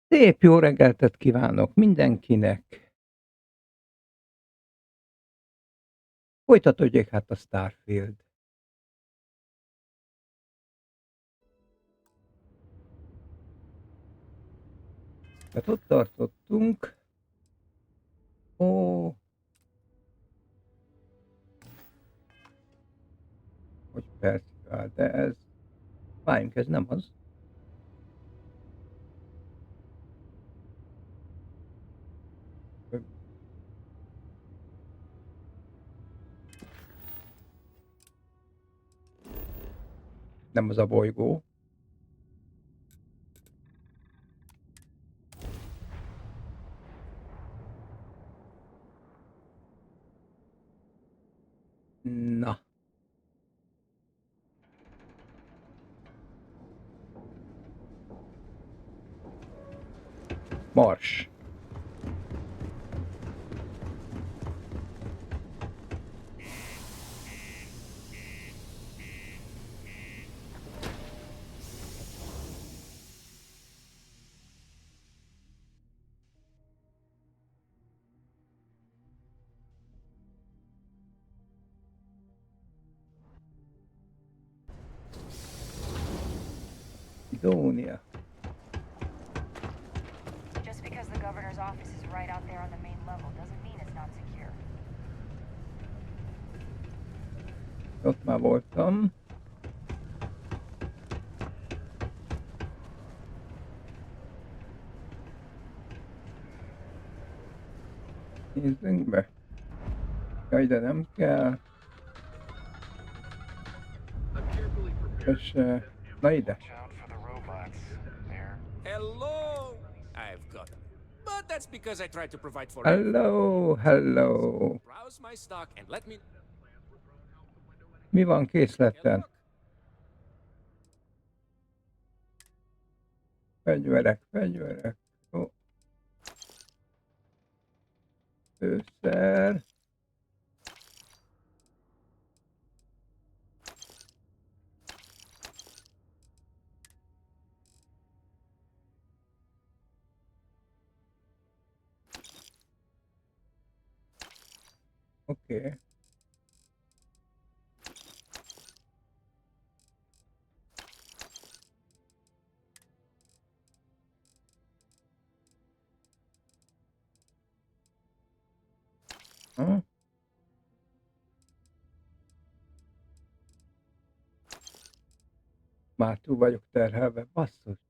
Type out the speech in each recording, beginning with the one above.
Szép jó reggeltet kívánok mindenkinek! Folytatódjék hát a Starfield. Tehát ott tartottunk. Ó, hogy percigál, de ez... Várjunk, ez nem az. Nem az a bolygó. Na. Mars. Idónia. Just because the governor's office is right out there on the main level doesn't mean it's not secure. Ott már voltam. Nézzünk be. Jaj, de nem kell. És, na ide. Hello! I've got them. But that's because I try to provide for Hello, hello. browse my stock and let me Mi van készleten? Fegyverek, fegyverek. Ó. Főszer. Oké. Hm? Már túl vagyok terhelve, basszus.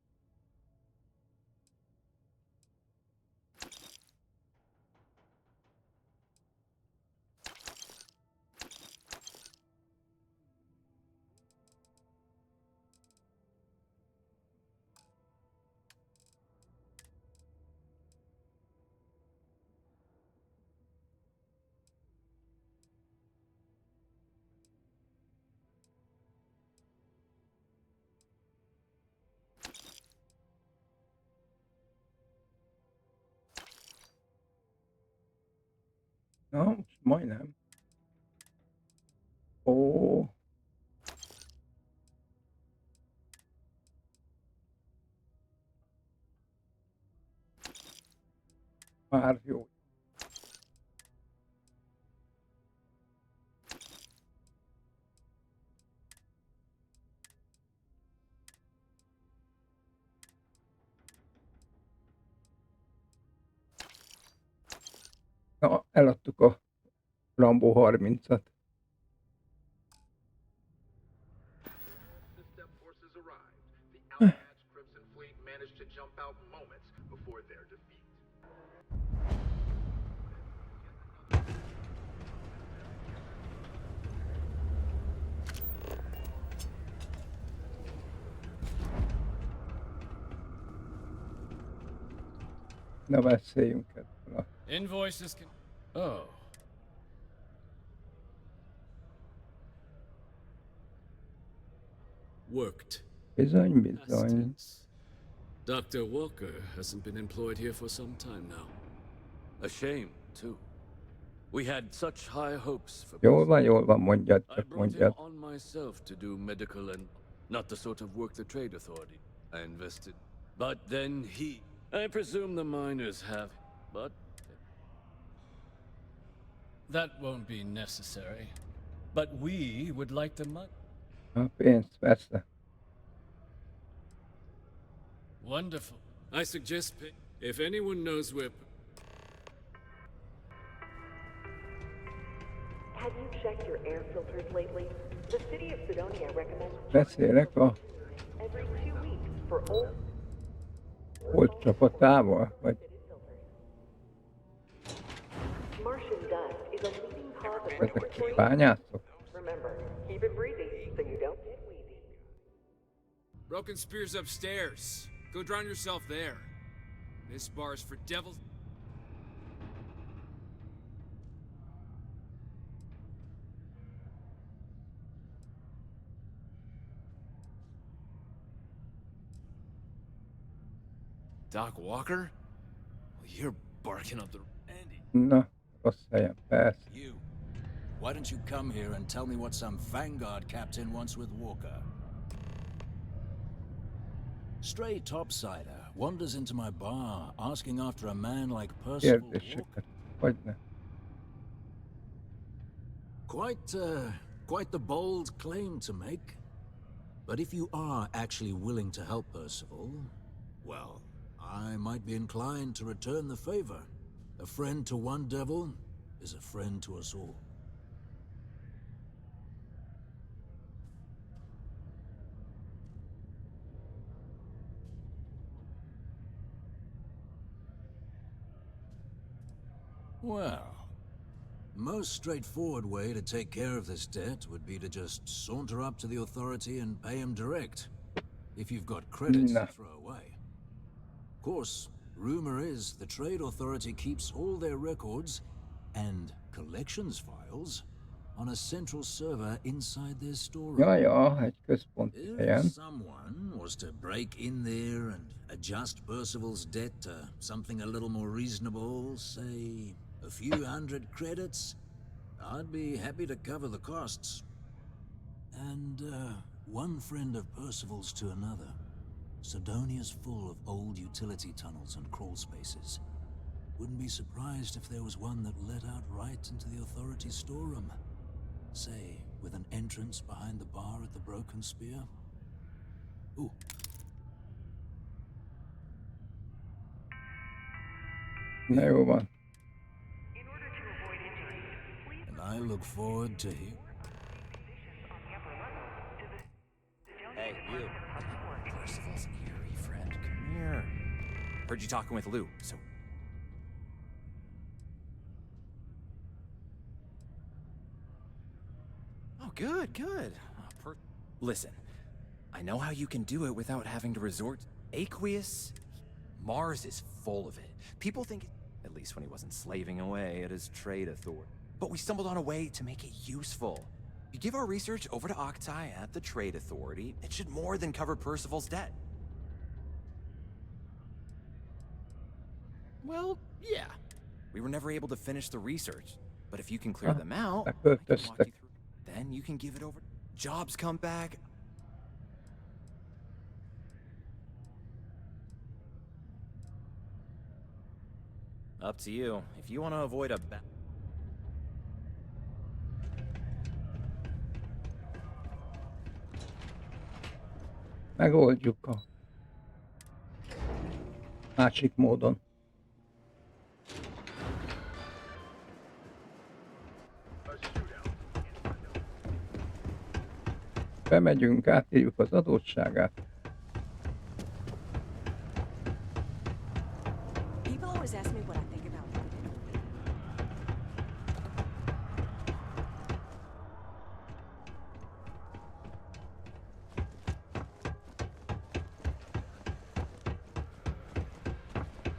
Na, most majdnem. Ó. Már jó. Na, eladtuk a Rambo 30-at. Na, beszéljünk ebből. Invoices can... Oh. Worked. Bizony, bizony. Dr. Walker hasn't been employed here for some time now. A shame, too. We had such high hopes for Jól van, mondjad, I csak brought him mondjad. on myself to do medical and not the sort of work the trade authority I invested. But then he I presume the miners have, but That won't be necessary. But we would like the money. A pénzt persze. Wonderful. I suggest if anyone knows where... Have you checked your air filters lately? The city of Sidonia recommends Beszélek a every 2 weeks for old Old csapatával, vagy Martian dust is a leading cause of ezek respiratory. bányászok? Remember, keep it breezy so you don't get wheezy. Broken Spear's upstairs. Go drown yourself there. This bar's for devils. Doc Walker? Well, you're barking up the... Andy. Na, rossz helyen, persze. You. Why don't you come here and tell me what some Vanguard captain wants with Walker? Stray topsider wanders into my bar asking after a man like Percival Walker. Kérdéseket, hogyne. Quite the bold claim to make. But if you are actually willing to help Percival, well, I might be inclined to return the favor. A friend to one devil is a friend to us all. Well, most straightforward way to take care of this debt would be to just saunter up to the authority and pay him direct, if you've got credits Nah. to throw away. Of course, rumor is the trade authority keeps all their records and collections files on a central server inside their storeroom. Ja, egy központi helyen. If someone was to break in there and adjust Percival's debt to something a little more reasonable, say a few hundred credits, I'd be happy to cover the costs. And one friend of Percival's to another. Sidonia's full of old utility tunnels and crawl spaces. Wouldn't be surprised if there was one that led out right into the authority's storeroom. Say, with an entrance behind the bar at the Broken Spear. Ooh. Na jó van. And I look forward to hear. Hey, you. Percival's eerie friend, come here. Heard you talking with Lou, so... Oh, good, good. Listen, I know how you can do it without having to resort... Aqueous? Mars is full of it. People think... At least when he wasn't slaving away at his trade authority. But we stumbled on a way to make it useful. You give our research over to Octai at the Trade Authority, it should more than cover Percival's debt. Well, yeah. We were never able to finish the research, but if you can clear them out, I can walk you through. Then you can give it over. Jobs come back. Up to you. If you want to avoid a Megoldjuk a másik módon. Bemegyünk, átírjuk az adósságát. People always ask me what I think about it.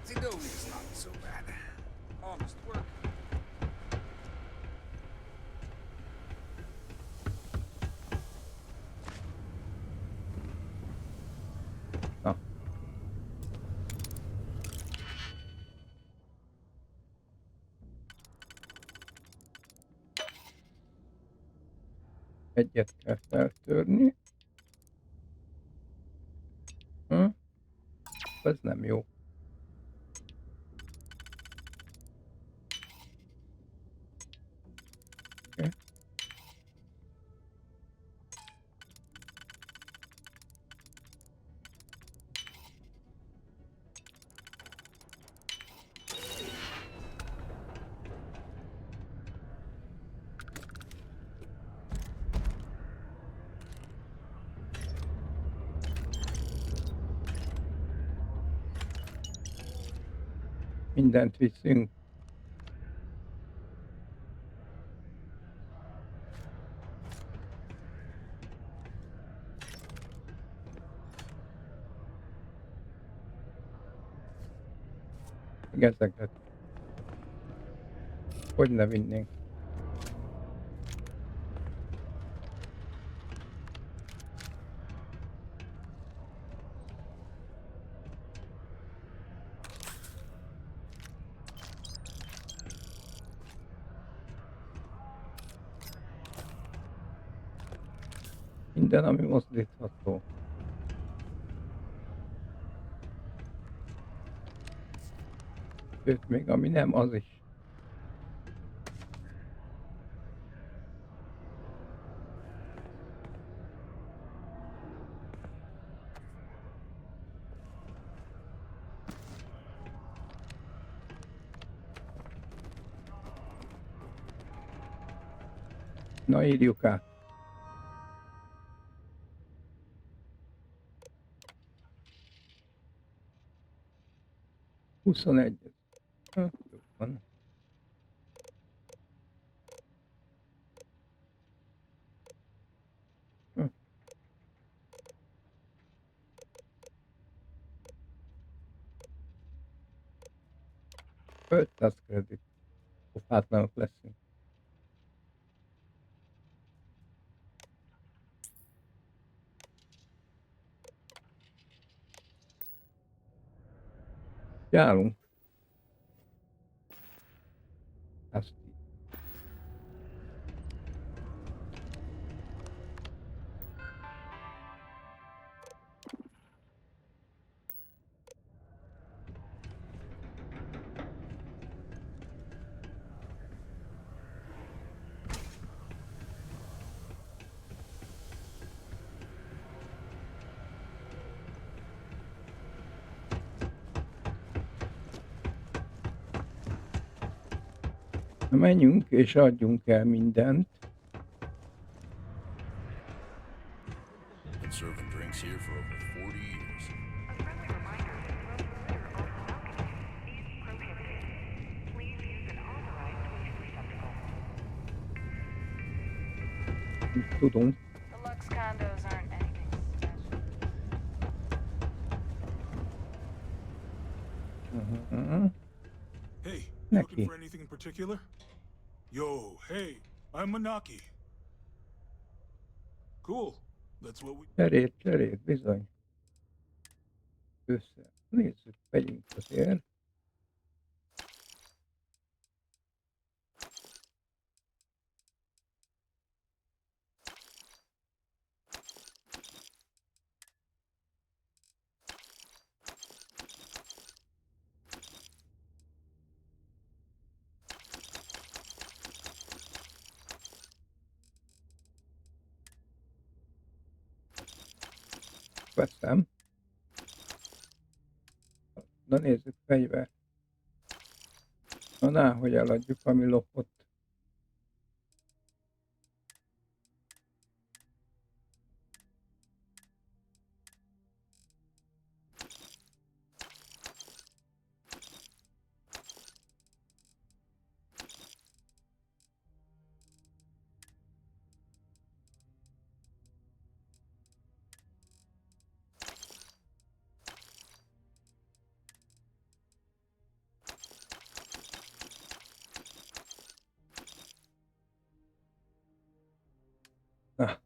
Zidonia's not so bad. Honest work. Na. Egyet kell feltörni. Ez nem jó. Mindent viszünk. Ezeket. Hogy ne vinnénk? Minden, ami mozdítható. Sőt, még ami nem, az is. Na, írjuk át. Huszonegy. Jó van. $500 kredit. Pofátlanok leszünk. Járunk. Azt így. Na, menjünk és adjunk el mindent. Been serving drinks here for over 40 years. A friendly reminder that throw litter on the balcony is prohibited. Please use an authorized waste receptacle. Tudunk. The Lux condos aren't anything special. Hey, you Neki. looking for anything in particular? Yo, hey, I'm Manaki. Cool. That's what we... Cserét, bizony. Össze. Nézzük, vegyünk azért. Veszem. Na, nézzük, fegyver. Na, hogy eladjuk, ami lopott. Na.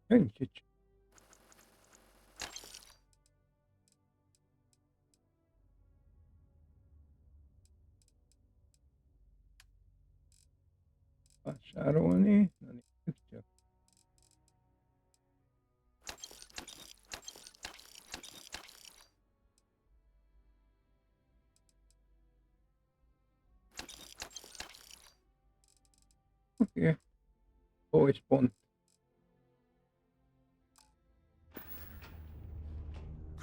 Nincs. Vásárolni. Na, nézzük csak. Oké. Ó, és pont.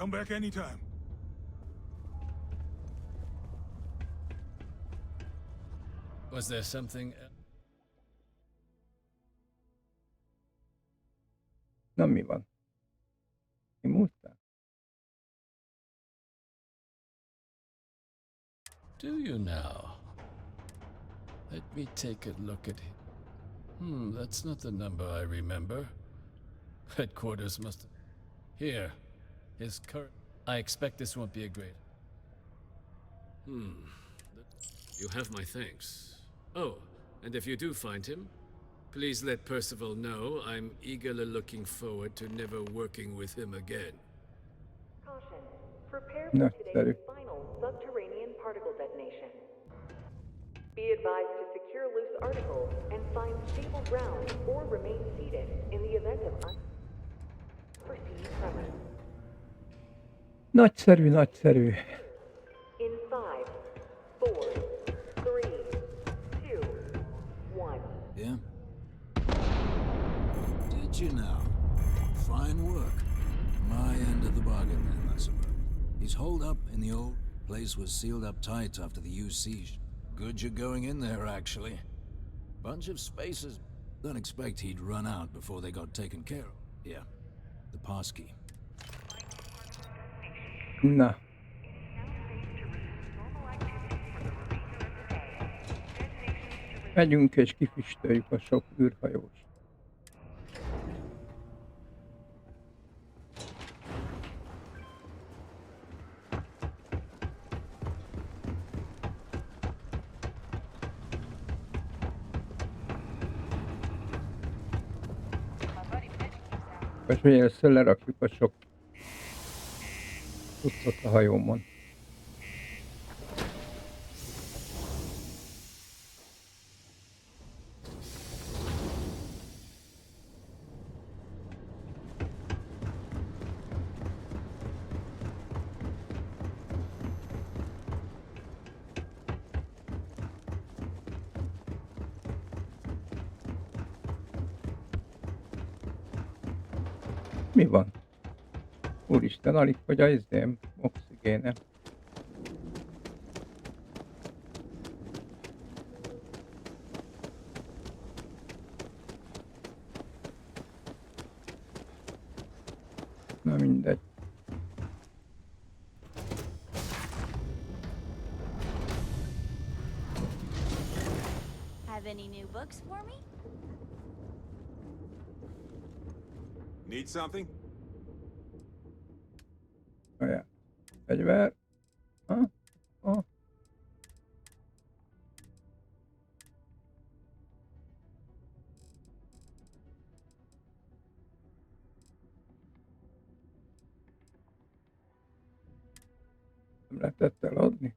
Come back anytime. Was there something? Na mi van? Kimúltál? Do you now? Let me take a look at it. That's not the number I remember. Headquarters must. Here, his current. I expect this won't be a great. You have my thanks. Oh, and if you do find him, please let Percival know I'm eagerly looking forward to never working with him again. Caution. Prepare for Nagyszerű. today's final subterranean particle detonation. Be advised to secure loose articles and find stable ground or remain seated in the event of unforeseen tremors. Nagyszerű, nagyszerű. In 5, 4, 3, 2, 1. Yeah? Did you now? Fine work. My end of the bargain then, I suppose. He's holed up in the old place was sealed up tight after the U siege. Good you're going in there, actually. Bunch of spacers. Don't expect he'd run out before they got taken care of. Yeah. The passkey. Na, megyünk és kifüstöljük a sok űrhajós. Most hogy először lerakjuk a sok cuccot a hajómon. Mi van? Úristen, alig hogy a izdém oxigéne. Na mindegy. Have any new books for me? Need something? Saját fegyver. Ha? Ha? Nem lehetett eladni?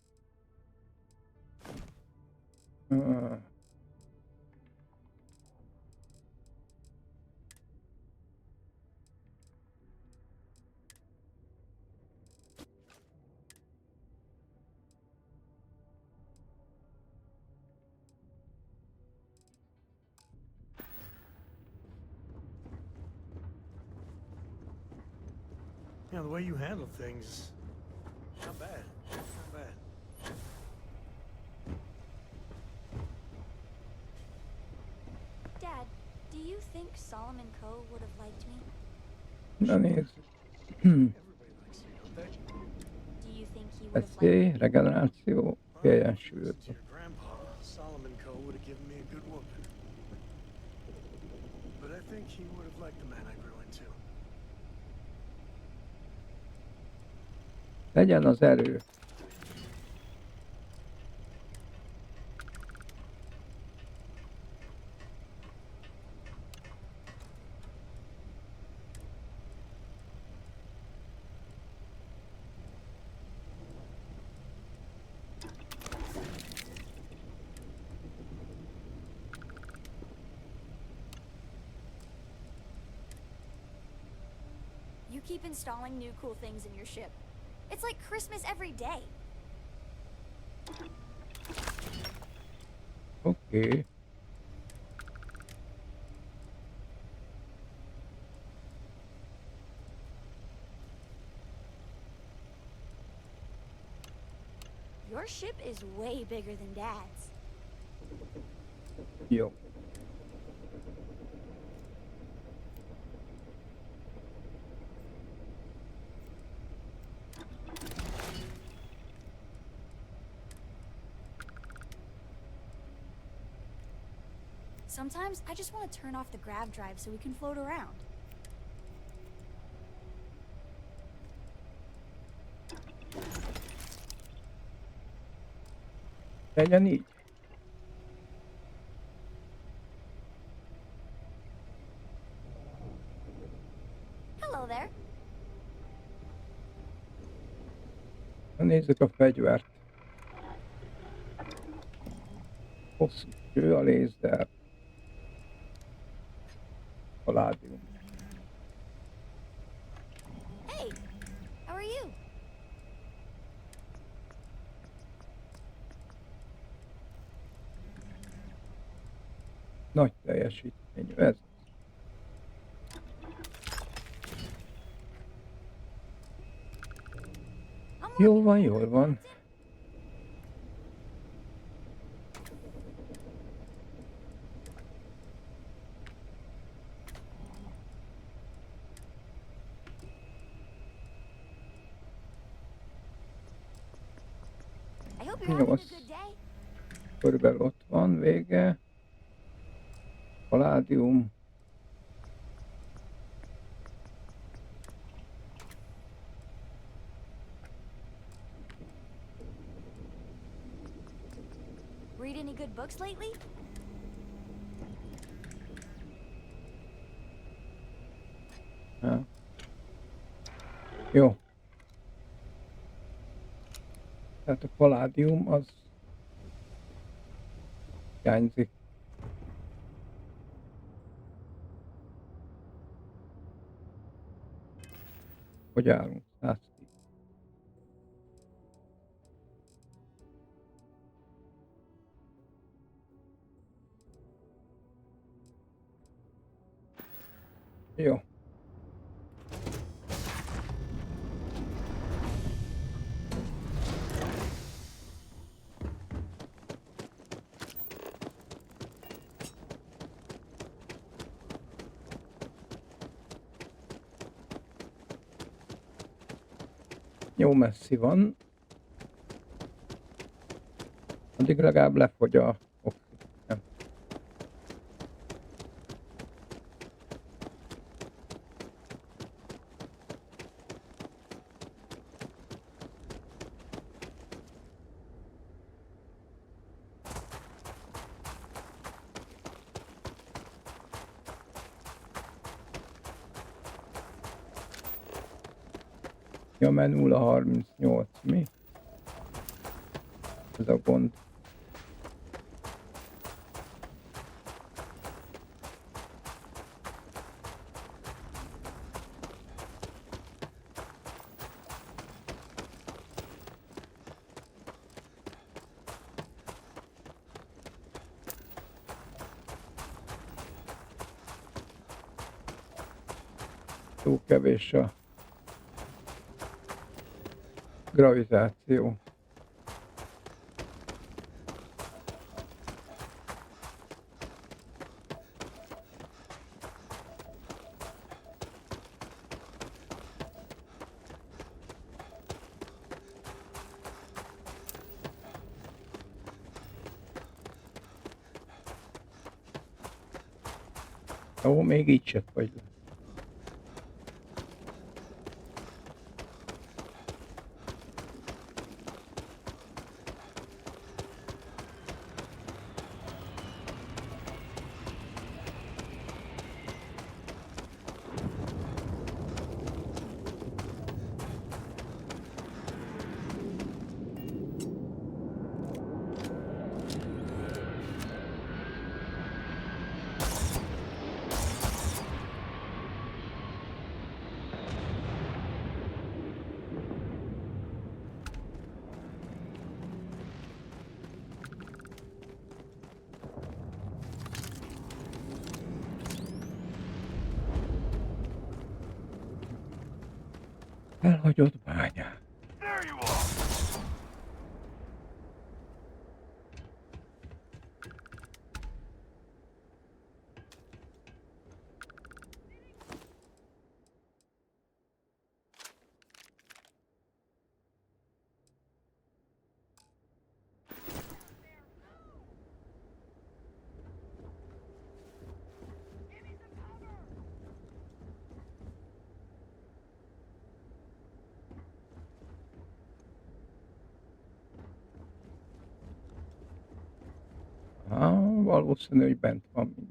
Yeah, the way you handle things, not bad. Not bad. Dad, do you think Solomon Coe would have liked me? Na nézzük. Everybody likes you, don't they? Do you think he would have liked Veszély, regeneráció, kiegyensúlyozva. To your grandpa, Solomon Coe would have given me a good whooping. But I think he would have liked the man I grew into. Legyen az erő. You keep installing new cool things in your ship. It's like Christmas every day. Oké. ship is way bigger than Dad's. Jó. Sometimes I just want to turn off the grav drive so we can float around. Legyen így. Hello there. Nézzük a fegyvert. Hosszú cső, a lézer. Paládium. Hey, how are you? Nagy teljesítményű ez. Jól van, jól van. I hope you're having a 8. good day. Körülbelül ott van, vége. Paládium. Read any good books lately? Ja. Jó. Tehát a paládium az hiányzik. Hogy állunk? 110. Jó. Jó messzi van. Addig legalább lefogy a oxigén. Ja, mert 0,38, mi? Ez a gond. Túl kevés a gravitáció. Ó, még így se vagy le. Elhagyott bányák. There you are! Valószínű, hogy bent van mind.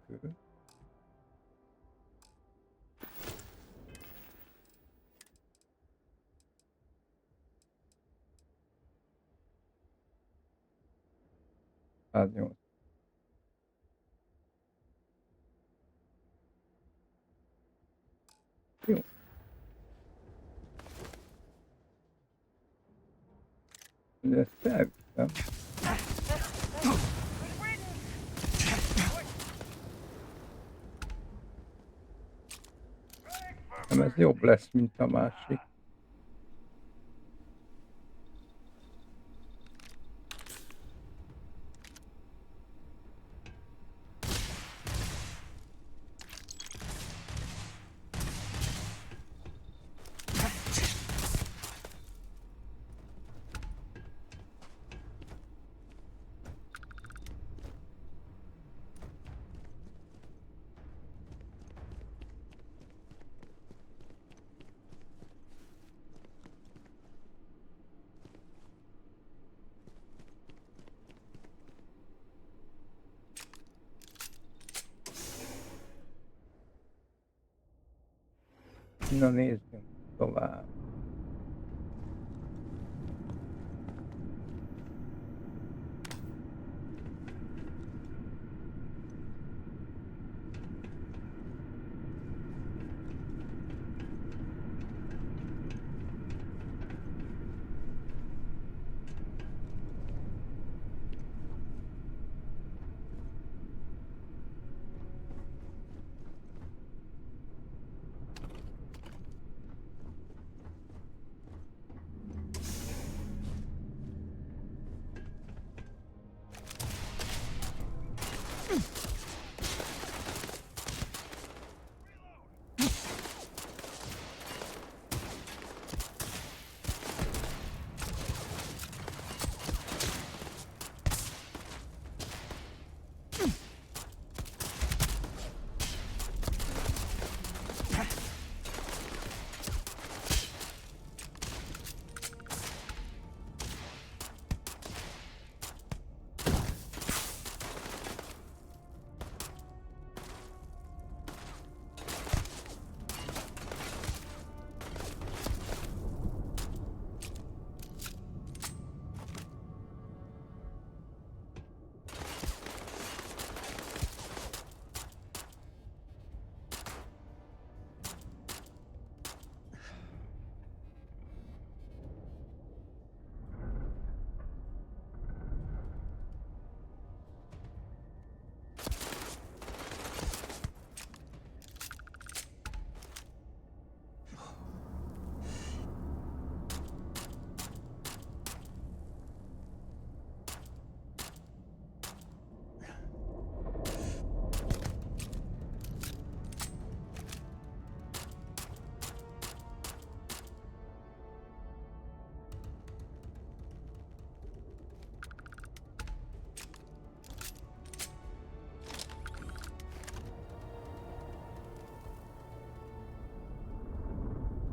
Kő. Száznyolc. Jó. De ezt elvittem. Nem, ez jobb lesz, mint a másik. Na nézzünk tovább.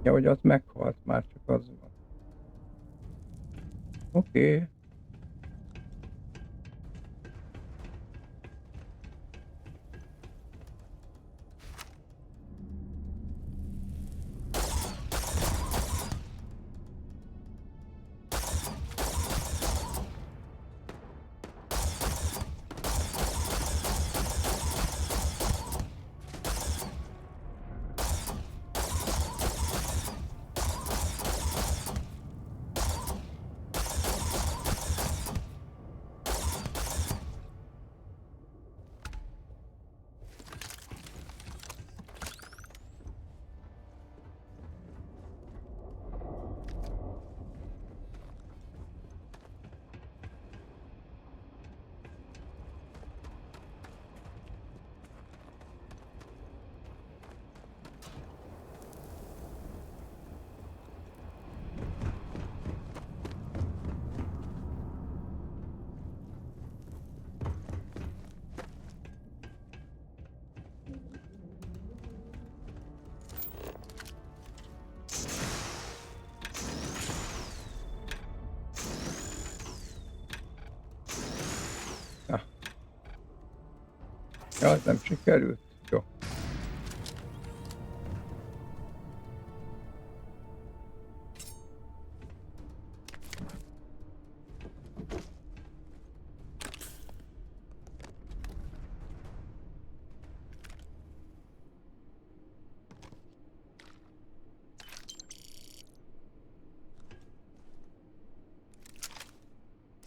Ja, hogy az meghalt, már csak az van. Oké. Ja, az nem sikerült. Jó.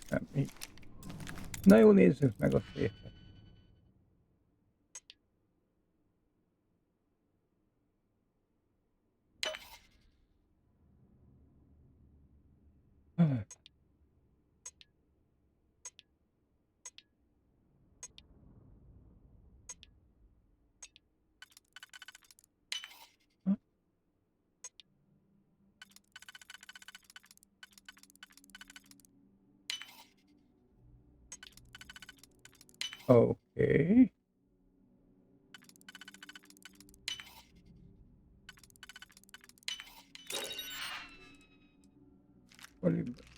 Nem, így. Na jó, nézzük meg a szépet. Oké. Oliver.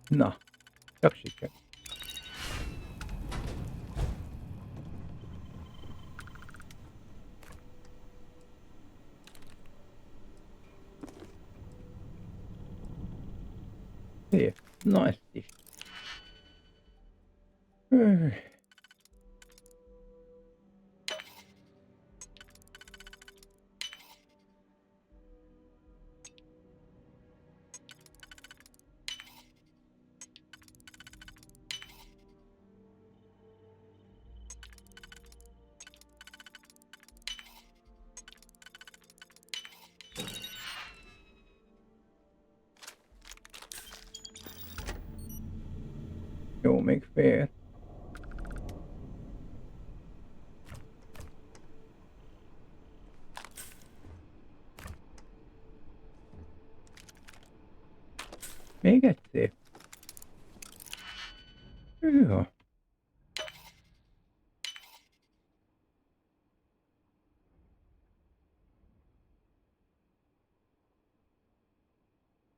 Na, csak siker. Szép. Na ezt is. Jó, még fér. Még egy szép. Jó.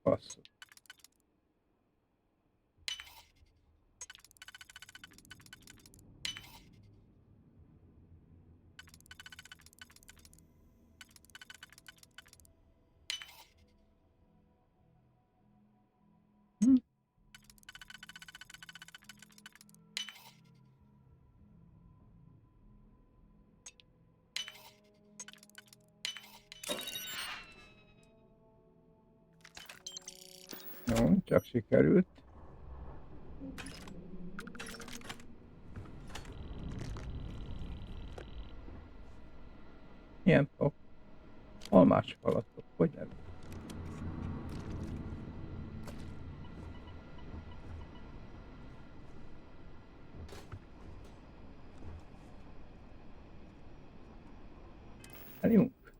Basszus. Jó, csak sikerült. Ilyen fog. Almás falatok, hogy nem? Eljünk.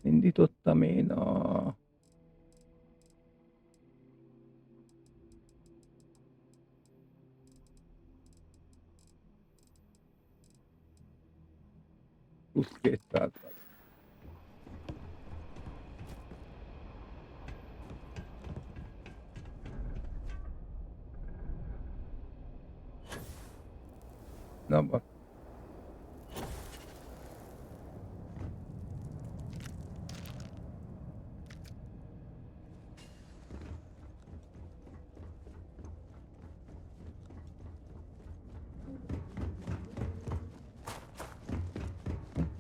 Indítottam én a... plusz 200. Na,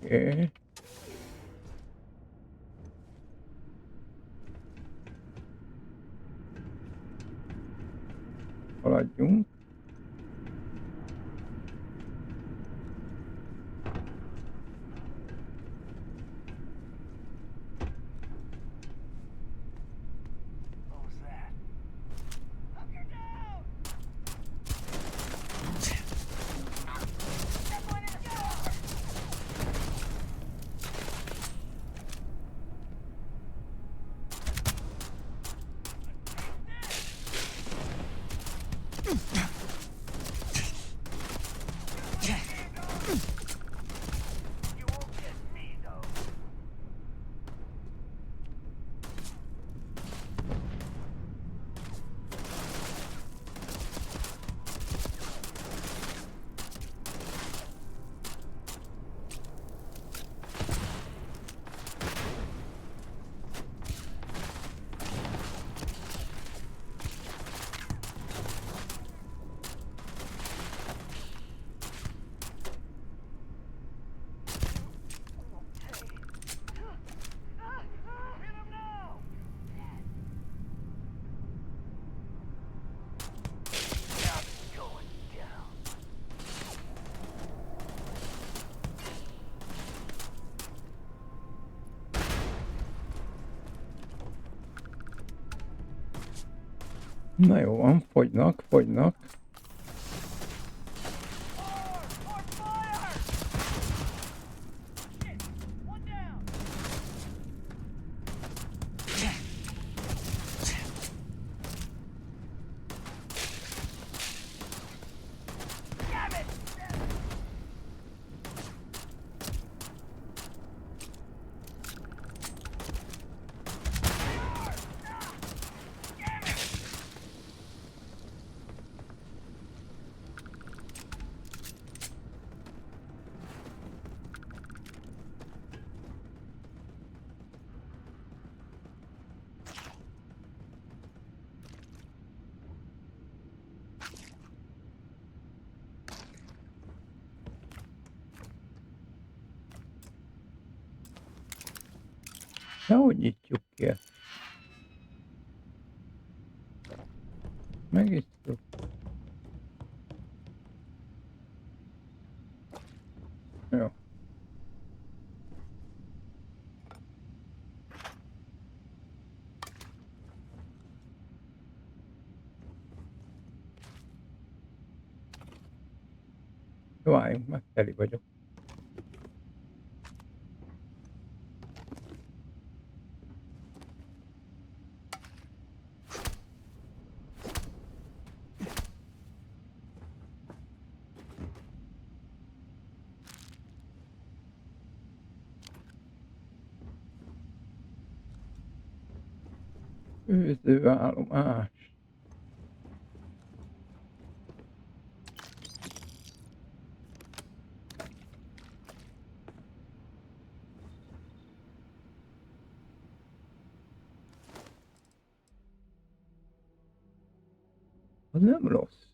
oké. Haladjunk. Na jó van, fogynak. De hogy nyitjuk ki ezt? Megisszuk. Jó. Jó, álljunk meg, teli vagyok. Főzőállomás. Az nem rossz.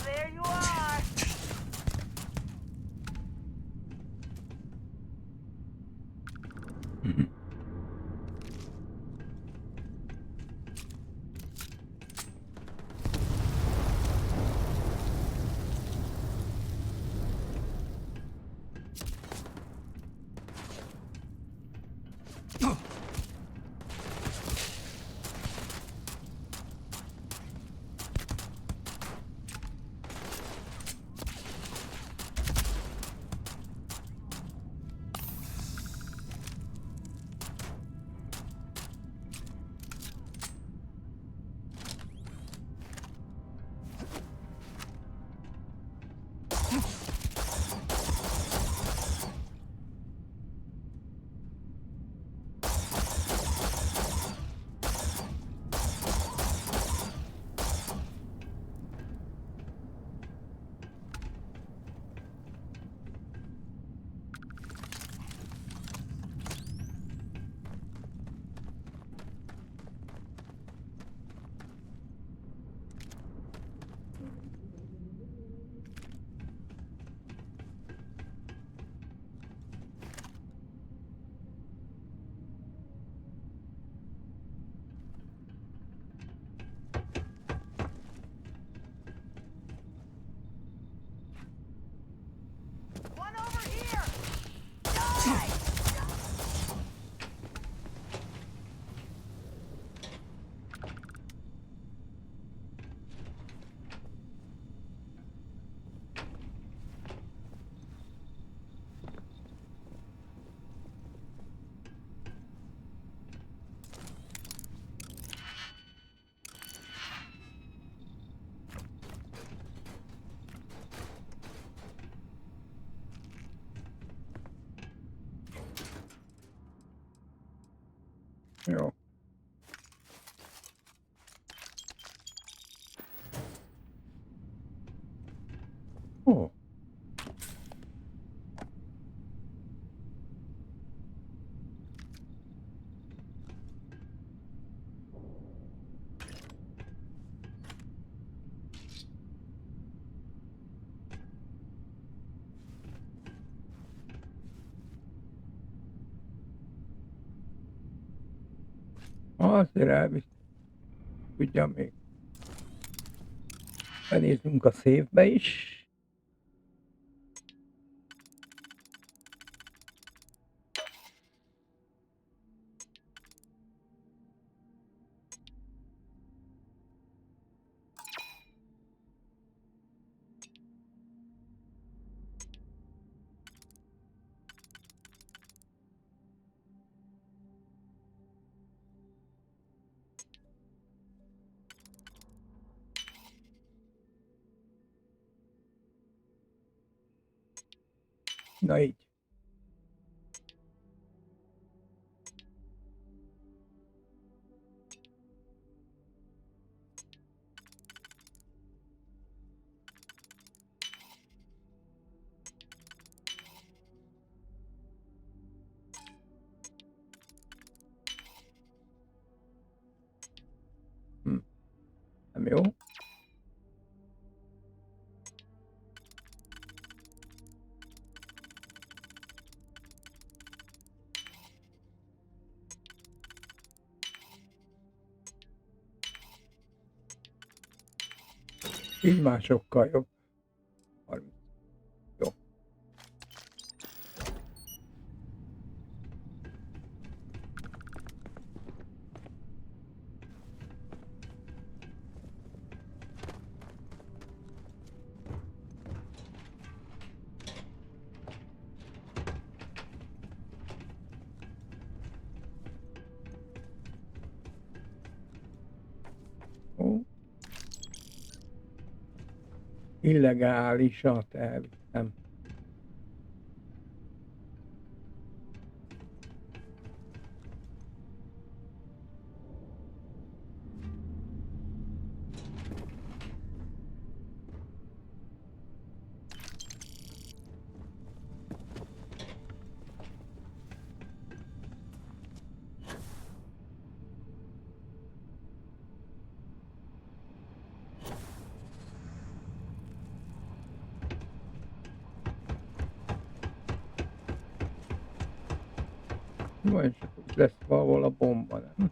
there you are. One over here. Die! Jó. Ó. Azért elvisz. Tudja még. Benézzünk a széfbe is. Na így. Nem jó. Így már sokkal jobb. 30. Jó. Ó. Illegálisat elvittem. Majd csak úgy lesz valahol a bomba, nem?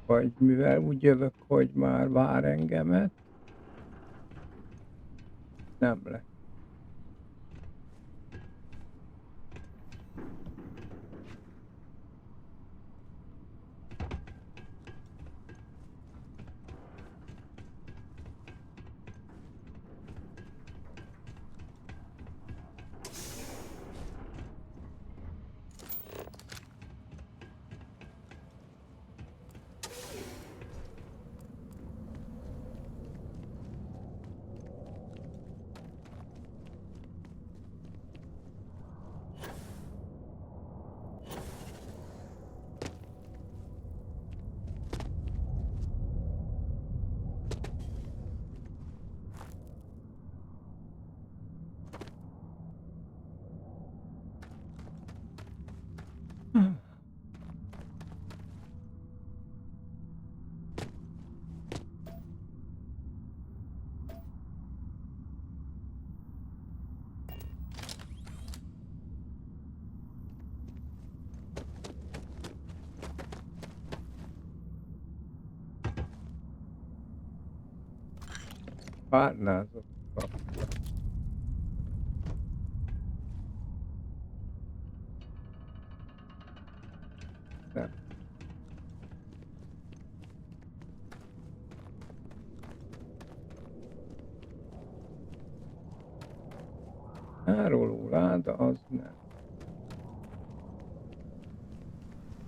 Vagy mivel úgy jövök, hogy már vár engemet, nem lesz. Párnázott kapta. Nem. Áruló láda az nem.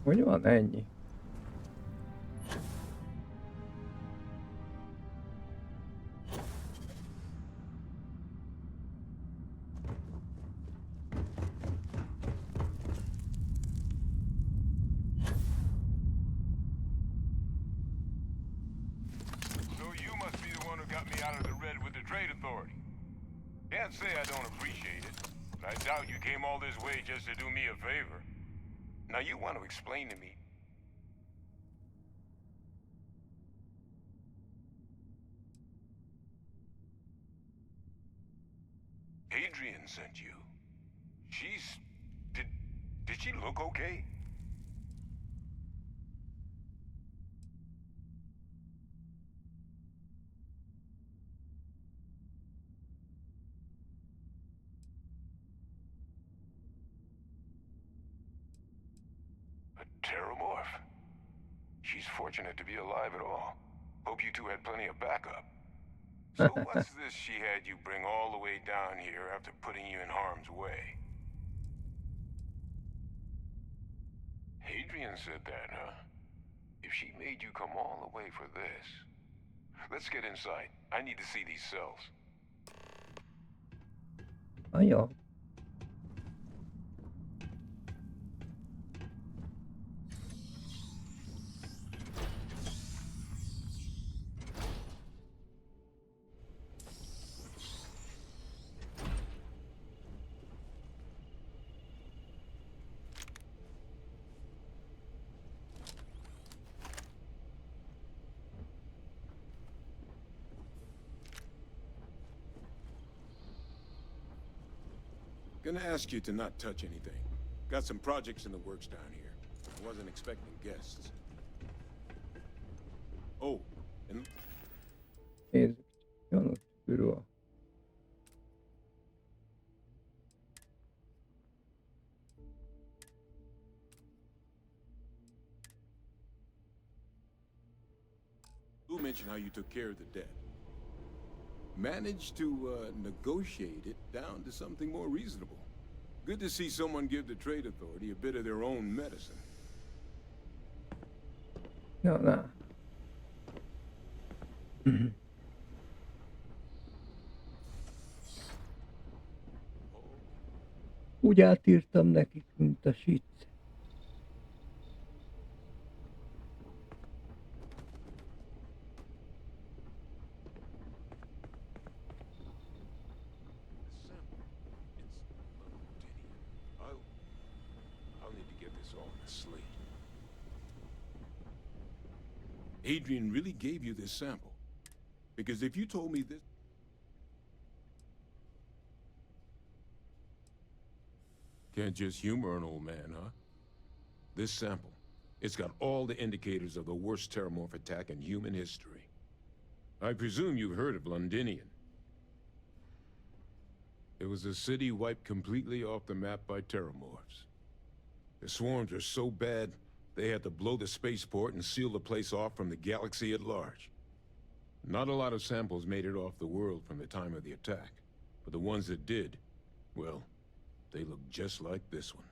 Hogy van ennyi? Can't say I don't appreciate it, but I doubt you came all this way just to do me a favor. Now you want to explain to me. Adrian sent you. Did she look okay? Terramorph. She's fortunate to be alive at all. Hope you two had plenty of backup. So what's this she had you bring all the way down here after putting you in harm's way? Adrian said that, huh? If she made you come all the way for this... Let's get inside. I need to see these cells. Anya. Gonna ask you to not touch anything. Got some projects in the works down here. I wasn't expecting guests. Oh, and... Nézzük, jön ott körül. Who mentioned how you took care of the debt? Managed to negotiate it down to something more reasonable. Good to see someone give the trade authority a bit of their own medicine. Ja, na. Úgy átírtam nekik, mint a shit. Adrian really gave you this sample? Because if you told me this... Can't just humor an old man, huh? This sample, it's got all the indicators of the worst terramorph attack in human history. I presume you've heard of Londinian. It was a city wiped completely off the map by terramorphs. The swarms were so bad, they had to blow the spaceport and seal the place off from the galaxy at large. Not a lot of samples made it off the world from the time of the attack, but the ones that did, well, they look just like this one.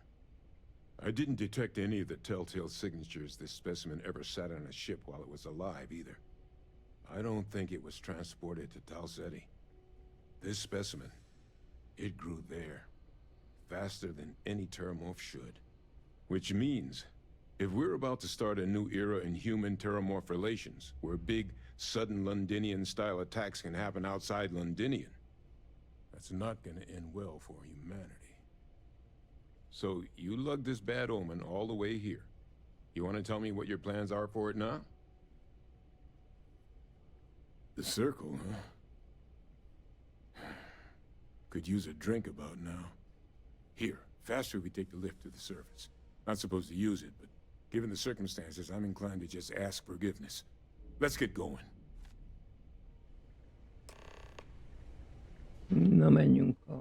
I didn't detect any of the telltale signatures this specimen ever sat on a ship while it was alive, either. I don't think it was transported to Tau Ceti. This specimen, it grew there, faster than any terramorph should. Which means, if we're about to start a new era in human-terramorph relations, where big, sudden Londinian-style attacks can happen outside Londinian, that's not gonna end well for humanity. So, you lugged this bad omen all the way here. You want to tell me what your plans are for it now? The circle, huh? Could use a drink about now. Here, faster we take the lift to the surface. Not supposed to use it, but given the circumstances, I'm inclined to just ask forgiveness. Let's get going. Na, menjünk a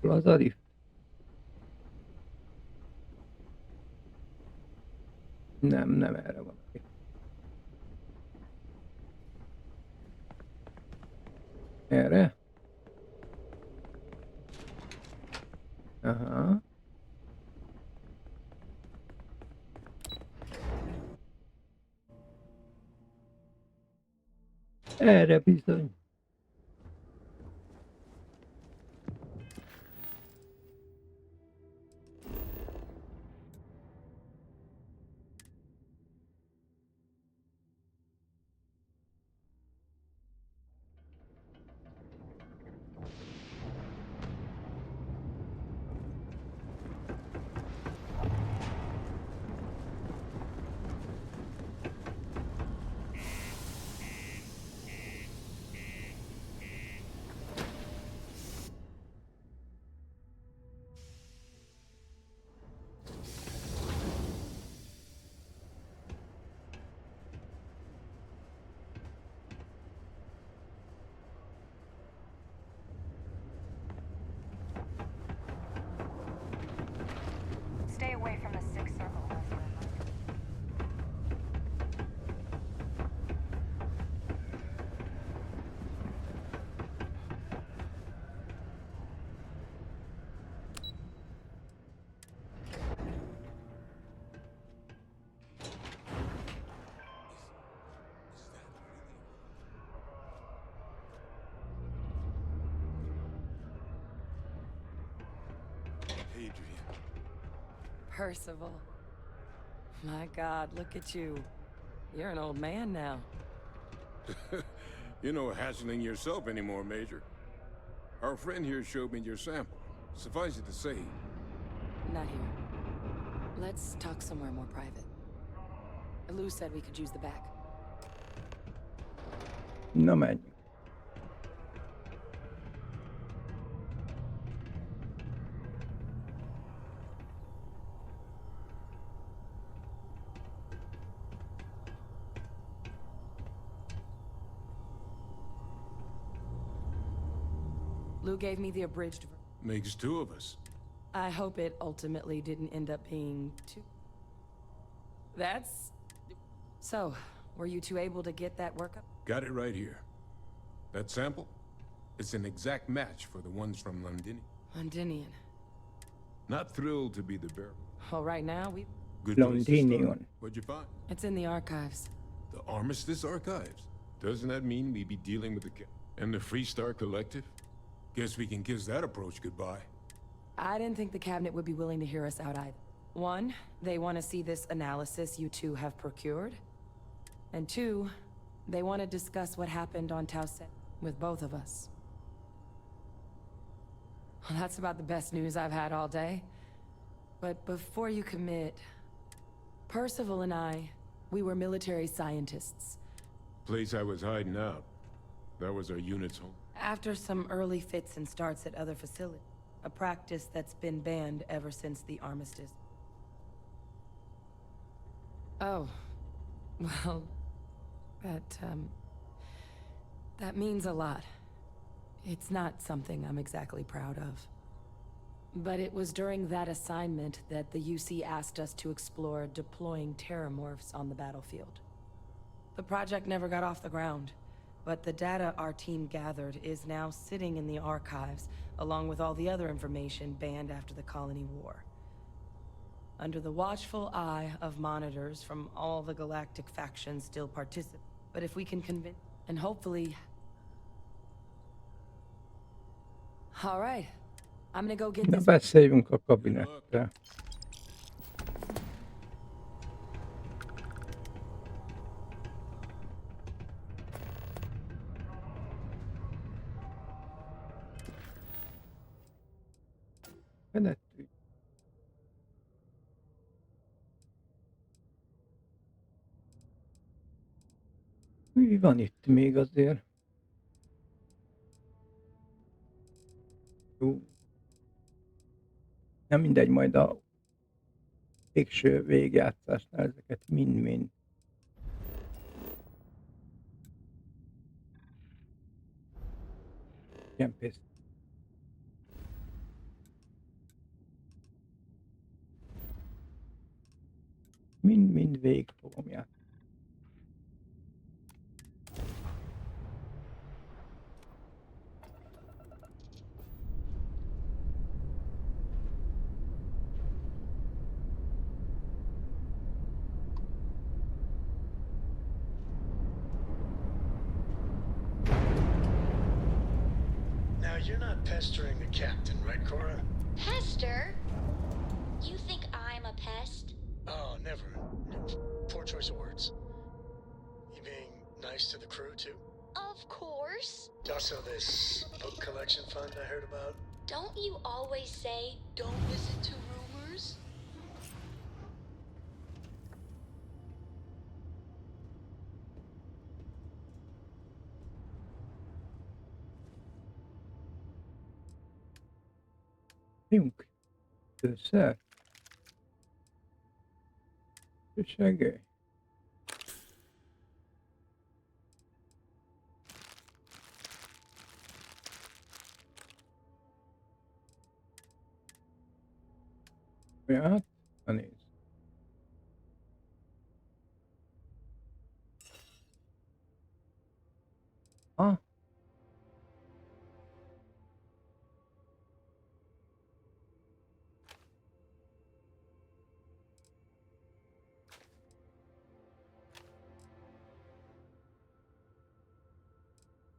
Plaza Rift. Nem erre van. Erre? Aha. Erre bizony. Stay away from the sixth circle, Master. Percival. My God, look at you. You're an old man now. You're no hatchling yourself anymore, Major. Our friend here showed me your sample. Suffice it to say... Not here. Let's talk somewhere more private. Lou said we could use the back. Na, menjünk. Lou gave me the abridged Makes two of us. I hope it ultimately didn't end up being two. That's... So, were you two able to get that workup? Got it right here. That sample? It's an exact match for the ones from Londinian. Londinian. Not thrilled to be the bearer. Well, right now, we... Good place to start. Londinian. What'd you find? It's in the archives. The Armistice Archives? Doesn't that mean we'd be dealing with the... and the Freestar Collective? Guess we can kiss that approach goodbye. I didn't think the cabinet would be willing to hear us out either. One, they want to see this analysis you two have procured. And two, they want to discuss what happened on Tau Ceti with both of us. Well, that's about the best news I've had all day. But before you commit, Percival and I, we were military scientists. Place I was hiding out. That was our unit's home. After some early fits and starts at other facilities, a practice that's been banned ever since the armistice. Oh, well, that means a lot. It's not something I'm exactly proud of. But it was during that assignment that the UC asked us to explore deploying terramorphs on the battlefield. The project never got off the ground, but the data our team gathered is now sitting in the archives, along with all the other information banned after the Colony War. Under the watchful eye of monitors from all the galactic factions still participate. But if we can convince... And hopefully... All right. I'm gonna go get Na, this... beszéljünk a kabinettel. Fedettük. Mi van itt még azért? Jó. Nem mindegy, majd a végső végjátszásnál ezeket mind-mind. Csempész. Mind-mind végig fogom játszani. Now, you're not pestering the captain, right, Cora? Pester? You think I'm a pest? Oh, never. Poor choice of words. You being nice to the crew, too? Of course. Also, this book collection fund I heard about? Don't you always say, don't listen to rumors? Junk. Össze. Segély. Hát, na nézd. Ha?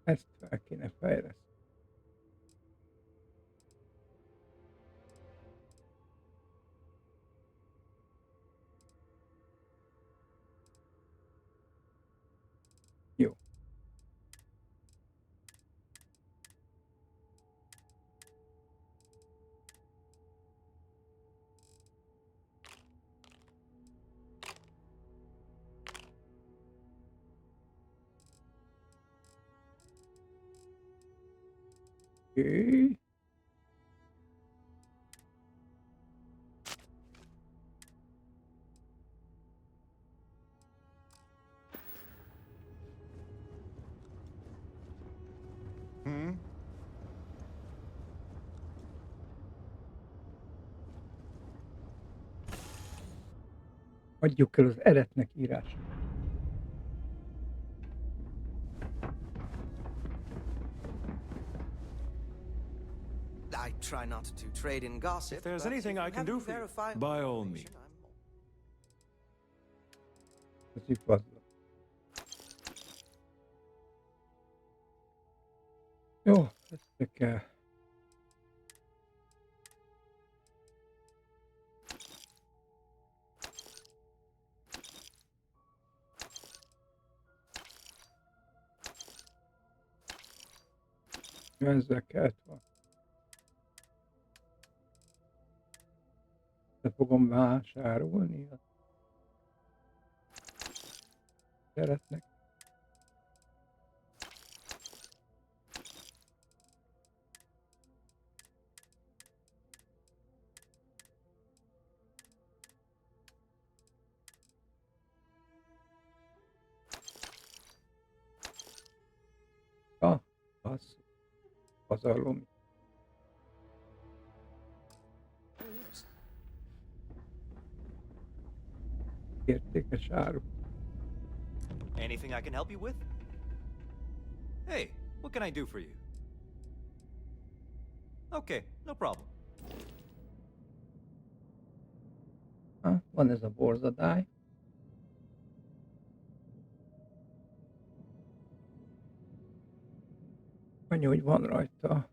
Ezt fel kéne fejleszteni. Jó. Oké. Adjuk el az eretnek írását. I try not to trade in gossip. If there's but anything I can do for you, by all means. Ez így fazla. Jó, ezt kell. Ezzel kellett van. De fogom vásárolni. Szeretnek. pazarlom. Értékes áru. Anything I can help you with? Hey, what can I do for you? Okay, no problem. Van ez a borzadály. Annyi, hogy van rajta.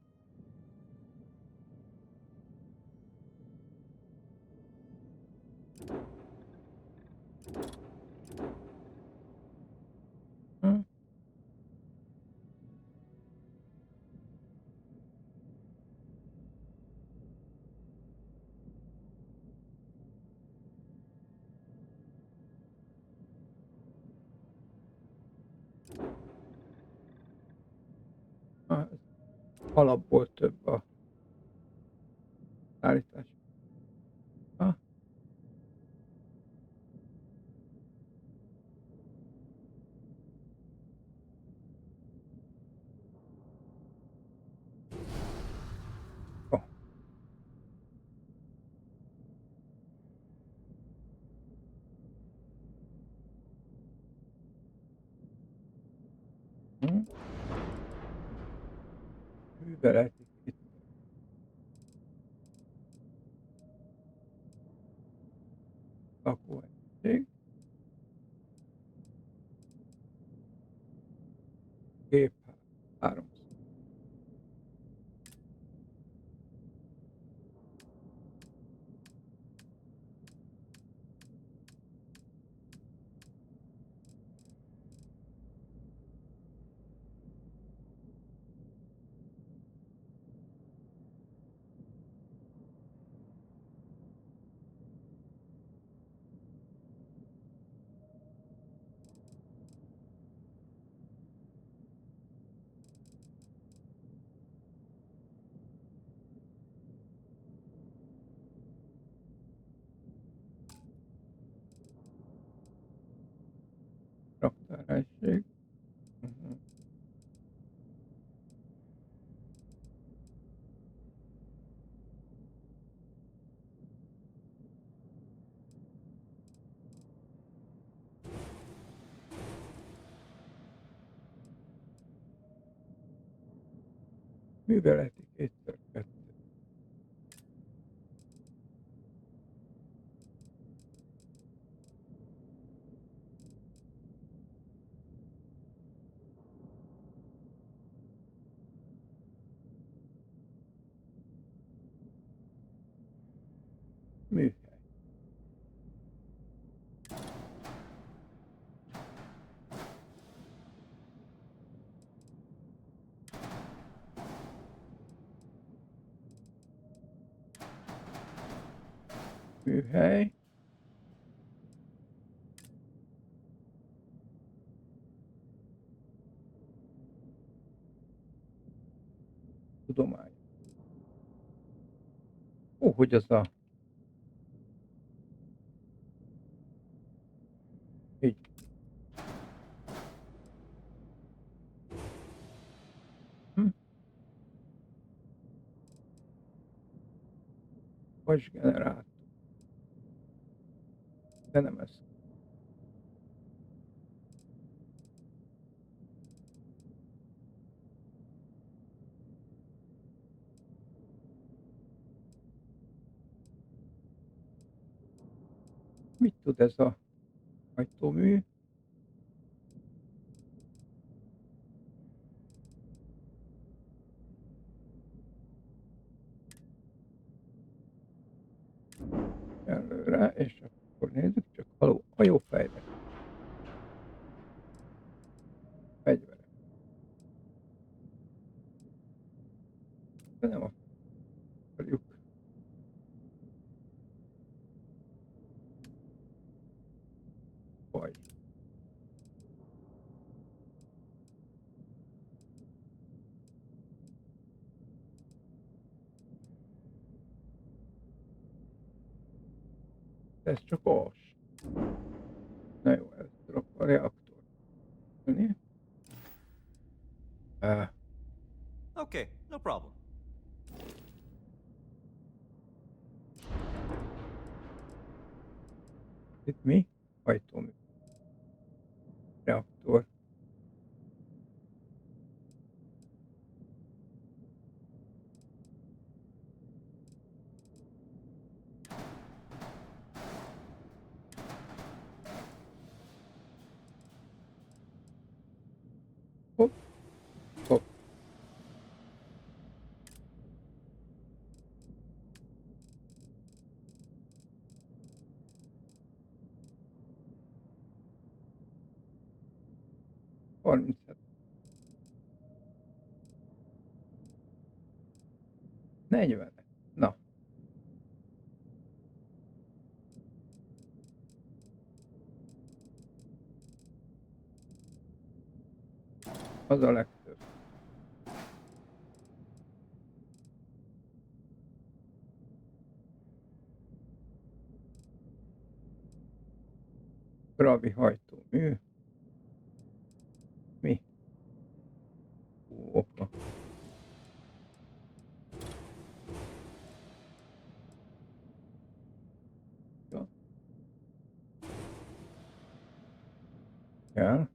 Alapból több a állítás. Műveleti itt. Lakóhelyiség. Gép 3. Raktárhelység. Műveleti 2x2. Műhely. Műhely. Tudomány. Hogy az a... Így. Vasgenerátor. De nem ez. Mit tud ez a hajtómű? Előre, és akkor nézzük, csak hajófejlesztés. Fegyverek. De nem akarjuk. Vagy. Ez csak az. Na jó, ez drop a reaktor. Okay, No problem. Itt mi? Hajtómű. Reaktor. Hopp. Hopp. Harminc. 40. Na. Az a legtöbb. Gravi hajtómű. Mi? Opa. Ja. Kell.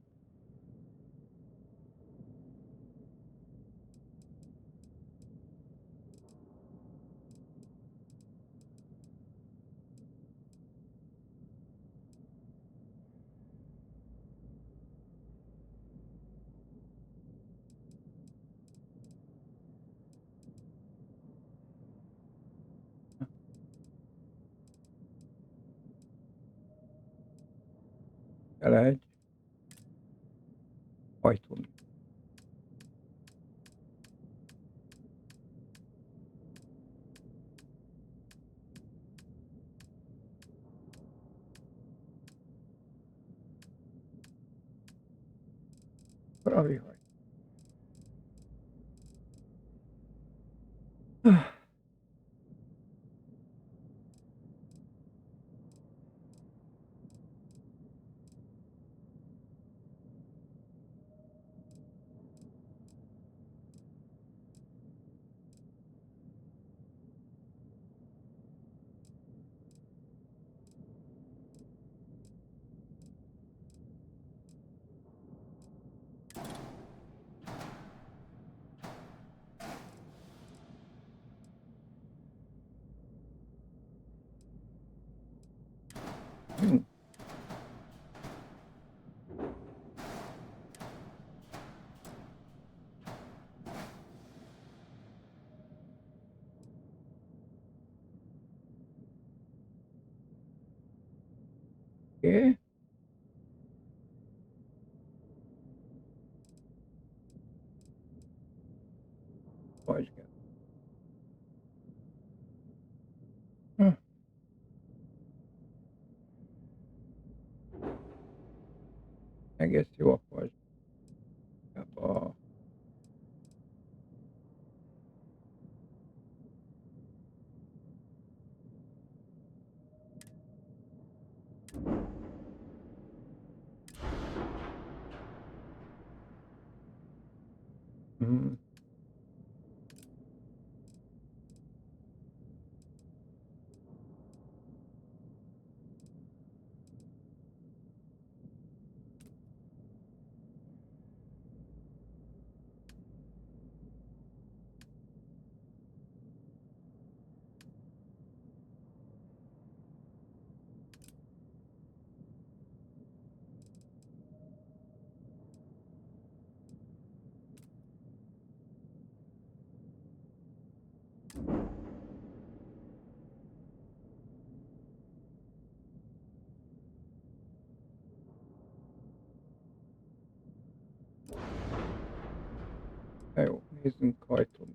Kell egy hajtómű. Gravi hajtómű. Oké. Vagy kell. Egész jó vagy. A jó, nézzünk hajtómű.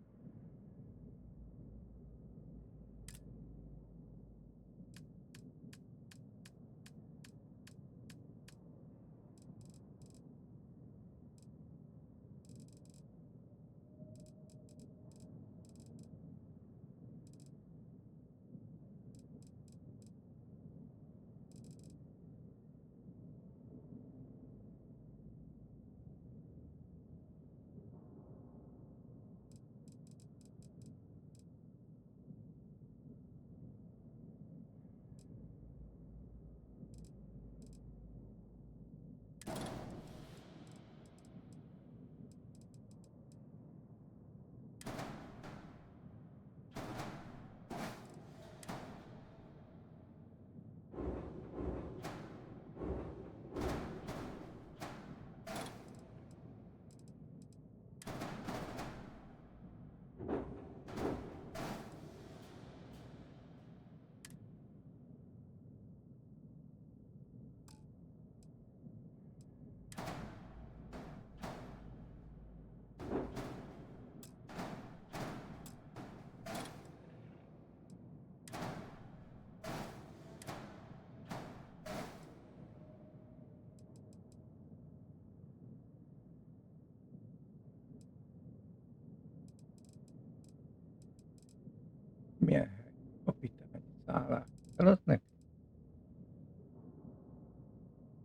Hálás feladat neki.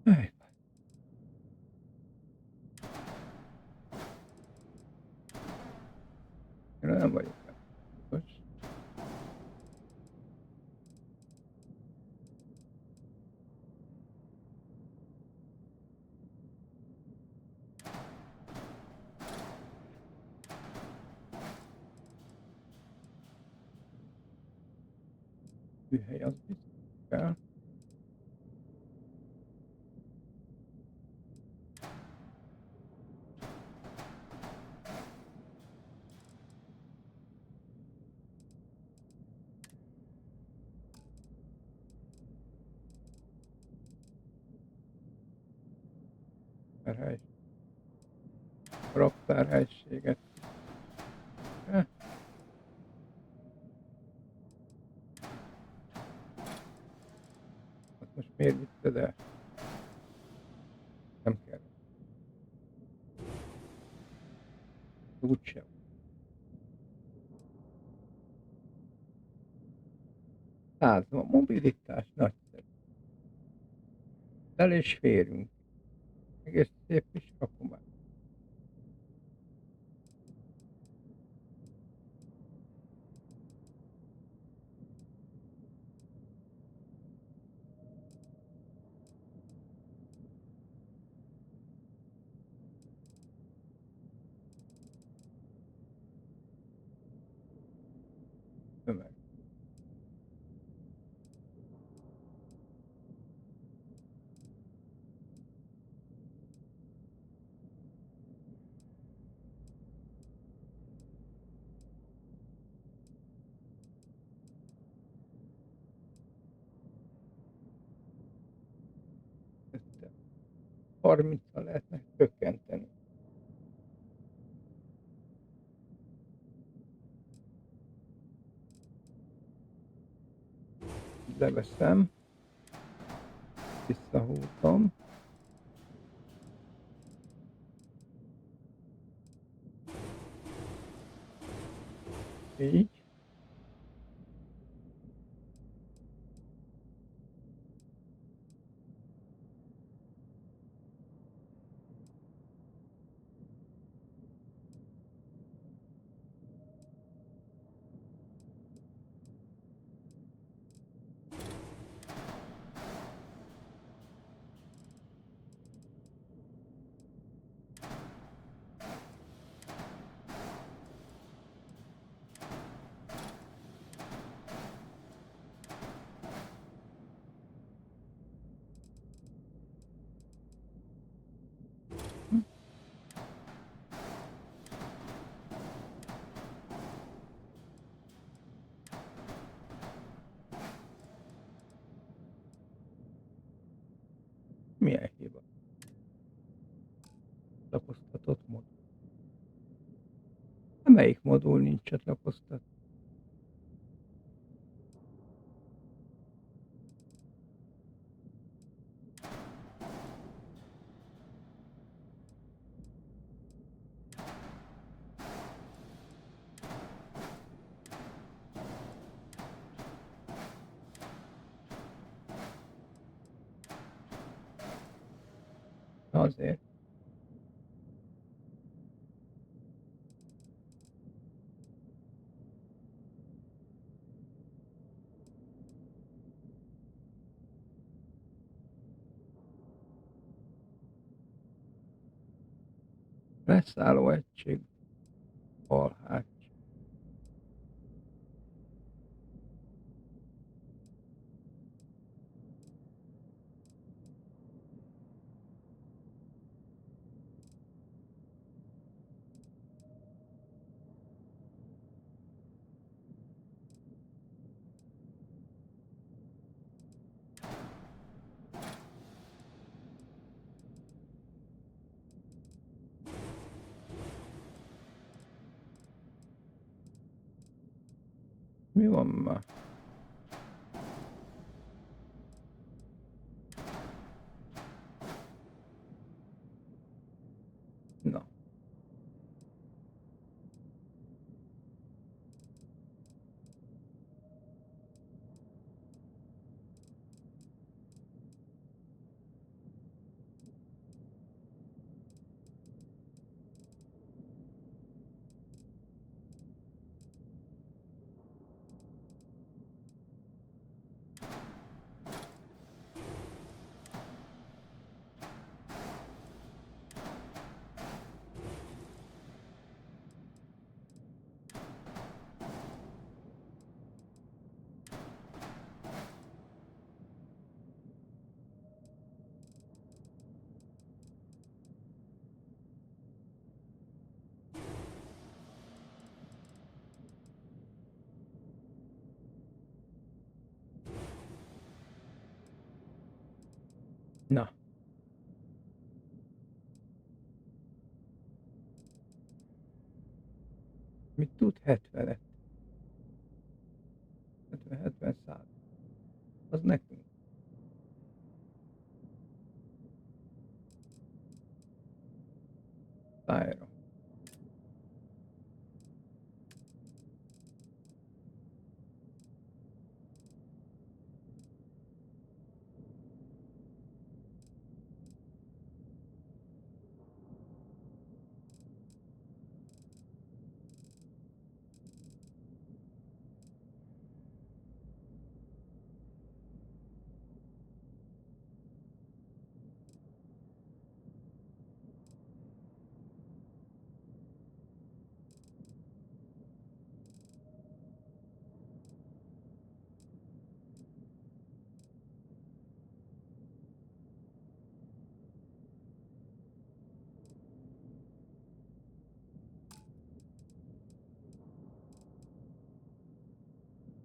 Hey. Én nem vagyok biztos. Hely az biztos kell. Raktárhelységet. Azt most miért vitted el? Nem kell. Úgysem. Százva, mobilitás nagyszerű. El és férünk. Egész szép kis rakomány. Tömeg. Össze. 30-al lehetne csökkenteni. Leveszem. Visszahúzom. Így. Milyen hiba? Csatlakoztatott modul. Melyik modul nincs csatlakoztatva? Azért. Leszálló egység. Balhács. Mi van már? Na. Na. Mit tud 70-et? 70-100. Az nekünk. Szájra.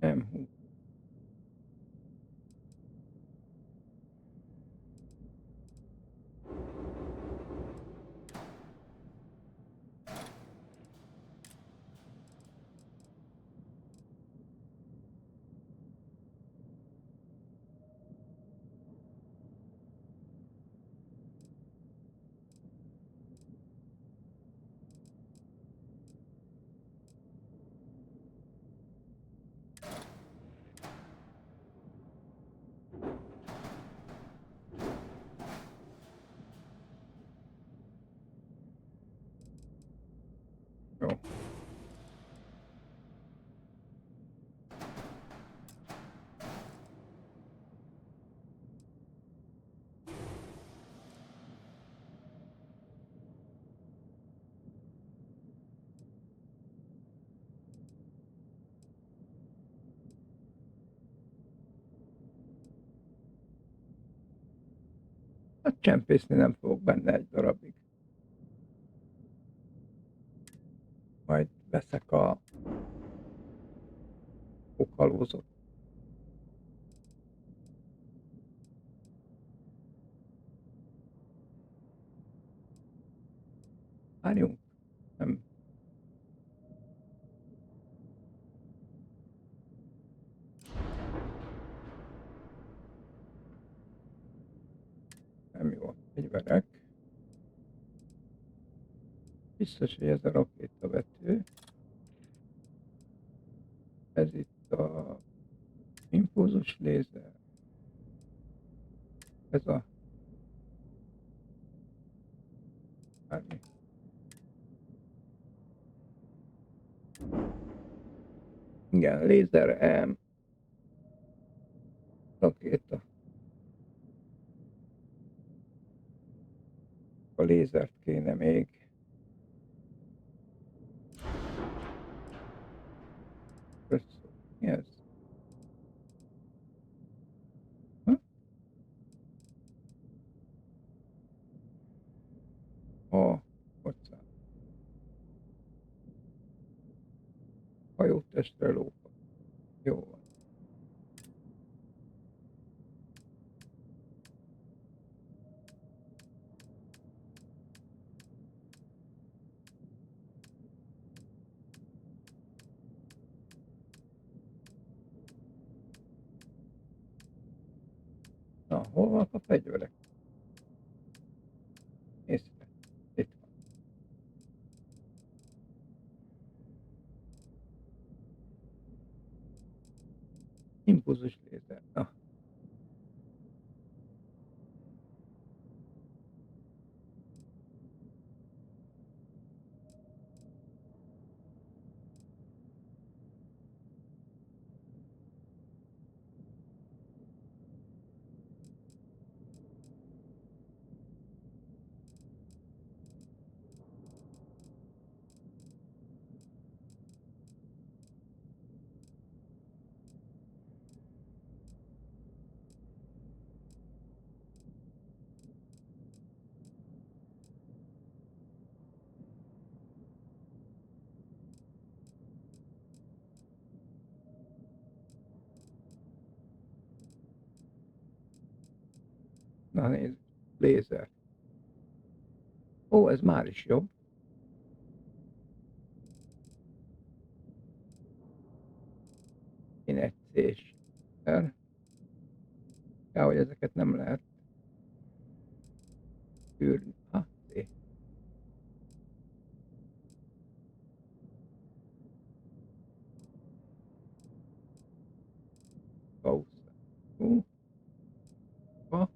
Nem. Jó. Hát csempészni nem fogok benne egy darabig. Majd veszek a pokalózot. Várjunk. Nem. Nem jó. Fegyverek. Biztos, hogy ez a rakétavető. Ez itt a impulzus lézer. Ez a bármi. Igen, lézer M. Rakéta. A lézert kéne még. Mi ez? Bocsánat. Hajótestre lófa. Jó van. Na, hol vannak a fegyverek? Nézd meg. Itt van. Impulzus lézer. Na. Na nézd, lézer. Ó, ez már is jobb. Én egy C-sel. Ja, hogy ezeket nem lehet tűrni. Ha, C. Pauza. Ha.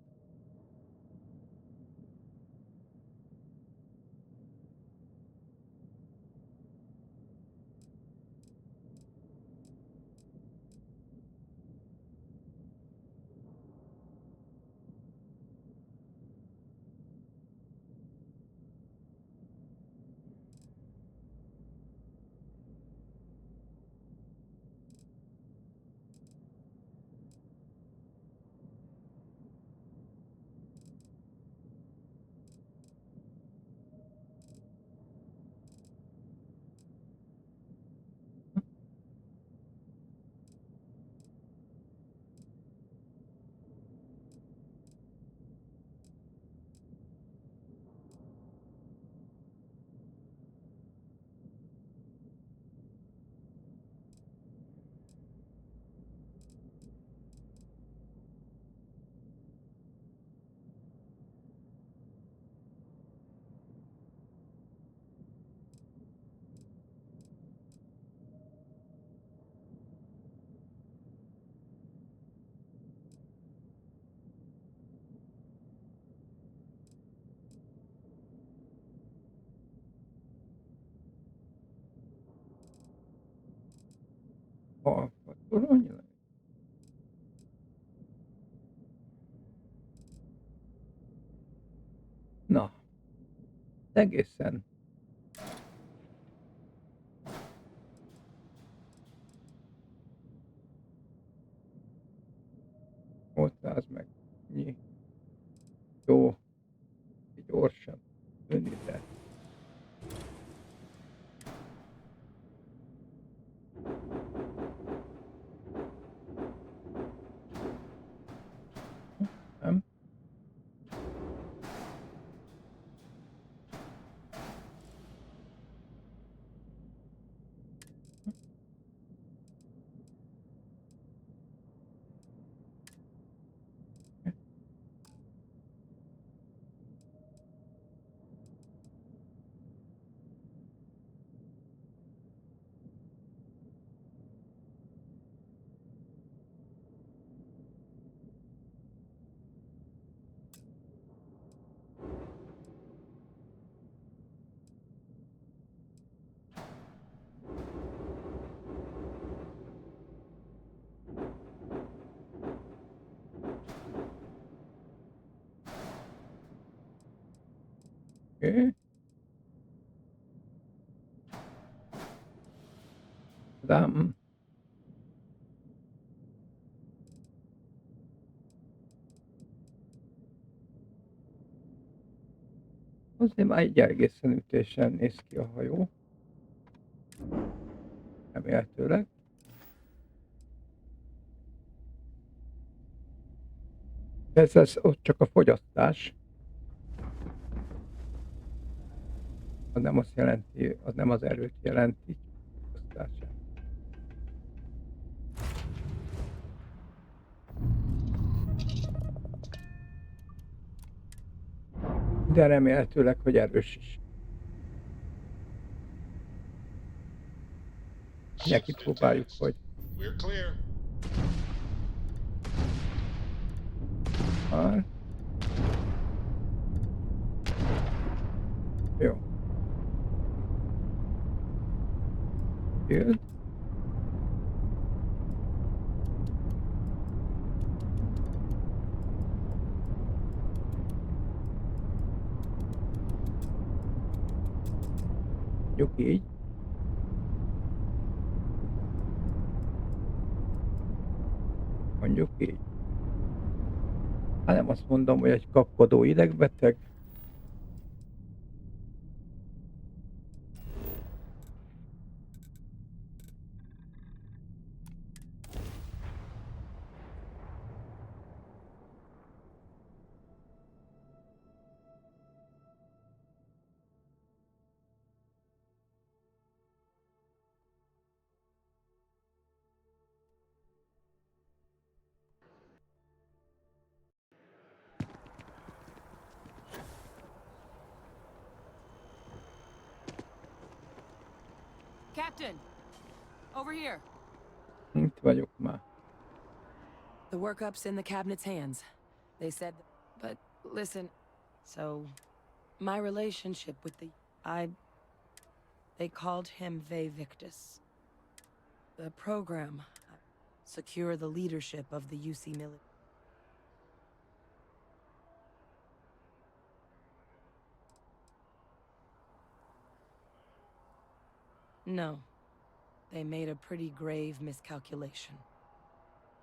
Alfa torony. Na, egészen. Ott az meg. Jó. Gyorsan. Ön ide. Nem? Oké. Dám. Azért már egy egészen ütésen néz ki a hajó. Remélhetőleg. Ez ott csak a fogyasztás. Az nem azt jelenti, az nem az erőt jelenti. Fogyasztását. De remélhetőleg, hogy erős is. Neki próbáljuk, hogy már. Jó. Field. Mondjuk így. Mondjuk így. Hát nem azt mondom, hogy egy kapkodó idegbeteg. Captain! Over here. Itt vagyok már. The workup's in the cabinet's hands. They said, but listen, so my relationship with they called him Ve Victus. The program, secure the leadership of the UC military. No. They made a pretty grave miscalculation.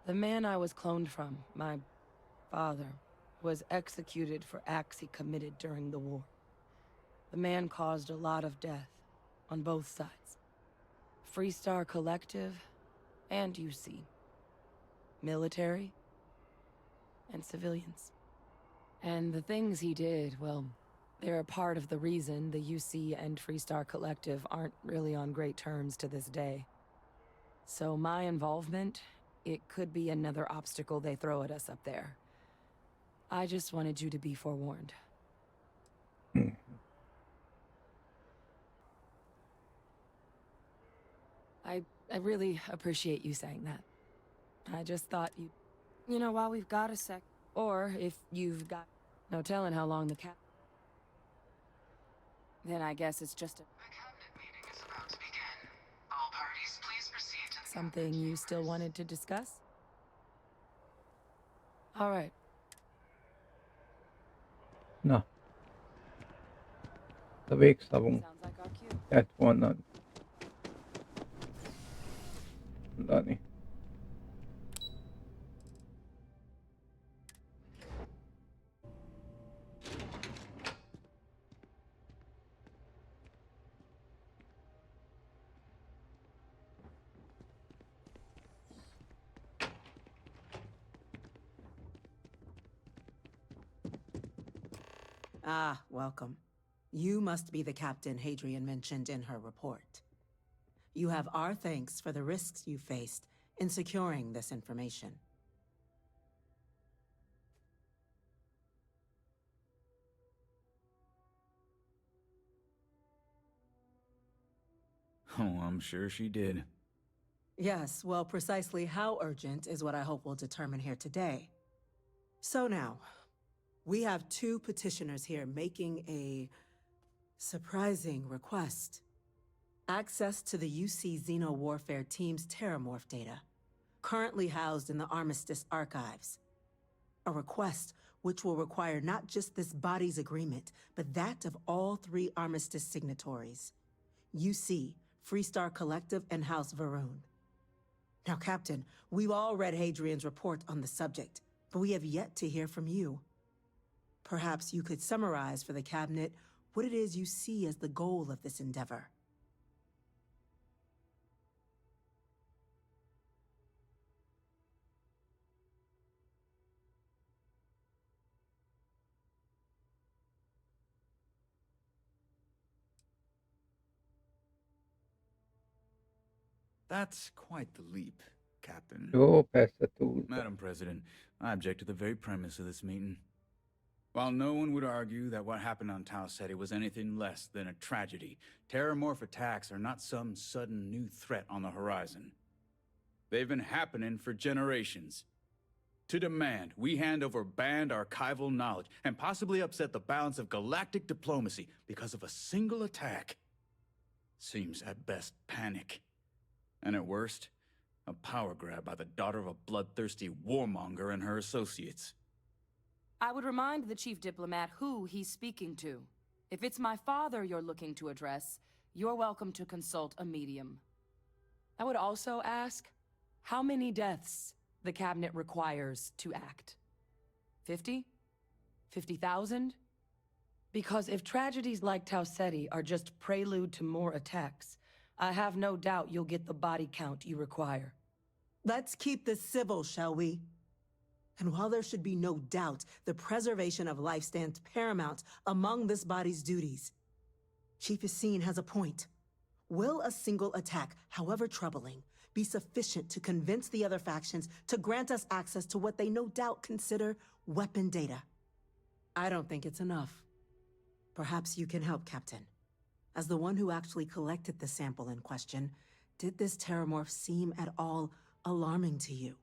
The man I was cloned from, my father, was executed for acts he committed during the war. The man caused a lot of death, on both sides. Freestar Collective, and UC. Military, and civilians. And the things he did, well, they're a part of the reason the UC and Freestar Collective aren't really on great terms to this day. So my involvement, it could be another obstacle they throw at us up there. I just wanted you to be forewarned. I really appreciate you saying that. I just thought you know, while we've got a sec, or if you've got no telling how long the cap, then I guess it's just a cabinet meeting is about to begin. All parties, please proceed to something you still wanted to discuss? All right. Na. A végszavunk. Lett volna mondani. Ah, welcome. You must be the captain Hadrian mentioned in her report. You have our thanks for the risks you faced in securing this information. Oh, I'm sure she did. Yes, well, precisely how urgent is what I hope will determine here today. So now, we have two petitioners here making a surprising request. Access to the UC Xeno Warfare Team's Terramorph data, currently housed in the Armistice archives. A request which will require not just this body's agreement, but that of all three Armistice signatories. UC, Freestar Collective, and House Varun. Now, Captain, we've all read Hadrian's report on the subject, but we have yet to hear from you. Perhaps you could summarize for the Cabinet what it is you see as the goal of this endeavor. That's quite the leap, Captain. Jó, persze túl. Madam President, I object to the very premise of this meeting. While no one would argue that what happened on Tau Ceti was anything less than a tragedy, terramorph attacks are not some sudden new threat on the horizon. They've been happening for generations. To demand we hand over banned archival knowledge and possibly upset the balance of galactic diplomacy because of a single attack seems at best panic. And at worst, a power grab by the daughter of a bloodthirsty warmonger and her associates. I would remind the chief diplomat who he's speaking to. If it's my father you're looking to address, you're welcome to consult a medium. I would also ask, how many deaths the Cabinet requires to act? 50? 50,000? Because if tragedies like Tau Ceti are just prelude to more attacks, I have no doubt you'll get the body count you require. Let's keep this civil, shall we? And while there should be no doubt the preservation of life stands paramount among this body's duties, Chief Yassine has a point. Will a single attack, however troubling, be sufficient to convince the other factions to grant us access to what they no doubt consider weapon data? I don't think it's enough. Perhaps you can help, Captain. As the one who actually collected the sample in question, did this terramorph seem at all alarming to you?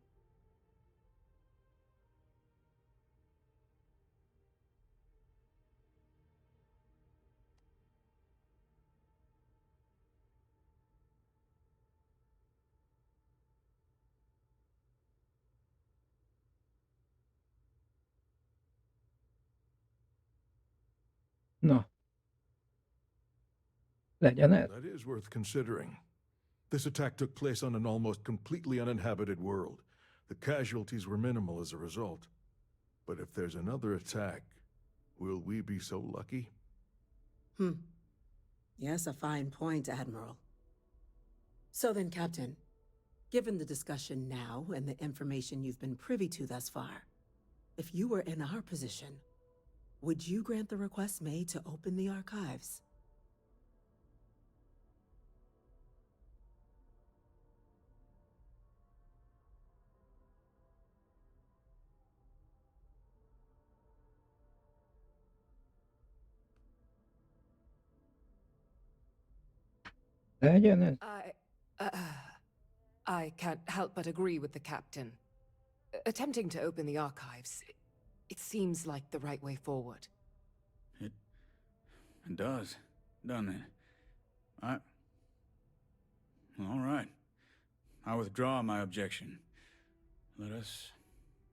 Na. Legyen ez. That is worth considering. This attack took place on an almost completely uninhabited world. The casualties were minimal as a result. But if there's another attack, will we be so lucky? Yes, a fine point, Admiral. So then, Captain, given the discussion now and the information you've been privy to thus far, if you were in our position, would you grant the request made to open the archives? Legyen ez. I can't help but agree with the captain. Attempting to open the archives, it seems like the right way forward. It does, doesn't it? All right. I withdraw my objection. Let us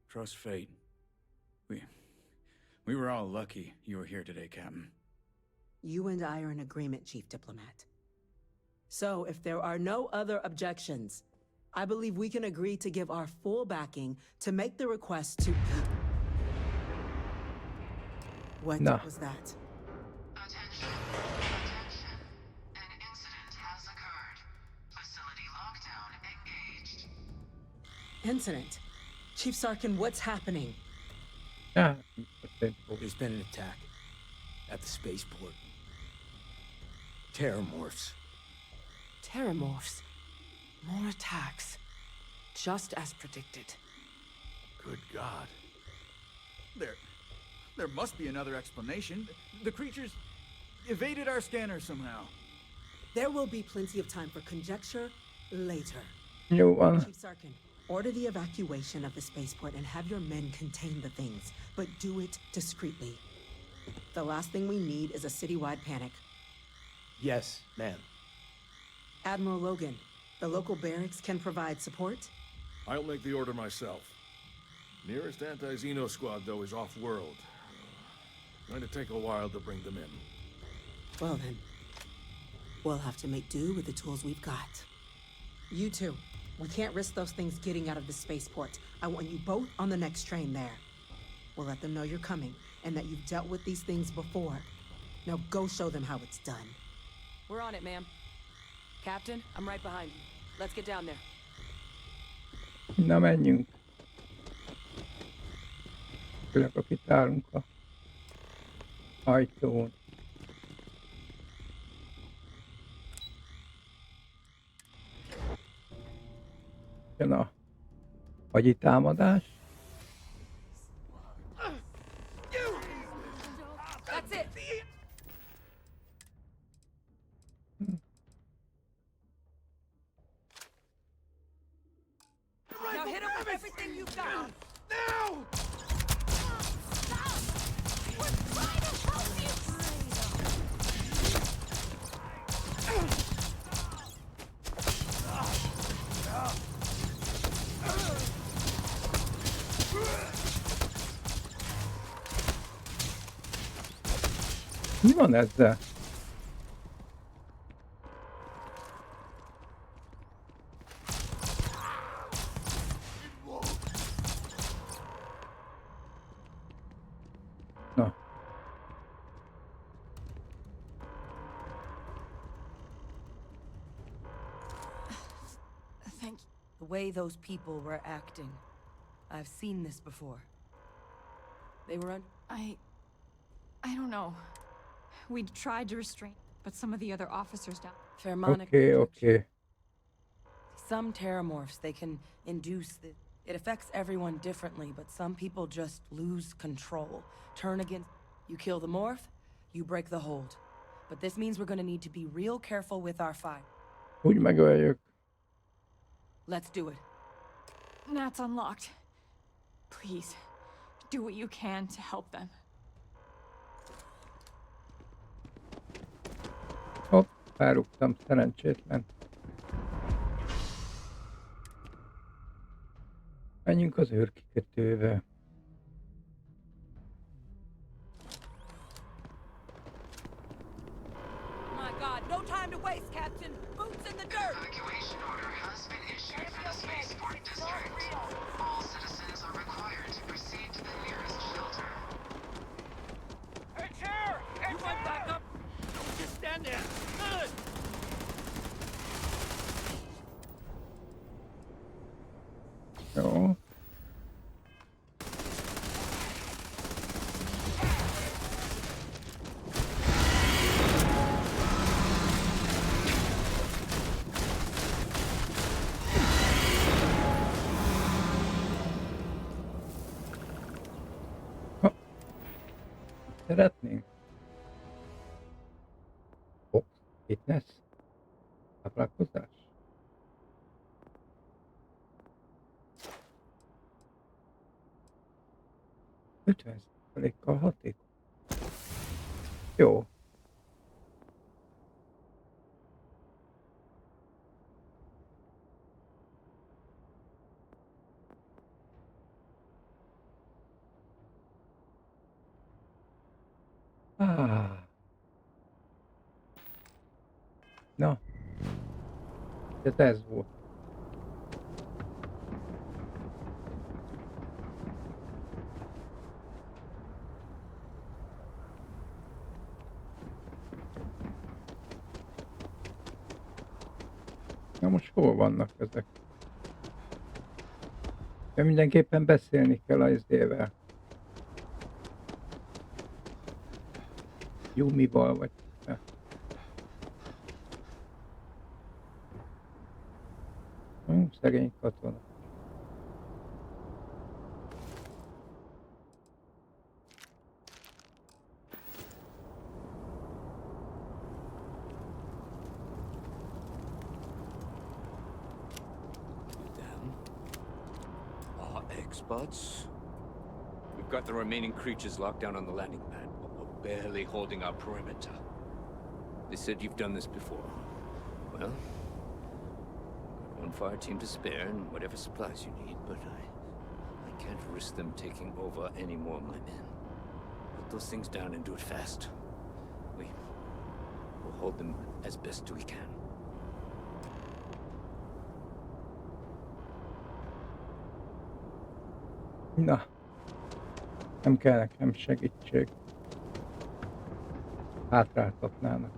trust fate. We were all lucky you were here today, Captain. You and I are in agreement, Chief Diplomat. So, if there are no other objections, I believe we can agree to give our full backing to make the request to... What was that? Attention. Attention. An incident has occurred. Facility lockdown engaged. Incident? Chief Sarkin, what's happening? There's been an attack at the spaceport. Terramorphs. Terramorphs. More attacks. Just as predicted. Good God. There must be another explanation. The creatures evaded our scanner somehow. There will be plenty of time for conjecture later. Jó van. Chief Sarkin, order the evacuation of the spaceport and have your men contain the things, but do it discreetly. The last thing we need is a citywide panic. Yes, ma'am. Admiral Logan, the local barracks can provide support? I'll make the order myself. Nearest anti-Xeno squad, though, is off-world. Going to take a while to bring them in. Well then, we'll have to make do with the tools we've got. You two, we can't risk those things getting out of the spaceport. I want you both on the next train there. We'll let them know you're coming, and that you've dealt with these things before. Now go show them how it's done. We're on it, ma'am. Captain, I'm right behind you. Let's get down there. Na, menjünk. Főleg, akit állunk a ajtón. Jön a agyi támadás. That's it. Now hit him with everything you've got. Now! We're trying to help you! Mi van ezzel? Na. Thank you. The way those people were acting. I've seen this before. They were I don't know. We tried to restrain, but some of the other officers down. Pheromonic. Okay. Some terramorphs, they can induce the... It affects everyone differently, but some people just lose control. Turn against... You kill the morph, you break the hold. but this means we're gonna need to be real careful with our fire. Úgy megöljük. Let's do it. That's unlocked. Please, do what you can to help them. Hopp, felrúgtam, szerencsétlen. Menjünk az őrkikötőbe. My God, no time to waste, Captain. Boots in the dirt. Evacuation order has been issued for the spaceport district. All citizens are required to proceed to the nearest shelter. Hey, chair! Hey, you want backup? Don't just stand there. Good! Jó. Szeretnénk? Box, fitness, táplálkozás. %50-kal hatékony. Jó. Na. Ez volt. Na most hol vannak ezek? De mindenképpen beszélni kell az izével. Yumival vagy. Szegény katona. Experts? We've got the remaining creatures locked down on the landing pad, but we're barely holding our perimeter. They said you've done this before. Well, got one fire team to spare and whatever supplies you need, but I can't risk them taking over any more of my men. Put those things down and do it fast. We'll hold them as best we can. Na, nem kell nekem segítség. Hátráltatnának.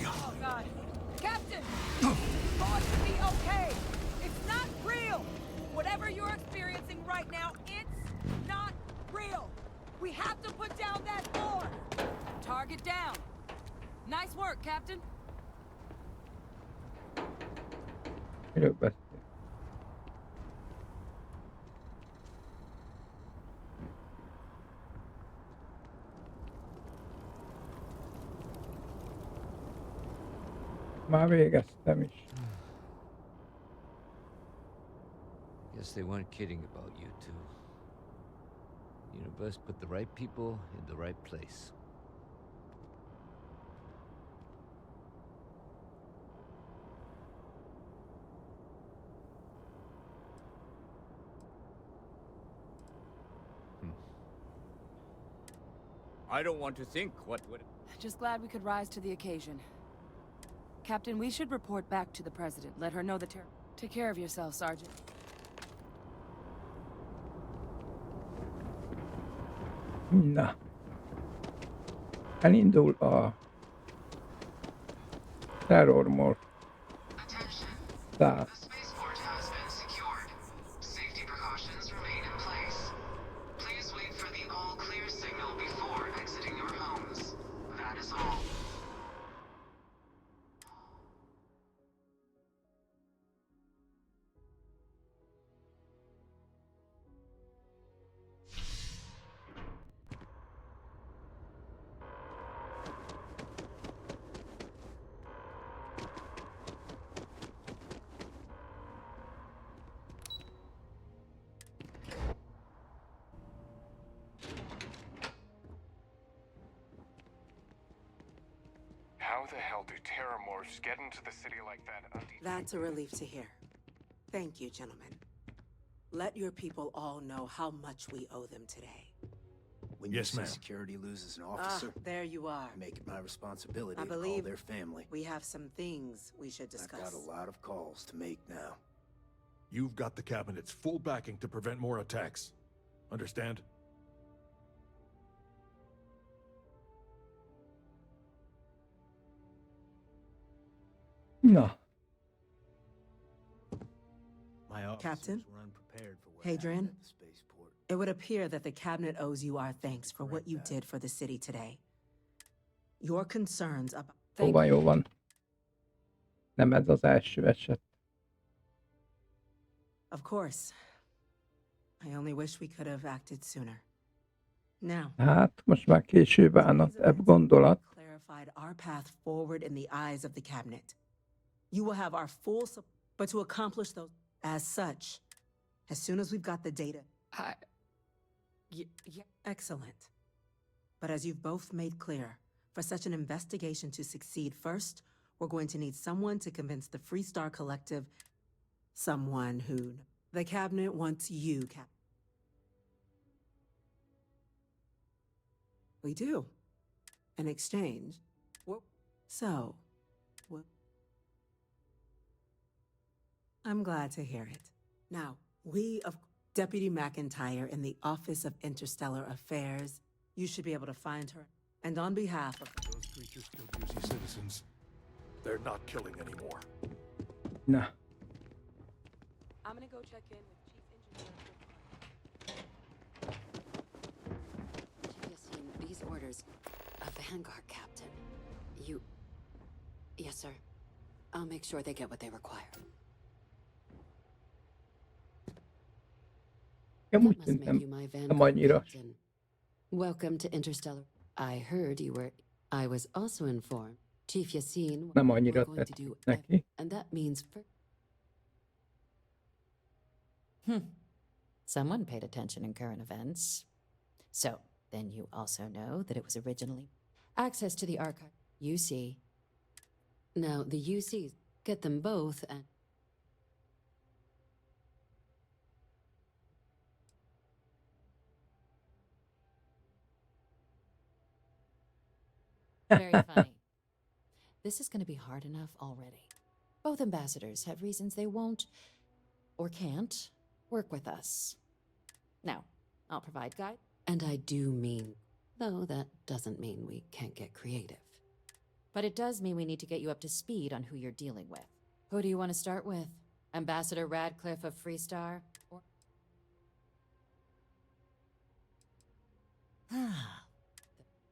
Oh, God. Captain! You're going to be okay! It's not real! Whatever you're experiencing right now, it's not real! We have to put down that door! Target down. Nice work, Captain. Miről beszél? Már végeztem is. Guess they weren't kidding about you two. Universe put the right people in the right place. I don't want to think what would... Just glad we could rise to the occasion. Captain, we should report back to the President. Let her know the terror. Take care of yourself, Sergeant. Na. Elindul a terrormorph. Tehát. How the hell do terramorphs get into the city like that? That's a relief to hear. Thank you, gentlemen. Let your people all know how much we owe them today. When yes, you see security loses an officer, there you are. I make it my responsibility I to believe call their family. We have some things we should discuss. I've got a lot of calls to make now. You've got the Cabinet's full backing to prevent more attacks. Understand? No. Captain? Hadrian? It would appear that the Cabinet owes you our thanks for what you did for the city today. Your concerns about... Jó van. Nem ez az első eset. Of course. I only wish we could have acted sooner. Now... Hát, most már később állna ebb gondolat. ...clarified our path forward in the eyes of the Cabinet. You will have our full support, but to accomplish those... As such, as soon as we've got the data... Excellent. But as you've both made clear, for such an investigation to succeed, first, we're going to need someone to convince the Freestar Collective, someone who... The Cabinet wants you, Cap. We do. In exchange... So... I'm glad to hear it. Now, we of Deputy McIntyre in the Office of Interstellar Affairs, you should be able to find her. And on behalf of... Those creatures killed UC citizens. They're not killing anymore. Nah. I'm gonna go check in with Chief Engineer. Have you seen these orders? A Vanguard captain. You... Yes, sir. I'll make sure they get what they require. That must make you my Vanguard captain. Welcome to Interstellar. I heard you were... I was also informed. Chief Yassine... Nem annyira tetszik neki. And that means for... Someone paid attention in current events. So, then you also know that it was originally... Access to the archive. UC. Now, the UCs, get them both and... Very funny. This is going to be hard enough already. Both ambassadors have reasons they won't, or can't, work with us. Now, I'll provide guide. And I do mean, though that doesn't mean we can't get creative. But it does mean we need to get you up to speed on who you're dealing with. Who do you want to start with? Ambassador Radcliffe of Freestar? Or...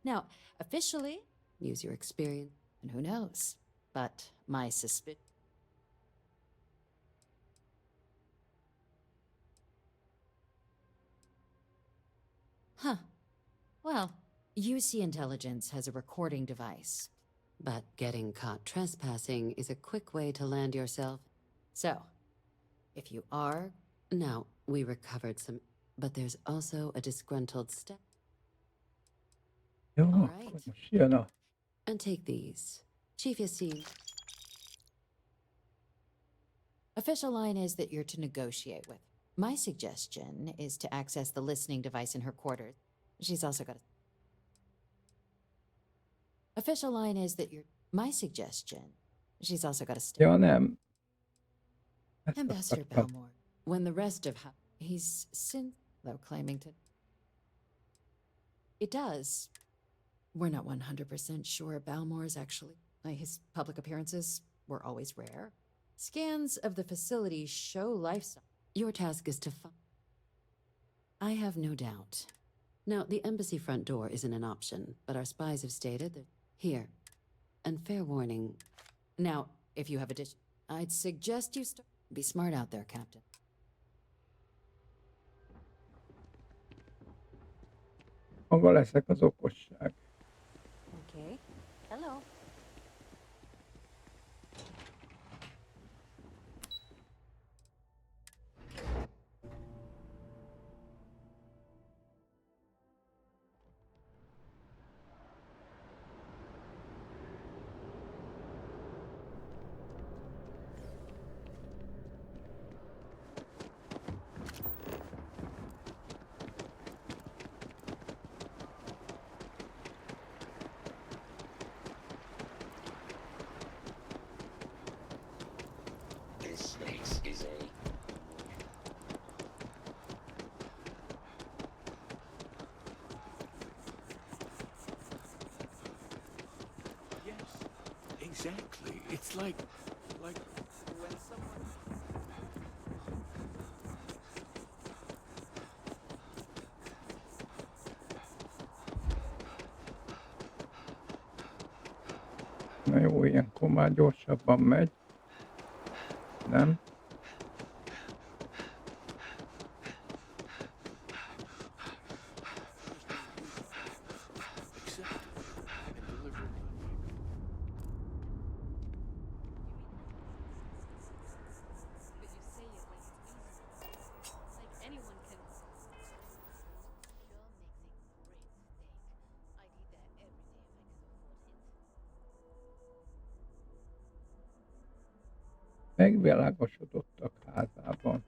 Now, officially... Use your experience, and who knows? But my suspicion... Well, UC Intelligence has a recording device. But getting caught trespassing is a quick way to land yourself. So, if you are... Now, we recovered some... But there's also a disgruntled step. All right. And take these. Chief Yassine. Official line is that you're to negotiate with. My suggestion is to access the listening device in her quarters. She's also got a... Official line is that you're my suggestion. She's also got a Ja, nem. Ezt Ambassador akartam. Balmore. When the rest of he's since though claiming to. It does. We're not 100% sure Balmore's actually. His public appearances were always rare. Scans of the facility show lifestyle. Your task is to find. I have no doubt. Now, the embassy front door isn't an option, but our spies have stated that. Here. And fair warning. Now, if you have addition, I'd suggest you be smart out there, Captain. Maga leszek az okosság. Okay. Hello. Exactly. It's like when someone... Na jó, ilyenkor már gyorsabban megy. Nem? Megvilágosodottak házában.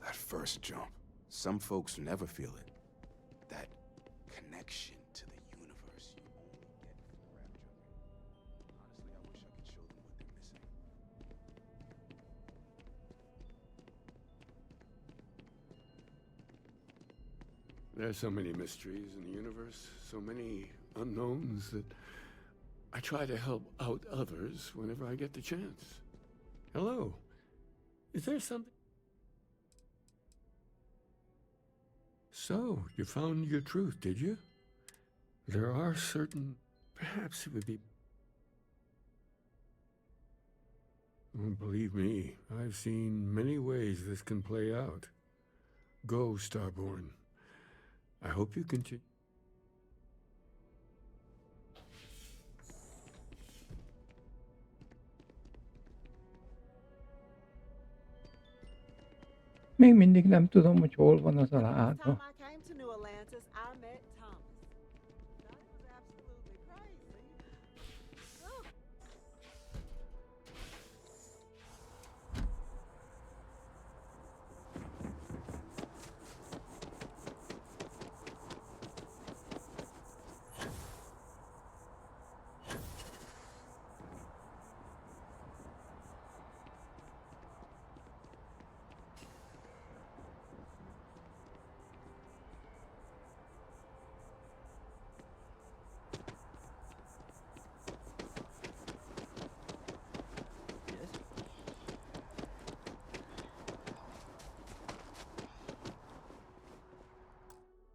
That first jump. Some folks never feel it. That connection to the universe you only get from rapture. Honestly, I wish I could show them what they're missing. There's so many mysteries in the universe, so many unknowns that I try to help out others whenever I get the chance. Hello. Is there something? So, you found your truth, did you? There are certain... Perhaps it would be... Oh, believe me, I've seen many ways this can play out. Go, Starborn. I hope you continue. Még mindig nem tudom, hogy hol van az a láda.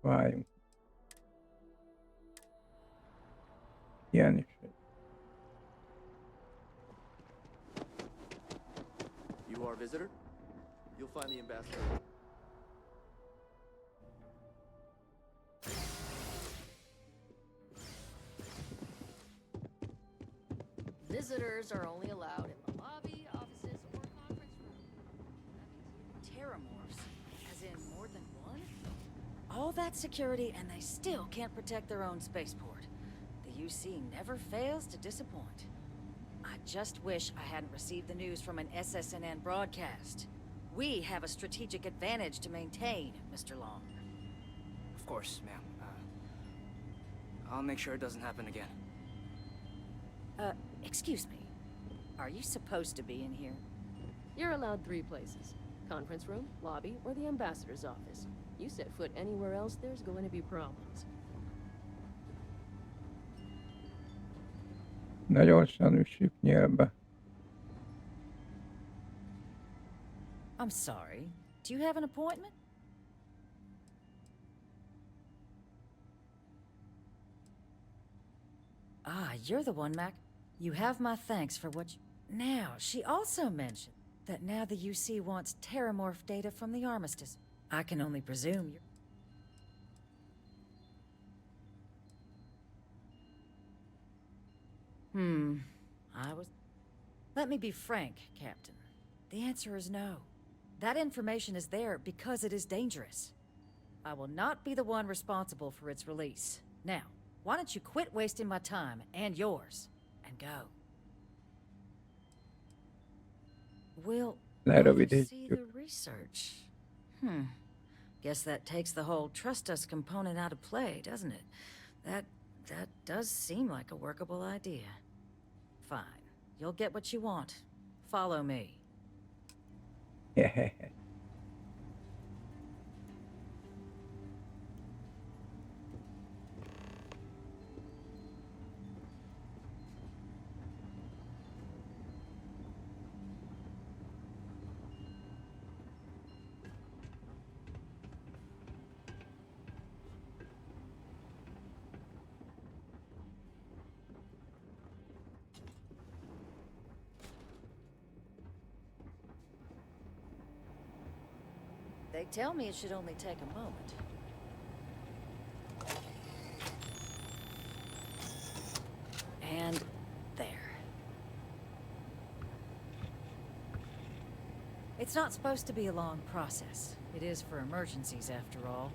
Várjunk. Ilyen is. You are a visitor? You'll find the ambassador. Visitors are only allowed in the lobby, offices, or conference room. Terramorphs, as in more than one? All that security and they still can't protect their own spaceport. The UC never fails to disappoint. I just wish I hadn't received the news from an SSNN broadcast. We have a strategic advantage to maintain, Mr. Long. Of course, ma'am. I'll make sure it doesn't happen again. Excuse me. Are you supposed to be in here? You're allowed 3 places. Conference room, lobby, or the ambassador's office. You set foot anywhere else, there's going to be problems. Na gyorsan üssük nyélbe. I'm sorry. Do you have an appointment? Ah, you're the one, Mac. You have my thanks for what you... Now, she also mentioned that now the UC wants terramorph data from the armistice. I can only presume you're... Let me be frank, Captain. The answer is no. That information is there because it is dangerous. I will not be the one responsible for its release. Now, why don't you quit wasting my time and yours, and go? We'll oversee the research. Guess that takes the whole trust us component out of play, doesn't it? That does seem like a workable idea. Fine. You'll get what you want. Follow me. They tell me it should only take a moment. And there. It's not supposed to be a long process. It is for emergencies, after all.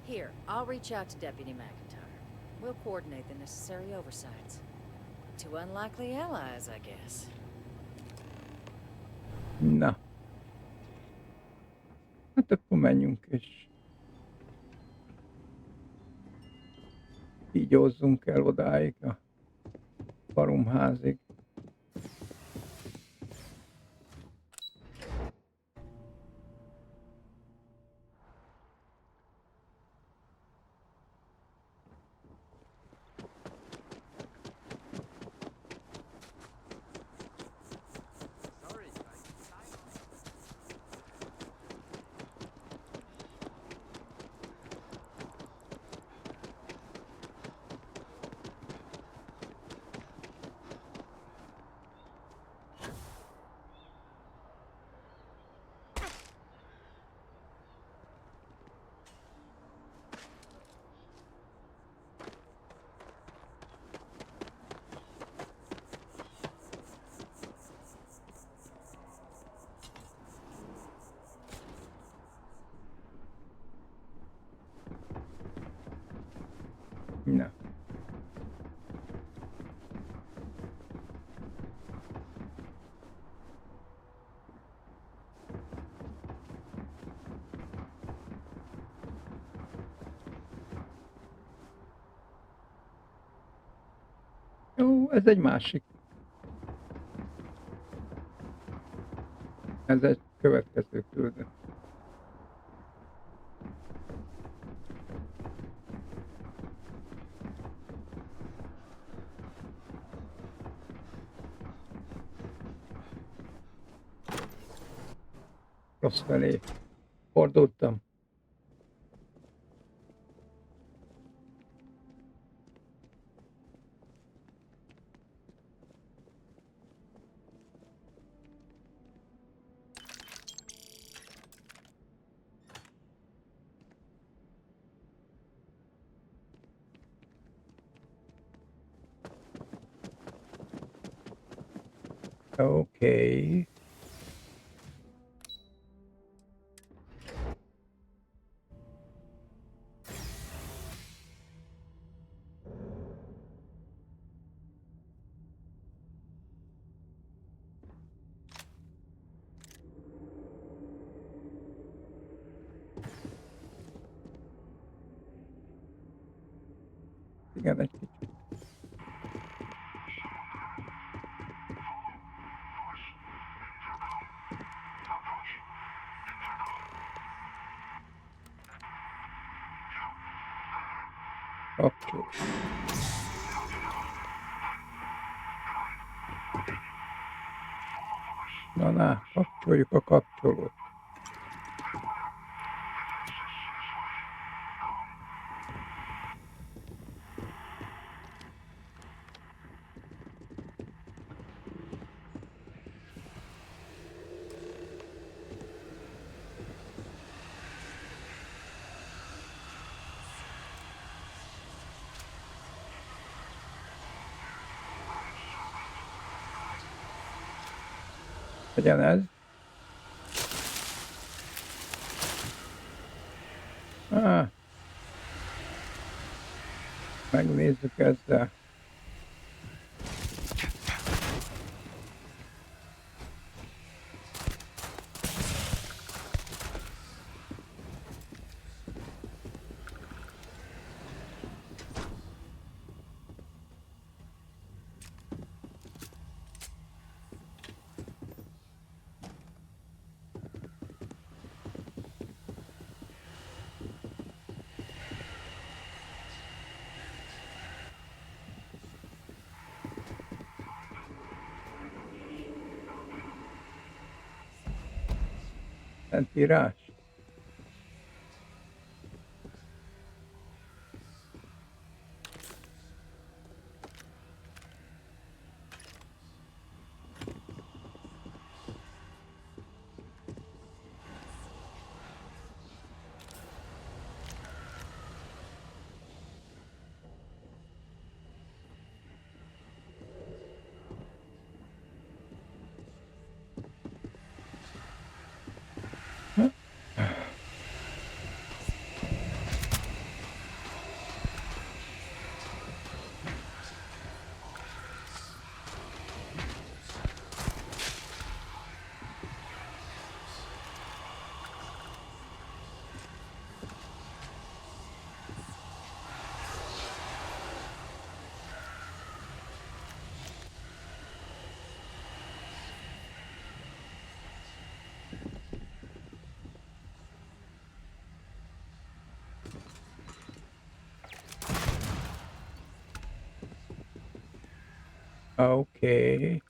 Here, I'll reach out to Deputy McIntyre. We'll coordinate the necessary oversights. 2 unlikely allies, I guess. Na. Hát akkor menjünk és kígyózzunk el odáig a faromházig. Na. Jó, ez egy másik. Ez egy következő küldetés. Rossz felé fordultam. Okay. Igen, egy kicsit. Kapcsol. Na, kapcsoljuk a kapcsolót. Legyen ez. Megnézzük ezzel. Szentírás. Okay.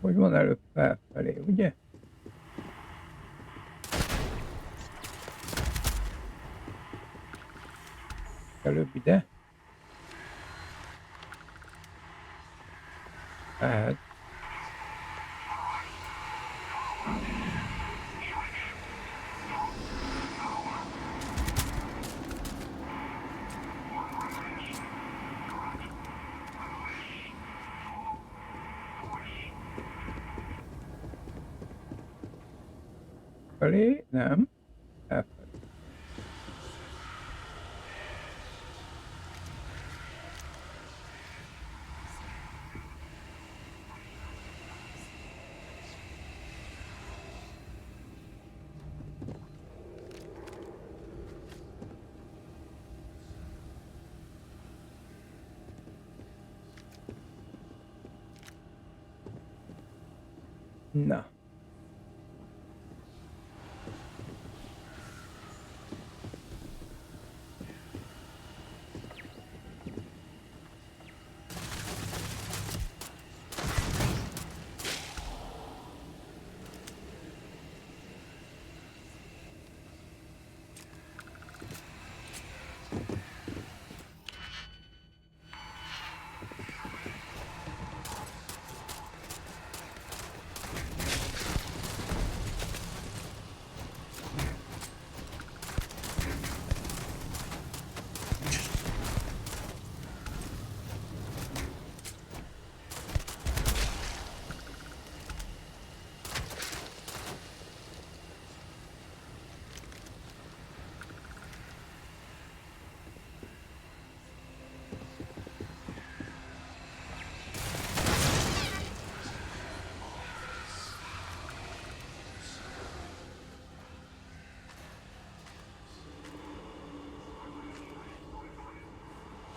Hogy van előbb felfelé, ugye? Előbb ide. Lehet. Felé? Nem. Elfelé. Na.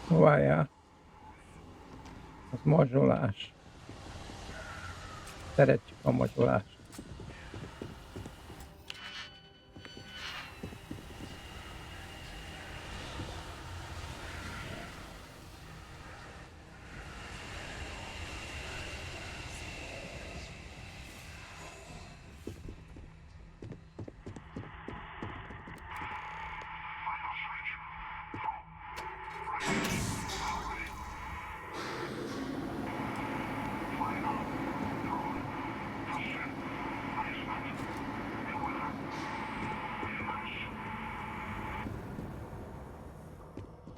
Várjál. Az mazsolás. Szeretjük a mazsolást.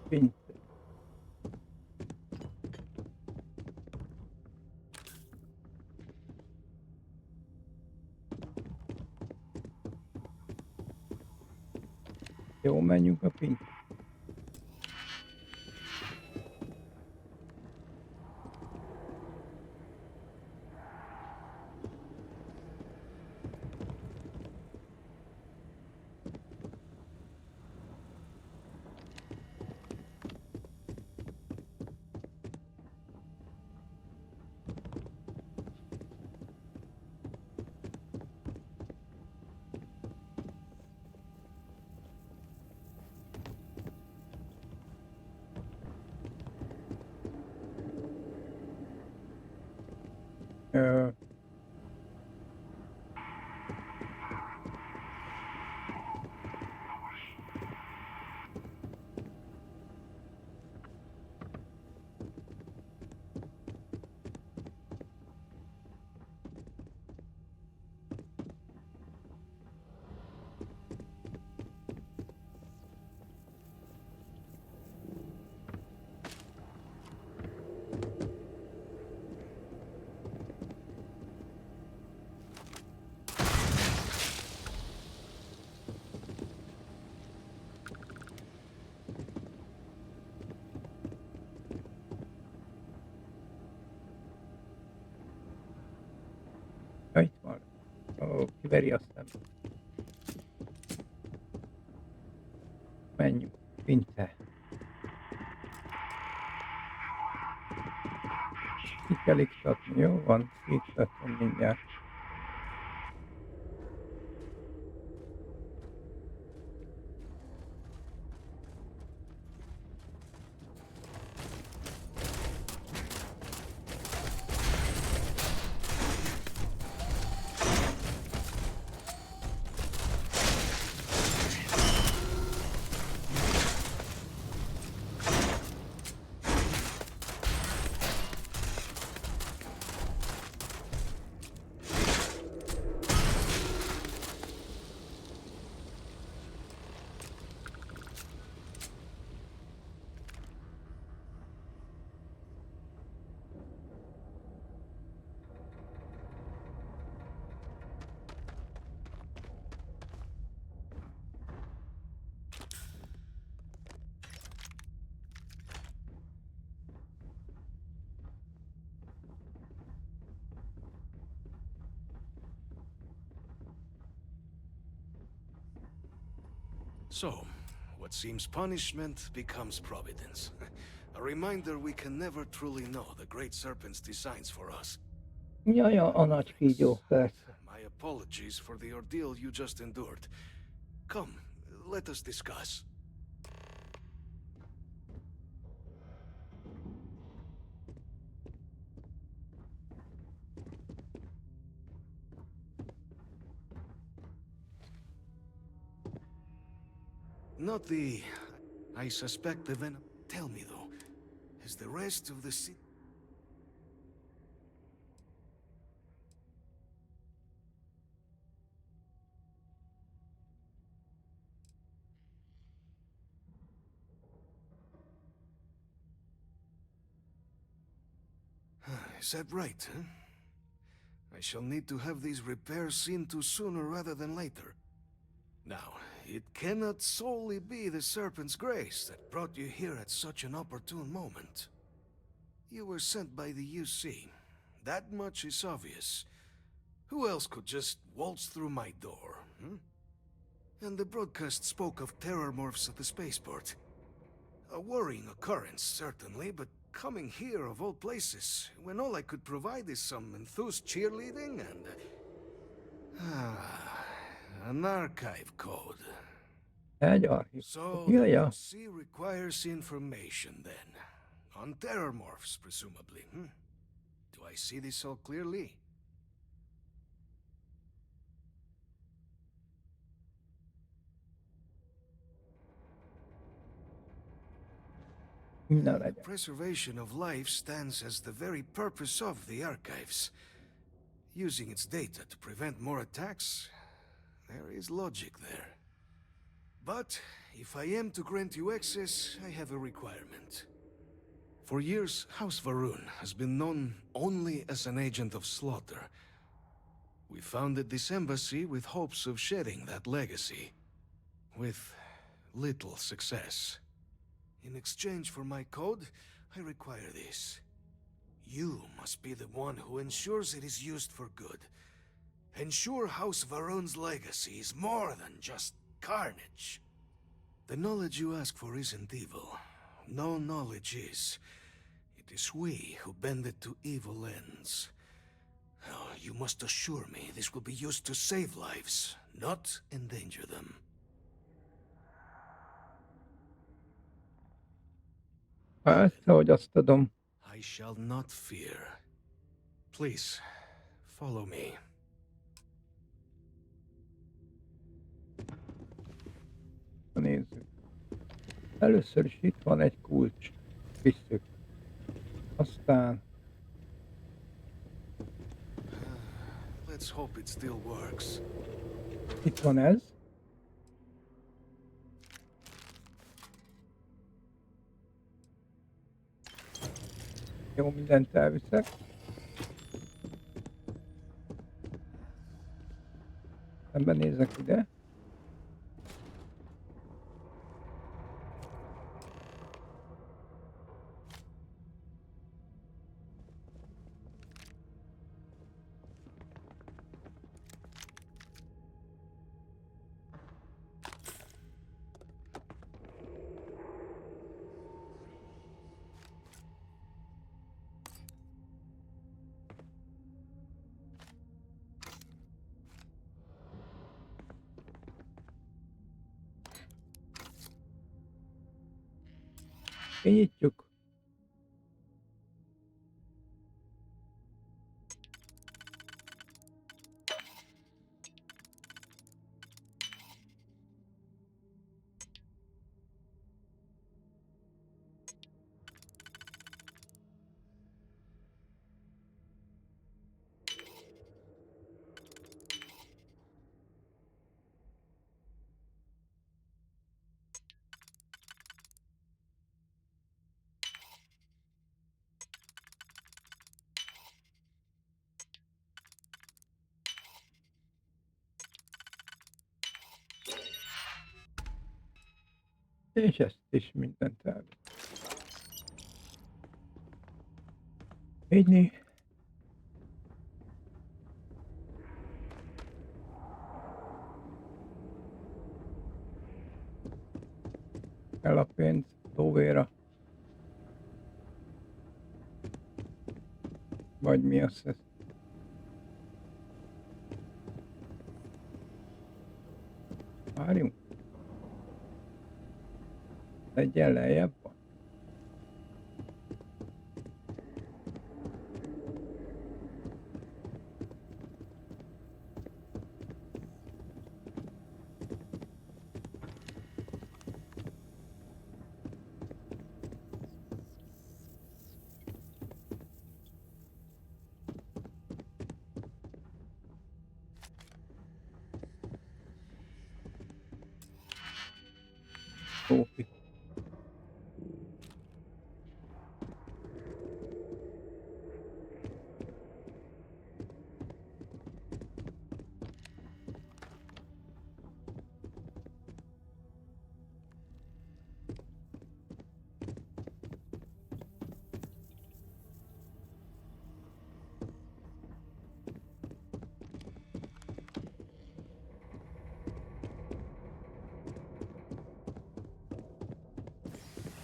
Pince. Jó, menjünk a pince. Ja, itt van. Ó, kiveri a szemet. Menjünk. Pince. Ki kell iktatni, jó van? Iktatom mindjárt. So, what seems punishment becomes providence. A reminder we can never truly know the Great Serpent's designs for us. Jaj, a nagy kígyó, persze. My apologies for the ordeal you just endured. Come, let us discuss. Not the... I suspect the venom... Tell me, though, has the rest of the city... Is that right, huh? I shall need to have these repairs seen to sooner rather than later. Now, it cannot solely be the Serpent's grace that brought you here at such an opportune moment. You were sent by the UC. That much is obvious. Who else could just waltz through my door, hmm? And the broadcast spoke of terror morphs at the spaceport. A worrying occurrence, certainly, but coming here of all places, when all I could provide is some enthused cheerleading and... an archive code. Egy archív. So, Ja, the ja. MC requires information, then. On terramorphs, presumably, Do I see this all clearly? Na The legyen. preservation of life stands as the very purpose of the archives. Using its data to prevent more attacks, there is logic there. But if I am to grant you access, I have a requirement. For years, House Varun has been known only as an agent of slaughter. We founded this embassy with hopes of shedding that legacy. With little success. In exchange for my code, I require this. You must be the one who ensures it is used for good. Ensure House Varun's legacy is more than just carnage. The knowledge you ask for isn't evil. No knowledge is. It is we who bend it to evil ends. Oh, you must assure me this will be used to save lives, not endanger them. Persze, hogy azt tudom. I shall not fear. Please, follow me. Nézzük. Először is itt van egy kulcs. Visszük. Aztán... Let's hope it still works. Itt van ez. Jó, mindent elviszek. Szemben nézek ide. Kinyitjuk. És ezt is mindent elviszek. Így. Kell a pénz lóvéra. Vagy mi az ez? Várjunk. Legyen lejjebb van. Trófi.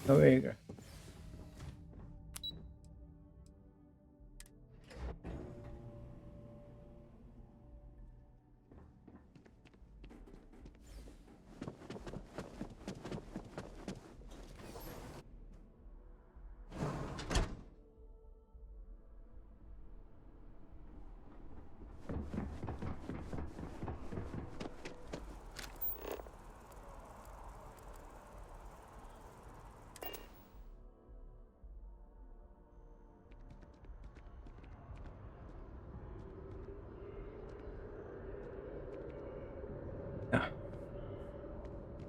Na végre.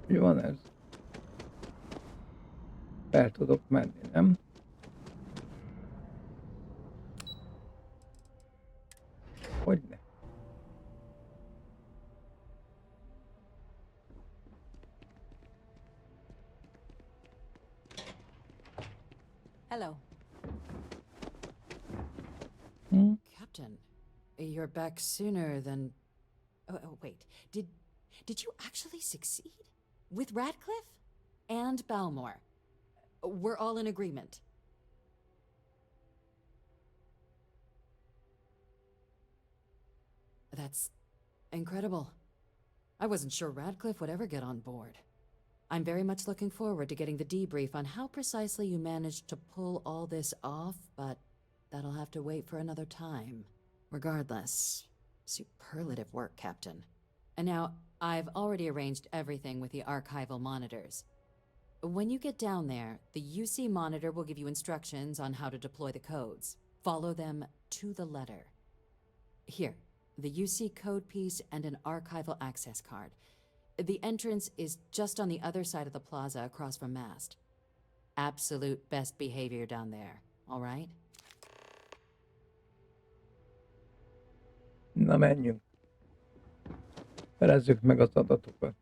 Mi van ez? Fel tudok menni, nem? Hogyne? Hello. Captain, you're back sooner than... Oh, wait. Did you actually succeed? With Radcliffe? And Balmore? We're all in agreement. That's incredible. I wasn't sure Radcliffe would ever get on board. I'm very much looking forward to getting the debrief on how precisely you managed to pull all this off, but that'll have to wait for another time. Regardless, superlative work, Captain. And now, I've already arranged everything with the archival monitors. When you get down there, the UC monitor will give you instructions on how to deploy the codes. Follow them to the letter. Here, the UC code piece and an archival access card. The entrance is just on the other side of the plaza across from Mast. Absolute best behavior down there, all right? Na menjünk. Felezzük meg az adatokat.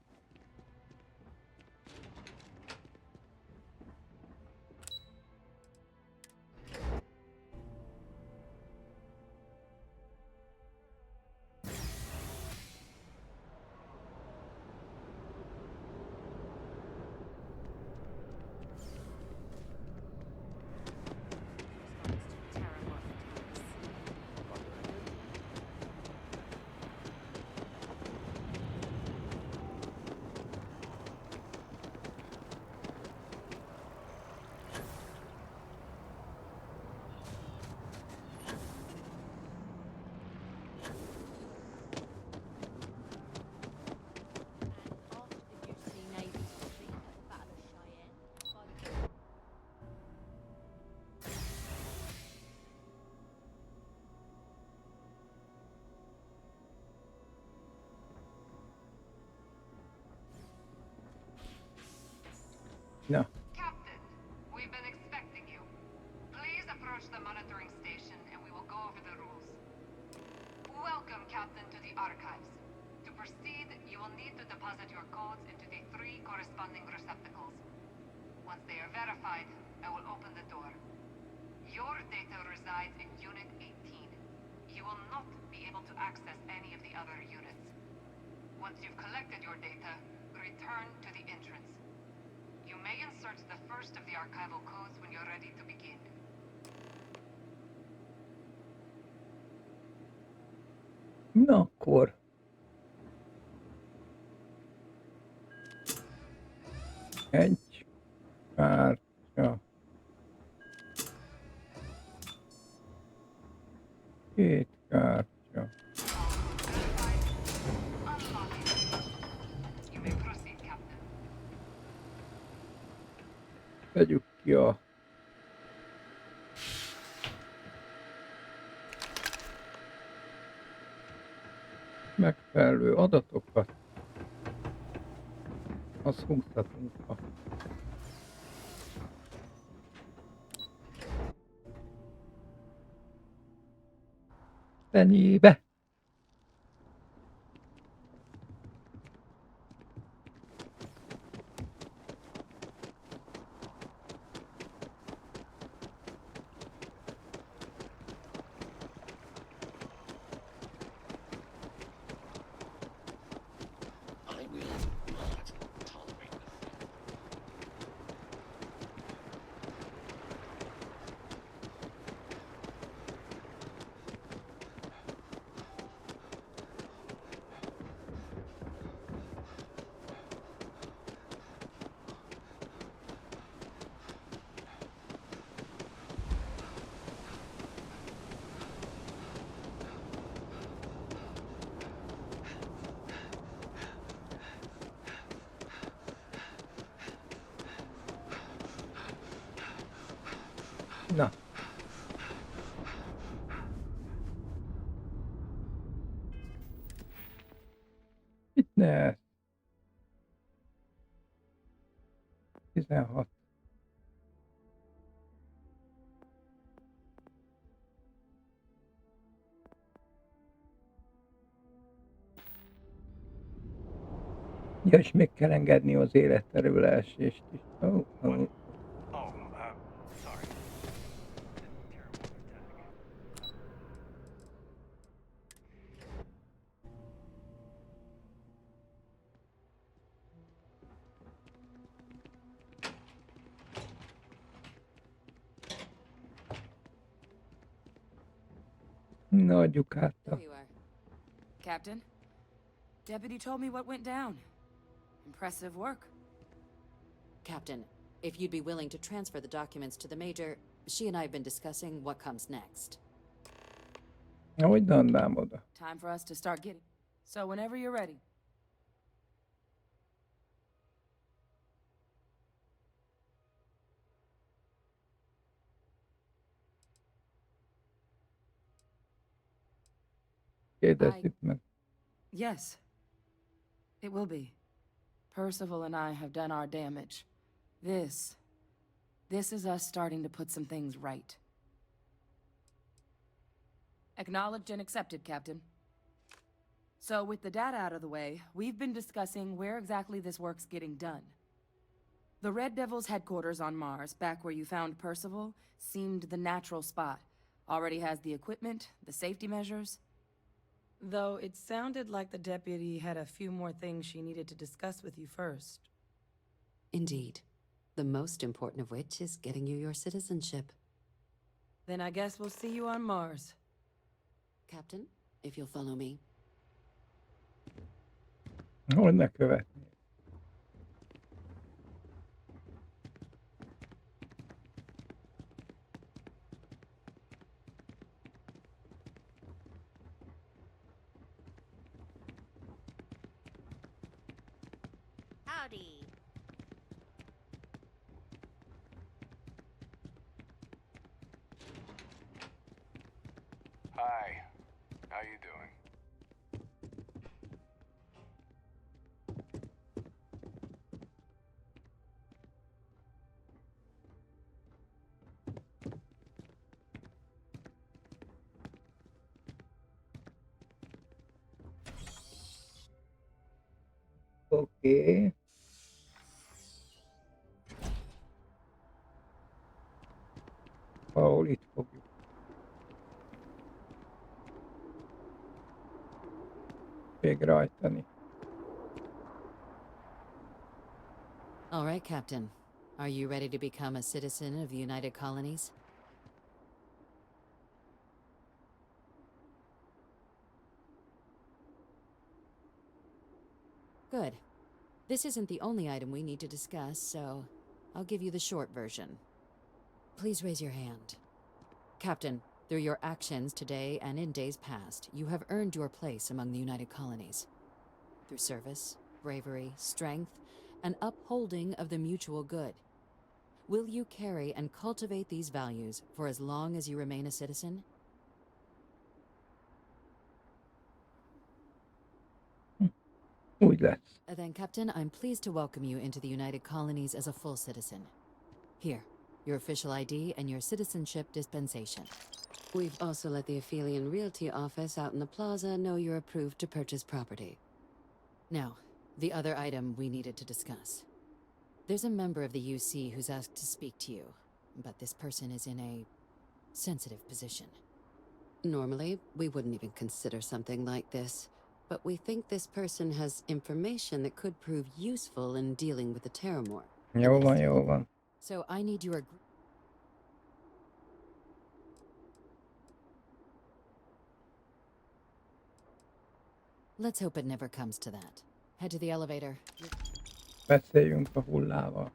No. Captain, we've been expecting you. Please approach the monitoring station and we will go over the rules. Welcome, Captain, to the archives. To proceed, you will need to deposit your codes into the 3 corresponding receptacles. Once they are verified, I will open the door. Your data resides in Unit 18. You will not be able to access any of the other units. Once you've collected your data, return to the entrance. You may insert the first of the archival codes when you're ready to begin. Na akkor. Egy kártya. Két kártya. Tegyük ki a megfelelő adatokat. Azt húzhatunk a fenébe. De 16. Ja, és még kell engedni az életterő leesést is. Sorry. Na, adjuk át a... There you are. Captain, Deputy told me what went down. Impressive work. Captain, if you'd be willing to transfer the documents to the Major, she and I have been discussing what comes next. Ahogy dandám oda. Time for us to start getting. So whenever you're ready. Kérdezzük meg. Yes. It will be. Percival and I have done our damage. This is us starting to put some things right. Acknowledged and accepted, Captain. So with the data out of the way, we've been discussing where exactly this work's getting done. The Red Devil's headquarters on Mars, back where you found Percival, seemed the natural spot. Already has the equipment, the safety measures. Though it sounded like the deputy had a few more things she needed to discuss with you first. Indeed. The most important of which is getting you your citizenship. Then I guess we'll see you on Mars. Captain, if you'll follow me. Hogy ne követni? Howdy. Hi. How you doing? Oké. Ahol itt fogjuk. Végrehajtani. All right, Captain. Are you ready to become a citizen of the United Colonies? Good. This isn't the only item we need to discuss, so I'll give you the short version. Please raise your hand. Captain, through your actions today and in days past, you have earned your place among the United Colonies. Through service, bravery, strength, and upholding of the mutual good. Will you carry and cultivate these values for as long as you remain a citizen? Úgy lesz. Then, Captain, I'm pleased to welcome you into the United Colonies as a full citizen. Here, your official ID and your citizenship dispensation. We've also let the Aphelion Realty office out in the plaza know you're approved to purchase property. Now, the other item we needed to discuss. There's a member of the UC who's asked to speak to you, but this person is in a sensitive position. Normally, we wouldn't even consider something like this, but we think this person has information that could prove useful in dealing with the Terramore. Jó van, jó van. So I need your... Let's hope it never comes to that. Head to the elevator. Beszéljünk a hullával.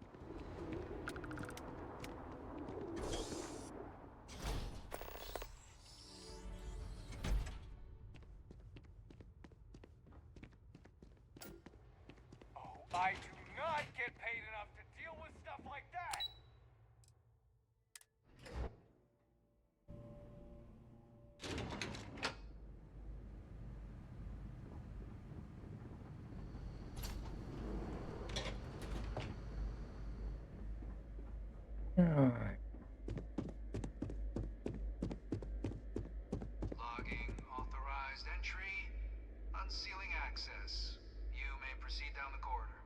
I do not get paid enough to deal with stuff like that! Alright. Logging authorized entry. Unsealing access. You may proceed down the corridor.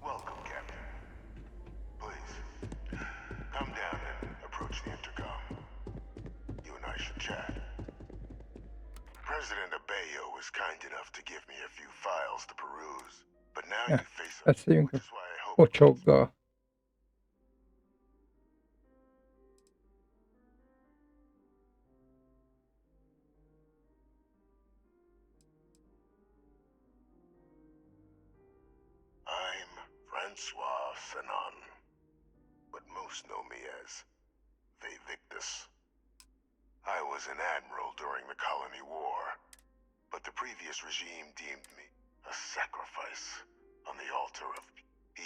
Welcome, Captain. Please, come down and approach the intercom. You and I should chat. President Abeyo was kind enough to give me a few files to peruse, but now you face a... Beszéljünk a pocsoggal. I'm Francois Sanon, but most know me as Victus. I was an admiral during the Colony War, but the previous regime deemed me a sacrifice on the altar of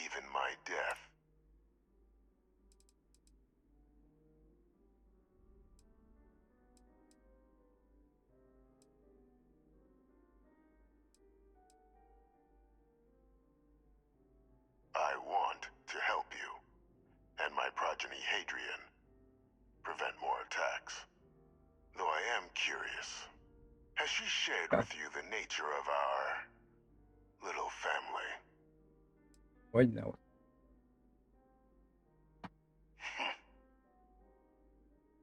even my death. I want to help you, and my progeny Hadrian, prevent more attacks. Though I am curious, has she shared with you the nature of our little family? Hogy ne ott.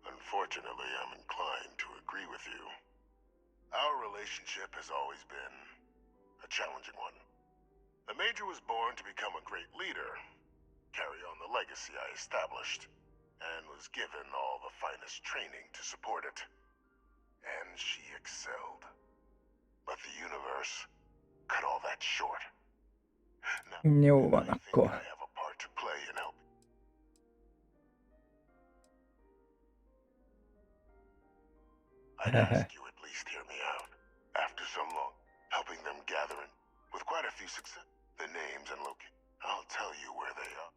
Unfortunately, I'm inclined to agree with you. Our relationship has always been a challenging one. The Major was born to become a great leader, carry on the legacy I established, and was given all the finest training to support it. And she excelled. But the universe cut all that short. Jó van akkor. I have a part to play in helping. I'd ask you at least hear me out. After so long, helping them gather in, with quite a few success, the names and locations, I'll tell you where they are.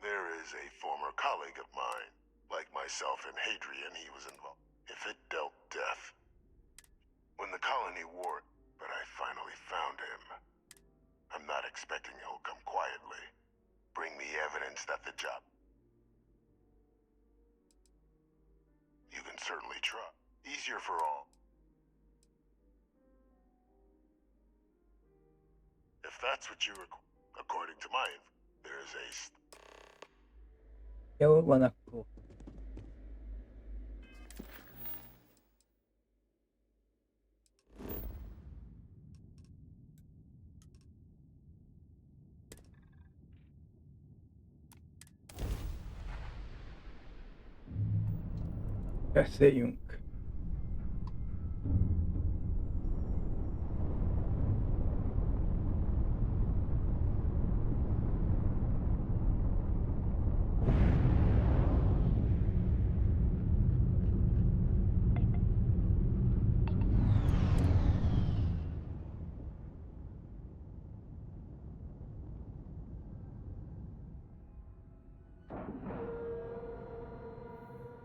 There is a former colleague of mine. Like myself and Hadrian, he was involved. If it dealt death. When the colony war, but I finally found him. I'm not expecting he'll come quietly. Bring me evidence that the job... You can certainly try. Easier for all. If that's what you require, according to my info, there is a... Jó van akkor. Beszéljünk.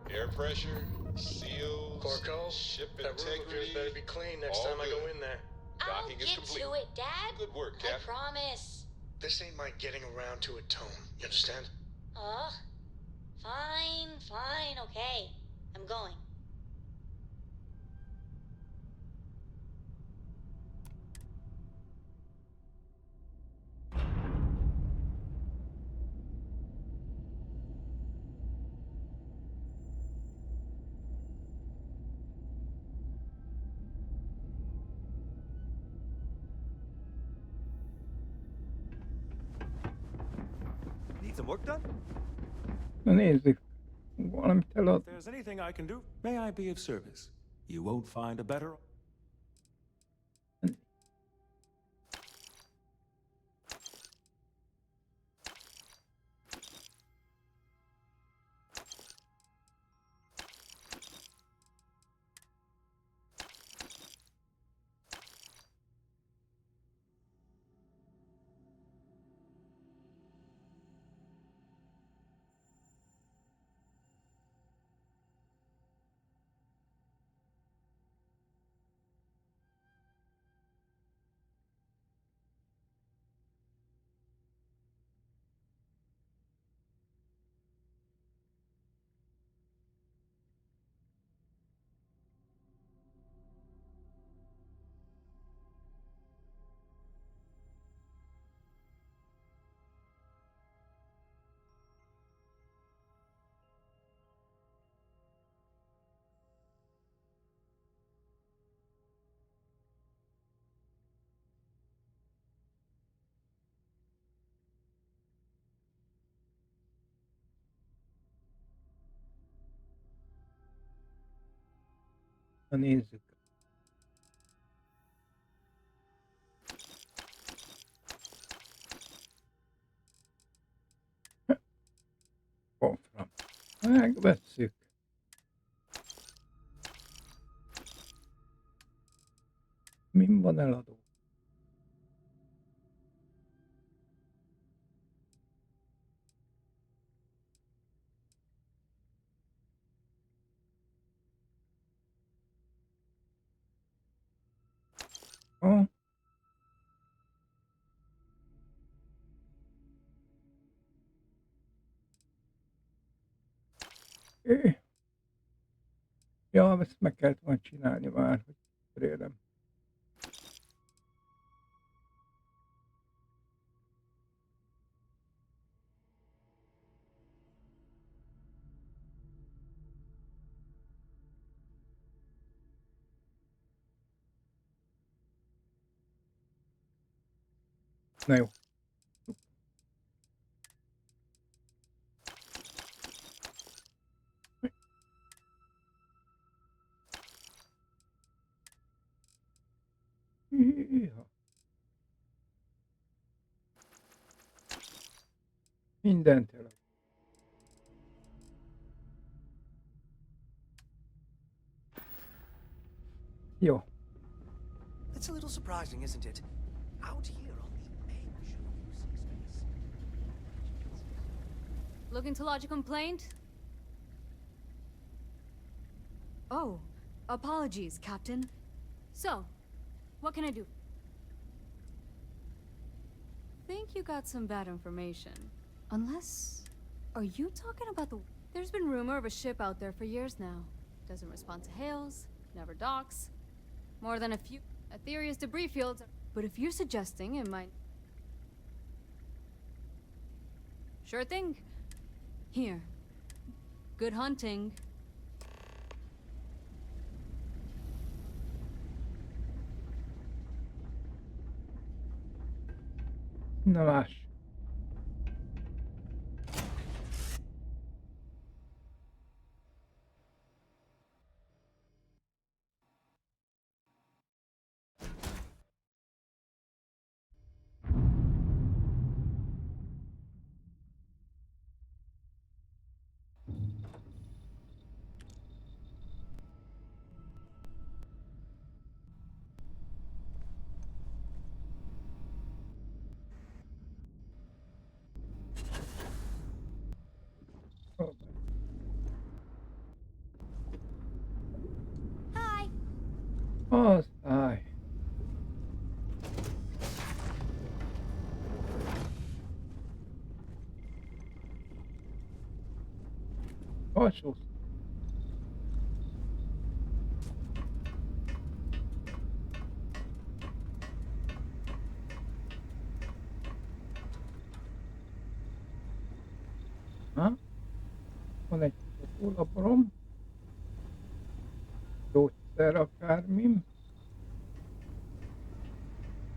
Air pressure, seals, Corco, ship that room of yours integrity. better be clean next all time I go good. in there. Docking I'll is get complete. to it, Dad. Good work, I Cap. promise. This ain't my getting around to it tone. You understand? Fine, okay. I'm going. Need some work done? Na nézzük. Valamit elad. If there's anything I can do, may I be of service? You won't find a better... Na nézzük. Wolfram. Megvesszük. Min van eladó? Ha? Ja, ezt meg kellett volna csinálni már, hogy cserélem. Na jó. Hűha. Mindent elad. Jó. It's a little surprising, isn't it? Out here on the edge of space. Looking to lodge a complaint? Oh, apologies, Captain. So, what can I do? Think you got some bad information. Unless... Are you talking about the... There's been rumor of a ship out there for years now. Doesn't respond to hails, never docks. More than a few... A theory is debris fields, but if you're suggesting it might... Sure thing. Here. Good hunting. Na láss. Hi. Az, állj. Alsó. Ha? Van egy laborom. Gyógyszer akármim.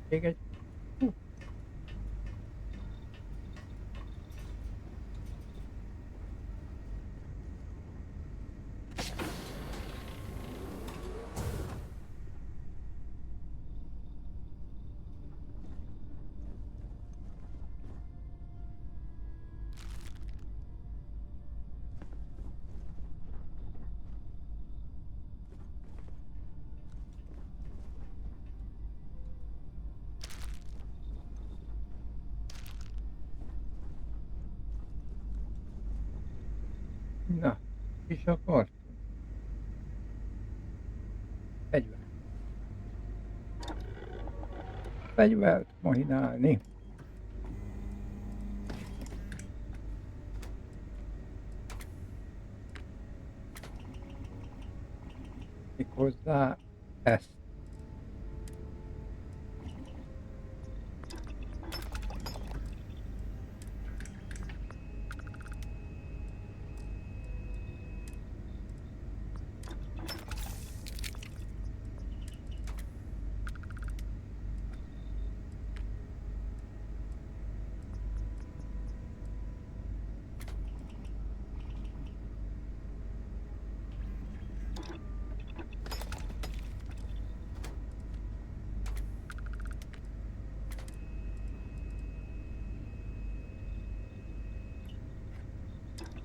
Még egy... Na, is akartunk. Fegyver. Fegyvert mahinálni. Méghozzá ezt.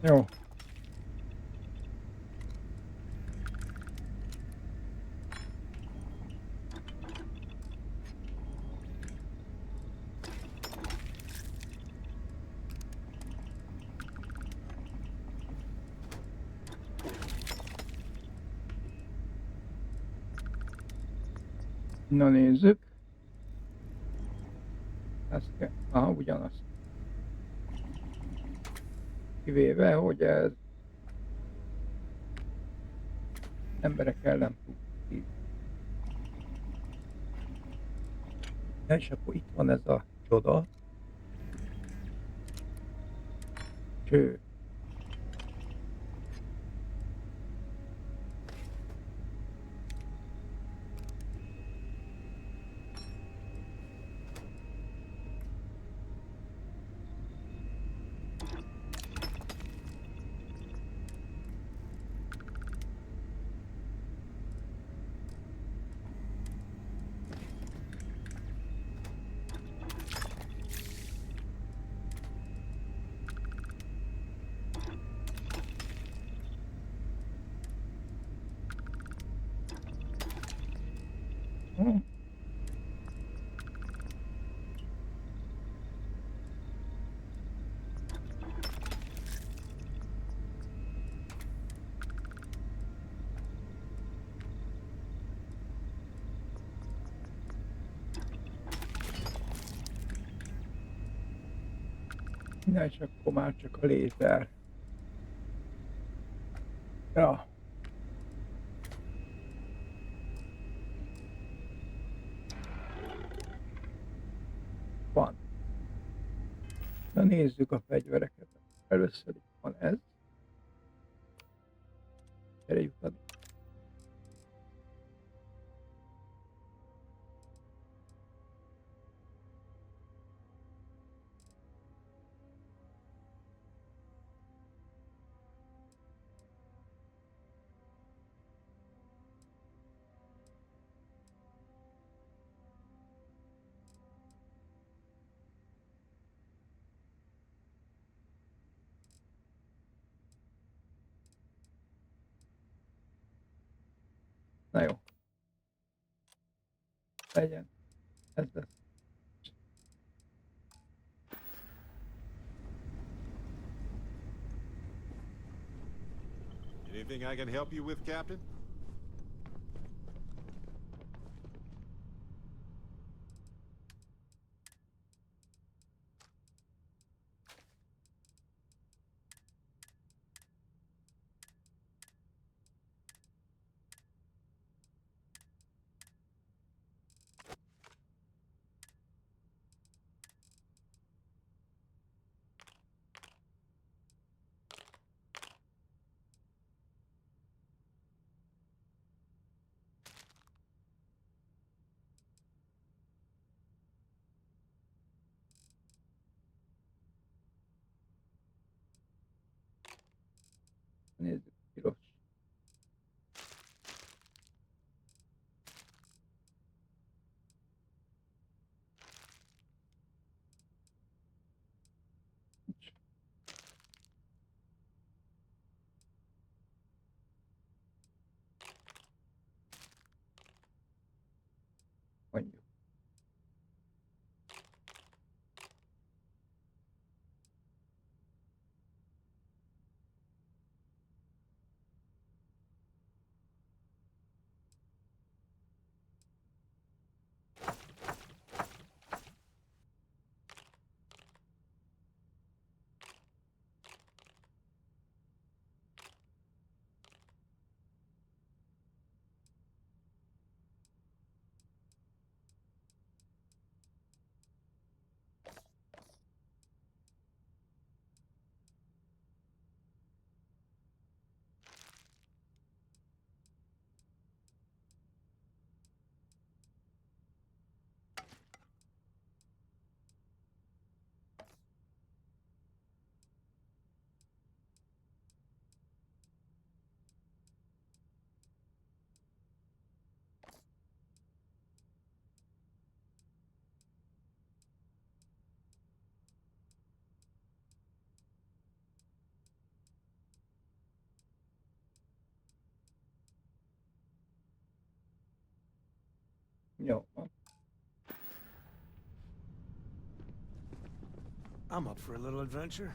Jó. Na nézzük. Ezt kell. Aha, ugyanazt. Kivéve, hogy ez emberek ellen produktív. Ja, és akkor itt van ez a csoda. Cső. Na, és akkor már csak a lézer. Ja. Van. Na nézzük a fegyvereket. Először itt van ez. Erre jutad. Na jó. Legyen. Ez lesz. Anything I can help you with, Captain? Nézzük. Piros. Mondjuk. Jó van. I'm up for a little adventure.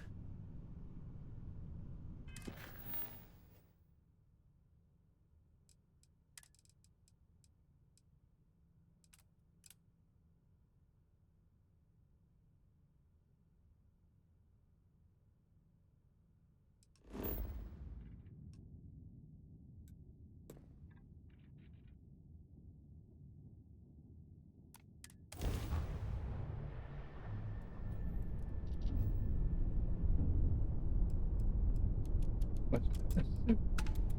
Most tesszük,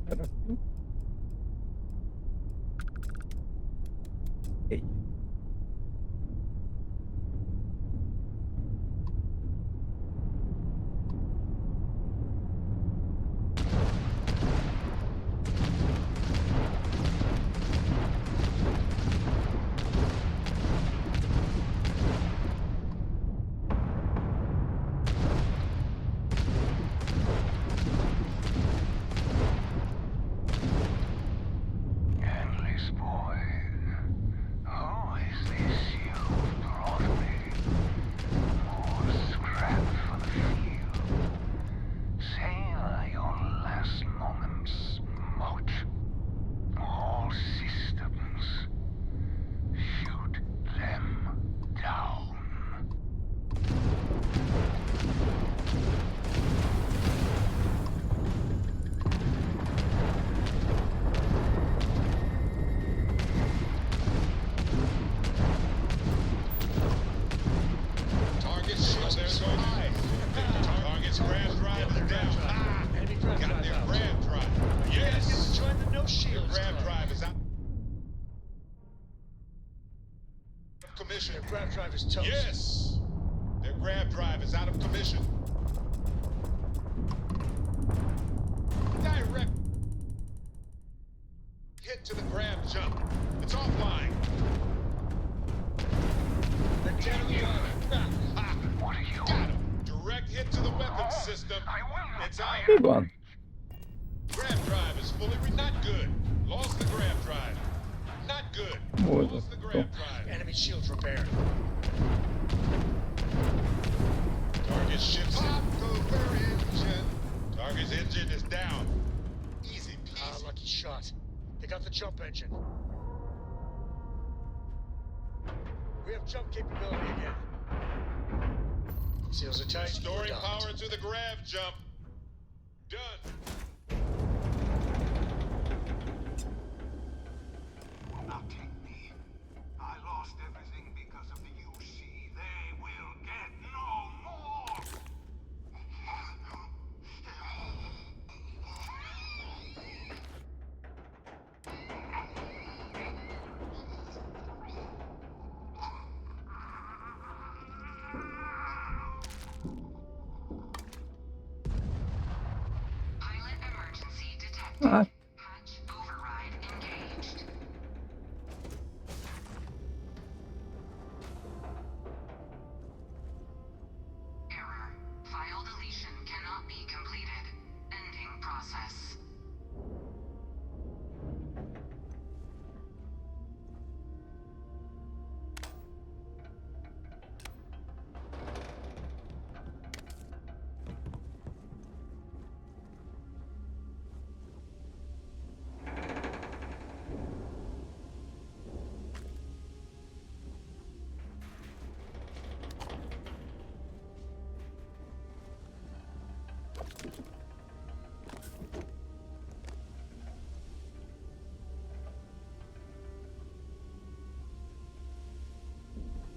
berakjuk. Így. Endless boy, who is this you brought me? More scrap for the field. Savor your last moments, moat. All systems. Shoot them down. Target ships are going high. Target's grab drive is down. Ah! Got their grab drive. Yes! Join the no shield. Their grab drive is out of commission. Their grab drive is toast. Yes! Their grab drive is out of commission. Direct hit to the grab jump. It's offline. They're down the line. Ha! What are you? Got him. Direct hit to the weapons system. It's out. Mi van? Grab drive is fully not good. Lost the grab drive. Not good. Lost the grab drive. Enemy shields repaired. Target ship's pop over engine. Target's engine is down. Easy peasy. Lucky shot. They got the jump engine. We have jump capability again. Seals are tight. Restoring power to the grab jump. Done. Nothing me. I lost everything because of the UC. They will get no more. Pilot emergency detected. Hát, Hatch override engaged. Error. File deletion cannot be completed. Ending process.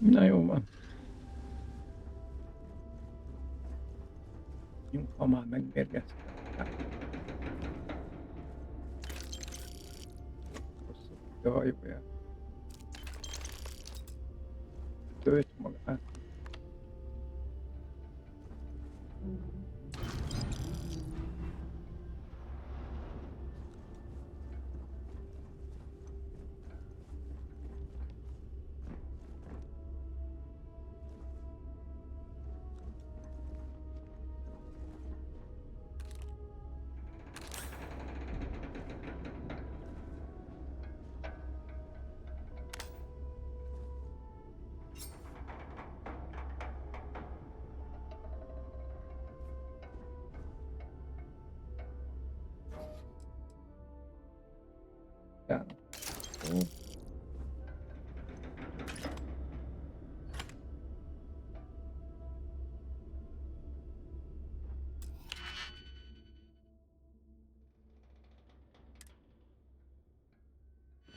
na jó van. Ha már megmérgeztem. Hosszú a hajóját. Tőt magát.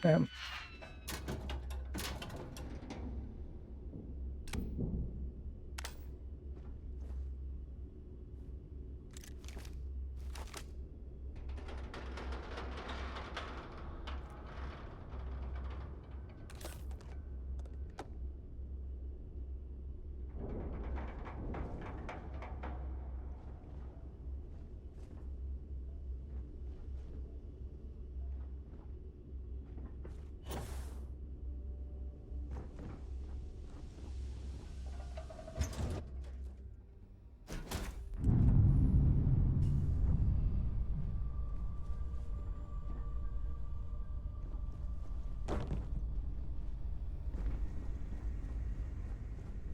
Nem.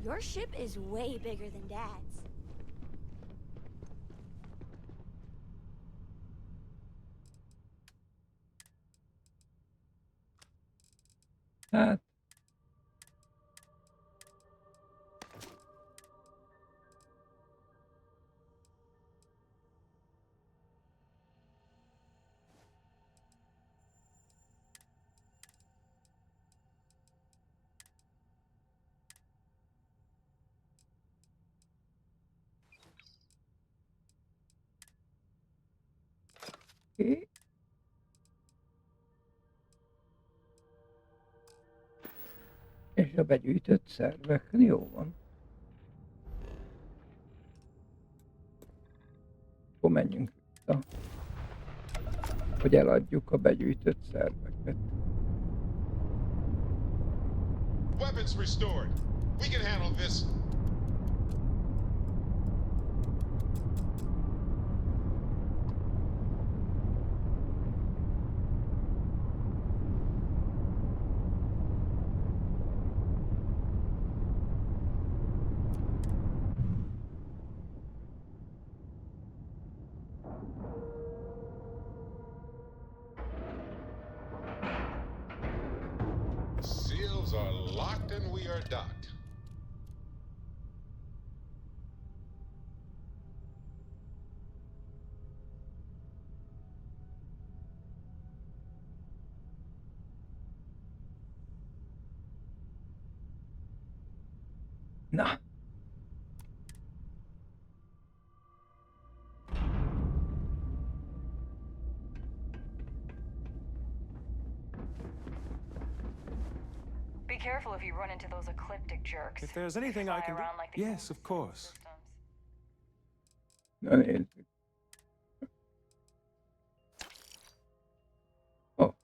Your ship is way bigger than Dad's. Hát. Oké. És a begyűjtött szervek, jó van. Akkor menjünk vissza, hogy eladjuk a begyűjtött szerveket. Weapons restored. We can handle this. Seals are locked and we are docked. Na. Be careful if you run into those ecliptic jerks. If there's anything I can do... Around like the Yes, of course. Na nézzük. Oh.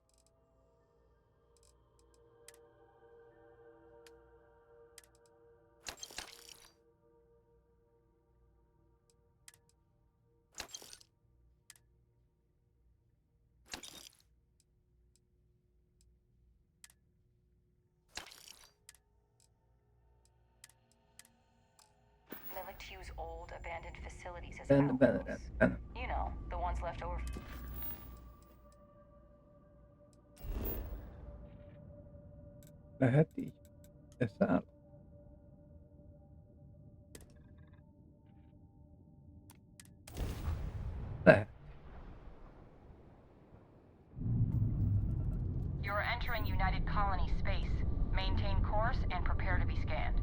They like to use old, abandoned facilities as Rendben, outposts. rendben. You know, the ones left over. Lehet így. Beszáll. Lehet. You're entering United Colony space. Maintain course and prepare to be scanned.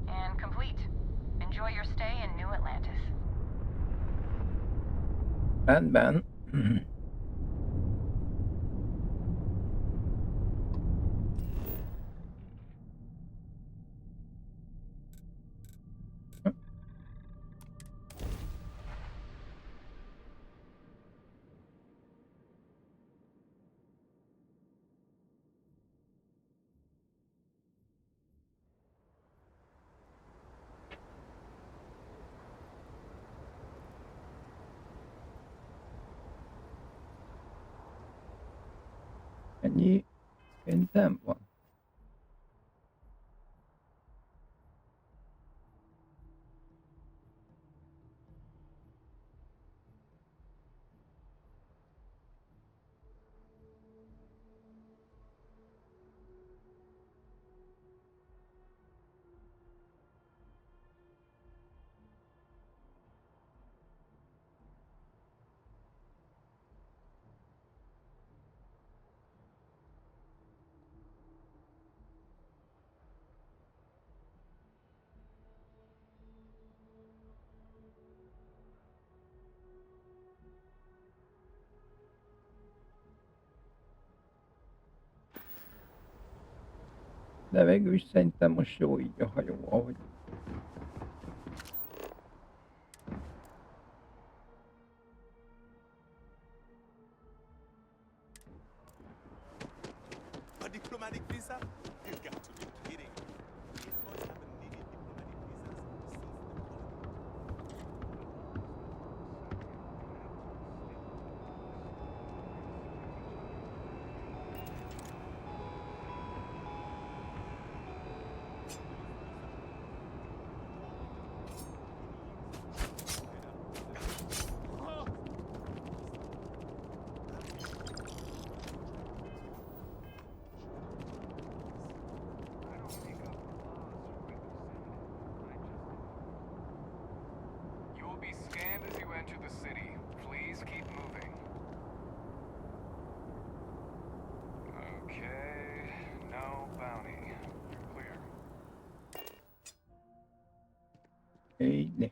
And complete. Enjoy your stay in New Atlantis. Rendben. Ennyi pénzem van. De végül is szerintem most jó így a hajó, ahogy. A diplomatic visa? You got to be kidding. Imports haven't needed diplomatic visas since the You will be scanned as you enter the city. Please keep moving. Okay, no bounty. You're clear. Így né.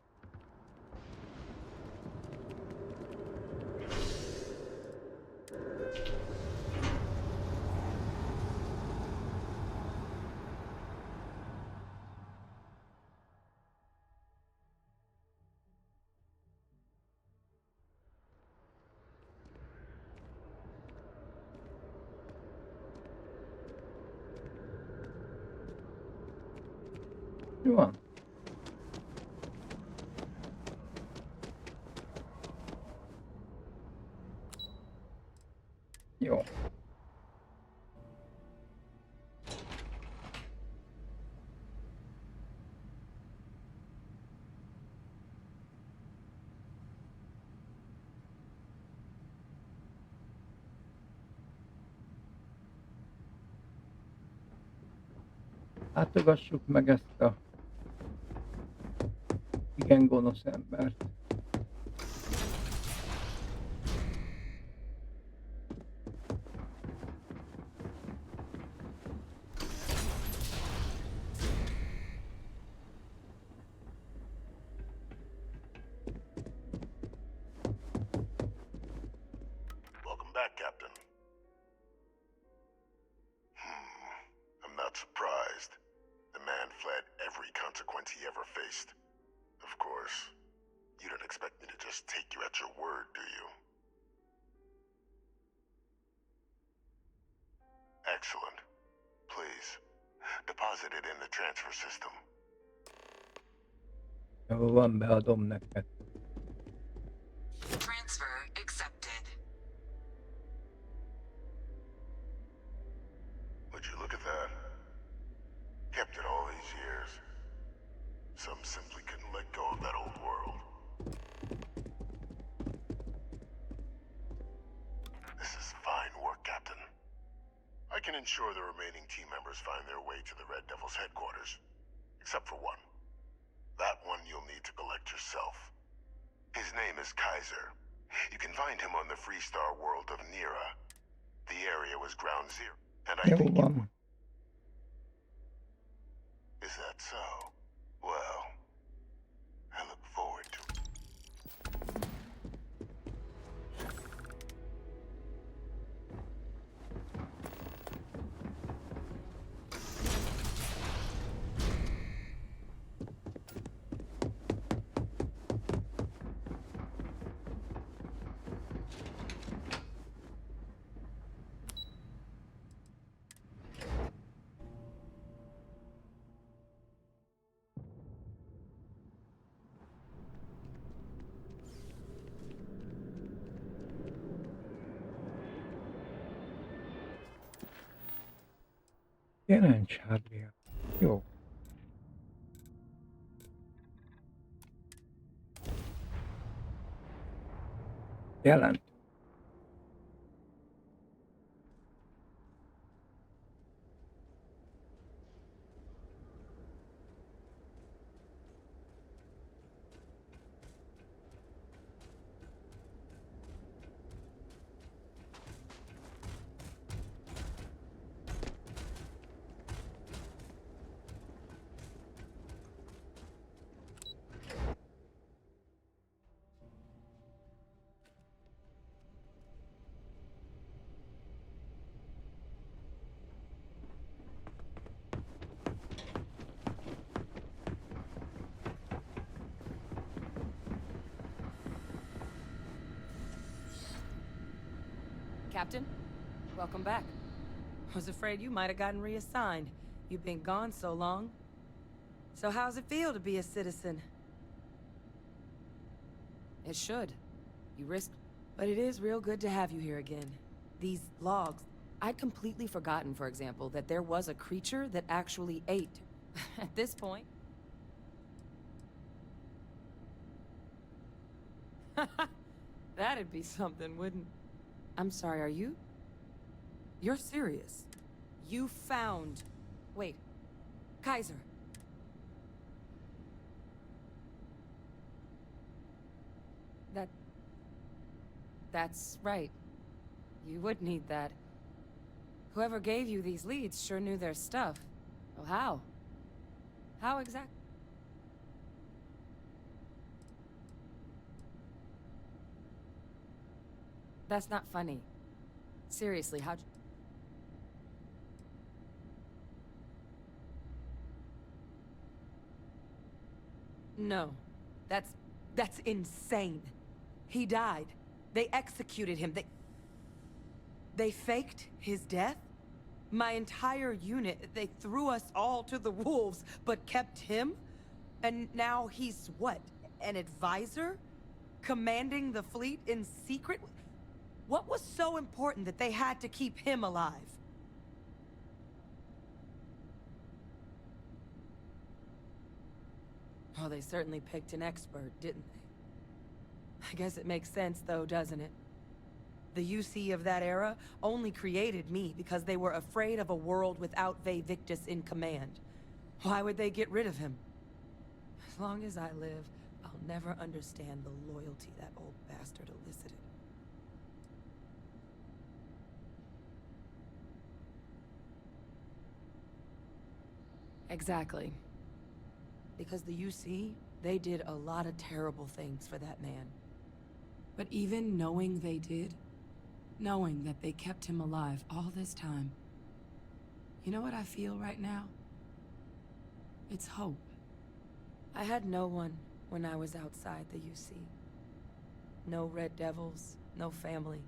Mi van? Jó. Látogassuk meg ezt a igen gonosz embert. Welcome back, Captain. I'm not surprised. The man fled every consequence he ever faced. Of course, you don't expect me to just take you at your word, do you? Excellent. Please, deposit it in the transfer system. Jó van, beadom neked. Transfer accepted. Would you look at that? Kept it all these years. Some simply couldn't let go of that old world. This is fine work, Captain. I can ensure the remaining team members find their way to the Red Devil's headquarters. Except for one. That one you'll need to collect yourself. His name is Kaiser. You can find him on the Freestar world of Nira. The area was ground zero, and I Jó think van. Is that so? Well, I look forward to it. Jelents, Adrián. Jó. Jelent. Captain, welcome back. Was afraid you might have gotten reassigned. You've been gone so long. So how's it feel to be a citizen? It should. You risked. But it is real good to have you here again. These logs. I'd completely forgotten, for example, that there was a creature that actually ate. At this point... That'd be something, wouldn't... I'm sorry, are you... You're serious? You found... Wait. Kaiser. That's right. You would need that. Whoever gave you these leads sure knew their stuff. Well, how? How exactly? That's not funny. Seriously, how'd you... No. That's insane. He died. They executed him. They faked his death? My entire unit, they threw us all to the wolves, but kept him? And now he's what? An advisor? Commanding the fleet in secret? What was so important that they had to keep him alive? Oh, they certainly picked an expert, didn't they? I guess it makes sense, though, doesn't it? The UC of that era only created me because they were afraid of a world without Victus in command. Why would they get rid of him? As long as I live, I'll never understand the loyalty that old bastard elicited. Exactly. Because the UC, they did a lot of terrible things for that man. But even knowing they did, knowing that they kept him alive all this time, you know what I feel right now? It's hope. I had no one when I was outside the UC. No Red Devils, no family.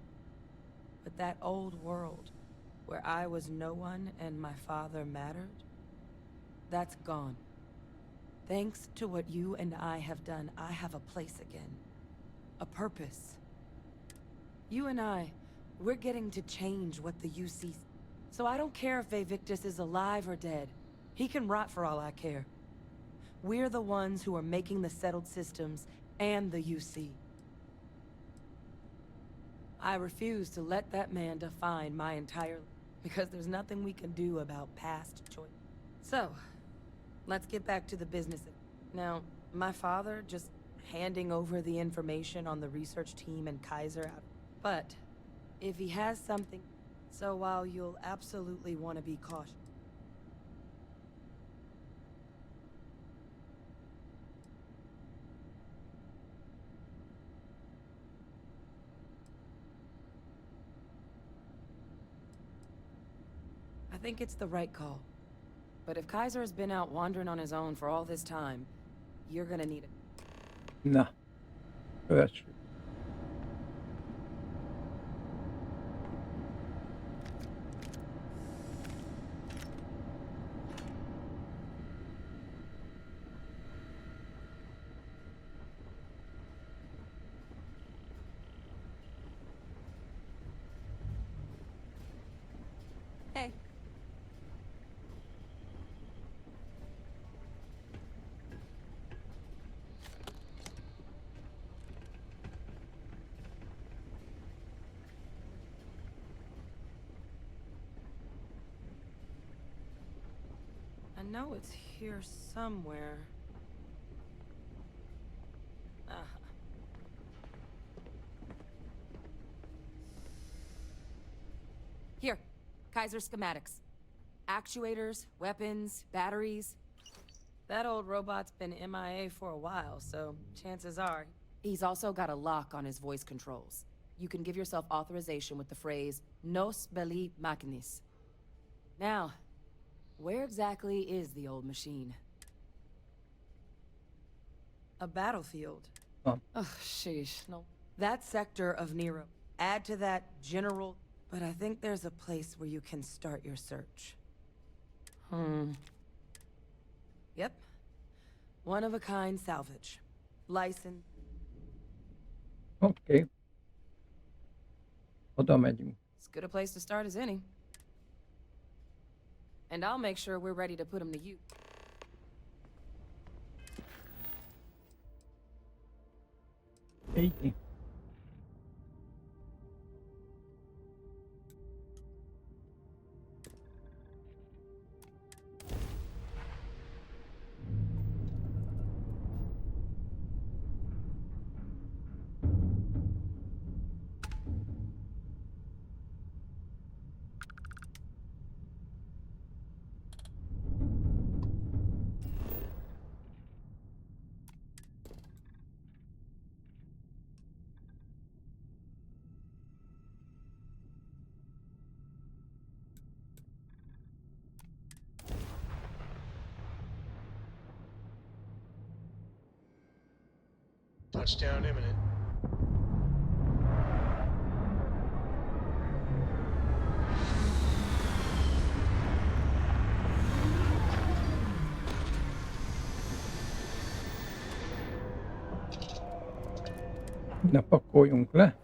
But that old world, where I was no one and my father mattered, that's gone. Thanks to what you and I have done, I have a place again. A purpose. You and I, we're getting to change what the UC... So I don't care if Victus is alive or dead. He can rot for all I care. We're the ones who are making the settled systems and the UC. I refuse to let that man define my entire... because there's nothing we can do about past choice. So, let's get back to the business. Now, my father just handing over the information on the research team and Kaiser out. But, if he has something... So while you'll absolutely want to be cautious... I think it's the right call. But if Kaiser has been out wandering on his own for all this time, you're gonna need it. Na, kövessük. Hey. I know it's here somewhere. Here, Kaiser schematics. Actuators, weapons, batteries. That old robot's been MIA for a while, so chances are... He's also got a lock on his voice controls. You can give yourself authorization with the phrase, Nos belli machinis. Now, where exactly is the old machine? A battlefield. Oh. Ugh, sheesh, no. That sector of Nero. Add to that general... but I think there's a place where you can start your search. Yep. One-of-a-kind salvage. License. Oké. Oda megyünk. As good a place to start as any. And I'll make sure we're ready to put them to use. Így. Touchdown imminent. Ne pakoljunk le.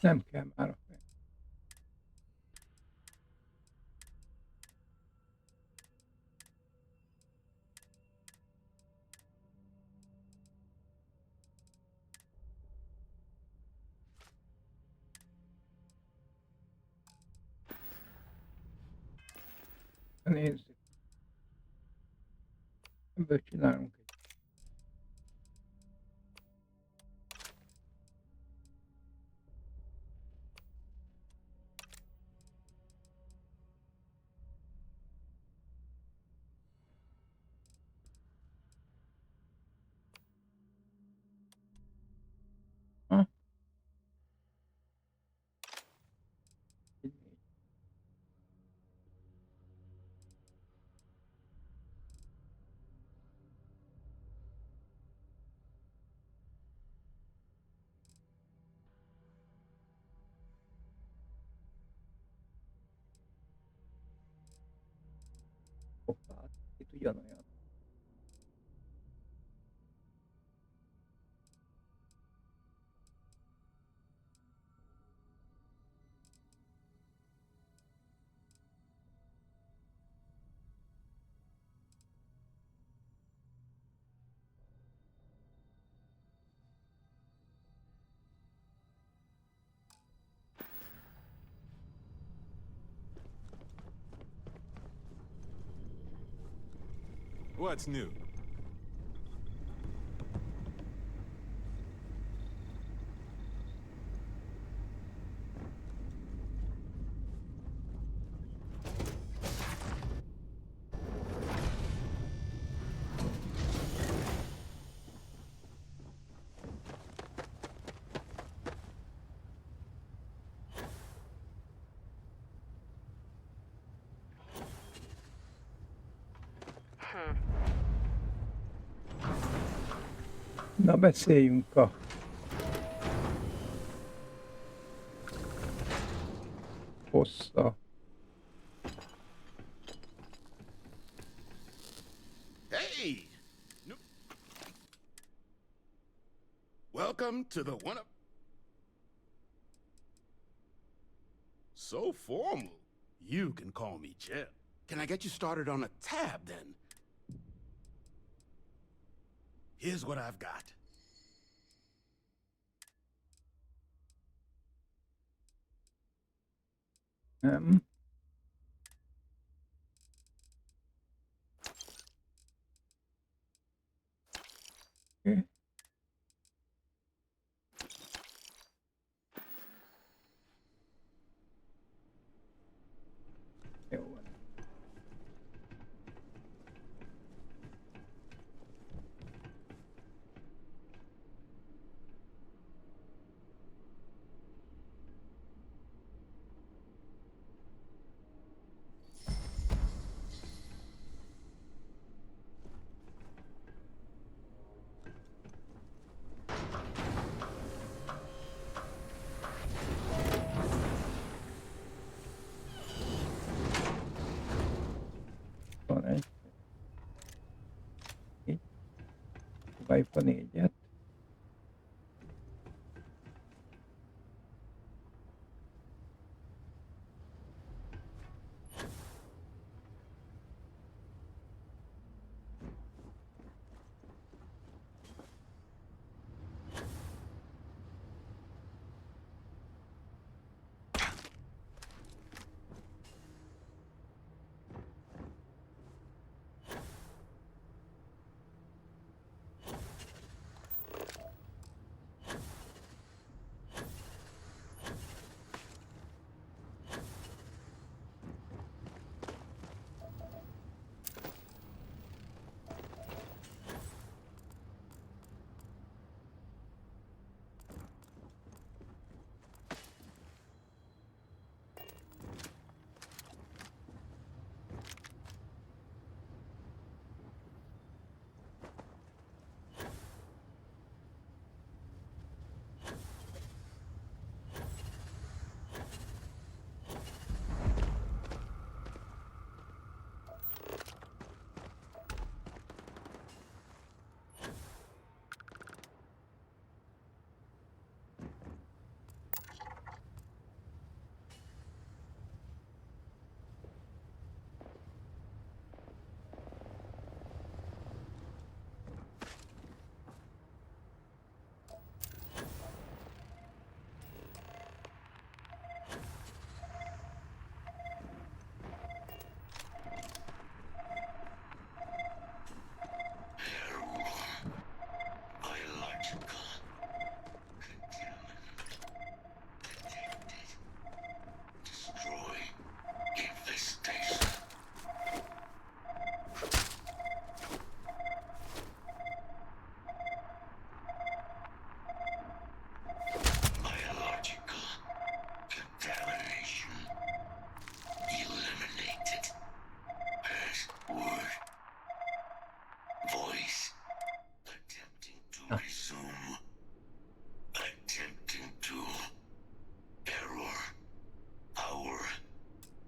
Nem kell már a fel. Nézzük. Ebből csinálunk egy. Hoppá, itt ugyanolyan. What's new? Na, beszéljünk a hossza. Hey! Welcome to the one. So formal. You can call me Jep. Can I get you started on a tab then? Here's what I've got. Nem. Okay. Jó van. Wi-Fi 4-et.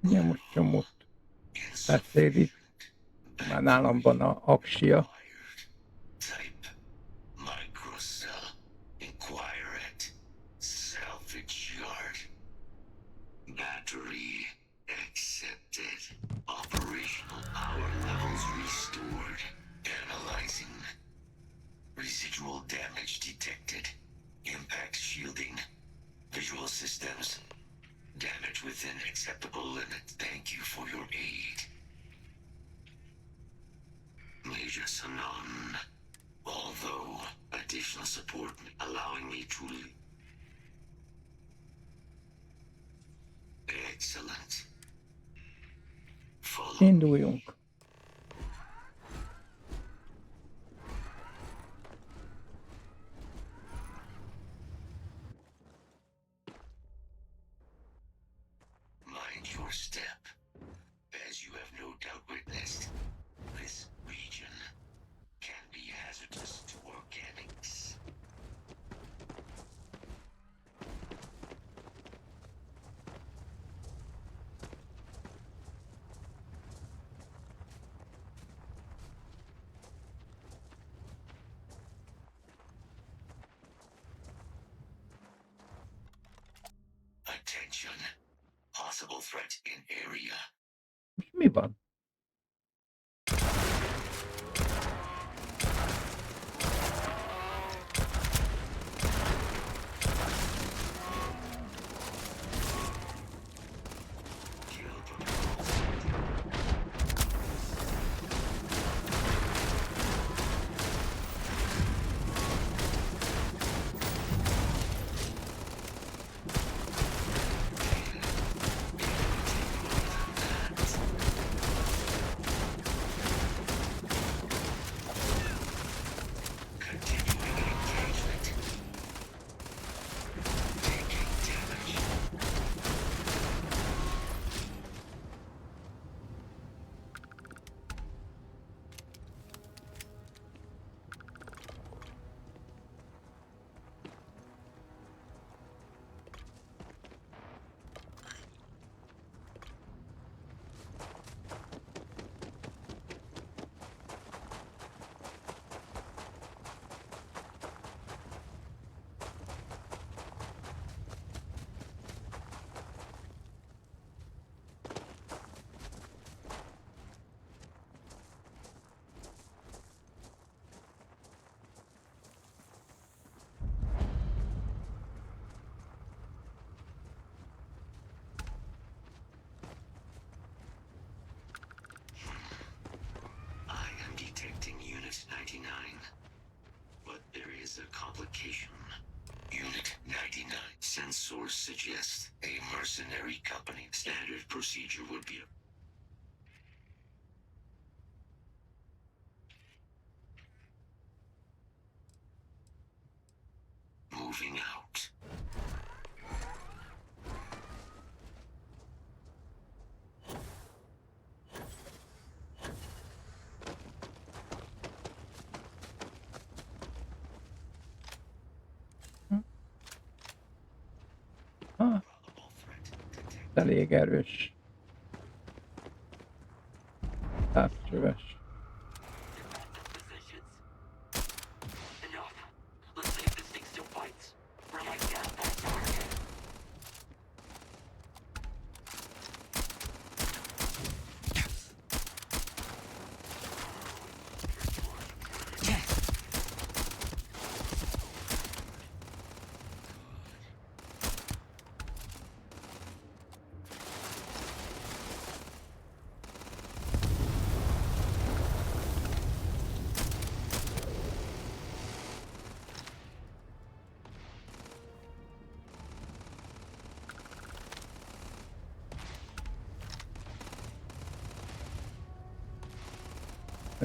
Ja, most csomót beszél itt. Már nálam van a aksia. Battery accepted. Operational power levels restored. Analyzing. Residual damage detected. Impact shielding. Visual systems. Damage within acceptable limits. Thank you for your aid. Major Sanon. Although additional support allowing me to... Excellent. Follow. Induljunk. Mind your step. As you have no doubt witnessed, this region can be hazardous to organics. Attention. Possible threat in area. Mi van? source suggests a mercenary company. Standard procedure would be moving out. Elég erős. Távcsöves.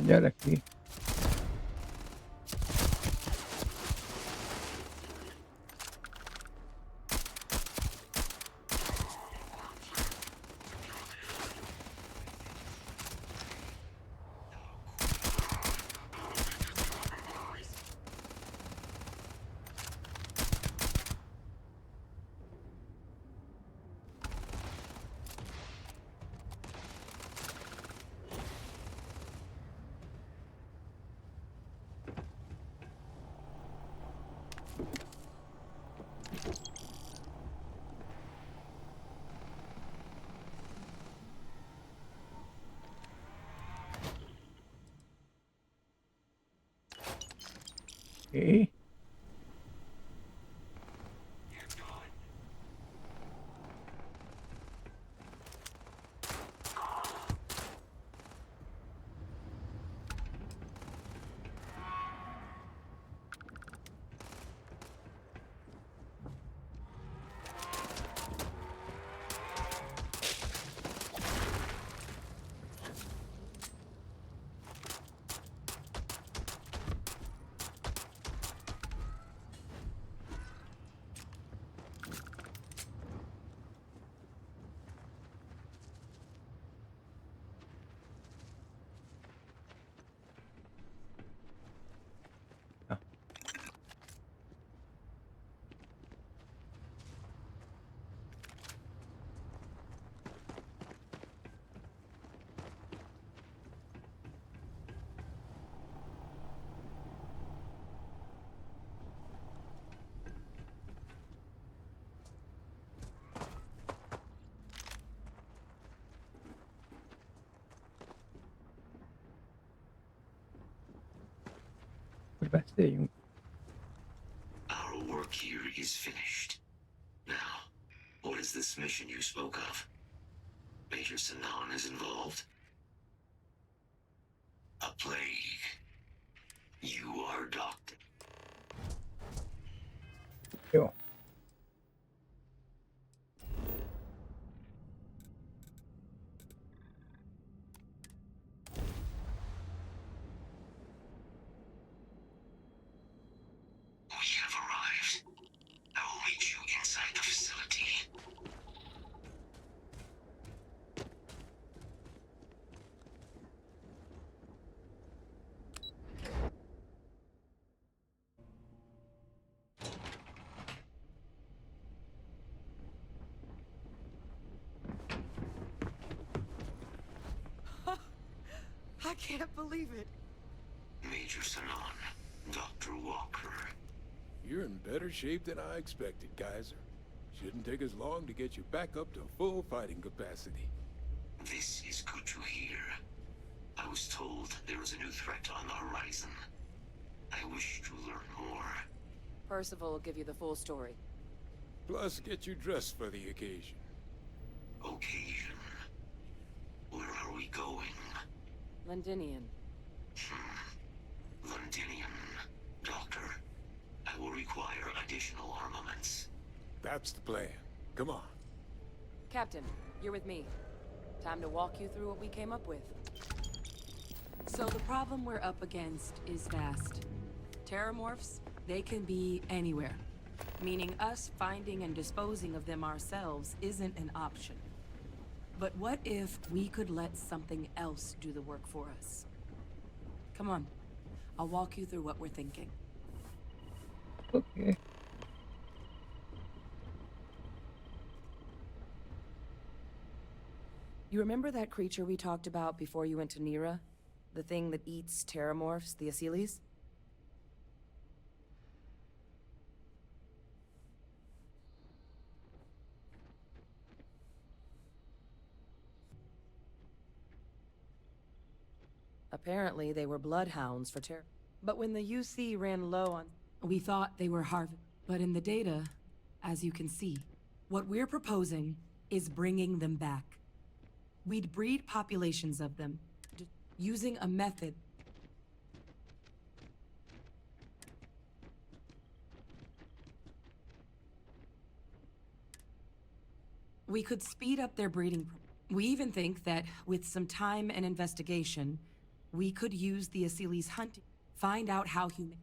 Gyere ki. Okay. Beszéljünk. Our work here is finished. Now, what is this mission you spoke of? Major Sanan is involved? A plague. You are doctor. Jó. I can't believe it. Major Sanan, Dr. Walker. You're in better shape than I expected, Kaiser. Shouldn't take us long to get you back up to full fighting capacity. This is good to hear. I was told there was a new threat on the horizon. I wish to learn more. Percival will give you the full story. Plus, get you dressed for the occasion. Occasion? Where are we going? Londinian. Londinian. Doctor, I will require additional armaments. That's the plan. Come on. Captain, you're with me. Time to walk you through what we came up with. So the problem we're up against is vast. Terramorphs, they can be anywhere. Meaning us finding and disposing of them ourselves isn't an option. But what if we could let something else do the work for us? Come on. I'll walk you through what we're thinking. Okay. You remember that creature we talked about before you went to Nira? The thing that eats terramorphs, the Asyles? Apparently, they were bloodhounds for terror. But when the UC ran low on... We thought they were harvested. But in the data, as you can see, what we're proposing is bringing them back. We'd breed populations of them, using a method... We could speed up their breeding... We even think that, with some time and investigation, we could use the Asyles hunting, find out how human...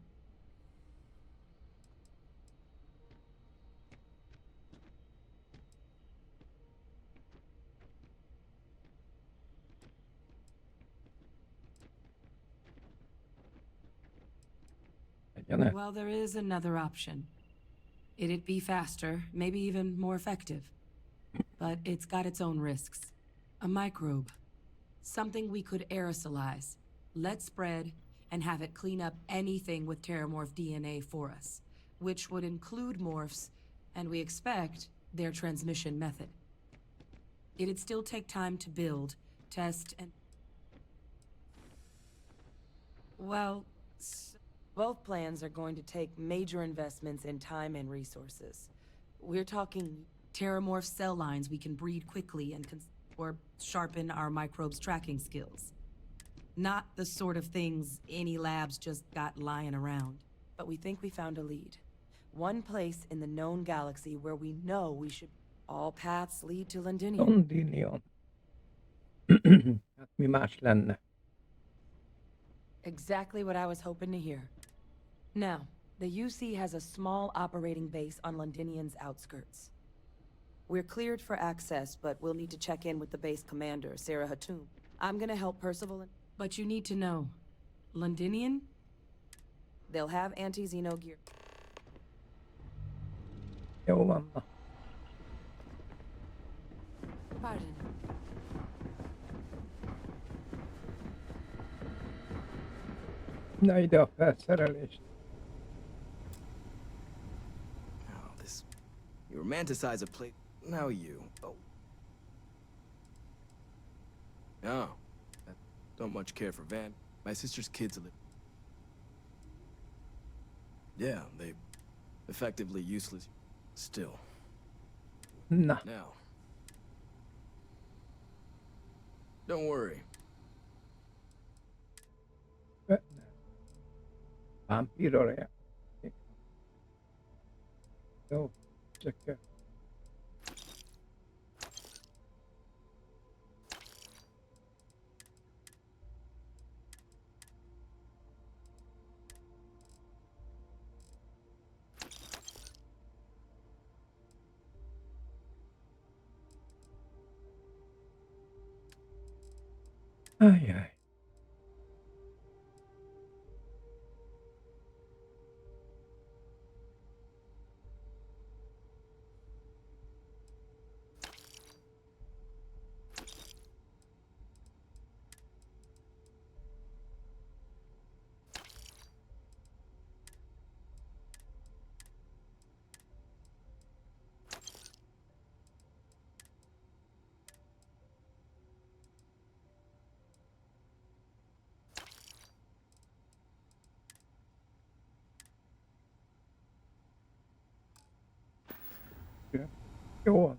Well, there is another option. It'd be faster, maybe even more effective. But it's got its own risks. A microbe. Something we could aerosolize, let spread, and have it clean up anything with terramorph DNA for us. Which would include morphs, and we expect their transmission method. It'd still take time to build, test, and... Well, both plans are going to take major investments in time and resources. We're talking terramorph cell lines we can breed quickly and or sharpen our microbes' tracking skills. Not the sort of things any labs just got lying around. But we think we found a lead. One place in the known galaxy where we know we should... All paths lead to Londinium. Londinium. Hát mi más lenne? Exactly what I was hoping to hear. Now, the UC has a small operating base on Londinium's outskirts. We're cleared for access, but we'll need to check in with the base commander, Sarah Hatum. I'm gonna help Percival and... But you need to know, Londinium? They'll have anti-Xeno gear. Jó van, na. Pardon. Na ide a felszerelést. Oh, this... You romanticize a plate... Now you... Oh. Oh. I don't much care for Van. My sister's kids live... Yeah, they... Effectively useless. Still. Na. Now. Don't worry. Vámpírról játszik. Jó, csak... Ajjaj. Jó az.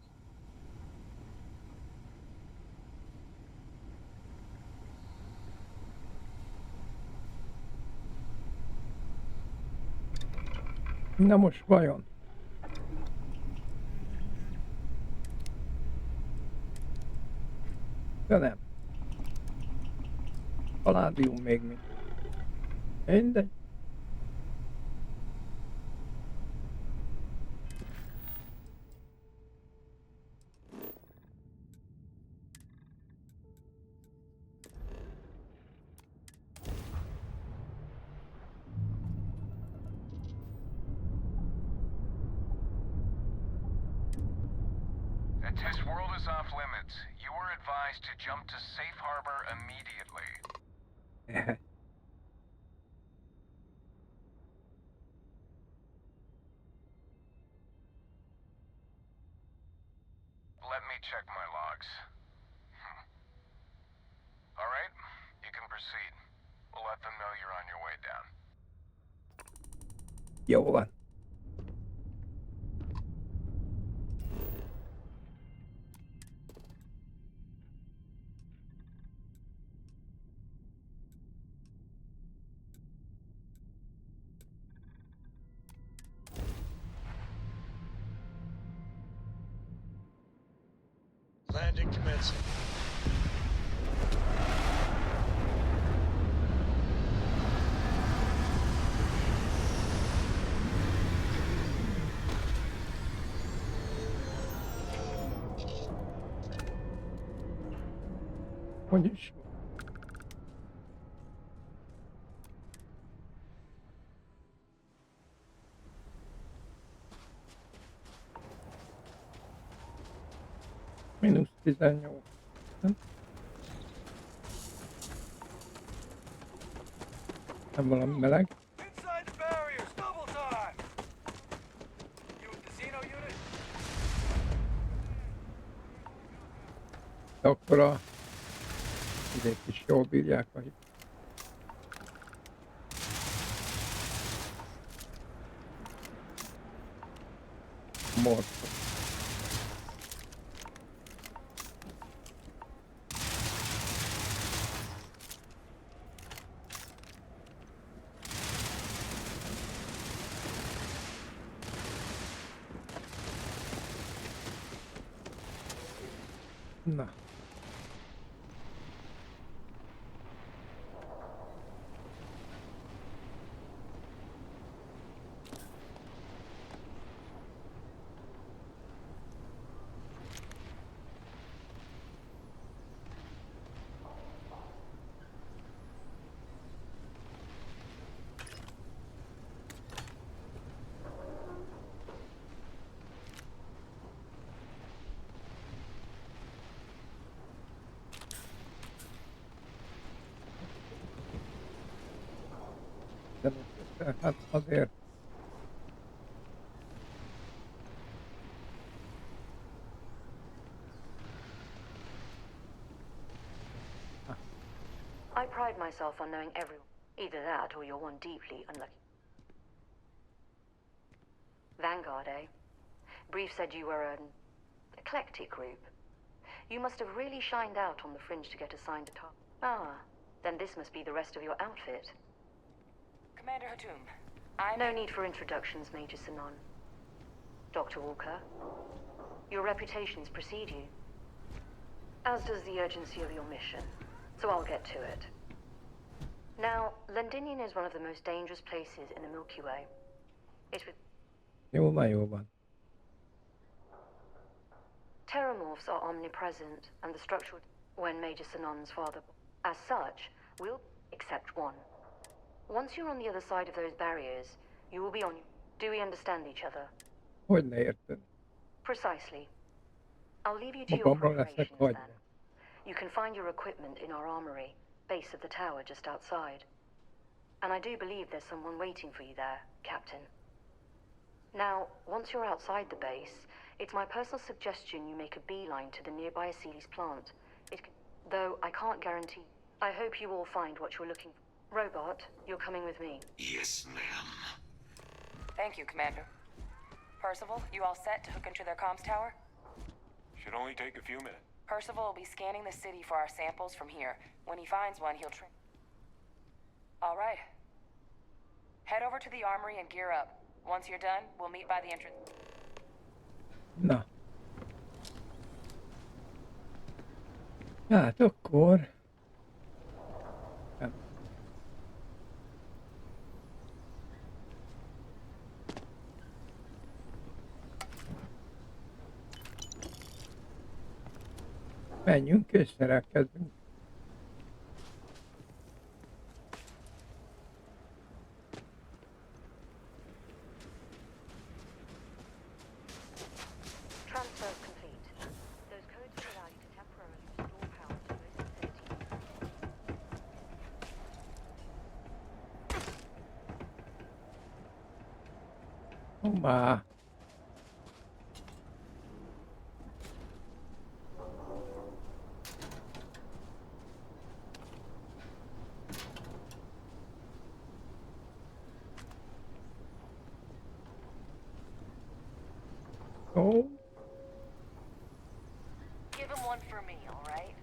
Na most vajon? nem. Paládium még mi. Mindegy. This world is off limits. You were advised to jump to safe harbor immediately. Let me check my logs. All right, you can proceed. We'll let them know you're on your way down. Jó van. Landing commencing. Hogy is van? -18. Nem valami meleg. Inside the barriers, double time! You with the Xeno unit? De akkor a idék is jól bírják a hit. Morcot. Na. De hát azért I pride myself on knowing everyone. Either that, or you're one deeply unlucky. Vanguard, eh? Brief said you were an eclectic group. You must have really shined out on the fringe to get assigned a top. Ah, then this must be the rest of your outfit. Commander Hatum, No need for introductions, Major Sinon. Dr. Walker, your reputations precede you. As does the urgency of your mission, so I'll get to it. Now, Londinium is one of the most dangerous places in the Milky Way. It would... Jó van. Terramorphs are omnipresent, and the structural... when Major Sinon's father... As such, we'll accept one. Once you're on the other side of those barriers, you will be on... Do we understand each other? Hogy ne érted? Precisely. I'll leave you to your Magamra leszek preparations hagyva. then. You can find your equipment in our armory, base of the tower just outside. And I do believe there's someone waiting for you there, Captain. Now, once you're outside the base, it's my personal suggestion you make a beeline to the nearby Aceles plant. Though I can't guarantee. I hope you all find what you're looking for. Robot, you're coming with me. Yes, ma'am. Thank you, Commander. Percival, you all set to hook into their comms tower? Should only take a few minutes. Percival will be scanning the city for our samples from here. When he finds one, he'll All right. Head over to the armory and gear up. Once you're done, we'll meet by the entrance. Na. Hát akkor... Nem. Menjünk és szerelkezzünk. Transfer complete. Those codes will allow you to temporarily restore power to most facilities. Hoppá! Ó, Give him one for me, all right?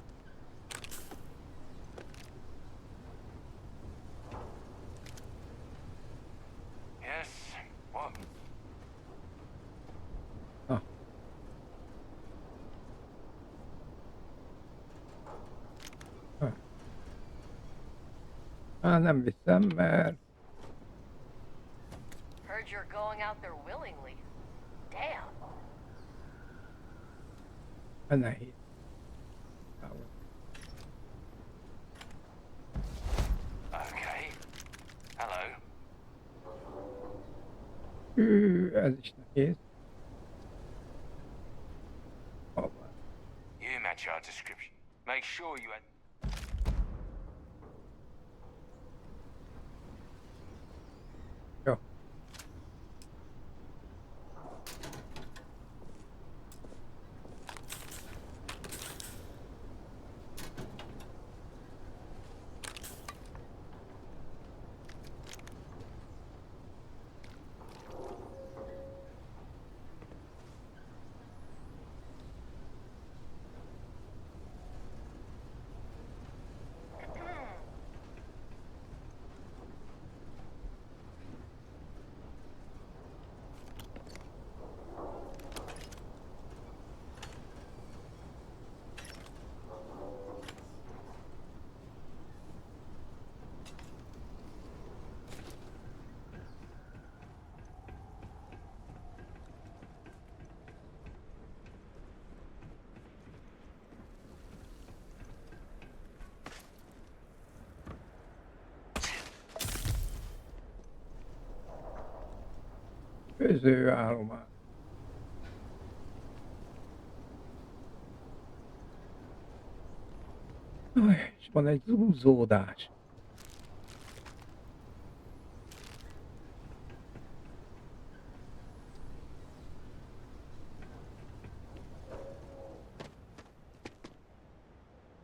Yes? What? nem viszem, mert Heard you're going out there willingly. Damn. nehéz. Okay. Hello. Ez is nehéz. You match our description. Make sure you had... Jó. Főzőállomás. És van egy zúzódás.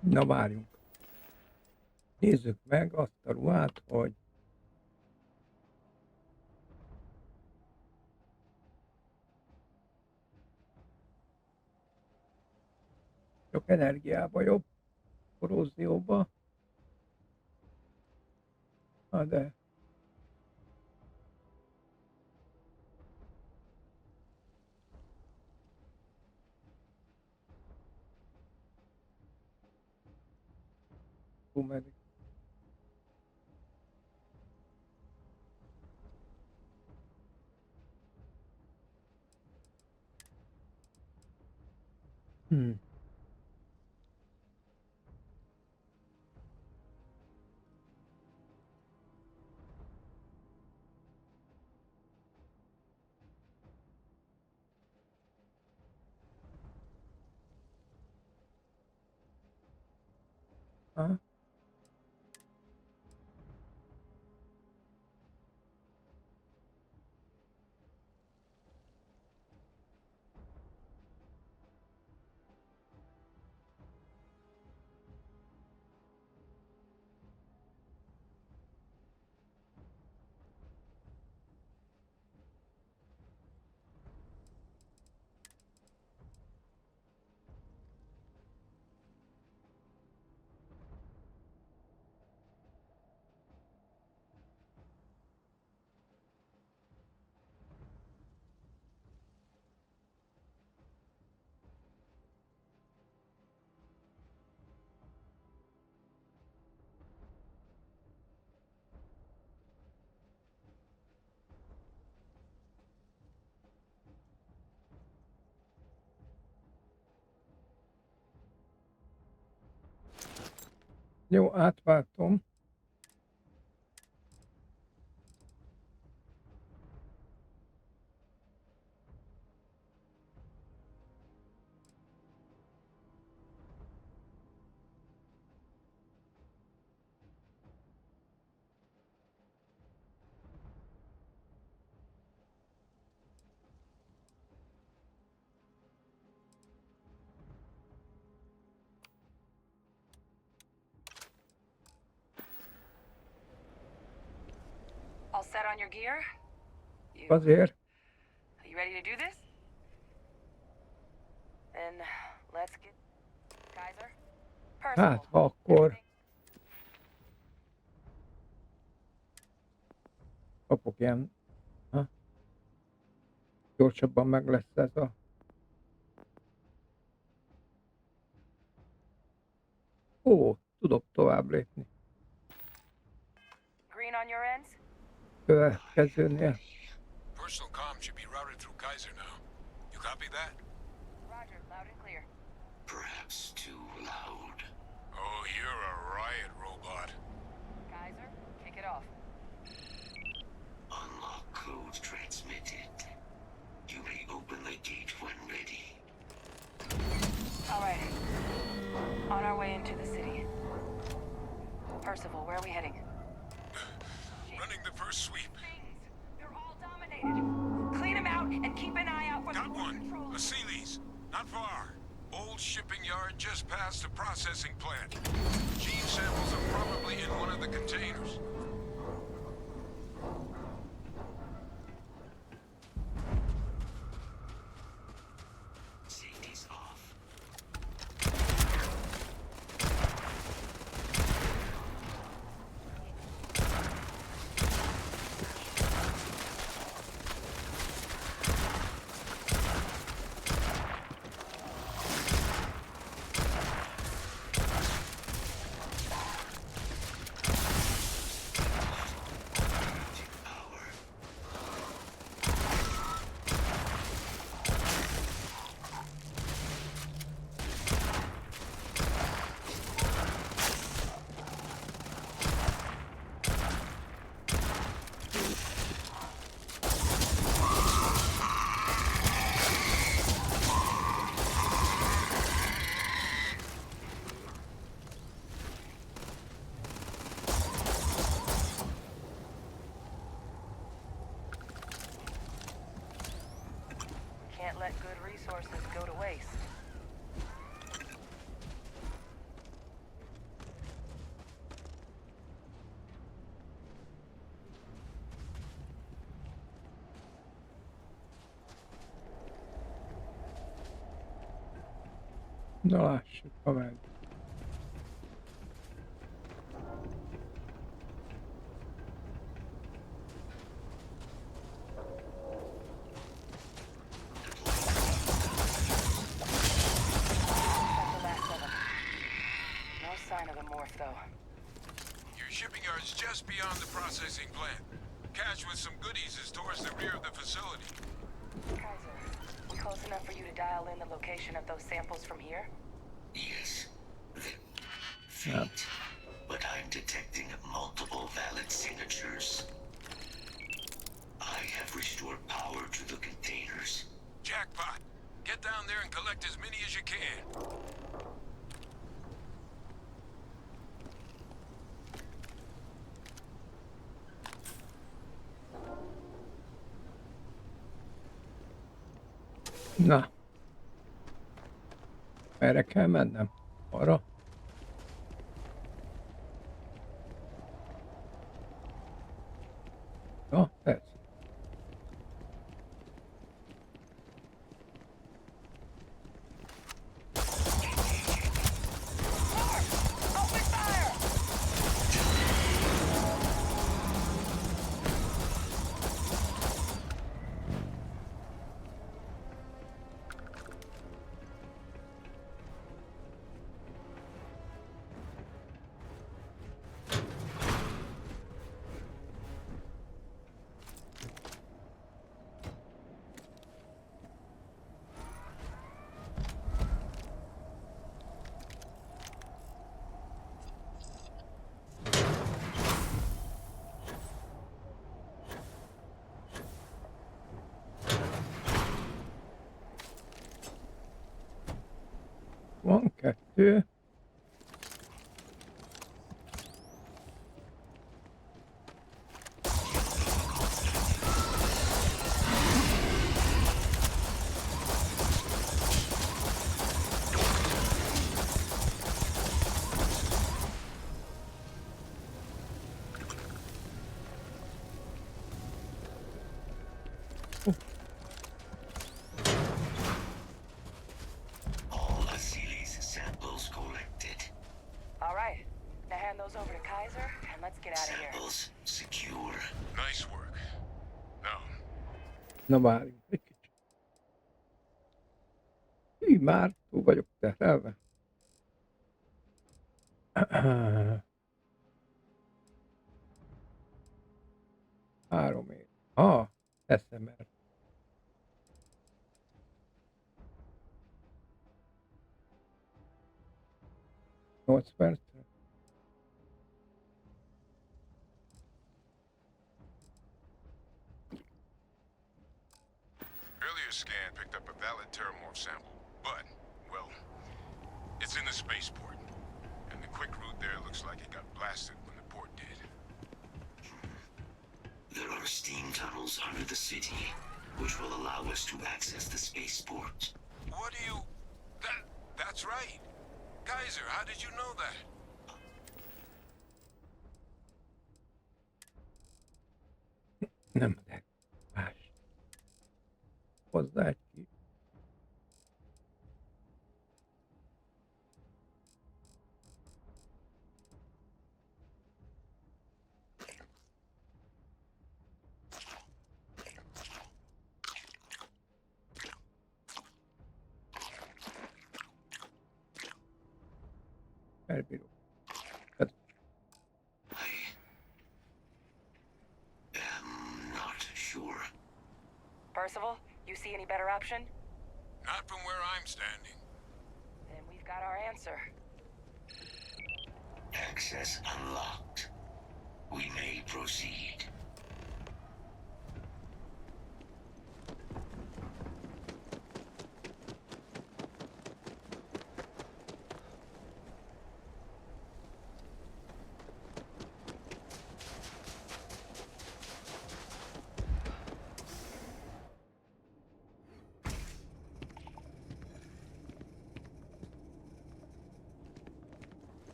Na várjunk. Nézzük meg azt a ruhát, hogy sok energiába jobb, korrózióba. De túlmedik. Aha. Jó, átváltom. All set on your gear? Azért. Are you ready to do this? Then let's get Kaiser. Hát, ha akkor kapok ilyen. Ha? Gyorsabban meg lesz ez a... Ó, tudok tovább lépni. Green on your ends? Következőnél. Personal comm should be routed through Kaiser now. You copy that? Roger, loud and clear. Perhaps too loud. Oh, you're a riot robot. Kaiser, kick it off. Unlock code transmitted. You may open the gate when ready. All right. On our way into the city. Percival, where are we heading? Running the first sweep. They're all dominated. Clean them out and keep an eye out for Got the one. control. A Sealy's. Not far. Old shipping yard just past the processing plant. Gene samples are probably in one of the containers. Safety's off. Can't let good resources go to waste. Na lássuk, ha meg. That's the last of them. No sign of the morph, though. Your shipping yard's just beyond the processing plant. Cache with some goodies is towards the rear of the facility. Kaiser, we close enough for you to dial in the location of those samples from here? Yes. Faint. But I'm detecting multiple valid signatures. I have restored power to the containers. Jackpot. Get down there and collect as many as you can. Na. Merre kell mennem? Arra? Ja, persze. van 2. All Asili's samples collected. All right. Now hand those over to Kaiser, and let's get out of here. Samples secure. Nice work. Now, Na várjunk egy kicsit. Hű, már túl vagyok terhelve. 3 év. SMR. Nyolc percre. earlier scan picked up a valid terramorph sample, but, well, it's in the spaceport. And the quick route there looks like it got blasted when the port did. There are steam tunnels under the city, which will allow us to access the spaceport. What do you... That's right. Kaiser, how did you know that? Nem de más. Hozzá egy ki. Elbíró. Not sure. Percival, you see any better option? Not from where I'm standing. Then we've got our answer. Access unlocked. We may proceed.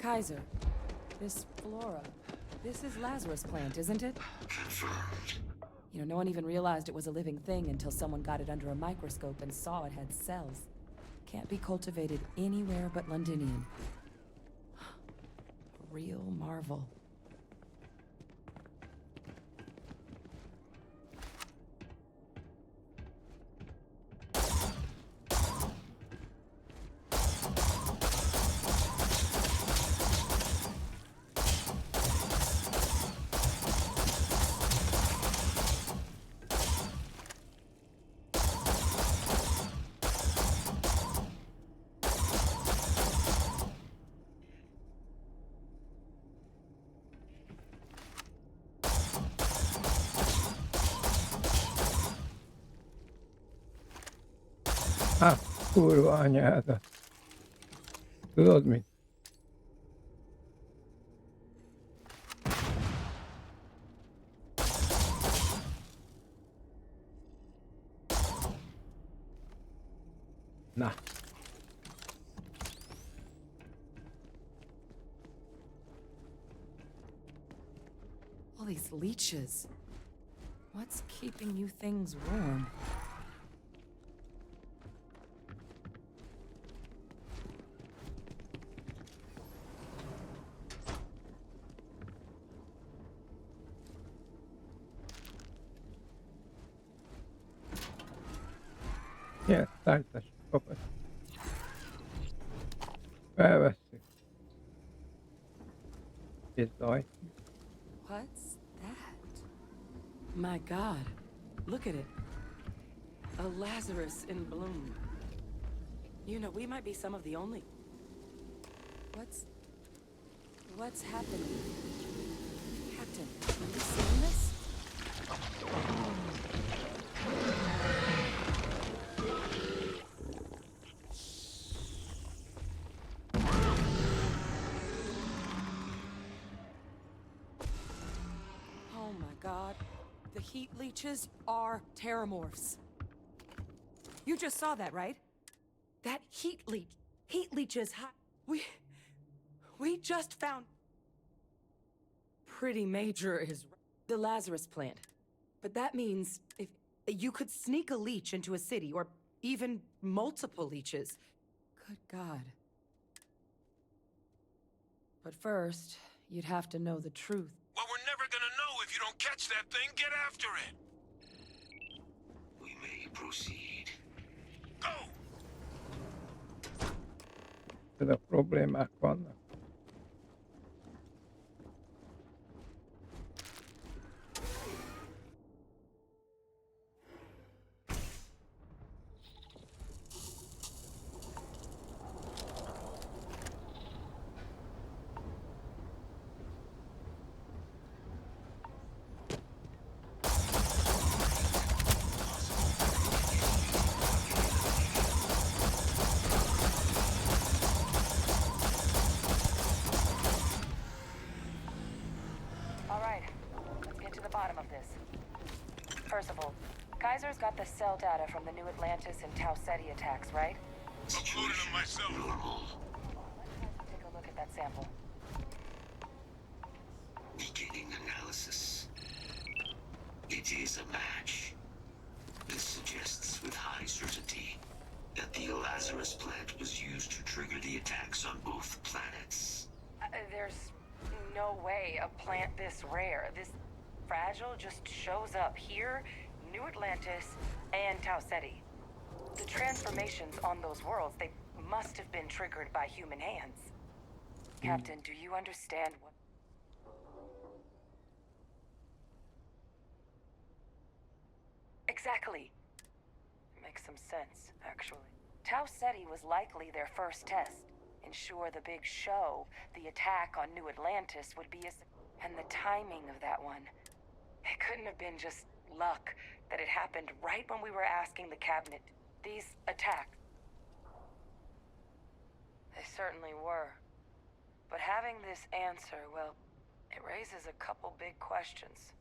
Kaiser, this flora, this is Lazarus plant, isn't it? Confirmed. You know, no one even realized it was a living thing until someone got it under a microscope and saw it had cells. Can't be cultivated anywhere but Londinium. A real marvel. Kurva anyádat. Tudod mit? Na. All these leeches. What's keeping you things warm? Ilyen szállítás kapott. Felveszik. És zaj. What's that? My God, look at it. A Lazarus in bloom. You know, we might be some of the only... What's happening? Captain, are you seeing this? god. The heat leeches are terramorphs. You just saw that, right? That heat leeches. We just found. Pretty major is the Lazarus plant. But that means if you could sneak a leech into a city, or even multiple leeches. Good God. But first, you'd have to know the truth. Well, we're never gonna know if you don't catch that thing. Get after it. We may proceed. Go! De problémák vannak. First of all, Kaiser's got the cell data from the New Atlantis and Tau Ceti attacks, right? Uploaded them myself. Take a look at that sample. Beginning analysis. It is a match. This suggests with high certainty that the Lazarus plant was used to trigger the attacks on both planets. There's no way a plant this rare, this fragile, just shows up here, New Atlantis, and Tau Ceti. The transformations on those worlds, they must have been triggered by human hands. Captain, do you understand what... Exactly. Makes some sense, actually. Tau Ceti was likely their first test. Ensure the big show, the attack on New Atlantis would be a... And the timing of that one. It couldn't have been just luck that it happened right when we were asking the cabinet. These attacks. They certainly were. But having this answer, well, it raises a couple big questions.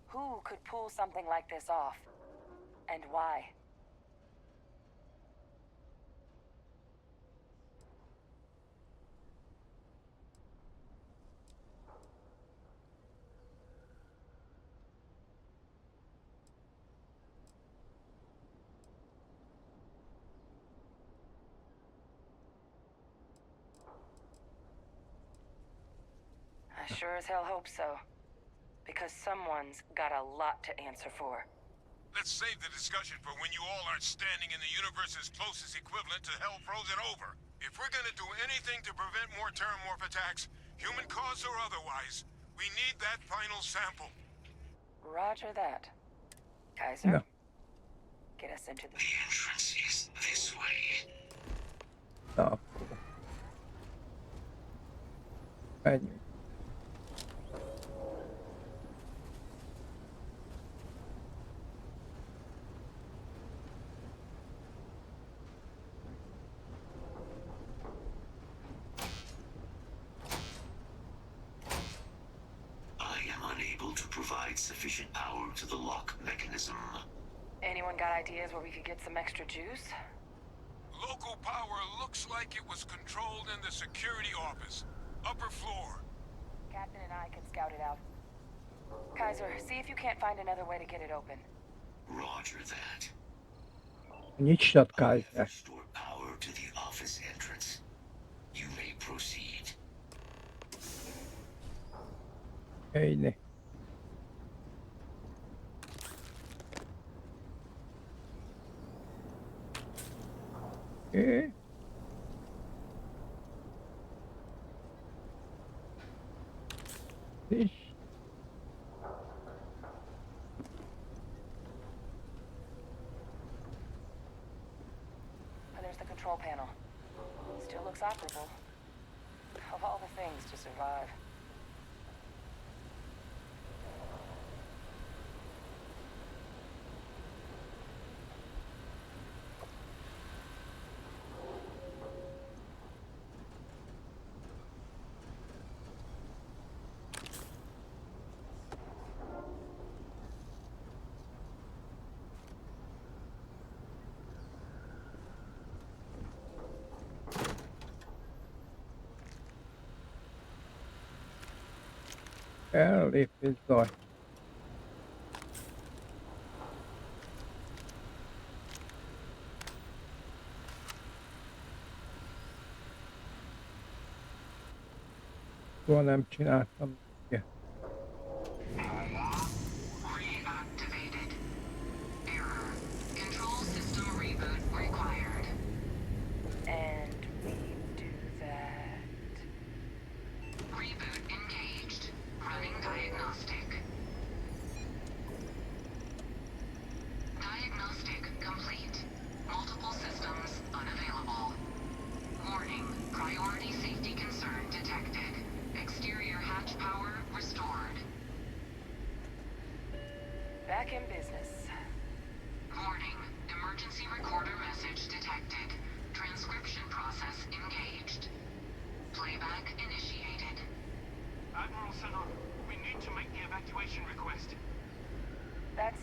Who could pull something like this off? And why? I sure as hell hope so. Because someone's got a lot to answer for. Let's save the discussion for when you all aren't standing in the universe's closest equivalent to hell frozen over. If we're gonna do anything to prevent more terramorph attacks, human cause or otherwise, we need that final sample. Roger that. Kaiser? No. Get us into the... The entrance is this way. Na, menjünk. Sufficient power to the lock mechanism. Anyone got ideas where we could get some extra juice? Local power looks like it was controlled in the security office. Upper floor. Captain and I can scout it out. Kaiser, see if you can't find another way to get it open. Roger that. Nyitsd, Kaiser. Restored power to the office entrance. You may proceed. Helyne. Okay. Fish. There's the control panel. Still looks operable. Of all the things to survive. Ellépés zaj. Soha nem csináltam. Yeah. Reactivated. Error. Control system reboot required. And we do that. Reboot engaged. Running diagnostic. Diagnostic complete. Multiple systems unavailable. Warning. Priority safety concern detected. Exterior hatch power restored. Back in business. Warning. Emergency recorder message detected. Transcription process engaged. Playback initiated. Admiral Senon, we need to make the evacuation request. That's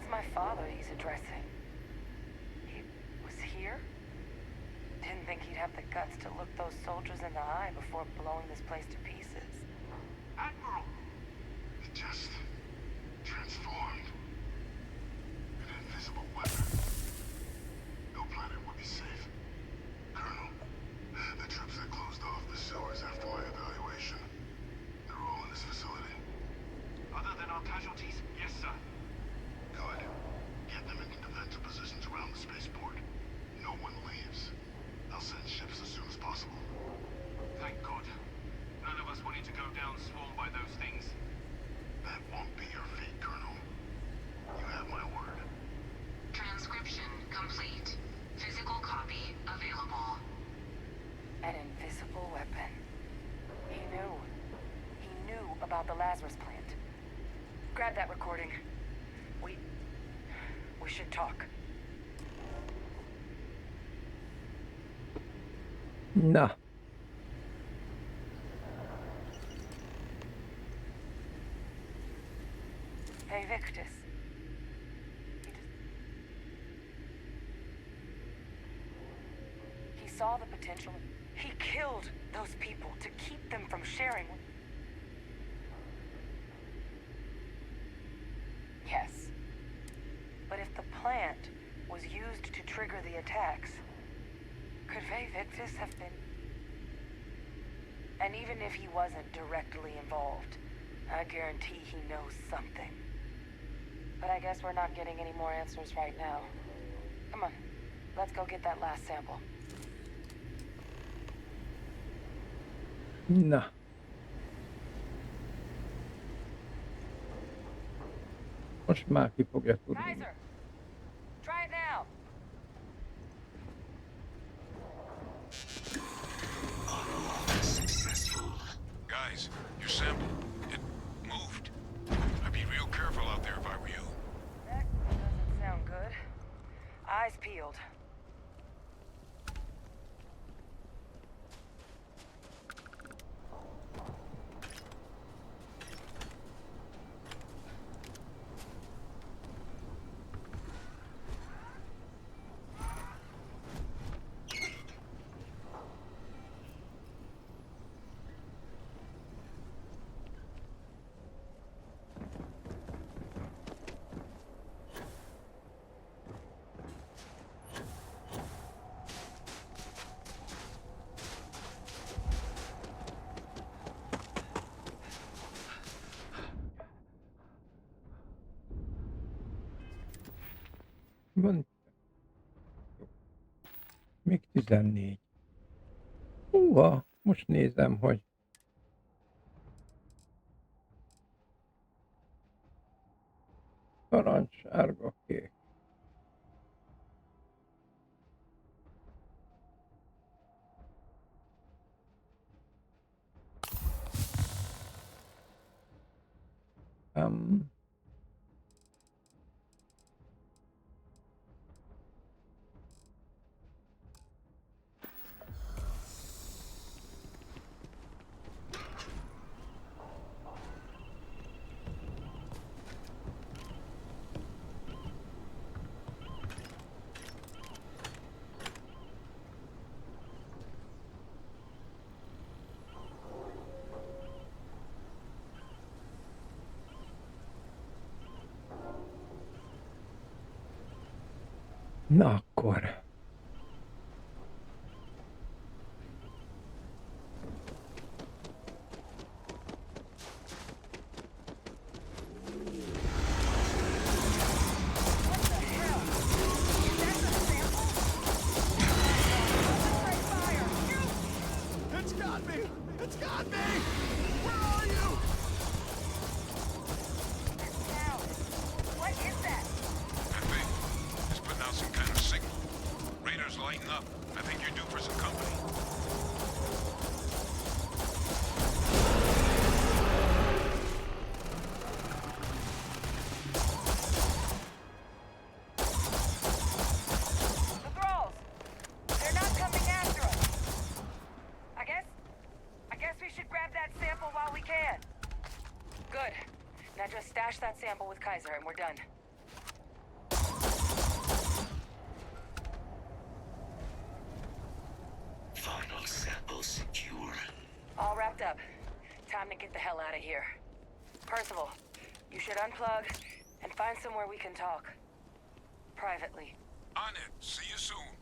my father he's addressing. He was here? Didn't think he'd have the guts to look those soldiers in the eye before blowing this place to pieces. Admiral! It just transformed. An invisible weapon. No planet would be safe. Colonel, the troops that closed off the sewers after my evaluation, they're all in this facility. Other than our casualties, yes, sir. Good. Get them into defensive positions around the spaceport. No one leaves. I'll send ships as soon as possible. Thank God. None of us wanted to go down swarmed by those things. That won't be your fate, Colonel. You have my word. Transcription complete. Physical copy available. An invisible weapon. He knew. He knew about the Lazarus plant. Grab that recording. We should talk. Na. Hey, Victus. He saw the potential. He killed those people to keep them from sharing. Yes. But if the plant was used to trigger the attacks, could Vay Victus have been... And even if he wasn't directly involved, I guarantee he knows something. But I guess we're not getting any more answers right now. Come on, let's go get that last sample. Na. Most már ki fogja tudni. Kaiser, try it now. Successful. Guys, your sample, it moved. I'd be real careful out there if I were you. That doesn't sound good. Eyes peeled. Van. Még 14. Húha, most nézem, hogy narancs, sárga, kék. Na akkor. It's got me! It's got me! Where are you? What is that? That thing. It's putting out some kind of signal. Radar's lighting up. I think you're due for some company. The thralls! They're not coming after us! I guess we should grab that sample while we can. Good. Now just stash that sample with Kaiser and we're done. Final sample secure. All wrapped up. Time to get the hell out of here. Percival, you should unplug and find somewhere we can talk. Privately. On it. See you soon.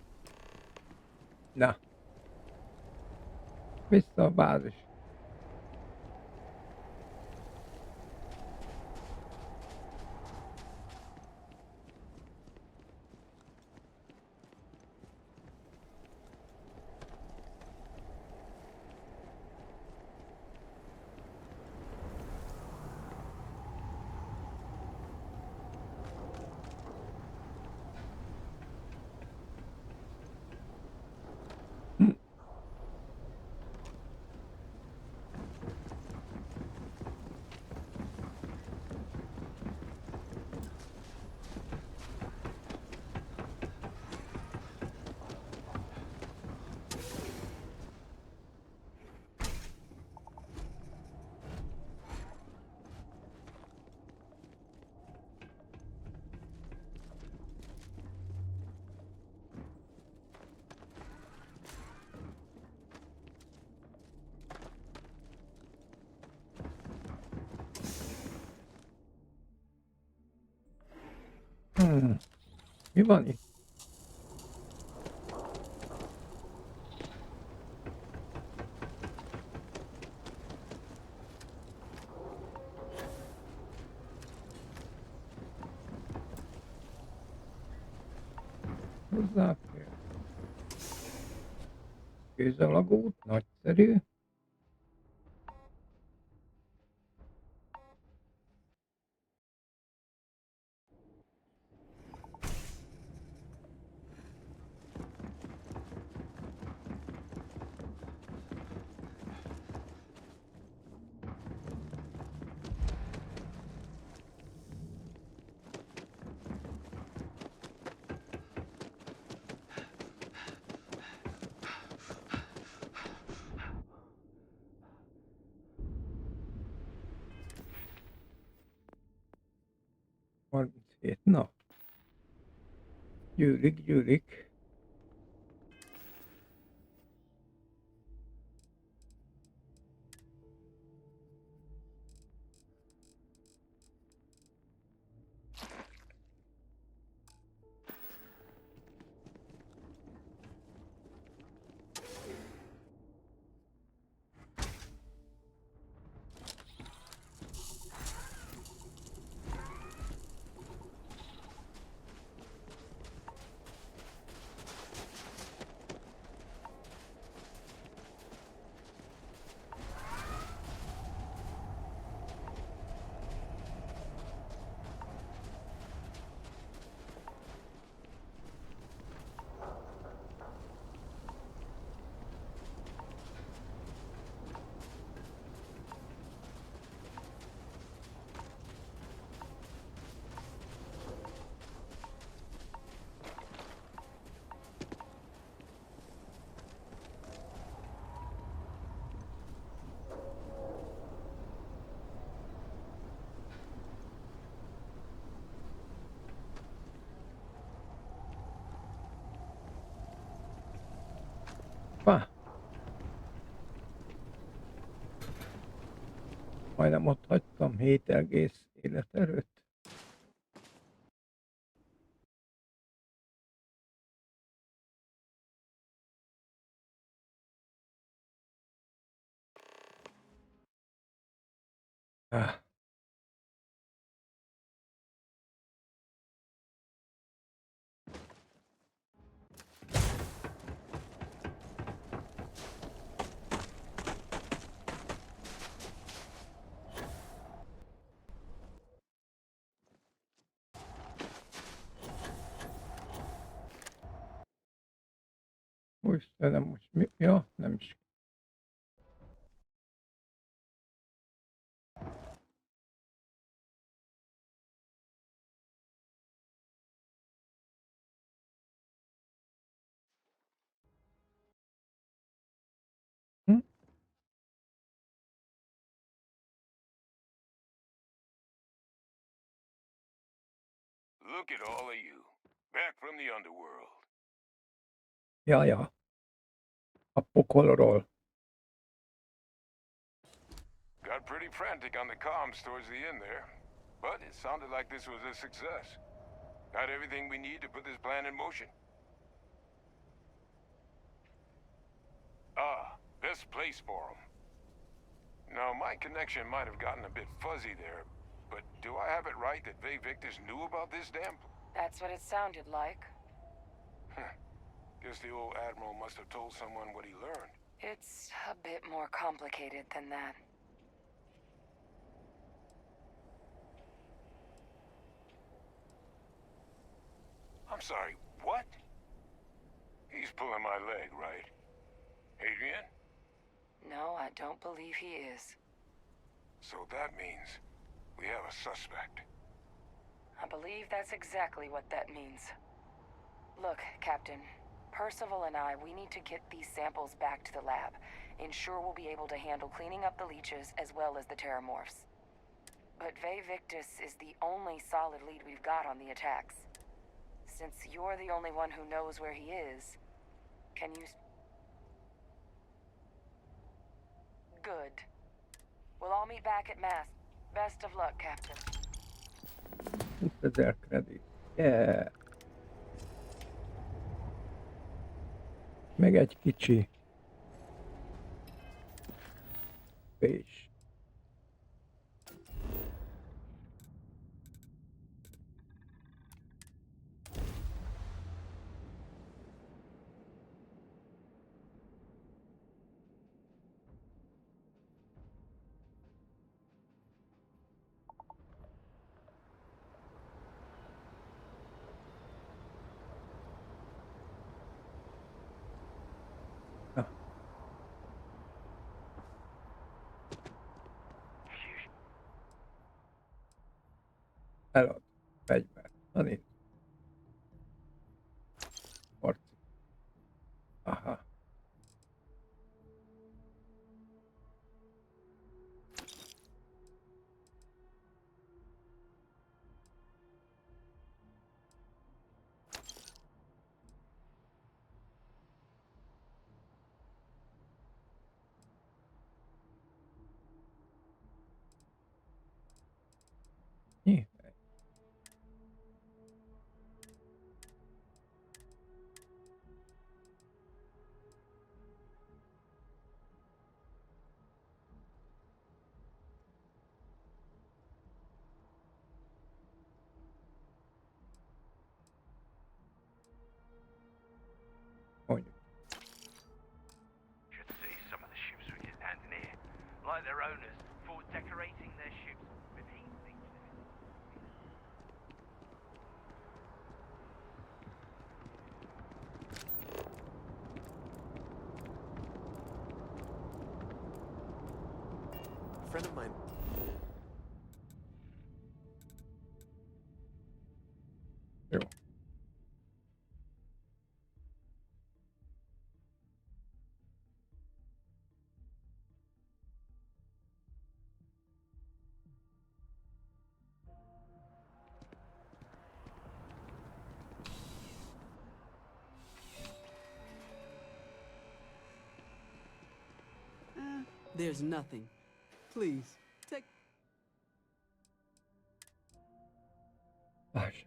Na. Vissza a bázis. Mi van itt? Hozzáfér. Kőzalagút, nagyszerű. Na. Gyűlik. Majdnem ott hagytam 7 egész életerőt. Ah. Istenem, most mi? Ja, nem is. Hm? Look at all of you. Back from the underworld. Ja, ja. A pokolról. Got pretty frantic on the comms towards the end there. But it sounded like this was a success. Got everything we need to put this plan in motion. Ah, best place for them. Now, my connection might have gotten a bit fuzzy there, but do I have it right that Vay Victus knew about this damn... That's what it sounded like. Guess the old Admiral must have told someone what he learned. It's a bit more complicated than that. I'm sorry, what? He's pulling my leg, right? Adrian? No, I don't believe he is. So that means we have a suspect. I believe that's exactly what that means. Look, Captain. Percival and I, we need to get these samples back to the lab. Ensure we'll be able to handle cleaning up the leeches as well as the terramorphs. But Vay Victus is the only solid lead we've got on the attacks. Since you're the only one who knows where he is, can you... Good. We'll all meet back at Mass. Best of luck, Captain. 20,000 kredit. Yeah. Meg egy kicsi. És. Elad. Fegyvert. Na nézd. Harci. Aha. Mi? Mondjuk. Should see some of the ships we get landing here. Like their owners, for decorating their ships with heat features. A friend of mine. Jó. There's nothing. Please, take... Láss.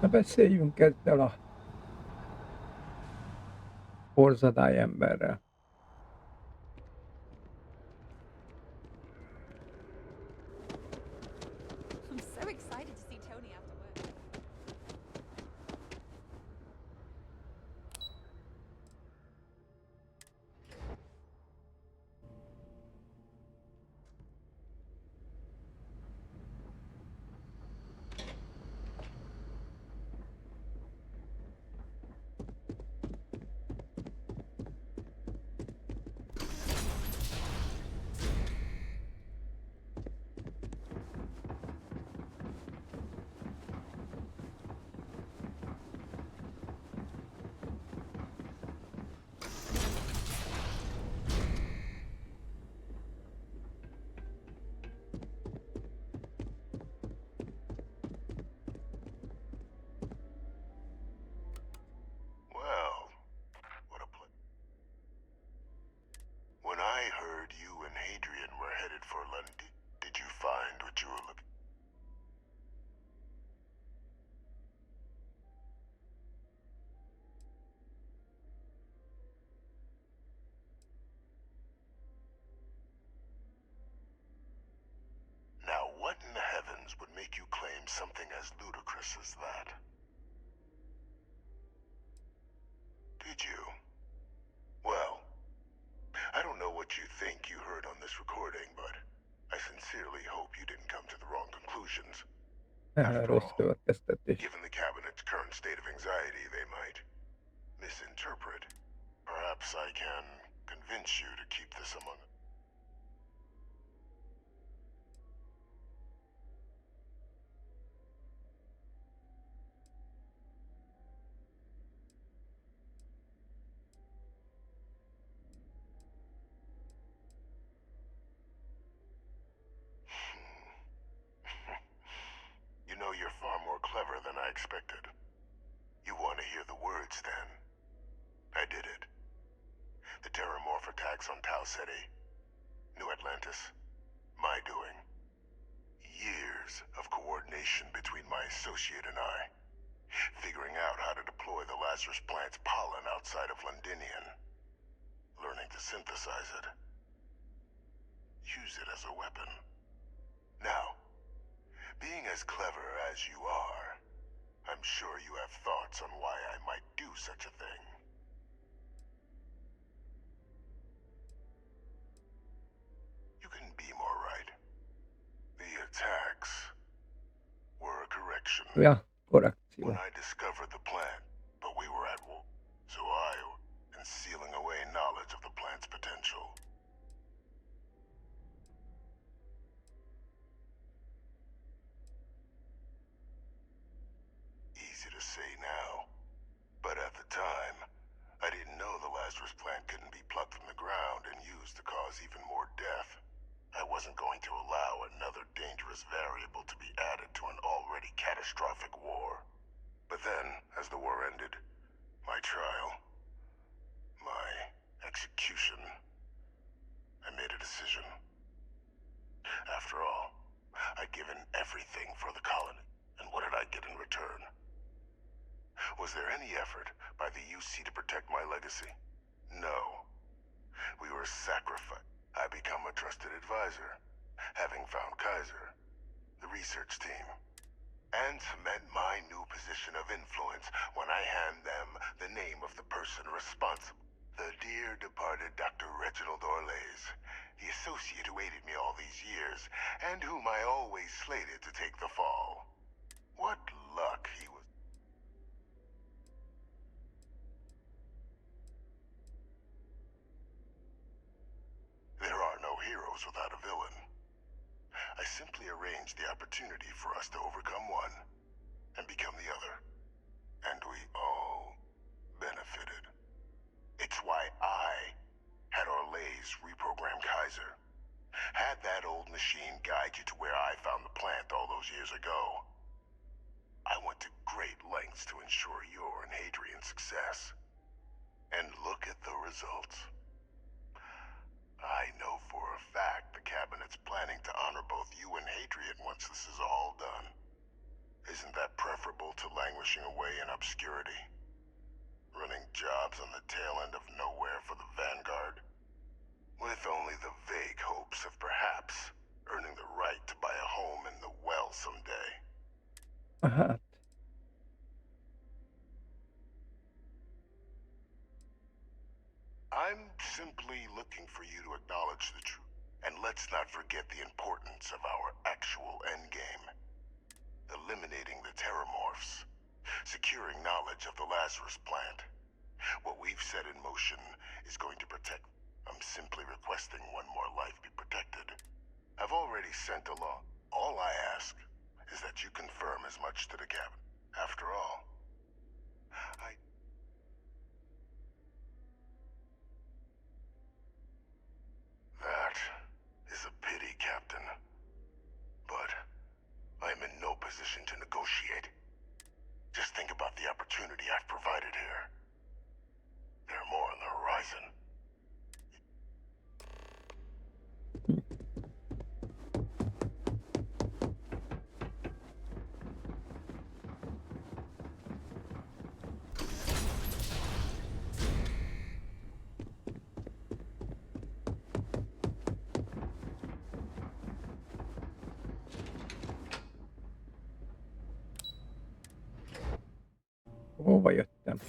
Na beszéljünk ezzel a borzadály emberrel. I'm so excited to see Tony after work. Well, what a when I heard you and Hadrian were headed for London, did you find what you were looking? Now, what in the heavens would make you claim something as ludicrous as that? Did you? Well, I don't know what you think you heard on this recording, but I sincerely hope you didn't come to the wrong conclusions. Rossz következtetés. Given the cabinet's current state of anxiety, they might misinterpret. Perhaps I can convince you to keep this among us. You know, you're far more clever than I expected. You want to hear the words, then? I did it. The terramorph attacks on Tau Ceti. New Atlantis. My doing. Years of coordination between my associate and I. Figuring out how to deploy the Lazarus plant's pollen outside of Londinian. Learning to synthesize it. Use it as a weapon. Now, being as clever as you are, I'm sure you have thoughts on why I might do such a thing. You couldn't be more right. The attacks were a correction. Ja, korrekció. When I discovered the plant, but we were at war, so I and sealing away knowledge of the plant's potential. Easy to say now, but at the time, I didn't know the Lazarus plant couldn't be plucked from the ground and used to cause even more death. I wasn't going to allow another dangerous variable to be added to an already catastrophic war. But then, as the war ended, my trial, my execution, I made a decision. After all, I'd given everything for the colony, and what did I get in return? Was there any effort by the UC to protect my legacy? No. We were sacrificed. I become a trusted advisor, having found Kaiser, the research team, and cement my new position of influence when I hand them the name of the person responsible. The dear departed Dr. Reginald Orlays, the associate who aided me all these years, and whom I always slated to take the fall. What luck he was. There are no heroes without a villain. I simply arranged the opportunity for us to overcome one and become the other. And we all benefited. It's why I had Orlays reprogram Kaiser. Had that old machine guide you to where I found the plant all those years ago. I went to great lengths to ensure your and Hadrian's success. And look at the results. I know for a fact the Cabinet's planning to honor both you and Hadrian once this is all done. Isn't that preferable to languishing Hát, I'm simply looking for you to acknowledge the truth. And let's not forget the importance of our actual endgame. Eliminating the terramorphs. Securing knowledge of the Lazarus plant. What we've set in motion is going to protect. I'm simply requesting one more life be protected. I've already sent a law. All I ask is that you confirm as much to the cabin. After all, That is a pity, Captain. But I'm in no position to negotiate. Just think about the opportunity I've provided here. There are more on the horizon. hova jöttem?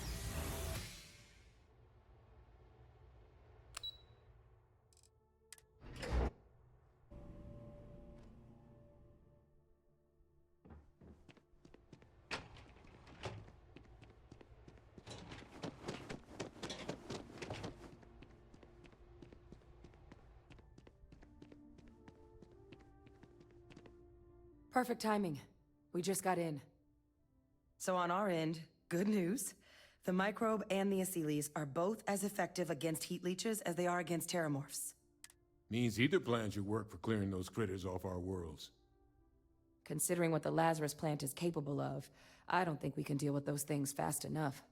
Perfect timing. We just got in. So on our end, good news. The microbe and the acyles are both as effective against heat leeches as they are against terramorphs. Means either plan should work for clearing those critters off our worlds. Considering what the Lazarus plant is capable of, I don't think we can deal with those things fast enough.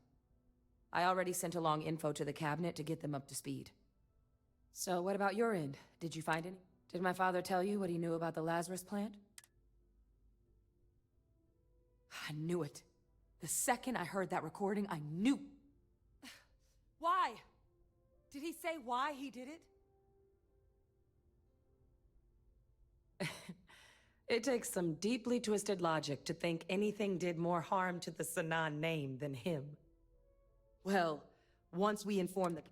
I already sent along info to the cabinet to get them up to speed. So what about your end? Did you find any? Did my father tell you what he knew about the Lazarus plant? I knew it. The second I heard that recording, I knew. Why? Did he say why he did it? It takes some deeply twisted logic to think anything did more harm to the Sanan name than him. Well, once we inform the...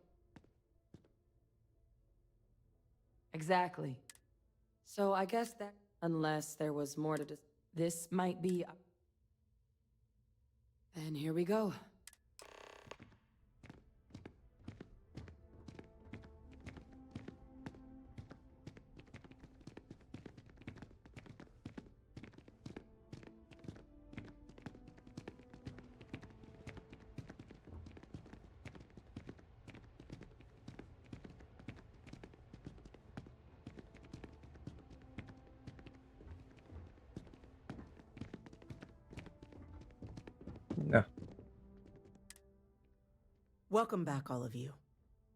Exactly. So I guess that... Unless there was more to this might be... And here we go. Na. Welcome back, all of you.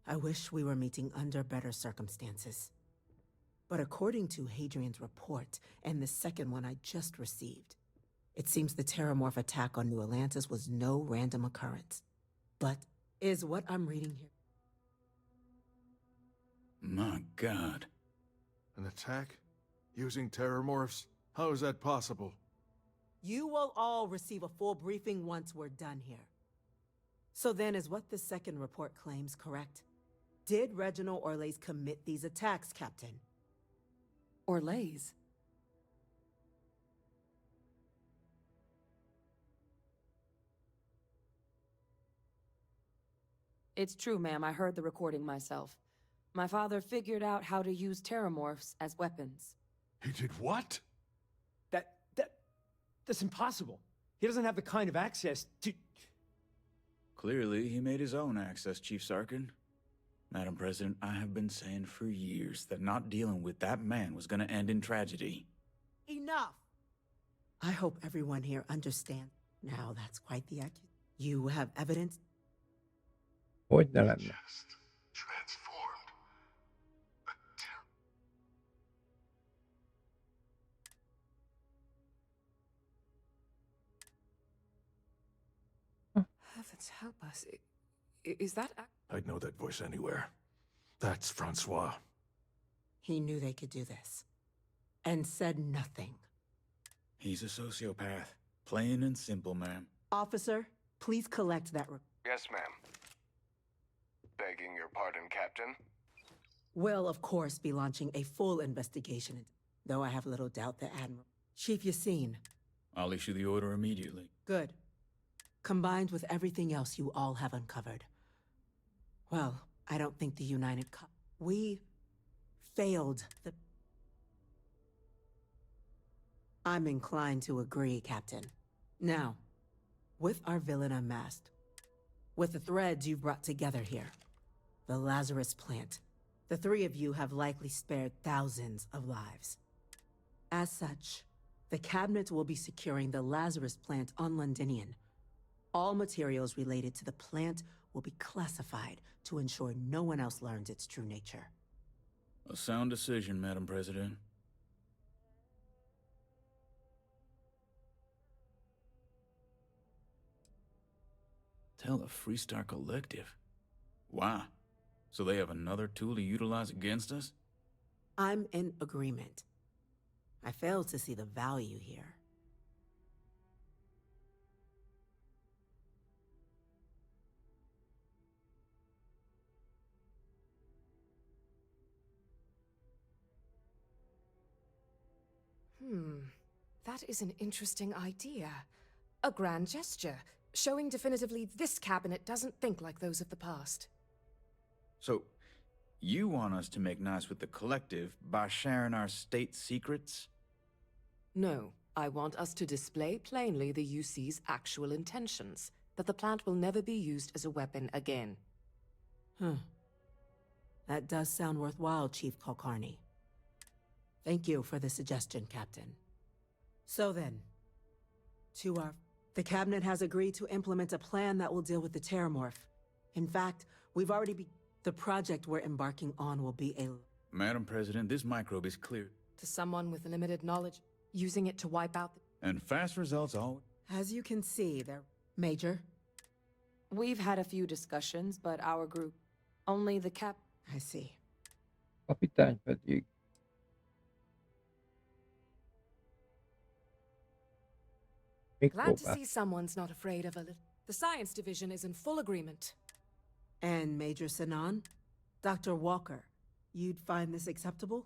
I wish we were meeting under better circumstances. But according to Hadrian's report, and the second one I just received, it seems the Terramorph attack on New Atlantis was no random occurrence. But is what I'm reading here... My God. An attack? Using terramorphs? How is that possible? You will all receive a full briefing once we're done here. So then, is what the second report claims correct? Did Reginald Orlays commit these attacks, Captain? Orlays? It's true, ma'am. I heard the recording myself. My father figured out how to use terramorphs as weapons. He did what? That's impossible. He doesn't have the kind of access to... Clearly, he made his own access, Chief Sarkin. Madam President, I have been saying for years that not dealing with that man was gonna end in tragedy. Enough! I hope everyone here understands. Now, that's quite the accusation. You have evidence? Hogy ne lenne? Just transformed. Heavens help us. Is that... I'd know that voice anywhere. That's Francois. He knew they could do this. And said nothing. He's a sociopath. Plain and simple, ma'am. Officer, please collect that. Yes, ma'am. Begging your pardon, Captain. We'll, of course, be launching a full investigation, though I have little doubt the Admiral. Chief Yassine. I'll issue the order immediately. Good. Combined with everything else you all have uncovered. Well, I don't think the we failed the... I'm inclined to agree, Captain. Now, with our villain unmasked, with the threads you've brought together here, the Lazarus plant, the three of you have likely spared thousands of lives. As such, the cabinet will be securing the Lazarus plant on Londinian. All materials related to the plant will be classified to ensure no one else learns its true nature. A sound decision, Madam President. Tell the Freestar Collective. Wow. So they have another tool to utilize against us? I'm in agreement. I fail to see the value here. That is an interesting idea. A grand gesture, showing definitively this cabinet doesn't think like those of the past. So, you want us to make nice with the Collective by sharing our state secrets? No, I want us to display plainly the UC's actual intentions, that the plant will never be used as a weapon again. That does sound worthwhile, Chief Kulkarni. Thank you for the suggestion, Captain. So then, the Cabinet has agreed to implement a plan that will deal with the Terramorph. In fact, we've already the project we're embarking on will be a... Madam President, this microbe is cleared. To someone with limited knowledge, using it to wipe out the... And fast results always... As you can see, they're... Major? We've had a few discussions, but our group... Only the cap... I see. Kapitány pedig... Glad to see someone's not afraid of a little... The Science Division is in full agreement. And Major Sinan? Dr. Walker, you'd find this acceptable?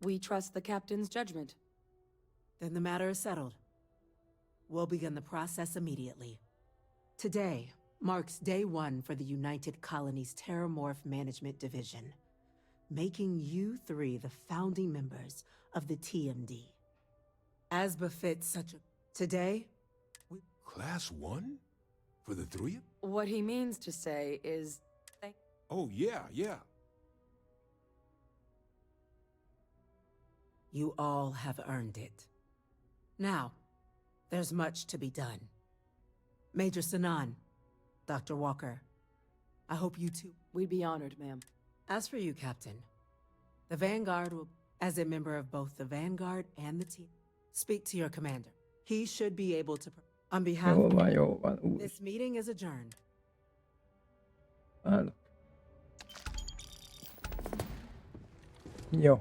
We trust the Captain's judgment. Then the matter is settled. We'll begin the process immediately. Today marks day one for the United Colonies Terramorph Management Division, making you three the founding members of the TMD. As befits such a... Today... Class 1? For the three of... What he means to say is... Oh, yeah. You all have earned it. Now, there's much to be done. Major Sinan, Dr. Walker, I hope you two... We'd be honored, ma'am. As for you, Captain, the Vanguard will, as a member of both the Vanguard and the team, speak to your commander. He should be able to... On behalf of... This meeting is adjourned. Jó.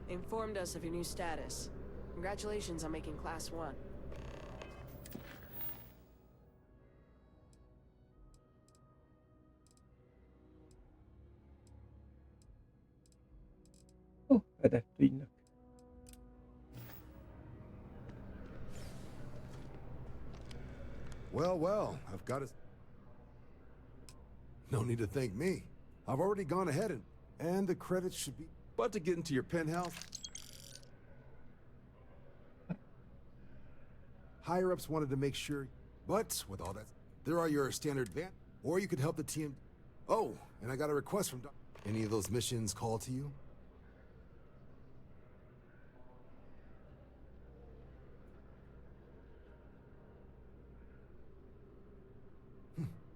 Informed us of your new status. Congratulations on making Class 1. Fedett ügynök. Well, I've got to... No need to thank me. I've already gone ahead and the credits should be... But to get into your penthouse... Higher-ups wanted to make sure... But, with all that, there are your standard van... Or you could help the team... Oh, and I got a request from... Any of those missions call to you?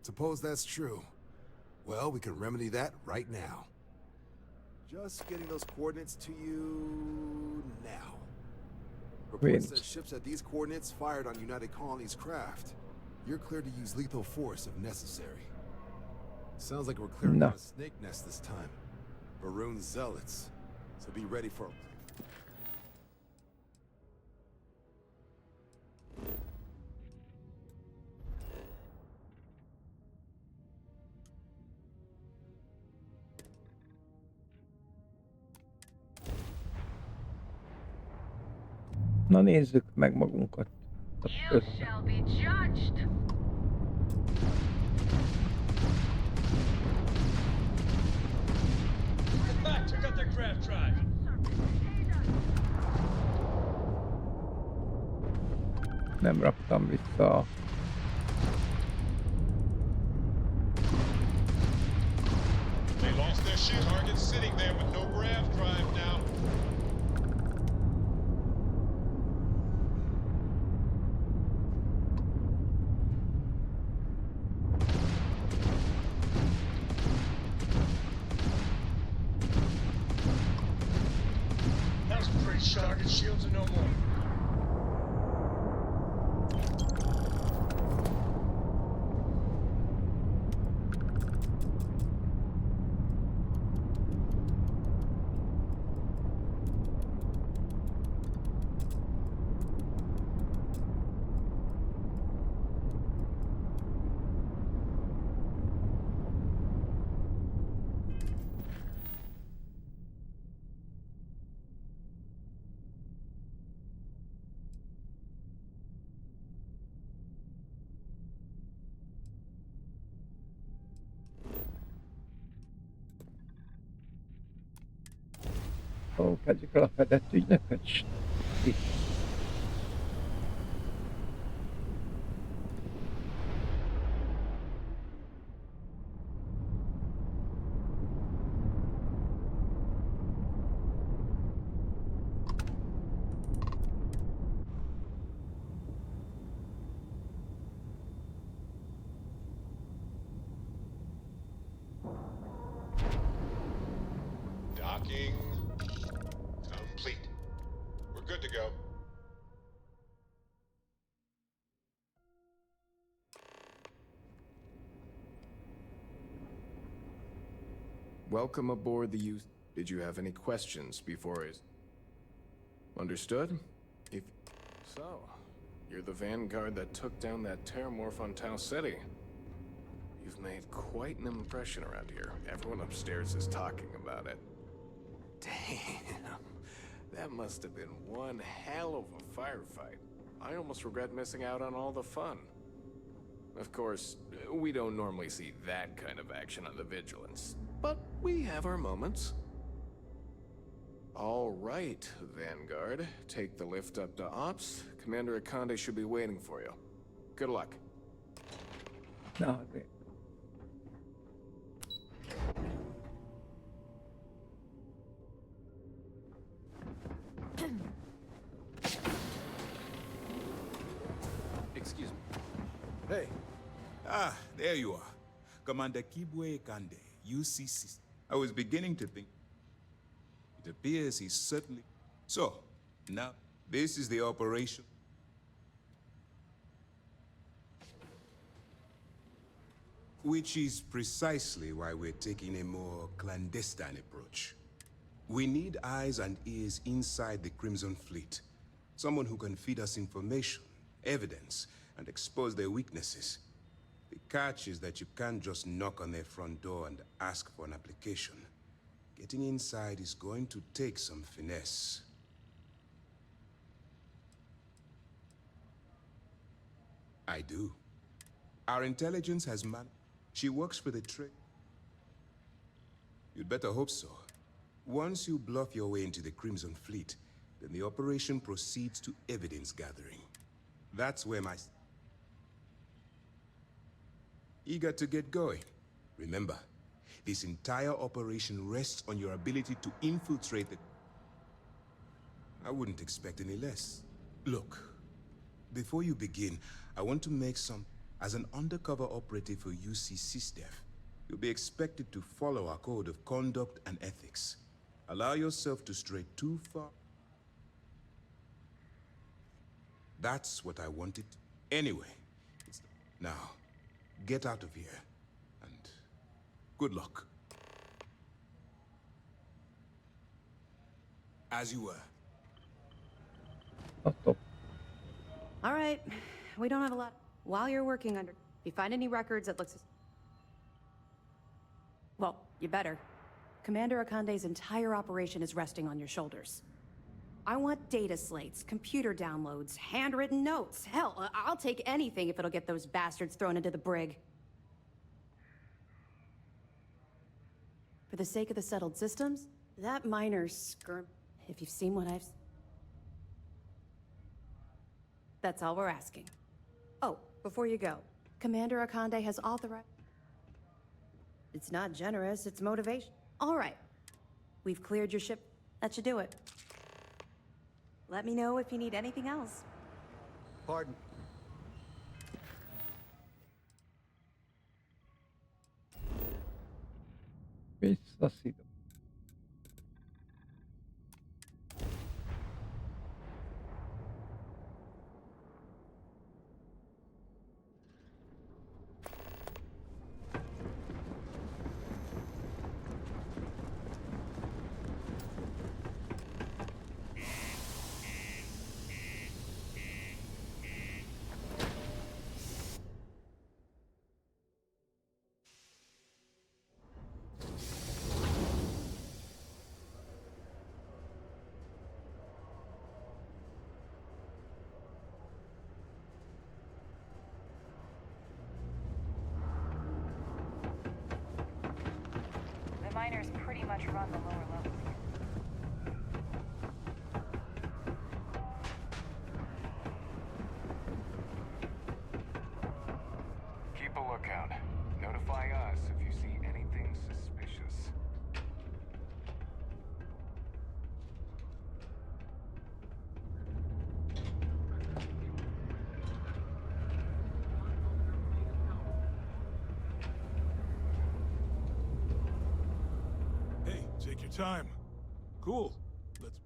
Suppose that's true. Well, we can remedy that right now. Just getting those coordinates to you now. Reports that ships at these coordinates fired on United Colonies craft. You're cleared to use lethal force if necessary. Sounds like we're clearing out a snake nest this time. Baroon zealots. So be ready for... Na nézzük meg magunkat. You shall be judged. Get back! Check out their craft drive. Nem raktam vissza. They lost their ship. Target sitting there with no grav drive now. That was a pretty shot. Target shields are no more. Ó, kezdjük el a fedett ügynököt. Itt. Docking complete. We're good to go. Welcome aboard the U. Did you have any questions before it? Understood? If so, you're the vanguard that took down that terramorph on Tau Ceti. You've made quite an impression around here. Everyone upstairs is talking about it. Damn. That must have been one hell of a firefight. I almost regret missing out on all the fun. Of course, we don't normally see that kind of action on the Vigilance, but we have our moments. All right, Vanguard. Take the lift up to Ops. Commander Akande should be waiting for you. Good luck. Na, azért. Excuse me. Hey. Ah, there you are. Commander Kibwe Kande, UCC. I was beginning to think. It appears he's certainly... So, now, this is the operation. Which is precisely why we're taking a more clandestine approach. We need eyes and ears inside the Crimson Fleet. Someone who can feed us information, evidence, and expose their weaknesses. The catch is that you can't just knock on their front door and ask for an application. Getting inside is going to take some finesse. I do. Our intelligence has She works for the trade. You'd better hope so. Once you bluff your way into the Crimson Fleet, then the operation proceeds to evidence gathering. That's where my... Eager to get going. Remember, this entire operation rests on your ability to infiltrate the... I wouldn't expect any less. Look, before you begin, I want to make some... As an undercover operative for UCC staff, you'll be expected to follow our code of conduct and ethics. Allow yourself to stray too far. That's what I wanted. Anyway, now, get out of here, and good luck. As you were. All right, we don't have a lot. While you're working under, if you find any records that looks, well, you better. Commander Akande's entire operation is resting on your shoulders. I want data slates, computer downloads, handwritten notes. Hell, I'll take anything if it'll get those bastards thrown into the brig. For the sake of the settled systems, that minor skirm. If you've seen what I've... That's all we're asking. Oh, before you go, Commander Akande has authorized... It's not generous, it's motivation. All right. We've cleared your ship. That should do it. Let me know if you need anything else. Pardon. Visszaszidom. The miners pretty much run the lower levels here. Keep a lookout. Notify us if you see anything suspicious. Hey, take your time. Cool. Let's...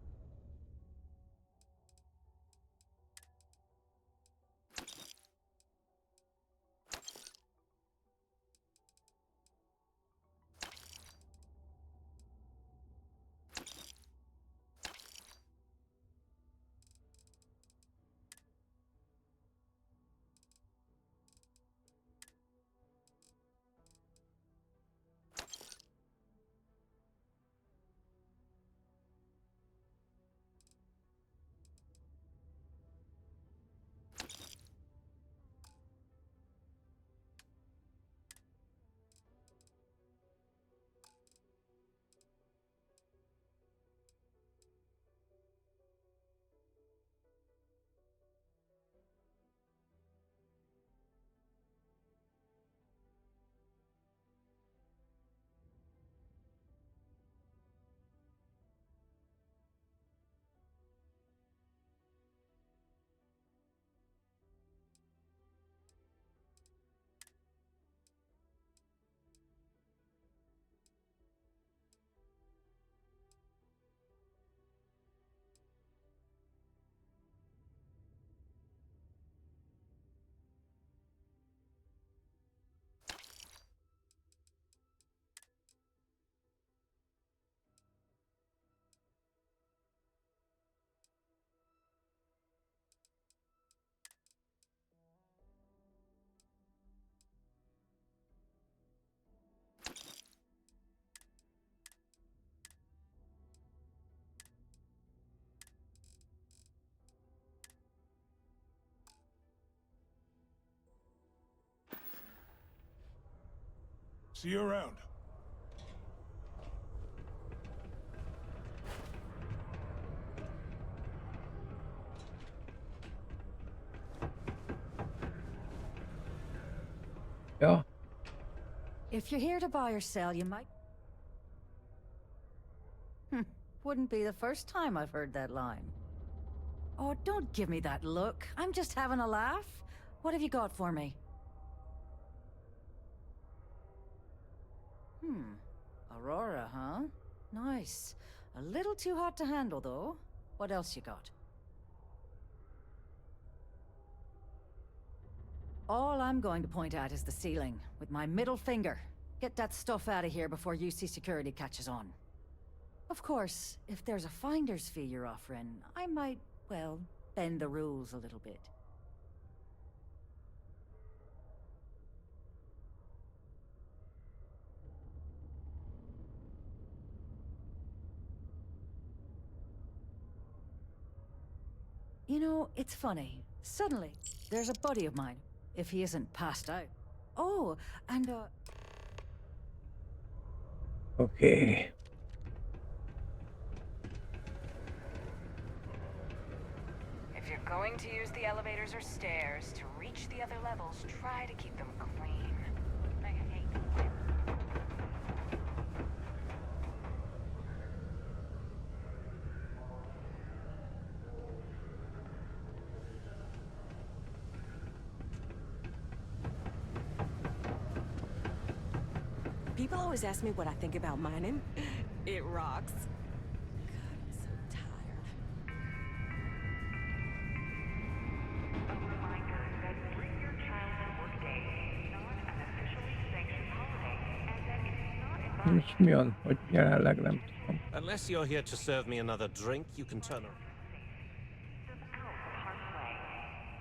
See you around. Ja. If you're here to buy or sell, you might... Wouldn't be the first time I've heard that line. Oh, don't give me that look. I'm just having a laugh. What have you got for me? Aurora, huh? Nice. A little too hot to handle, though. What else you got? All I'm going to point at is the ceiling, with my middle finger. Get that stuff out of here before UC security catches on. Of course, if there's a finder's fee you're offering, I might, well, bend the rules a little bit. You know, it's funny. Suddenly, there's a buddy of mine, if he isn't passed out. Oh, and Okay. If you're going to use the elevators or stairs to reach the other levels, try to keep them clean. I hate them. People always ask me what I think about mining. It rocks. God, I'm so tired. A reminder that Bring Your Child to Work Day is not an officially sanctioned holiday, and that it is not advised. Nincs mi van, hogy jelenleg nem tudom. Unless you're here to serve me another drink, you can turn around.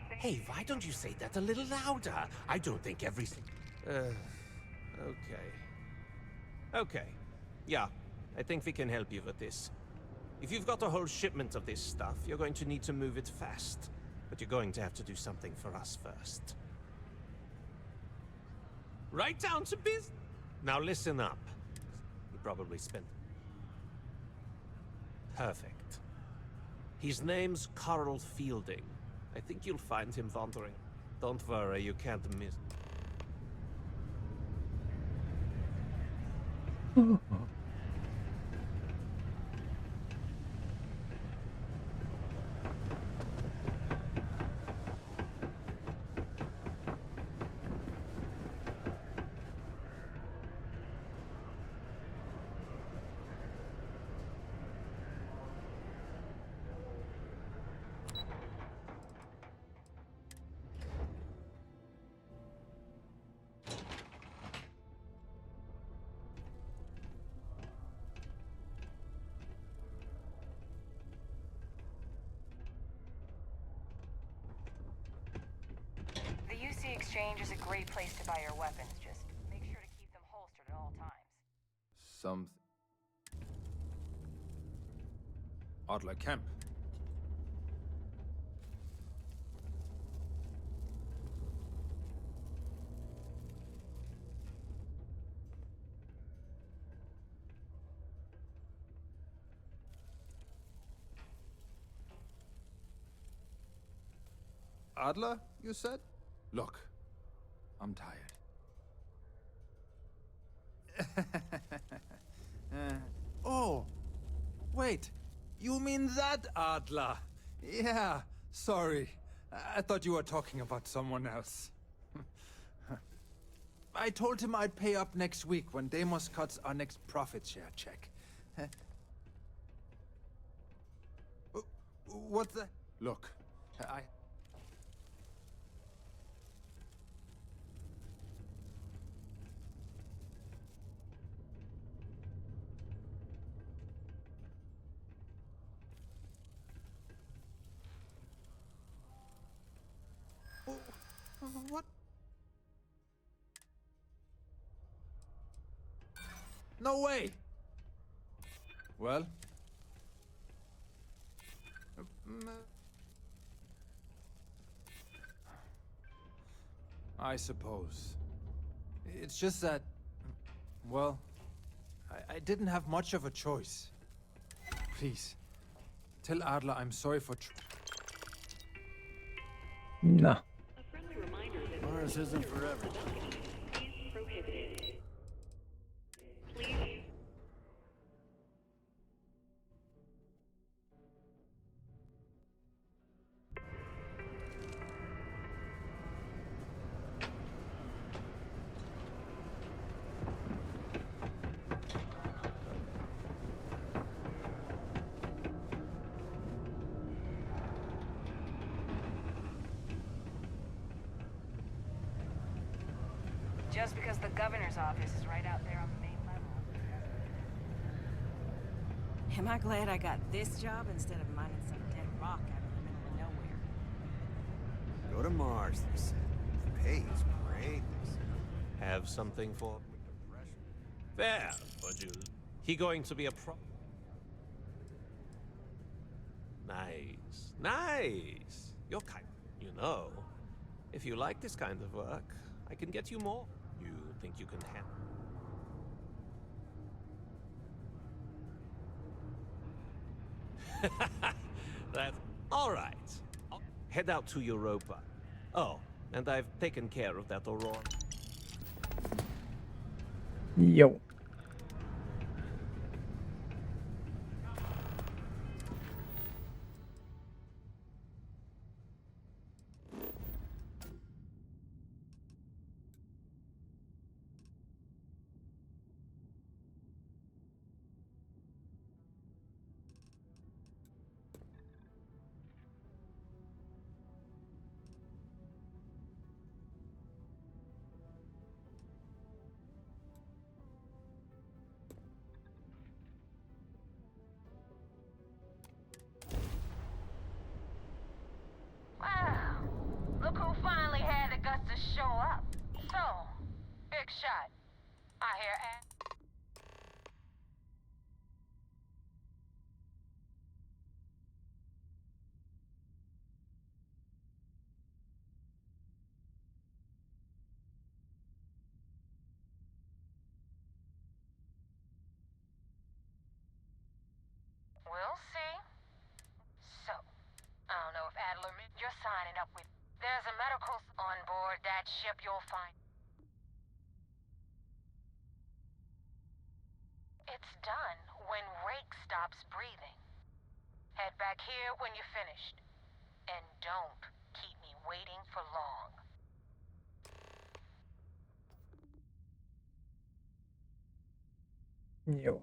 Hey, why don't you say that a little louder? I don't think every... okay. Okay. Yeah, I think we can help you with this. If you've got a whole shipment of this stuff, you're going to need to move it fast. But you're going to have to do something for us first. Right down to business. Now listen up. You probably spent... Perfect. His name's Carl Fielding. I think you'll find him wandering. Don't worry, you can't miss... The UC Exchange is a great place to buy your weapons. Just make sure to keep them holstered at all times. Adler Camp. Adler, you said? Look, I'm tired. Oh, wait. You mean that Adler? Yeah, sorry. I thought you were talking about someone else. I told him I'd pay up next week when Deimos cuts our next profit share check. What's that? Look, What? No way! Well? I suppose. It's just that... Well... I didn't have much of a choice. Please. Tell Adler I'm sorry for... Na. Mars isn't forever. Just because the governor's office is right out there on the main level. Am I glad I got this job instead of mining some dead rock out of the middle of nowhere? Go to Mars, they said. The pay is great, they said. Have something for... There, Bajul. He going to be a pro... Nice. Nice. You're kind... You know, if you like this kind of work, I can get you more. You think you can handle... That's... All right. I'll head out to Europa. Oh, and I've taken care of that Aurora. Jó. Wow. Look who finally had the guts to show up. So, big shot. I hear We'll see. So, I don't know if Adler, you're signing up with... There's a medical on board that ship you'll find. It's done when Rake stops breathing. Head back here when you're finished. And don't keep me waiting for long. Jó.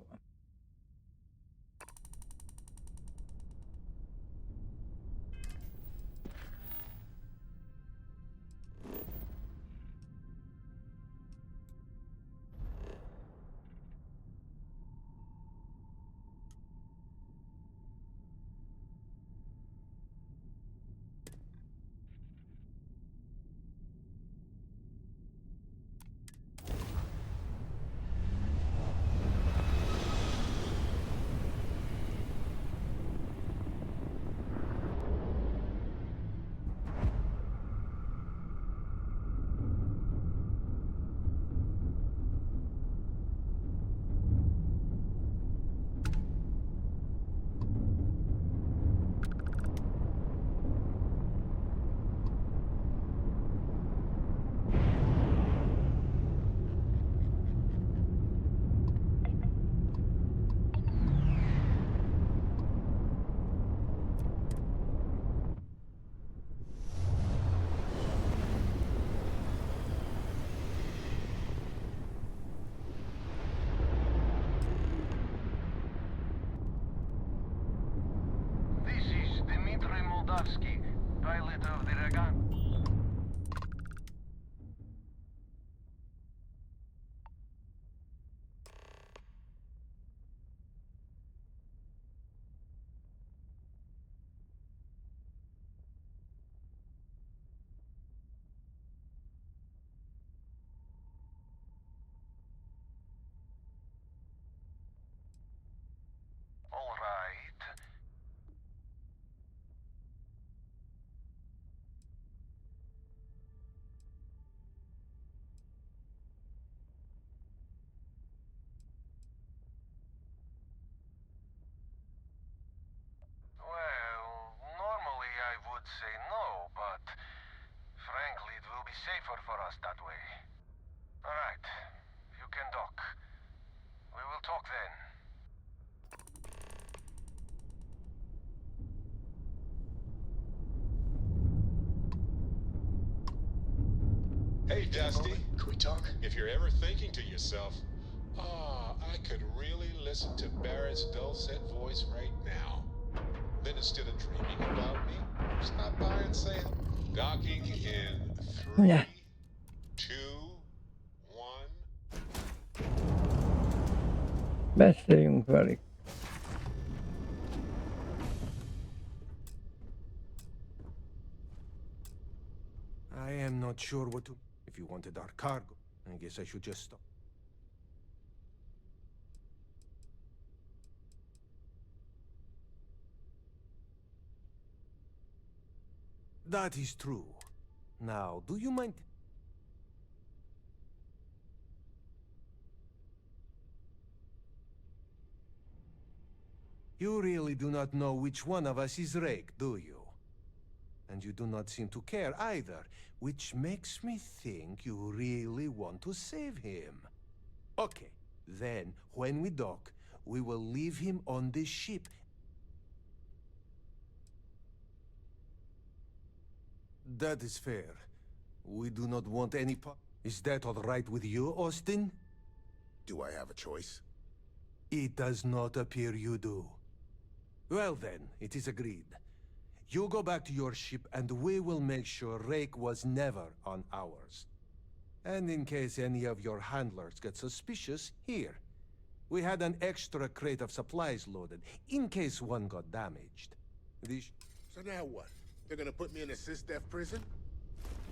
Pilot of the Ragan. All right. Well, normally I would say no, but frankly it will be safer for us that way. All right, you can dock. We will talk then. Hey, Dusty. Can we talk? If you're ever thinking to yourself, I could really listen to Barrett's dulcet voice right now. Then instead of dreaming about me, stop by and say, docking in 3, Yeah. 2, Beszéljünk velük. I am not sure what to... If you wanted our cargo, I guess I should just stop. That is true. Now, do you mind... You really do not know which one of us is Rake, do you? And you do not seem to care either, which makes me think you really want to save him. Okay, then, when we dock, we will leave him on this ship. That is fair. We do not want any part. Is that all right with you, Austin? Do I have a choice? It does not appear you do. Well then, it is agreed. You go back to your ship and we will make sure Rake was never on ours. And in case any of your handlers get suspicious, here. We had an extra crate of supplies loaded, in case one got damaged. So now what? They're gonna put me in a sys-def prison?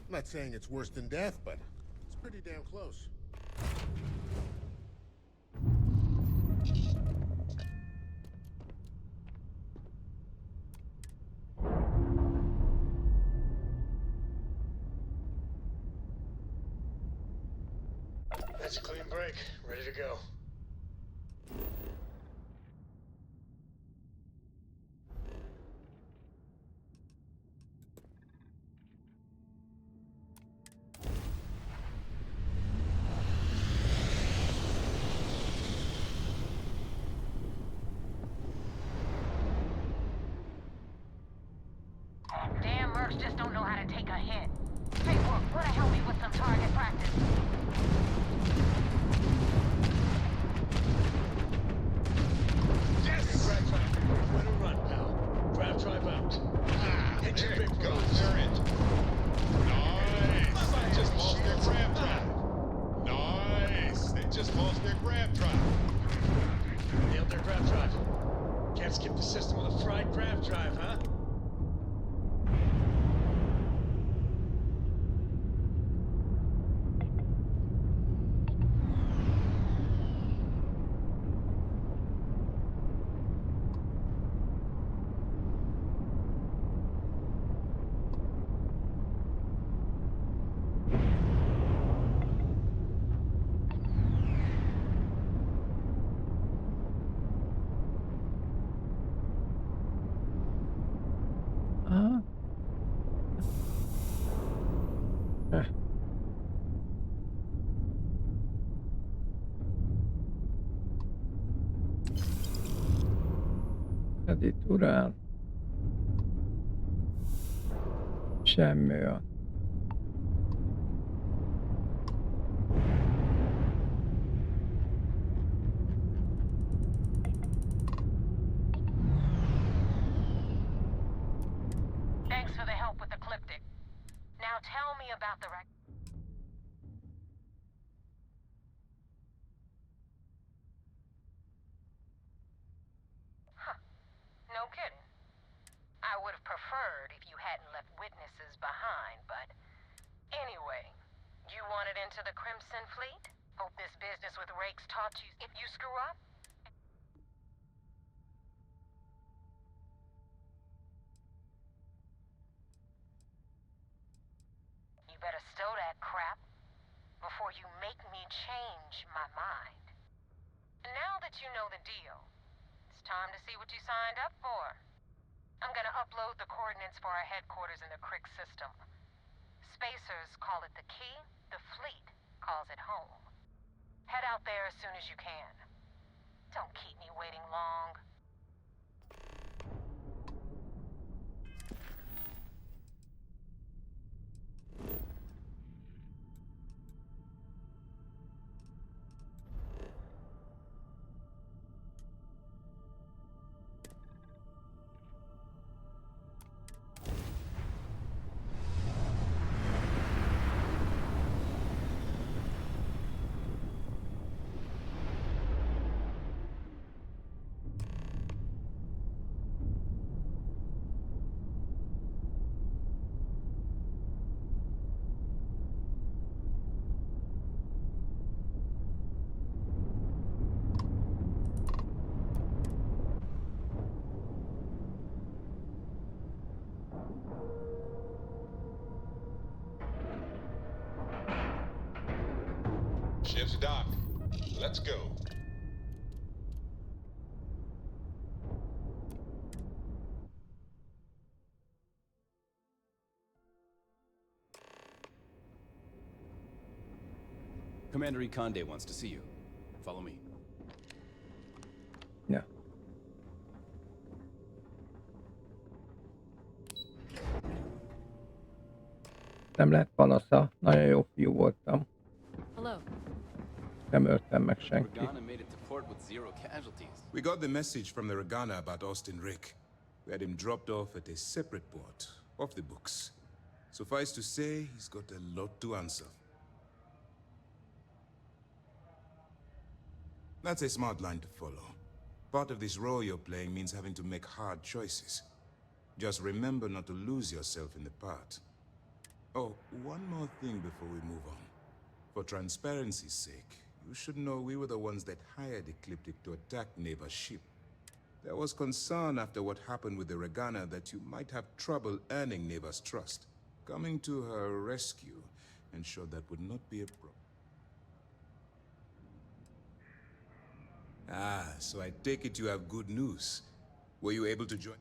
I'm not saying it's worse than death, but it's pretty damn close. That's a clean break. Ready to go. Damn mercs just don't know how to take a hit. Hey, Brooke, wanna help me with some target practice? Yes! Grab drive. Let her run, pal. Grab drive out. Ah, hit your big goes. They're in. Nice. They just lost their grab drive. Nice. They just lost their grab drive. Nailed their grab drive. Can't skip the system with a fried grab drive, huh? Urán. Semmi olyan. Thanks for the help with the Cliptic. Now tell me about the Huh. No kidding. I would have preferred if you hadn't left witnesses behind, but... Anyway, you wanted into the Crimson Fleet? Hope this business with Rakes taught you if you screw up? You better stow that crap before you make me change my mind. And now that you know the deal, it's time to see what you signed up for. I'm gonna upload the coordinates for our headquarters in the Crick system. Spacers call it the key, the fleet calls it home. Head out there as soon as you can. Don't keep me waiting long. Ship's docked. Let's go. Commander Ikonde wants to see you. Follow me. Ja. Nem lett panasza, nagyon jó fiú voltam. Hello. Nem öltem meg senkit. Regana made it to port with 0 casualties. We got the message from the Regana about Austin Rick. We had him dropped off at a separate port, off the books. Suffice to say, he's got a lot to answer. That's a smart line to follow. Part of this role you're playing means having to make hard choices. Just remember not to lose yourself in the part. Oh, one more thing before we move on. For transparency's sake, you should know we were the ones that hired Ecliptic to attack Neva's ship. There was concern after what happened with the Regana that you might have trouble earning Neva's trust. Coming to her rescue ensured that would not be a problem. Ah, so I take it you have good news. Were you able to join?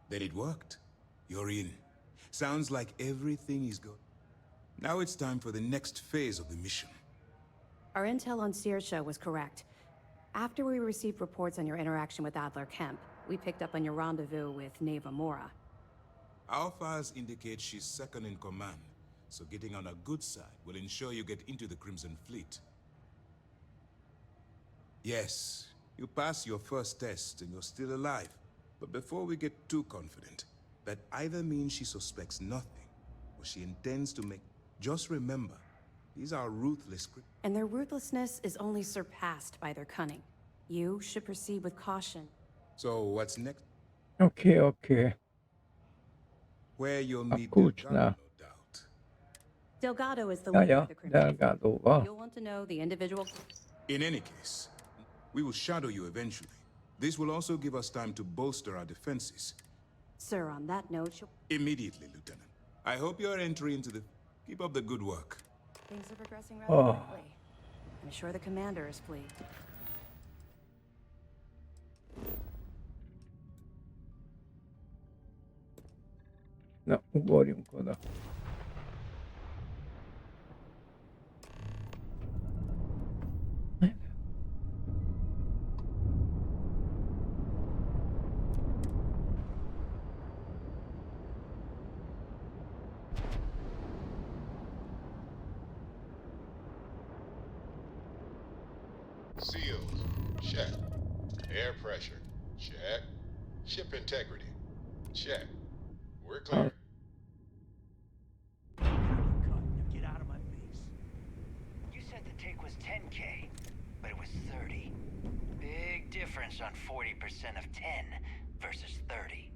Then it worked. You're in. Sounds like everything is good. Now it's time for the next phase of the mission. Our intel on Saoirse was correct. After we received reports on your interaction with Adler Kemp, we picked up on your rendezvous with Neva Mora. Our files indicate she's second in command, so getting on her good side will ensure you get into the Crimson Fleet. Yes, you passed your first test and you're still alive. But before we get too confident, that either means she suspects nothing, or she intends to make... Just remember, these are ruthless... And their ruthlessness is only surpassed by their cunning. You should proceed with caution. So, what's next? Okay. Where you'll A meet kulcsnál. Delgado is the Ja, leader ja, of the Crimson. Delgadóval. You'll want to know the individual... In any case, we will shadow you eventually. This will also give us time to bolster our defenses. Sir, on that note, Immediately, Lieutenant. I hope your entry into the... Keep up the good work. things are progressing rather quickly. I'm sure the commander is pleased. Na, ugorjunk oda. Seals. Check. Air pressure. Check. Ship integrity. Check. We're clear. Get out of my face. You said the take was 10K, but it was 30. Big difference on 40% of 10 versus 30.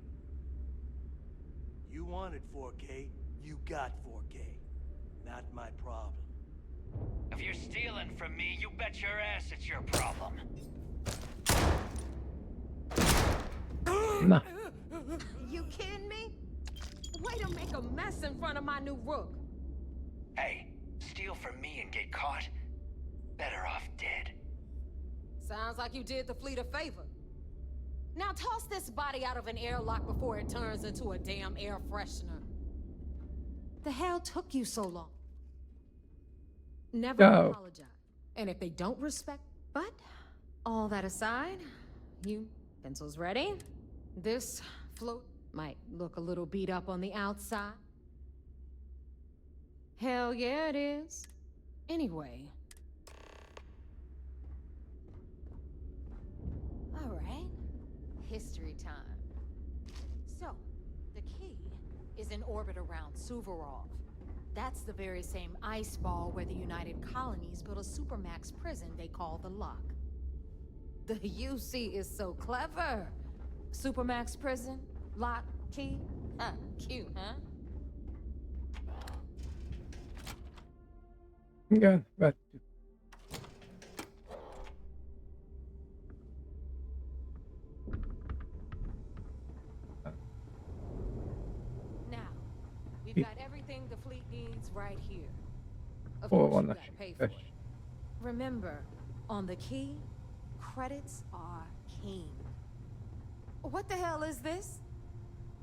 You wanted 4K, you got 4K. Not my problem. If you're stealing from me, you bet your ass it's your problem. Na. You kidding me? Way to make a mess in front of my new rook. Hey, steal from me and get caught? Better off dead. Sounds like you did the fleet a favor. Now toss this body out of an airlock before it turns into a damn air freshener. The hell took you so long? Never apologize. And if they don't respect... But, all that aside, you... Pencils ready? This float might look a little beat up on the outside. Hell yeah, it is. Anyway. All right. History time. So, the key is in orbit around Suvorov. That's the very same ice ball where the United Colonies built a supermax prison they call the Lock. The UC is so clever. Supermax prison, lock, key. Cute, huh? Igen, vettük. ki. got everything the fleet needs right here. Of Hol course, you van a gotta pay for shipes? it. Remember, on the key, credits are king. What the hell is this?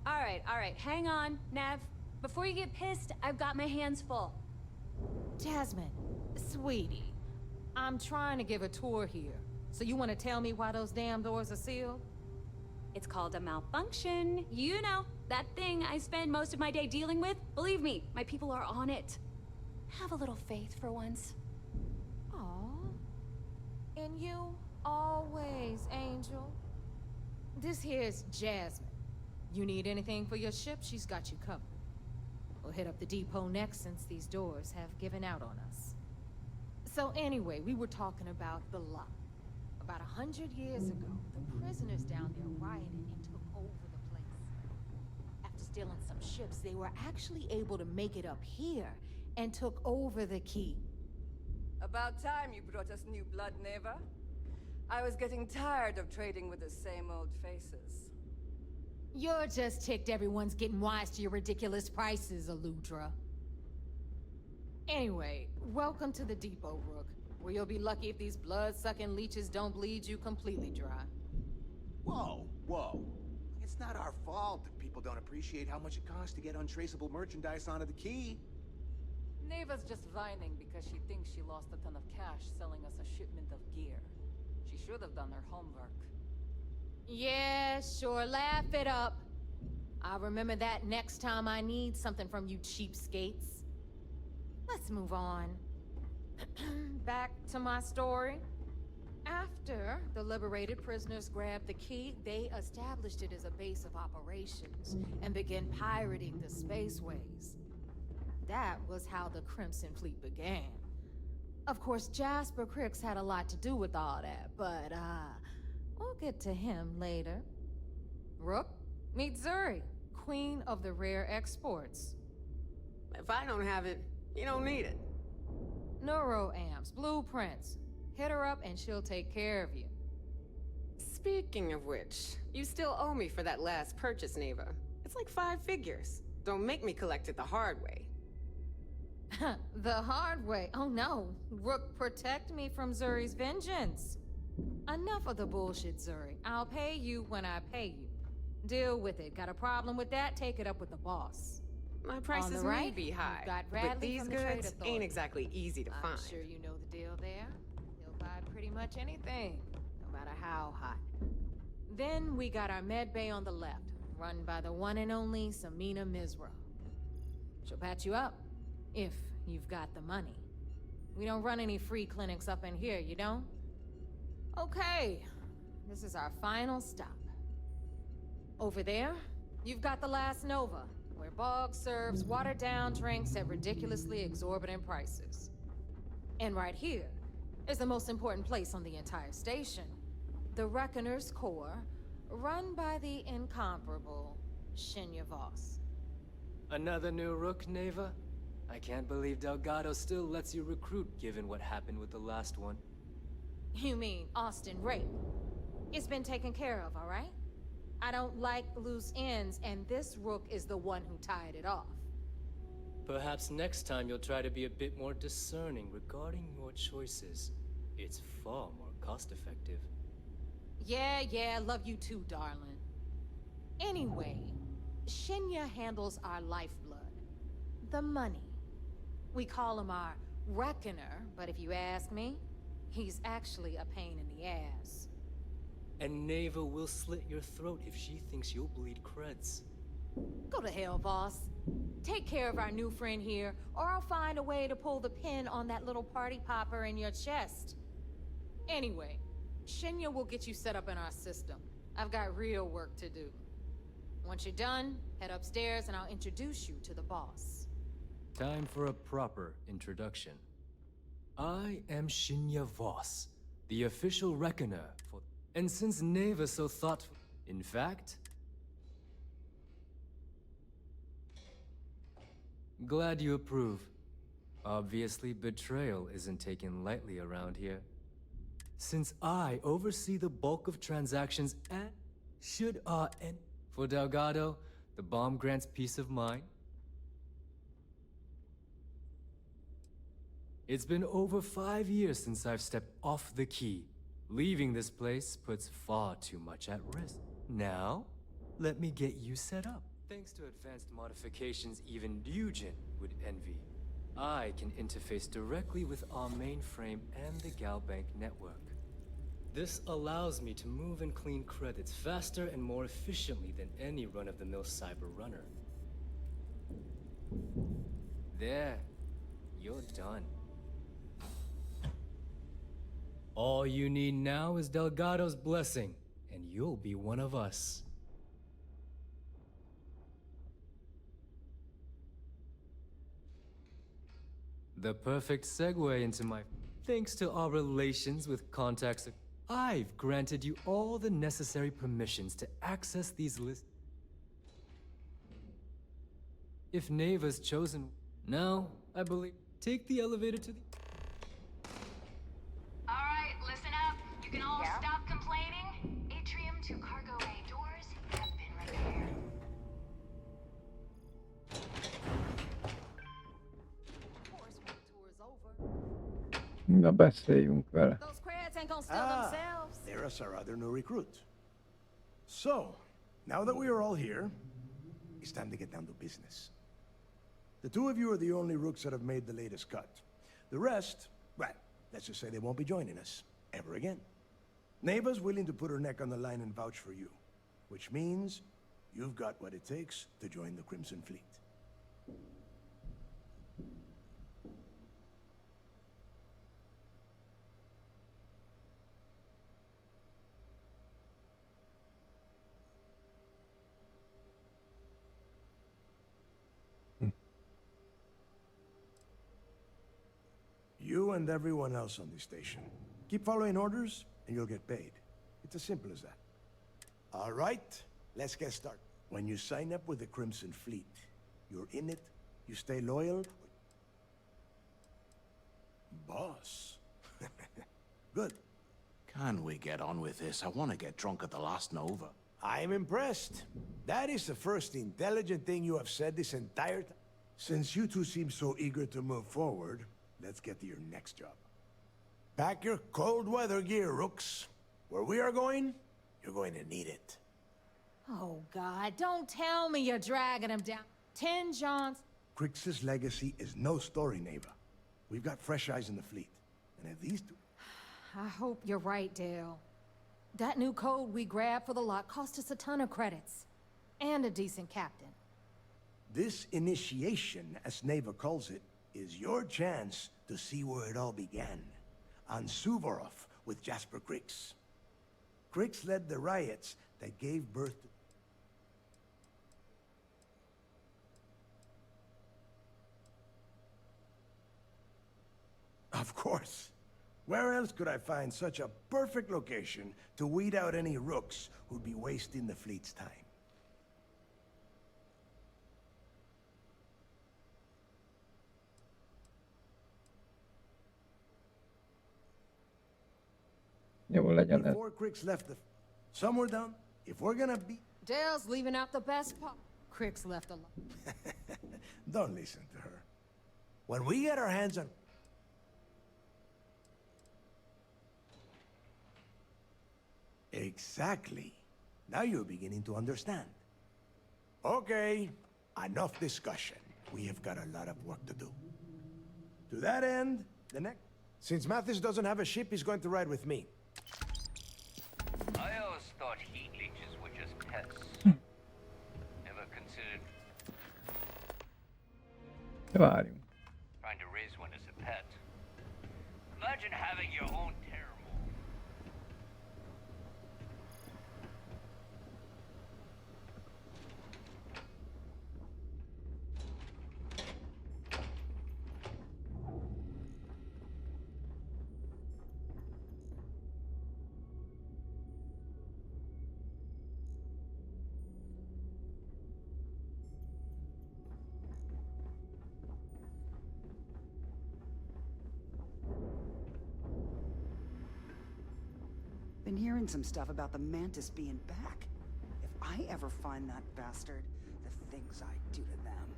All right, hang on, Nav. Before you get pissed, I've got my hands full. Jasmine, sweetie, I'm trying to give a tour here. So you want to tell me why those damn doors are sealed? It's called a malfunction. You know, that thing I spend most of my day dealing with. Believe me, my people are on it. Have a little faith for once. Aw. And you always, Angel. This here's Jasmine. You need anything for your ship, she's got you covered. We'll hit up the depot next since these doors have given out on us. So anyway, we were talking about the lot. About 100 years ago, the prisoners down there rioted and took over the place. After stealing some ships, they were actually able to make it up here and took over the key. About time you brought us new blood, Neva. I was getting tired of trading with the same old faces. You're just ticked everyone's getting wise to your ridiculous prices, Aludra. Anyway, welcome to the depot, Rook, where you'll be lucky if these blood-sucking leeches don't bleed you completely dry. Whoa, whoa. It's not our fault that people don't appreciate how much it costs to get untraceable merchandise onto the key. Neva's just whining because she thinks she lost a ton of cash selling us a shipment of gear. She should have done her homework. Yeah, sure, laugh it up. I'll remember that next time I need something from you cheapskates. Let's move on. Back to my story. After the liberated prisoners grabbed the key, they established it as a base of operations and began pirating the spaceways. That was how the Crimson Fleet began. Of course, Jasper Cricks had a lot to do with all that, but, we'll get to him later. Rook, meet Zuri, queen of the rare exports. If I don't have it, you don't need it. Neuroamps, blueprints. Hit her up and she'll take care of you. Speaking of which, you still owe me for that last purchase, Neva. It's like 5 figures. Don't make me collect it the hard way. The hard way? Oh no. Rook, protect me from Zuri's vengeance. Enough of the bullshit, Zuri. I'll pay you when I pay you. Deal with it. Got a problem with that? Take it up with the boss. My prices may be high, but these goods ain't exactly easy to find. I'm sure you know the deal there. He'll buy pretty much anything, no matter how hot. Then we got our med bay on the left, run by the one and only Samina Mizra. She'll patch you up, if you've got the money. We don't run any free clinics up in here, you don't? Okay, this is our final stop. Over there, you've got the last Nova, where Bog serves watered-down drinks at ridiculously exorbitant prices. And right here is the most important place on the entire station, the Reckoner's Core, run by the incomparable Shinya Voss. Another new Rook, Neva? I can't believe Delgado still lets you recruit, given what happened with the last one. You mean Austin Rape? It's been taken care of, all right? I don't like loose ends, and this Rook is the one who tied it off. Perhaps next time you'll try to be a bit more discerning regarding your choices. It's far more cost-effective. Yeah, love you too, darling. Anyway, Shinya handles our lifeblood. The money. We call him our Reckoner, but if you ask me, he's actually a pain in the ass. And Neva will slit your throat if she thinks you'll bleed creds. Go to hell, boss. Take care of our new friend here, or I'll find a way to pull the pin on that little party popper in your chest. Anyway, Shinya will get you set up in our system. I've got real work to do. Once you're done, head upstairs and I'll introduce you to the boss. Time for a proper introduction. I am Shinya Voss, the official Reckoner for... And since Neva's so thoughtful... In fact... Glad you approve. Obviously, betrayal isn't taken lightly around here. Since I oversee the bulk of transactions and should end... For Delgado, the bomb grants peace of mind. It's been over 5 years since I've stepped off the key. Leaving this place puts far too much at risk. Now, let me get you set up. Thanks to advanced modifications even Nugent would envy, I can interface directly with our mainframe and the GalBank network. This allows me to move and clean credits faster and more efficiently than any run-of-the-mill cyber runner. There, you're done. All you need now is Delgado's blessing, and you'll be one of us. The perfect segue into my... Thanks to our relations with contacts, I've granted you all the necessary permissions to access these lists. If Neva's chosen... Now, I believe... Take the elevator to the... Alright, listen up. You can all stop complaining. Atrium to cargo bay doors have been repaired. Na beszéljünk vele. Those crabs ain't gonna steal themselves. There's our other new recruit. So, now that we are all here, it's time to get down to business. The two of you are the only rooks that have made the latest cut. The rest, well, let's just say they won't be joining us ever again. Neva's willing to put her neck on the line and vouch for you, which means you've got what it takes to join the Crimson Fleet. You and everyone else on this station. Keep following orders, and you'll get paid. It's as simple as that. All right, let's get started. When you sign up with the Crimson Fleet, you're in it, you stay loyal... Boss. Good. Can we get on with this? I want to get drunk at the last Nova. I'm impressed. That is the first intelligent thing you have said this entire time. Since you two seem so eager to move forward, let's get to your next job. Pack your cold weather gear, Rooks. Where we are going, you're going to need it. Oh, God, don't tell me you're dragging him down. 10 Johns. Crix's legacy is no story, Neva. We've got fresh eyes in the fleet. And if these two... I hope you're right, Dale. That new code we grabbed for the lot cost us a ton of credits. And a decent captain. This initiation, as Neva calls it, is your chance to see where it all began. On Suvorov with Jasper Crix. Crix led the riots that gave birth to... Of course. Where else could I find such a perfect location to weed out any rooks who'd be wasting the fleet's time? Jó legyen ez. Before Crix left the... Somewhere down... If we're gonna be... Dale's leaving out the best part. Crix left alone. Don't listen to her. When we get our hands on... Exactly. Now you're beginning to understand. Okay, enough discussion. We have got a lot of work to do. To that end, the next... Since Mathis doesn't have a ship, he's going to ride with me. I always thought heat leeches were just pests. Never considered Várjunk. trying to raise one as a pet. Imagine having your own terrible. Been hearing some stuff about the Mantis being back. If I ever find that bastard, the things I do to them.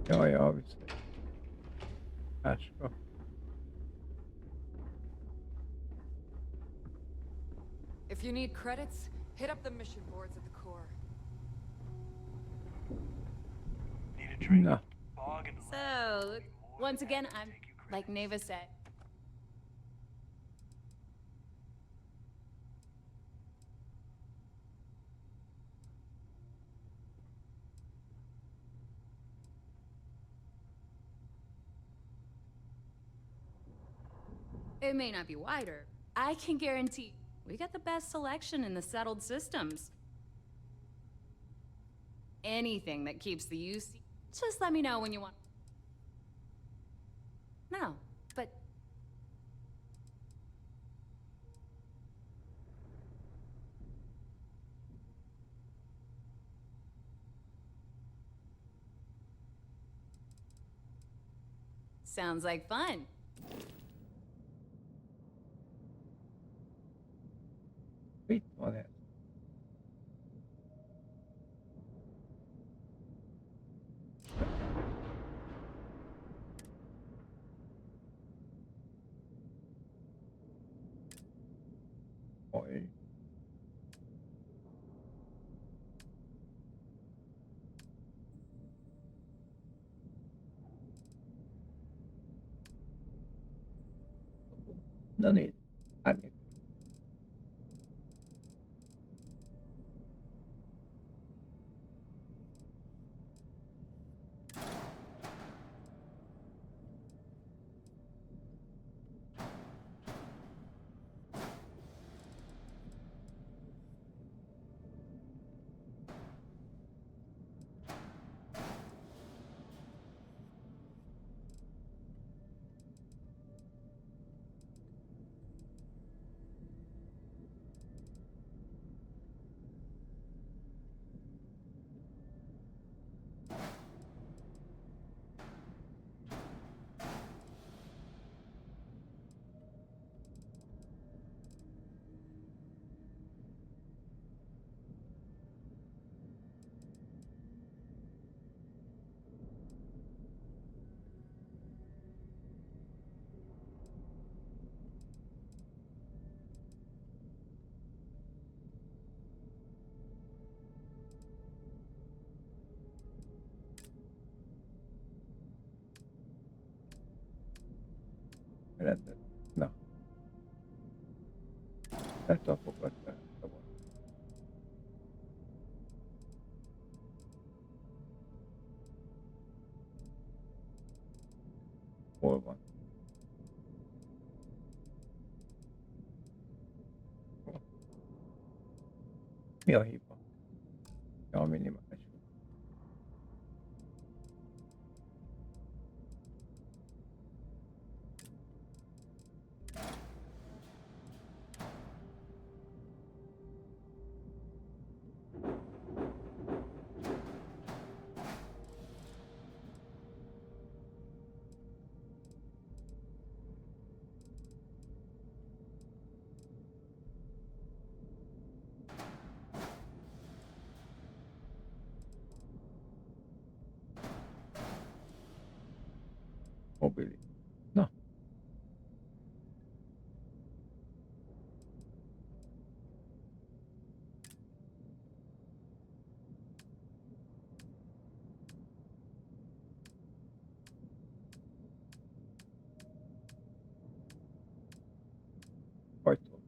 Jaj, viszont. Áska. If you need credits, hit up the mission boards at the core. Na. So, once again, I'm like Neva said. It may not be wider. I can guarantee we got the best selection in the settled systems. Anything that keeps the UC. Just let me know when you want. No, but sounds like fun. Itt van ez. Oj. Na nézd. Árnyék. Rendben. Na. Letapogat fel. Hol van? Mi a hiba? Ja, a minimális. Mobili. Na. Ajtó.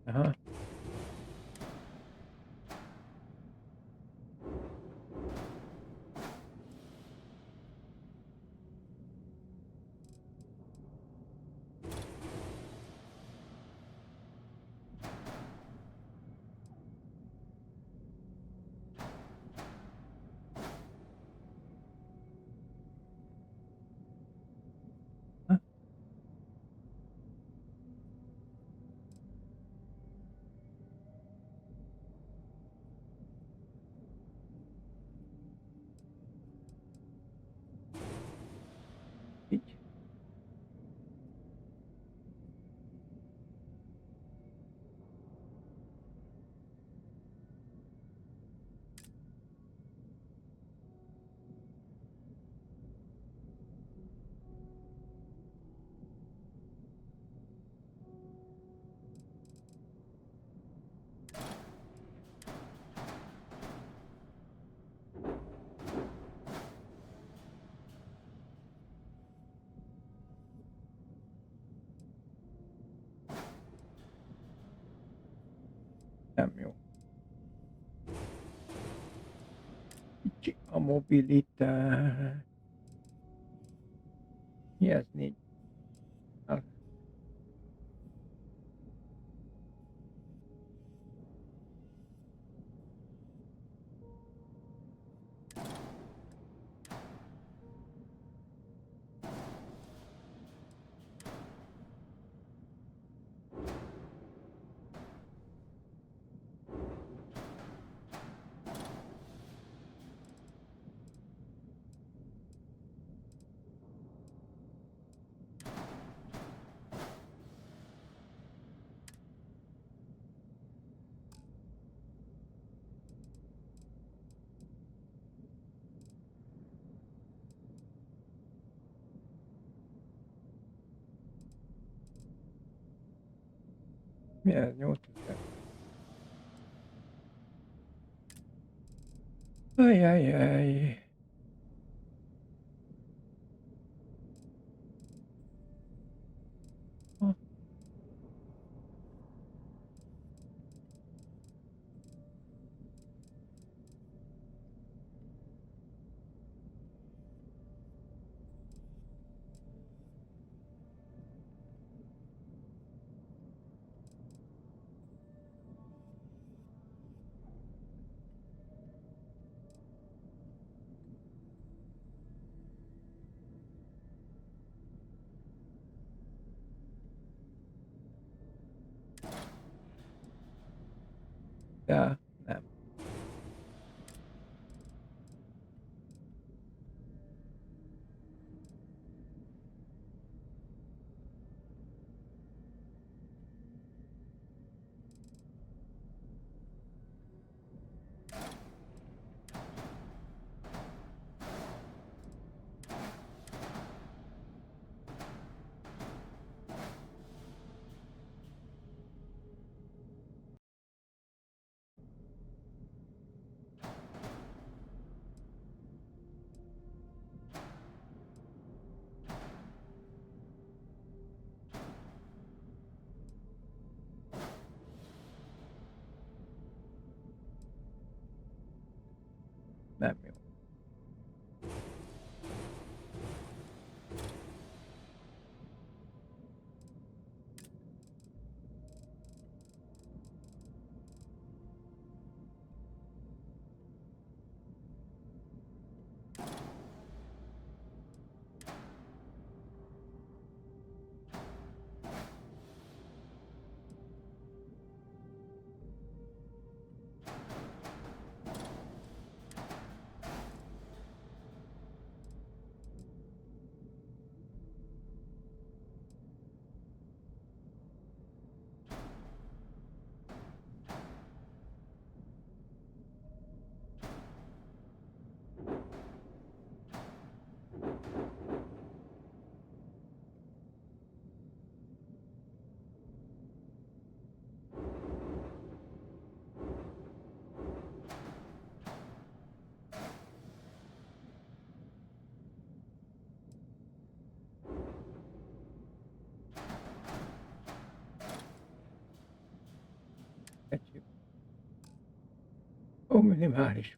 Aha. Így. Nem jó. Kicsi a mobilitás. Mi ez 4? Mi ez 8000? Ajajaj. De nem. Nem jó. Egy. Ó, minimális.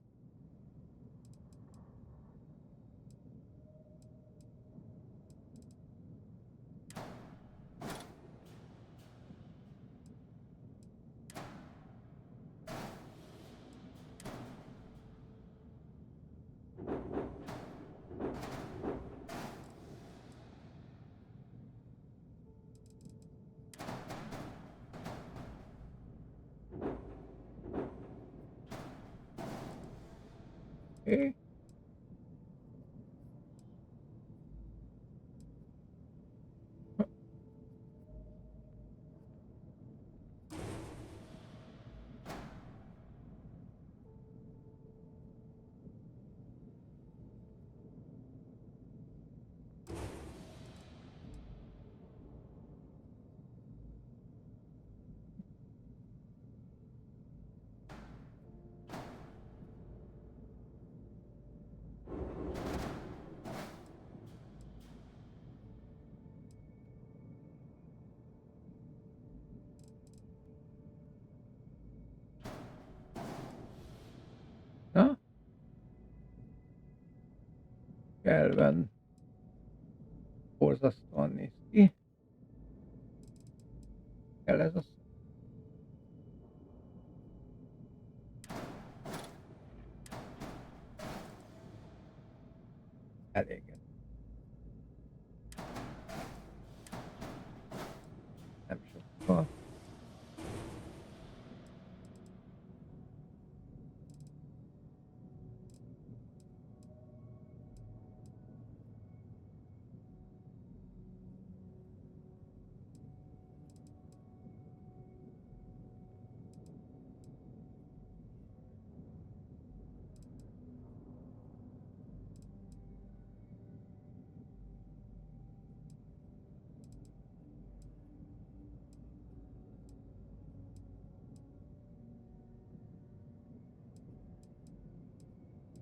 Okay. Na? Kelven borzasztóan néz ki. Kell ez a eléget. Nem sokkal.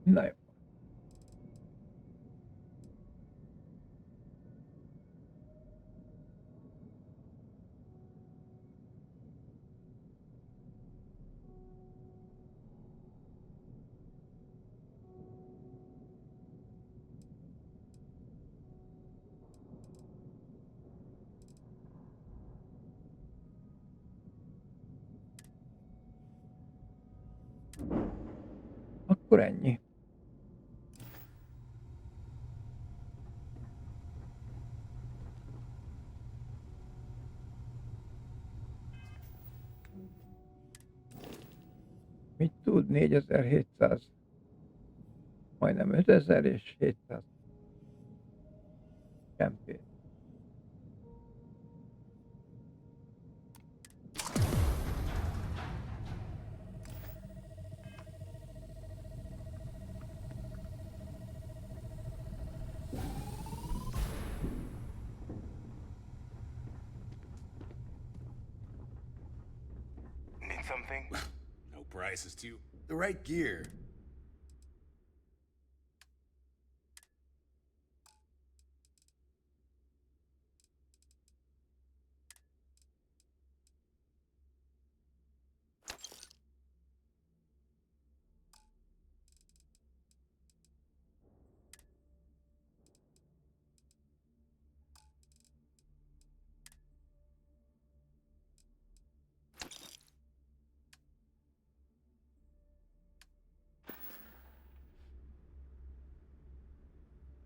Na jó. Akkor ennyi. Mit tud? 4700, majdnem 5000 és 700 kempé. Need something? No price is too... The right gear.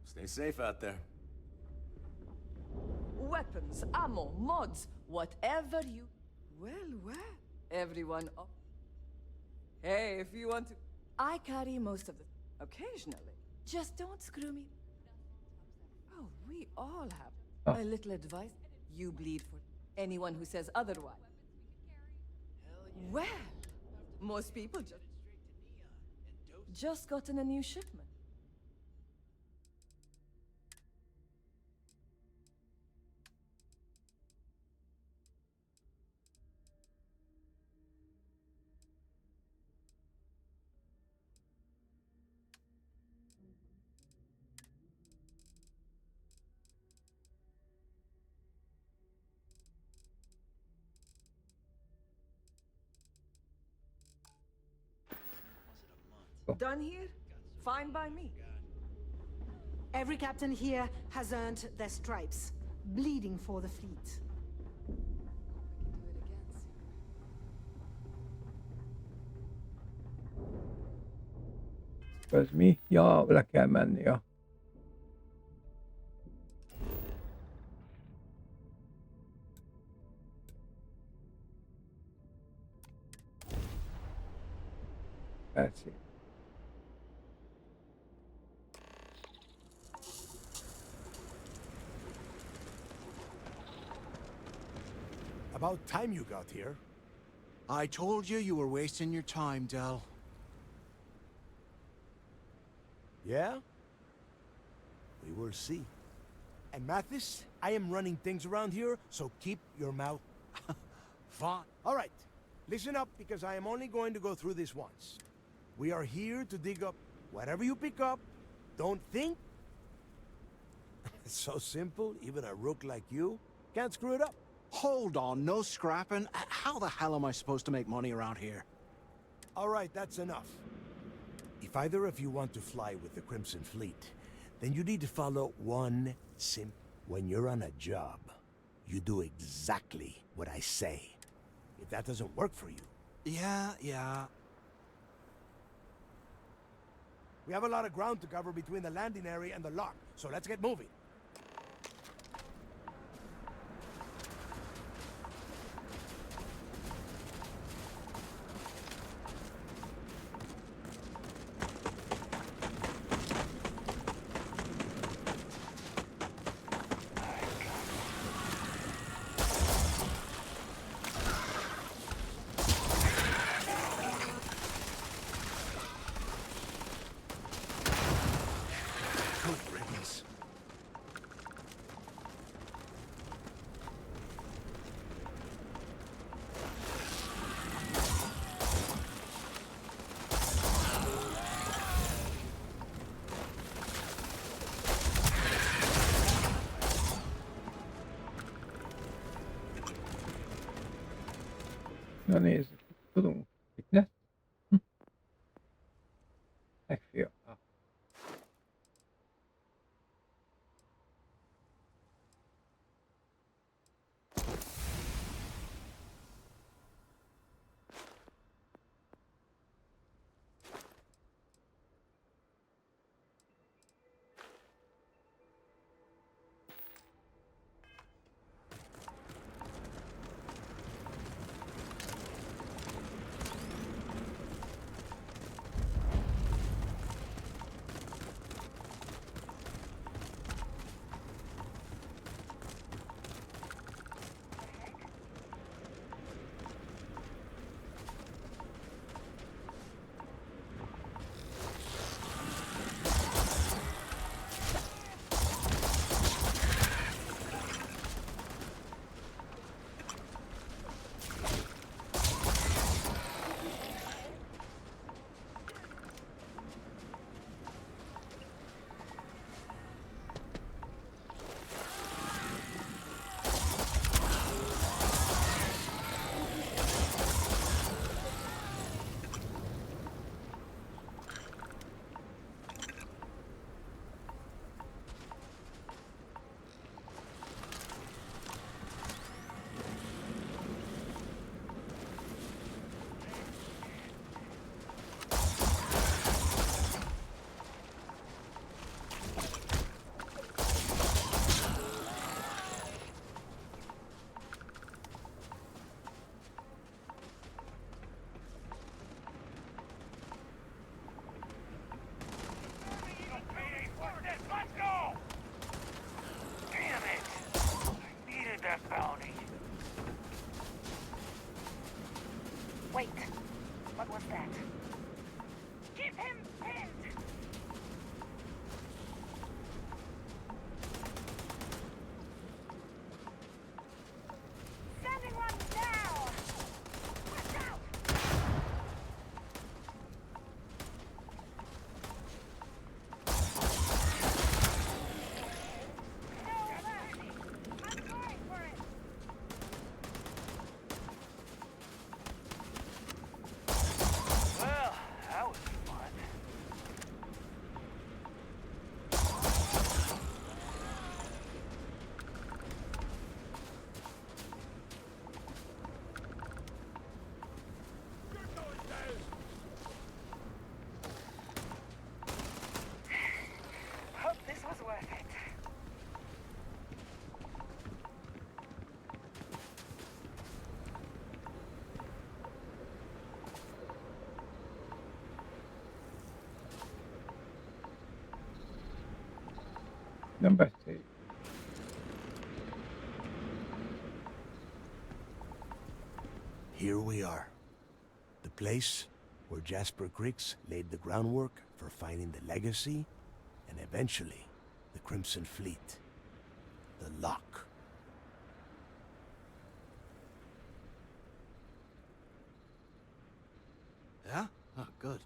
Stay safe out there. Weapons, ammo, mods, whatever you... Well, everyone up. Hey, if you want to... I carry most of the... Occasionally. Just don't screw me. Oh, we all have a little advice. You bleed for anyone who says otherwise. Well, most people just gotten a new shipment. Done here? Fine by me. Every captain here has earned their stripes, bleeding for the fleet. Ez mi? Ja, le kell menni a... Persze. About time you got here. I told you were wasting your time, Del. Yeah? We will see. And Mathis, I am running things around here, so keep your mouth... Fine. All right. Listen up, because I am only going to go through this once. We are here to dig up whatever you pick up. Don't think. It's so simple, even a rook like you can't screw it up. Hold on, no scrapping. How the hell am I supposed to make money around here? All right, that's enough. If either of you want to fly with the Crimson Fleet, then you need to follow one simple... When you're on a job, you do exactly what I say. If that doesn't work for you... Yeah. We have a lot of ground to cover between the landing area and the lock, so let's get moving. Na nézzük, tudunk. Itt ne? Megfél. Wait, what was that? Keep him pinned! Sending one down! Watch out! No mercy! I'm going for it! Well, that was fun. Nem beszélj. Here we are. The place where Jasper Griggs laid the groundwork for finding the legacy and eventually the Crimson Fleet. The Lock. Yeah? Oh, good.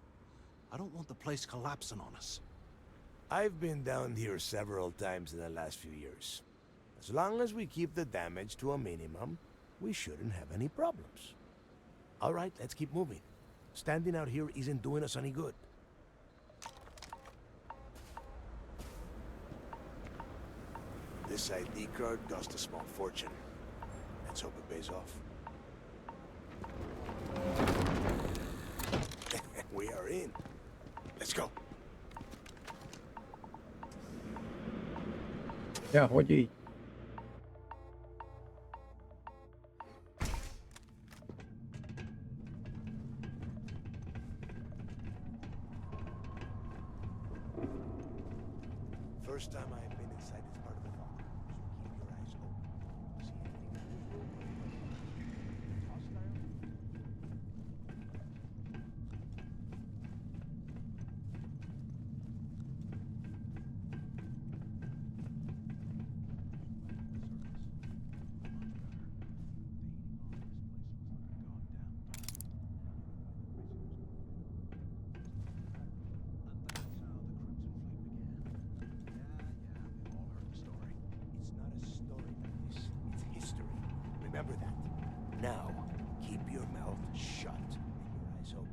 I don't want the place collapsing on us. I've been down here several times in the last few years. As long as we keep the damage to a minimum, we shouldn't have any problems. All right, let's keep moving. Standing out here isn't doing us any good. This ID card cost a small fortune. Let's hope it pays off. We are in. Let's go. Ja, hogy így? First time I've been inside this part of the lock, so keep your eyes open. See anything hostile? Remember that. Now, keep your mouth shut and your eyes open.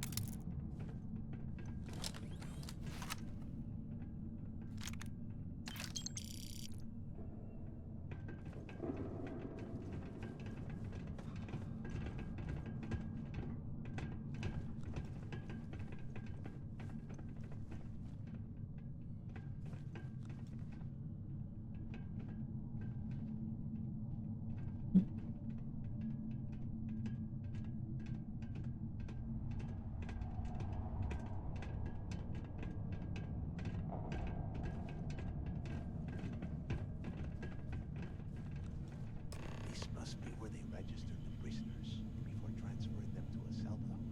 This must be where they registered the prisoners before transferring them to a cell block.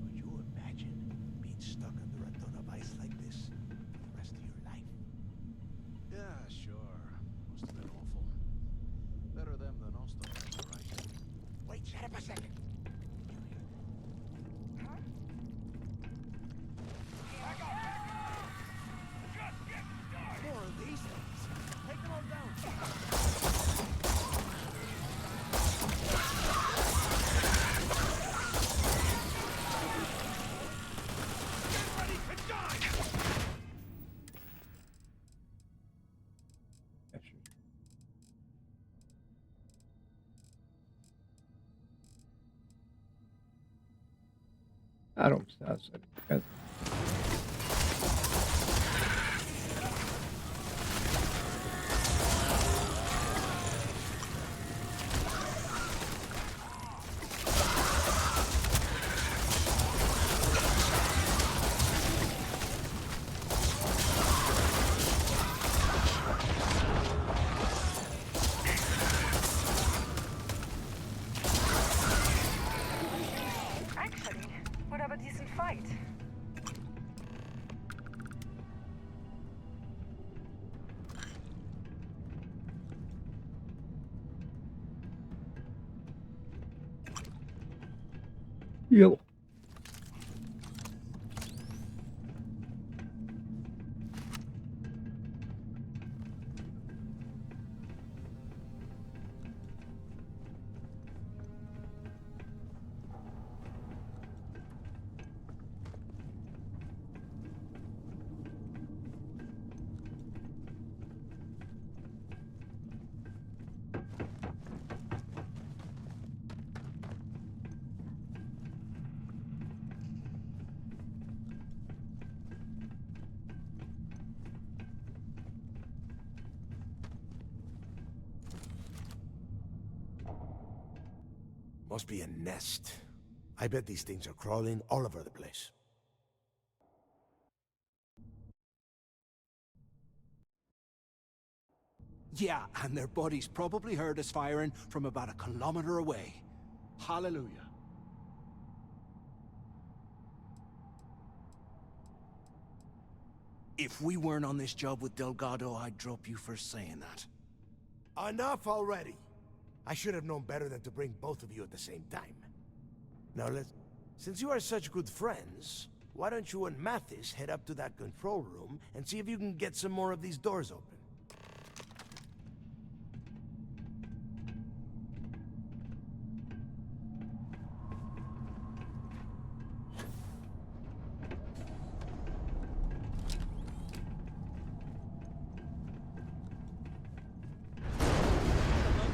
Could you imagine being stuck under a ton of ice like this for the rest of your life? Yeah, sure. Must have been awful. Better them than us, though, right? Wait, shut up a second. More of these things. Take them all down. Get ready to die! $300. Actually, would have a decent fight. Jó. Must be a nest. I bet these things are crawling all over the place. Yeah, and their buddies probably heard us firing from about a kilometer away. Hallelujah. If we weren't on this job with Delgado, I'd drop you for saying that. Enough already! I should have known better than to bring both of you at the same time. Now since you are such good friends, why don't you and Mathis head up to that control room and see if you can get some more of these doors open?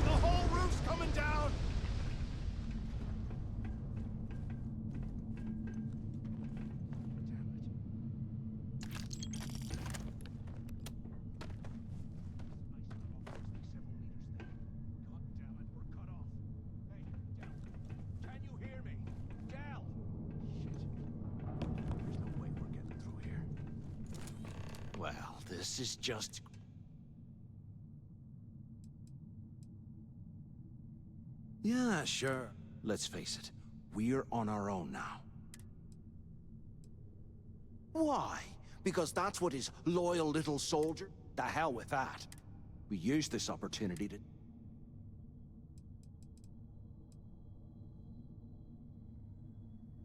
The whole roof's coming down! Well, this is just... Yeah, sure. Let's face it, we're on our own now. Why? Because that's what his loyal little soldier... The hell with that. We used this opportunity to...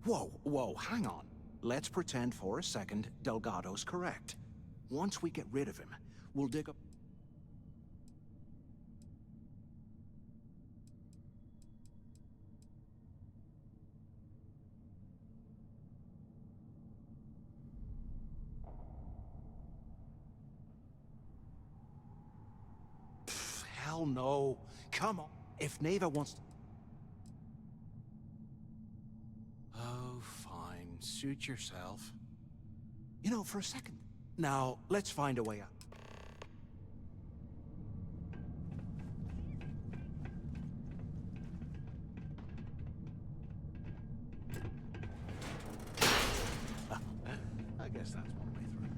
Whoa, hang on. Let's pretend for a second Delgado's correct. Once we get rid of him, we'll dig up... Hell no. Come on. If Neva wants to... Oh, fine. Suit yourself. You know, for a second. Now, let's find a way out. I guess that's one way through.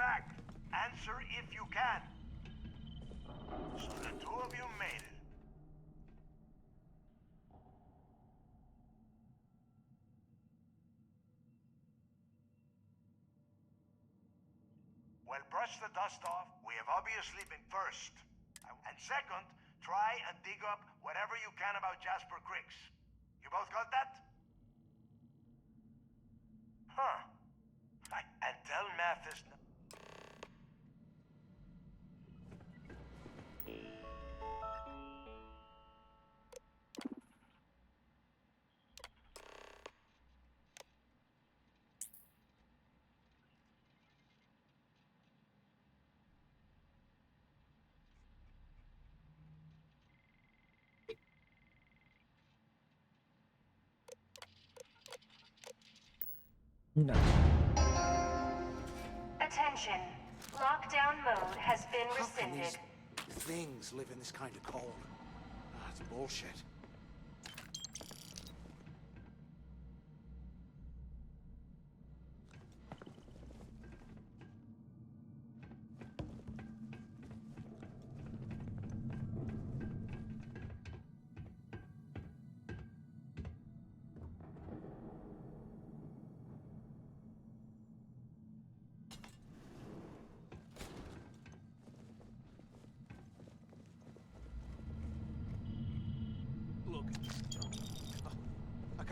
back. Answer if you can. So the two of you made it. Well, brush the dust off. We have obviously been first. And second, try and dig up whatever you can about Jasper Creeks. You both got that? Huh. And tell Mathis... No. Attention. Lockdown mode has been rescinded. Things live in this kind of cold. That's bullshit.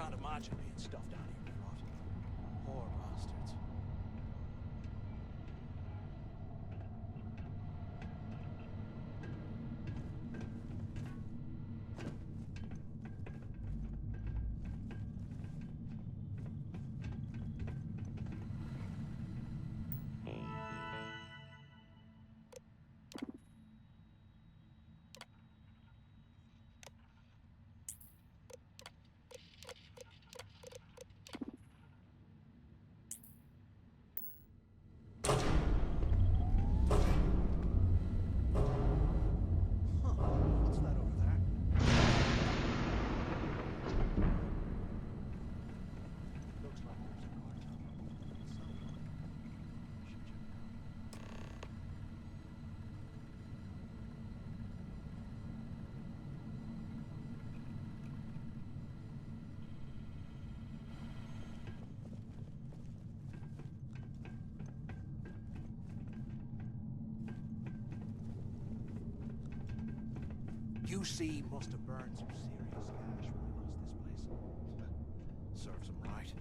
can't imagine being stuffed down here with rot. Poor bastards. UC must have burned some serious cash when they lost this place. Serves them right.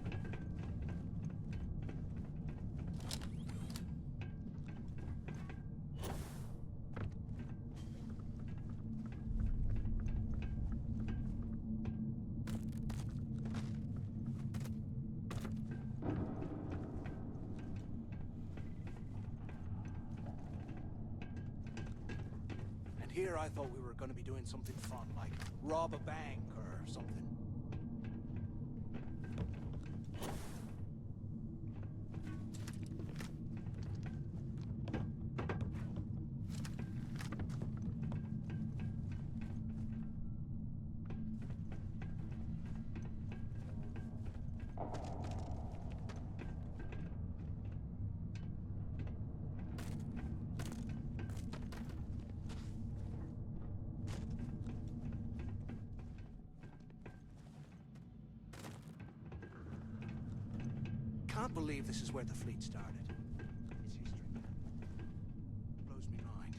Here I thought we were going to be doing something fun, like rob a bank or something. Can't believe this is where the fleet started. It's history. Blows me mind.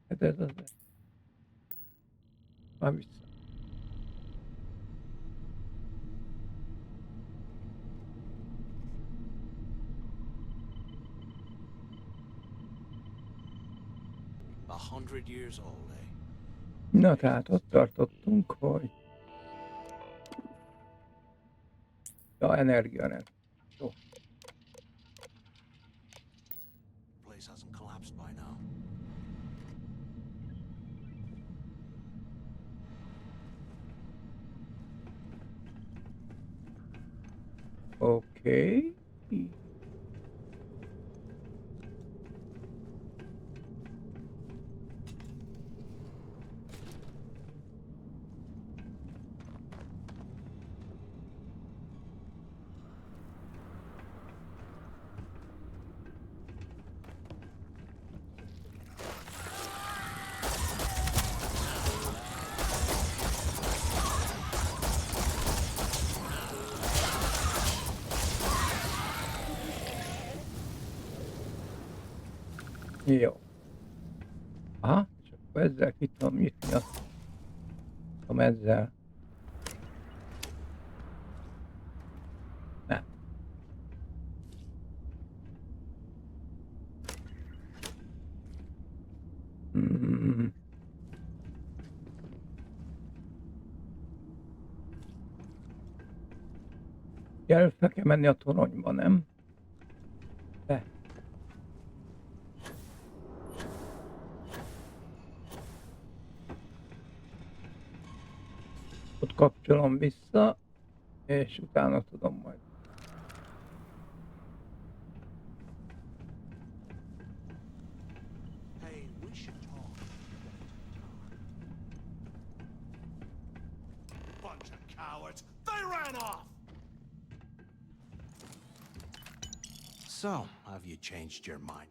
Hát ez az. Már vissza. Years old, eh? Na, tehát ott tartottunk, hogy... Ja, energia nem. Jó. Place hasn't collapsed by now. Okay. Jó. Aha, és akkor ezzel ki tudom nyitni azt. Tudom ezzel. Nem. Fel kell menni a toronyba, nem? De. Ott kapcsolom vissza, és utána tudom majd. Hey, we should talk. Bunch of cowards! They ran off! So, have you changed your mind?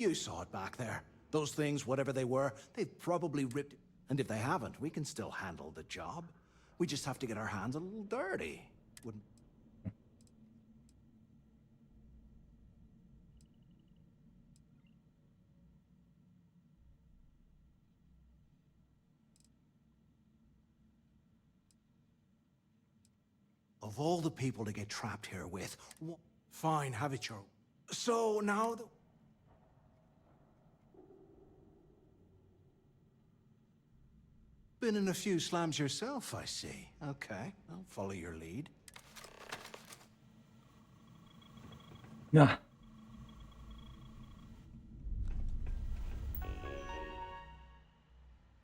You saw it back there. Those things, whatever they were, they've probably ripped it. And if they haven't, we can still handle the job. We just have to get our hands a little dirty. Wouldn't... Of all the people to get trapped here with, fine, have it your... So now the... Been in a few slams yourself, I see. Okay, I'll follow your lead. Na.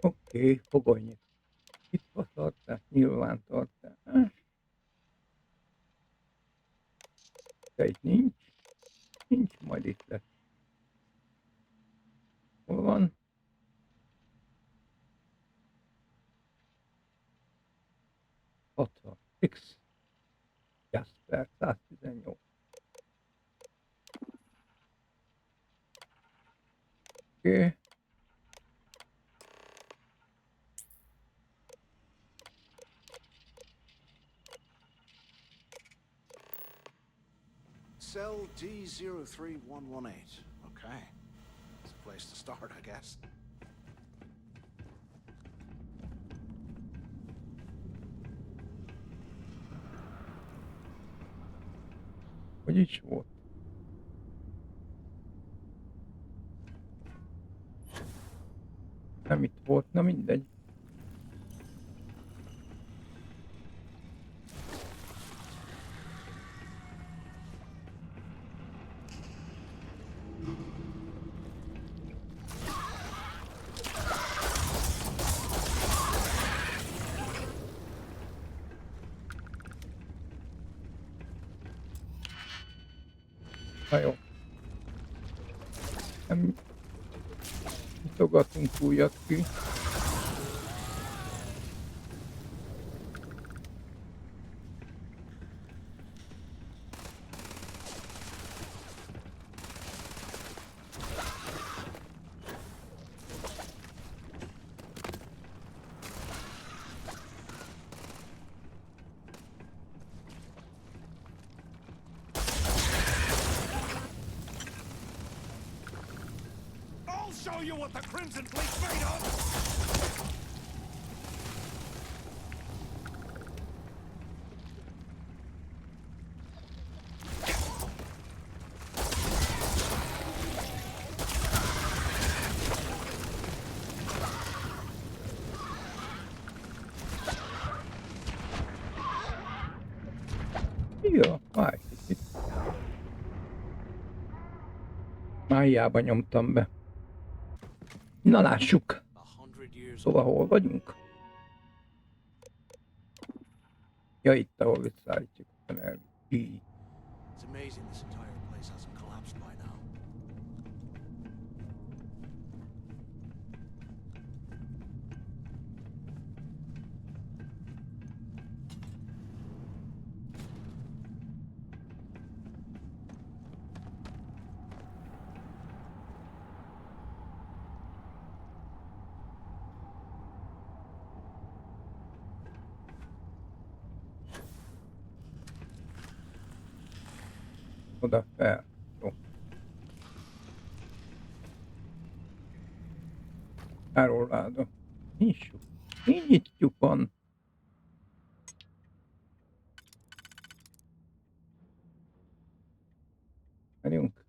Oké, fogonyit. Itt a tartás, nyilvántartás. De itt nincs. Nincs, majd itt lesz. Hol van? X. Jasper 118. Oké. Cell D03118. Okay. It's a place to start, I guess. Hogy is volt? Nem itt volt, na mindegy. Na jó. Nem nyitogatunk újat ki. Show you what the Crimson Fleet's made of! Jó, várj kicsit. Már hiába nyomtam be. Na lássuk! Szóval hol vagyunk? Ja, itt, ahol visszaállítjuk a energiát. It's amazing this entire place hasn't collapsed by now. Oda fel. Jó. Tárolláda. Nyissuk. Nyitjuk van. Menjünk.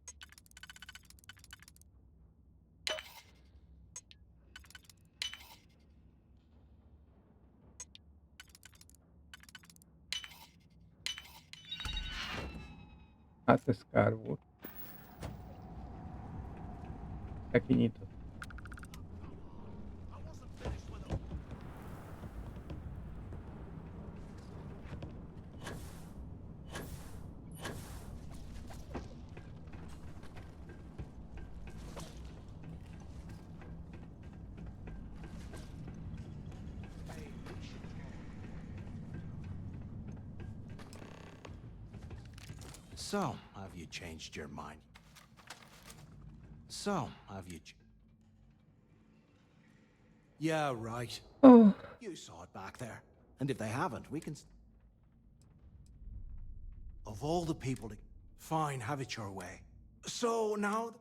Hát ez kár volt. Te kinyitott. So, have you changed your mind? So, have you... Yeah, right. Oh. You saw it back there. And if they haven't, we can... Of all the people to... Fine, have it your way. So, now...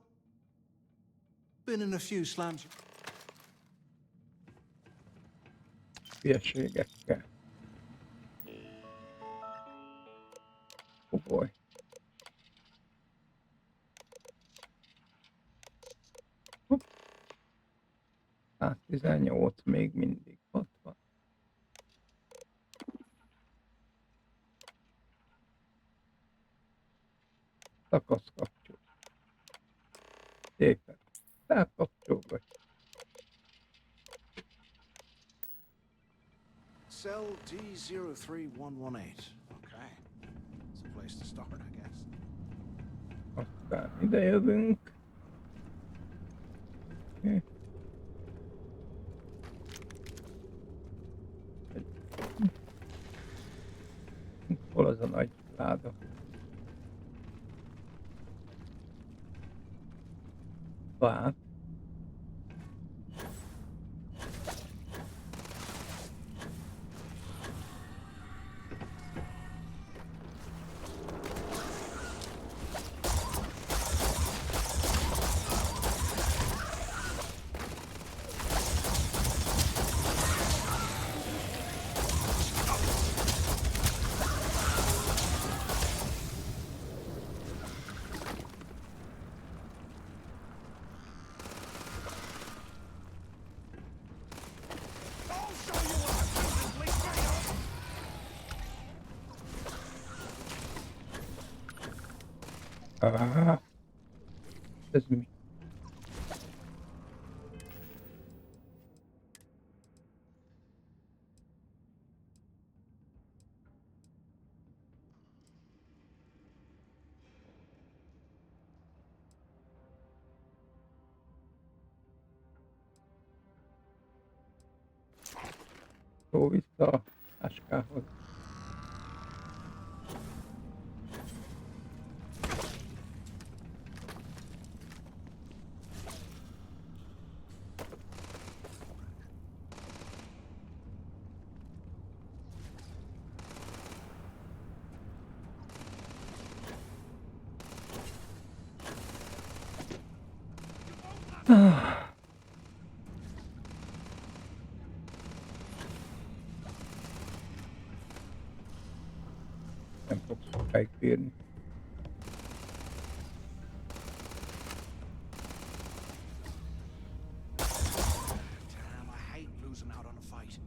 Been in a few slams... Hülyeségekkel. Oh boy. Hopp. 118 még mindig ott van. Szakasz kapcsol. Szépen. Felkapcsolgatj. Cell D03118. Okay. It's a place to start, I guess. Aztán ide jövünk. Okay. Hol az a nagy láda? Vált. Ah, ez mi? Szó vissza a táskához. Nem fogsz sokáig bírni. Damn, I hate losing out on a fight.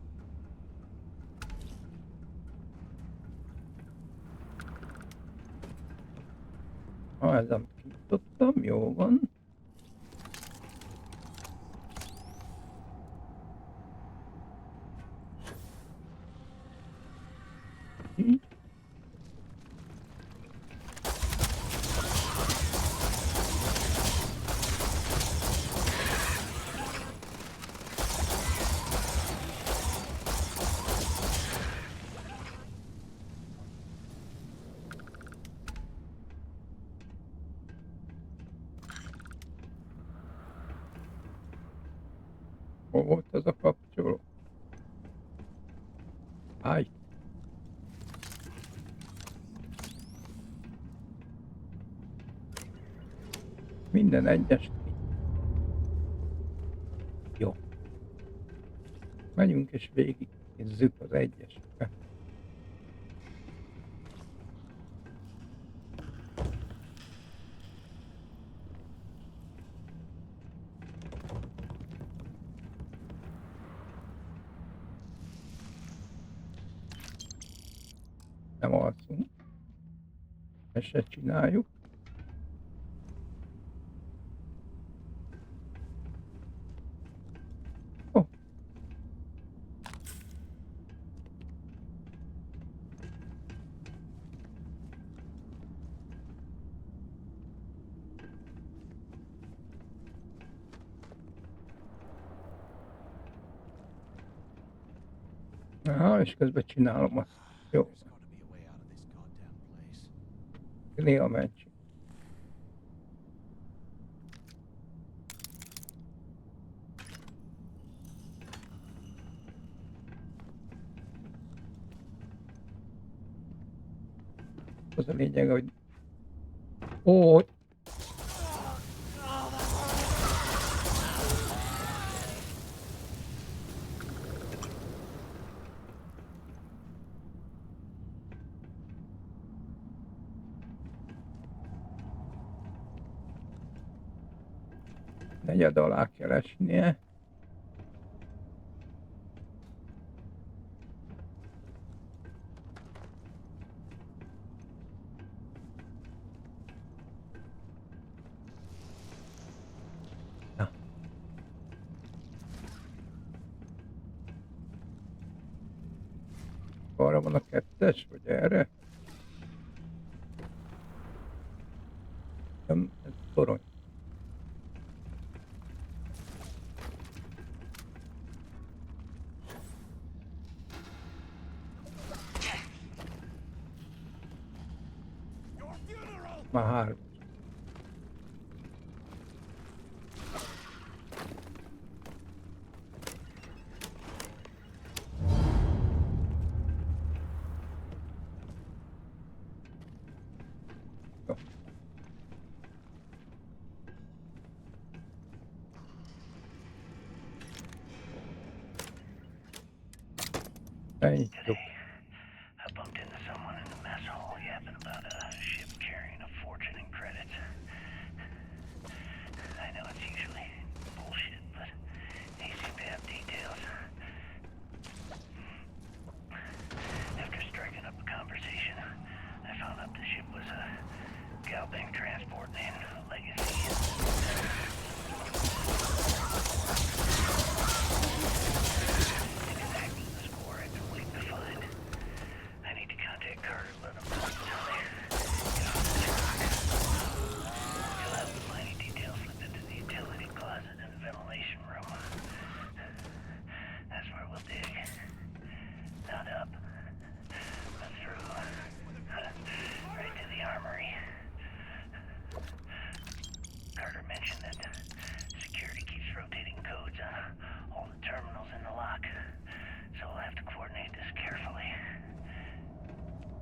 Ez amit kinyitottam, jó van. Így. Hol volt az a kapcsoló? Állj! Minden egyes. Jó. Menjünk és végig nézzük az egyeseket. Nem alszunk. Ezt se csináljuk. Oh. Aha, és közben csinálom azt. Jó. Néha meccs. Az a lényeg, hogy... Ó! Negyed alá kell esnie. Na. Arra van a kettes, vagy erre? Nem, ez torony. Már 3. Jó. Benyitjuk. I bumped into someone in the mess hall yapping about a ship carrying a fortune in credits. I know it's usually bullshit, but they seem to have details. After striking up a conversation, I found out the ship was a Galbank transport named Legacy. Exactly the score I've been waiting to find. I need to contact Carter, let him know until they get off the truck. He'll have the mining details slipped into the utility closet in the ventilation room. That's where we'll dig. Not up, but through. Right to the armory. Carter mentioned that security keeps rotating codes on all the terminals in the lock, so we'll have to coordinate this carefully.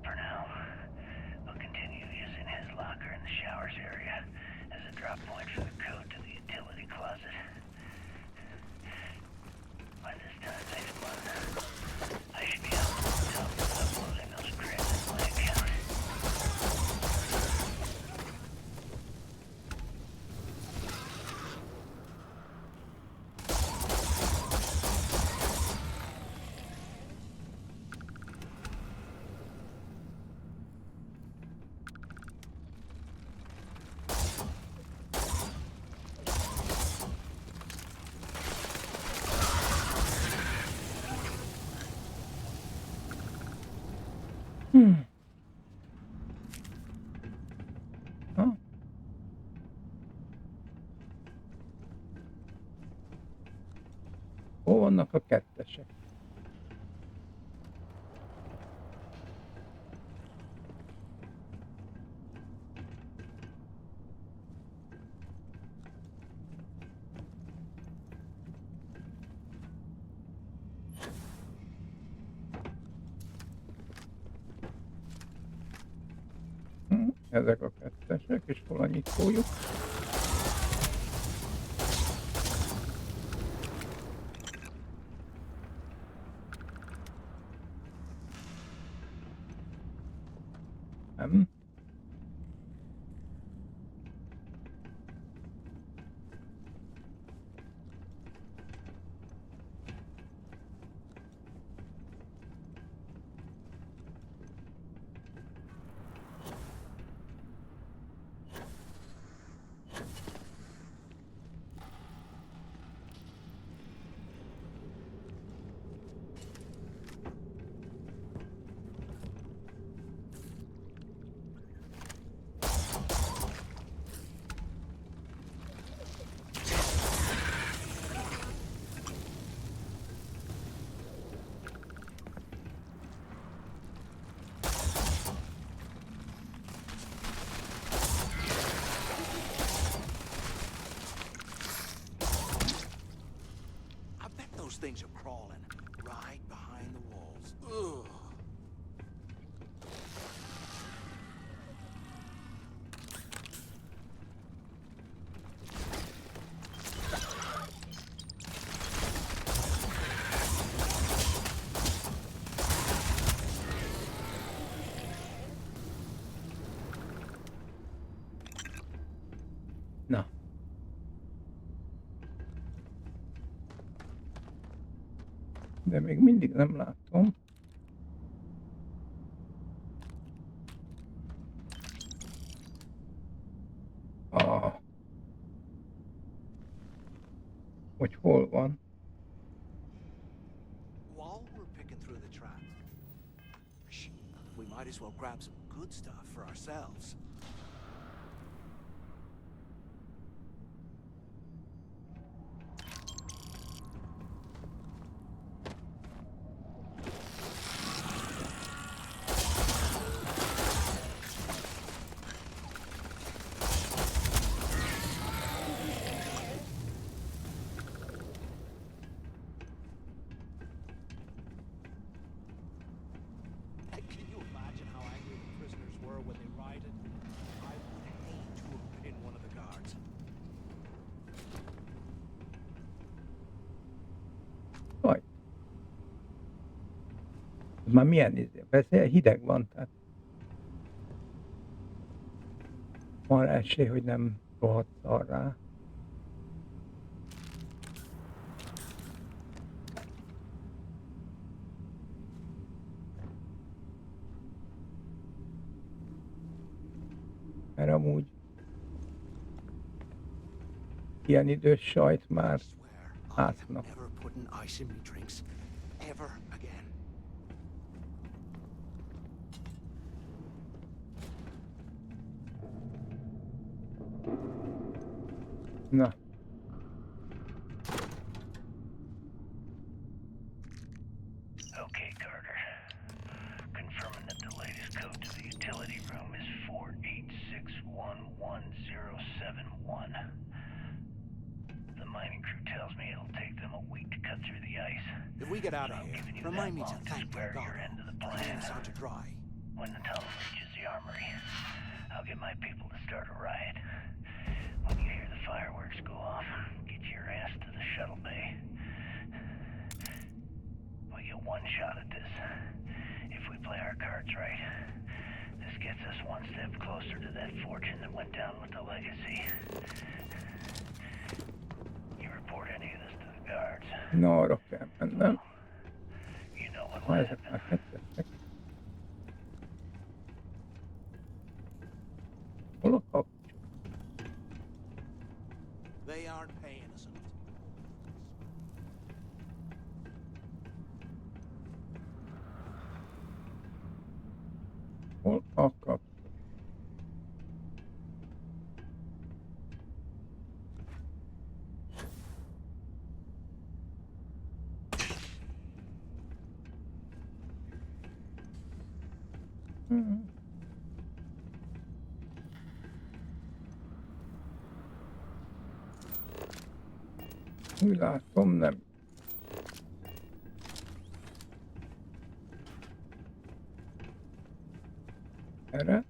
For now, we'll continue using his locker in the showers area as a drop point for the code to the utility closet. By this time next month, I should be able to help with uploading those credits in my account. Ha? Hol vannak a kettesek? Ezek a kettesek, és hol a nyitójuk? Nem. Those things are crawling right behind the walls. Ugh. De még mindig nem látom. Hogy hol van? While we're picking through the trap, we might as well grab some good stuff for ourselves. Can you imagine how angry the prisoners were when they rioted? I would hate to have been one of the guards. Aj. Ez már milyen izé? Persze hideg van, tehát van esély, hogy nem rohadsz arra. Mert amúgy ilyen idős sajt már átnak. Never putting ice in me drinks ever again. Na. Okay, Carter. Confirming that the latest code to the utility room is 48611071. The mining crew tells me it'll take them a week to cut through the ice. If we get out of here, remind me to thank spare your your God. end of the My plan. hands aren't dry. When the tunnel reaches the armory, I'll get my people to start a riot. When you hear the fireworks go off, get your ass to the shuttle bay. We get one shot at this. If we play our cards right, this gets us one step closer to that fortune that went down with the legacy. You report any of this to the guards. Na, arra kell mennem. You know what Ha will ezek happen. már kettettek. Hol a kapcsolat? They aren't paying us enough. Hol a kapcsolat? Úgy látom, nem. Erre?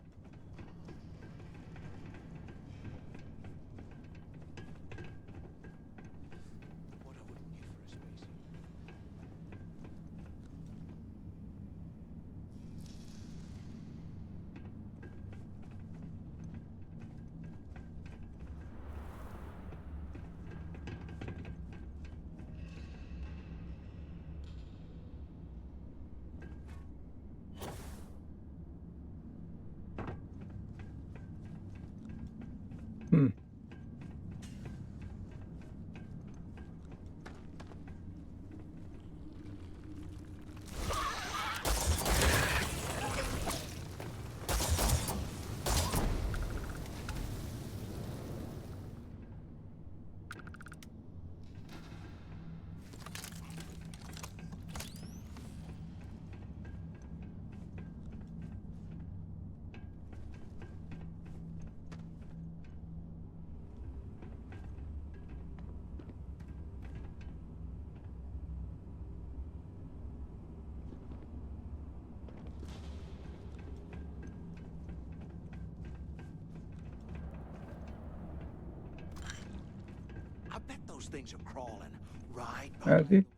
I bet those things are crawling right by Ez itt?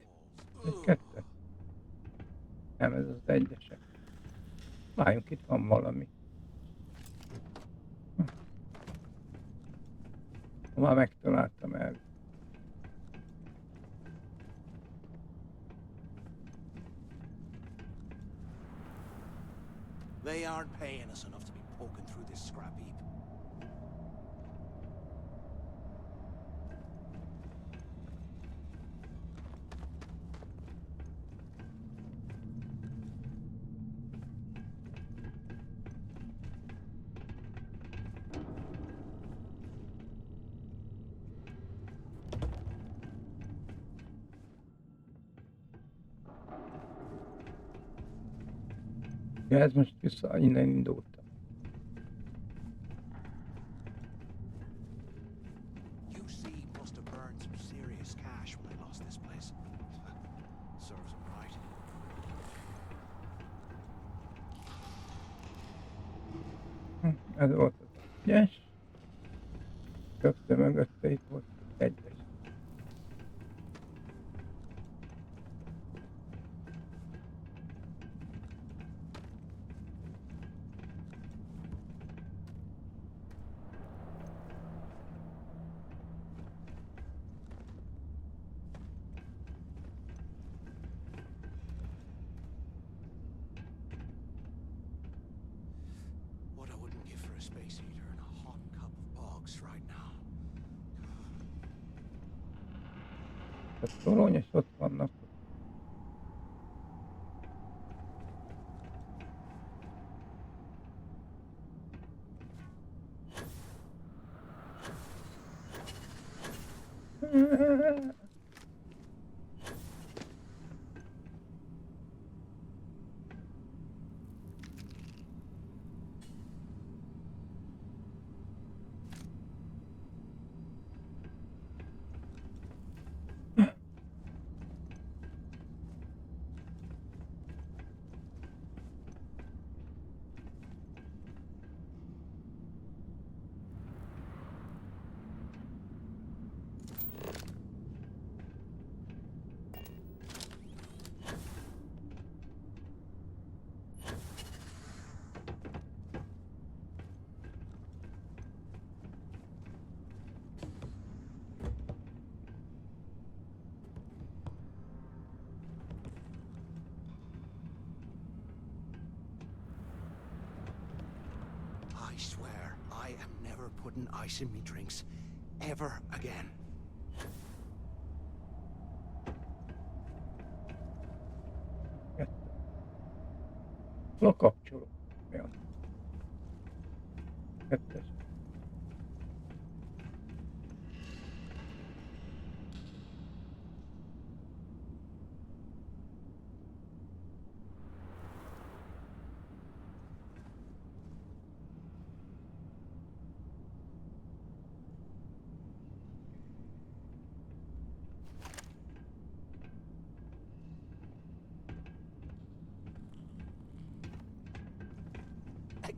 Egy kettő? Nem, ez az egyesek. Várjunk, itt van valami. Már megtaláltam el. They aren't paying us enough to be poking through this scrap heap. Ja, ez most vissza, innen indultam. UC must have burned some serious cash when they lost this place. Serves them right. Ez volt az egyes. Rögtön mögötte itt volt egyes. What I wouldn't give for a space heater and a hot cup of bogs right now. A torony, és ott vannak. I swear, I am never putting ice in me drinks. Ever again. Lekapcsolom. Ja. Kettes.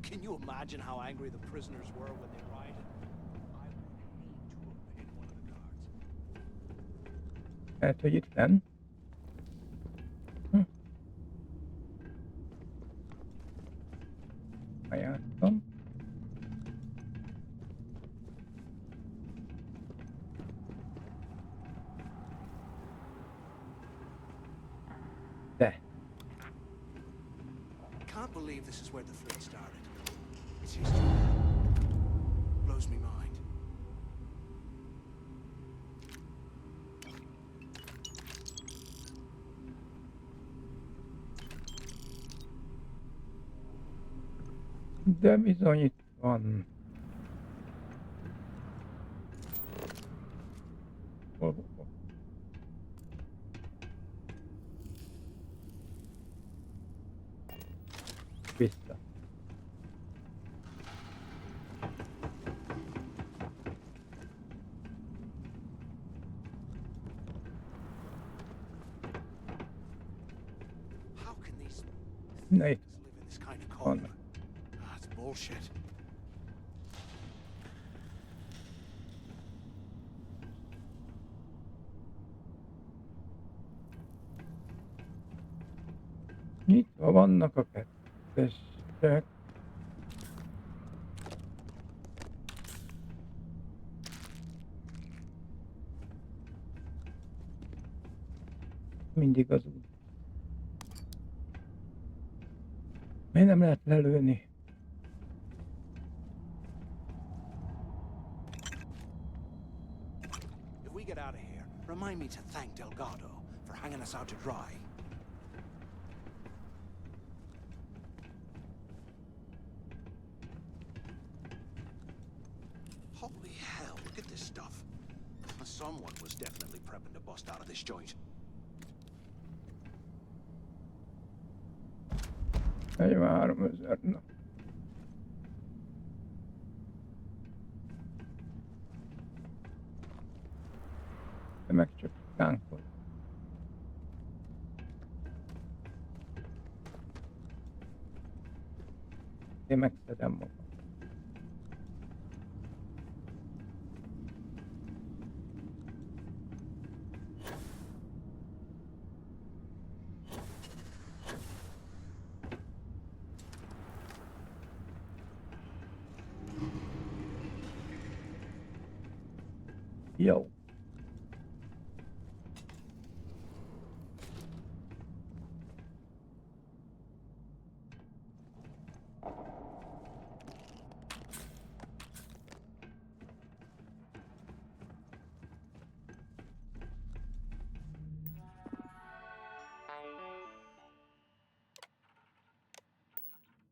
Can you imagine how angry the prisoners were when they rioted? I would hate to have been one of the guards. Lehet, hogy itt lenn. Ajánlom. De. Can't believe this is where the fleet started. It's history. Blows me mind. De bizony itt van. Hol? Vissza. How can these Na itt live in this kind of cold? vannak. That's bullshit. Nyitva vannak a kettesek. Mindig az út. Miért nem lehet lelőni? If we get out of here, remind me to thank Delgado for hanging us out to dry. Holy hell, look at this stuff. Someone was definitely prepping to bust out of this joint. Egy 3000, na. De meg csak tánkol. Én megszedem magam. Jó.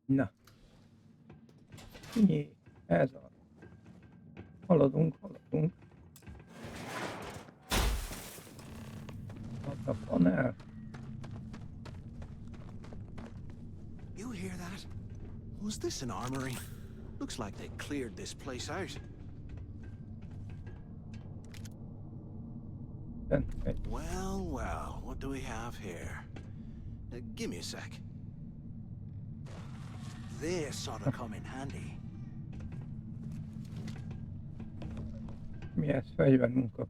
Na. Nyí, ez az. Haladunk, haladunk. A panel. You hear that? Was this an armory? Looks like they cleared this place out. Well, well, what do we have here? Give me a sec. This ought to come in handy. Mi ez? Fegyvermunka.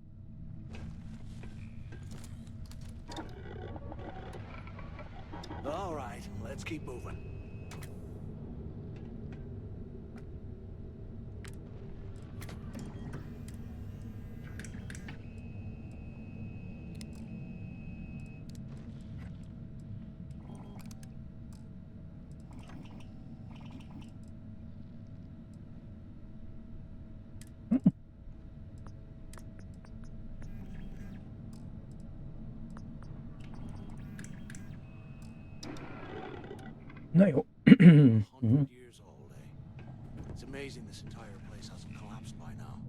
All right, let's keep moving. Na jó. 100 years old, eh? It's amazing this entire place hasn't collapsed by now.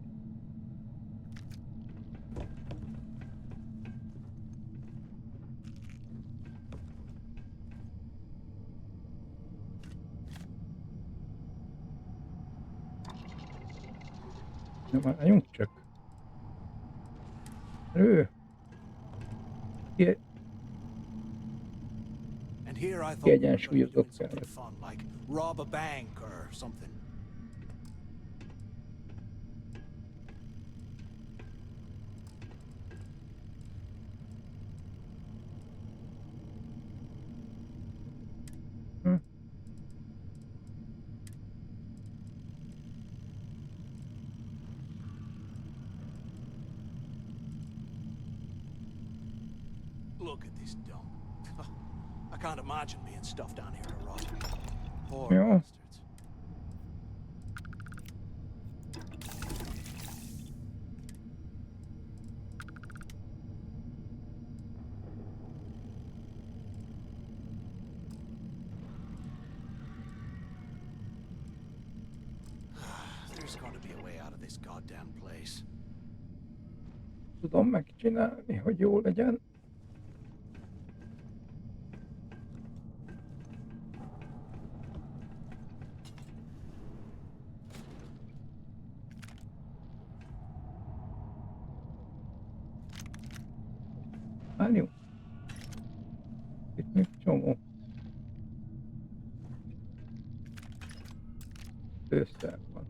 Na várjunk csak. Ő. And here I thought Kiegyensúlyozott kell. something fun, like rob a bank or something. Look at this dump. I can't imagine being stuffed down here to rot. Poor Yeah. bastards. There's got to be a way out of this goddamn place. Tudom megcsinálni, hogy jó legyen. Várjunk. Itt még csomó. Lőszer van.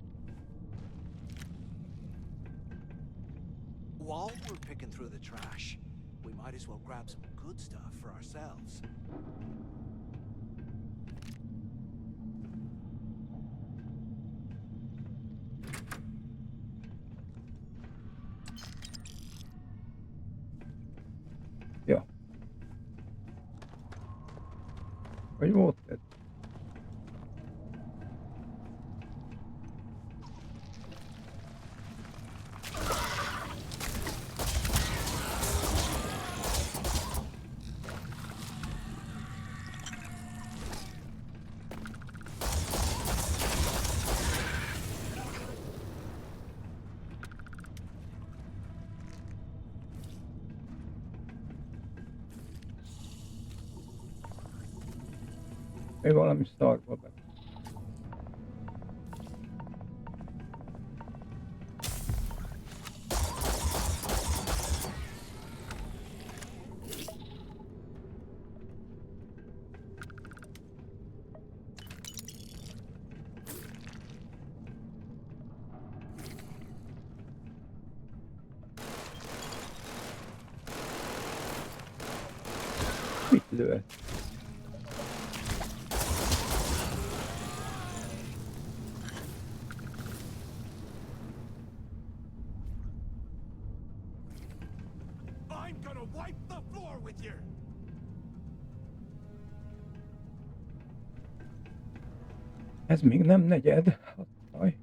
While we're picking through the trash, we might as well grab some good stuff for ourselves. Ja. Hogy volt ez? Még valami szarba be. Mit lőtt? I'm gonna wipe the floor with you! Ez még nem negyed. Aj.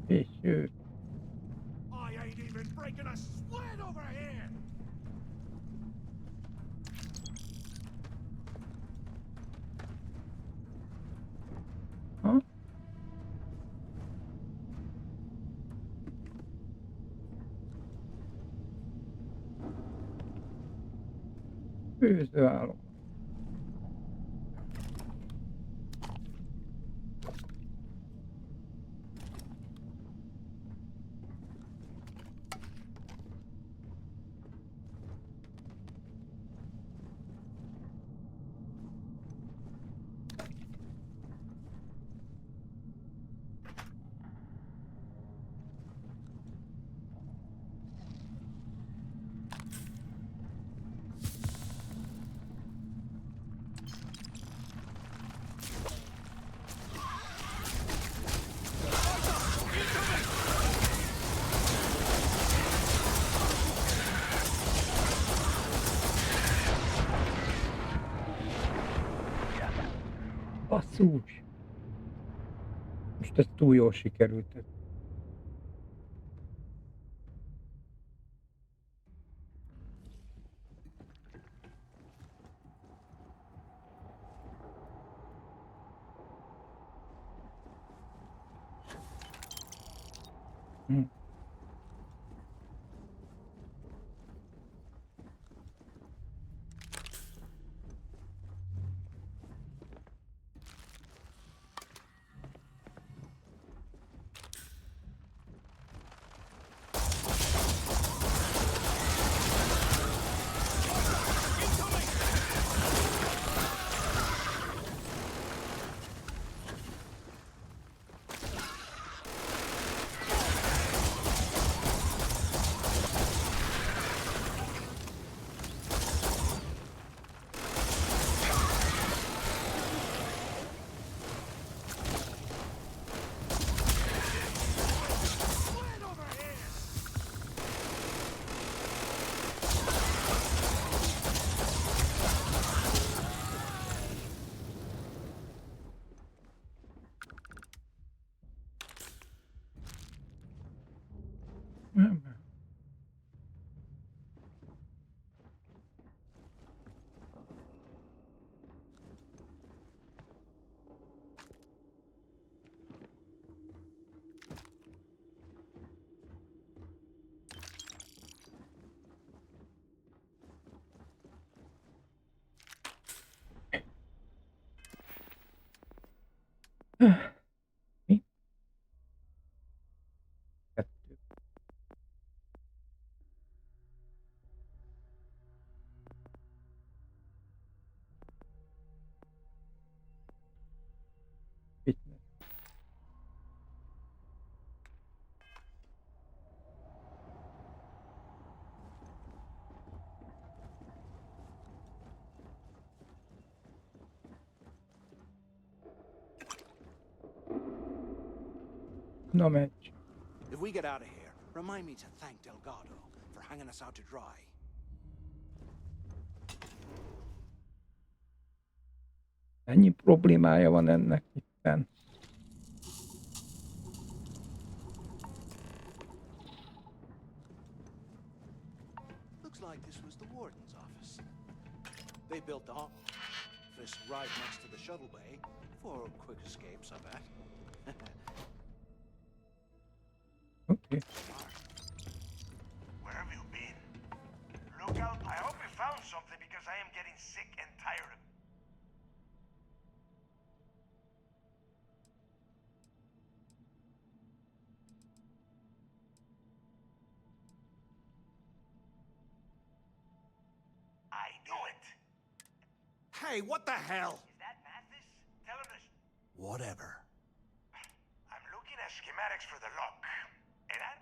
És ő. I ain't even breaking a sweat over here! Ha? Főzőállom. Basszus! Most ez túl jól sikerült. Mi? Kettő. Fitness. Na meccs. If we get out of here, remind me to thank Delgado for hanging us out to dry. Ennyi problémája van ennek itten. built the office right next to the shuttle bay for quick escapes, I bet. Okay. Where have you been? Look out. I hope you found something because I am getting sick and tired of... I knew it. Hey, what the hell? Is that Mathis? Tell him to... Whatever. I'm looking at schematics for the lock.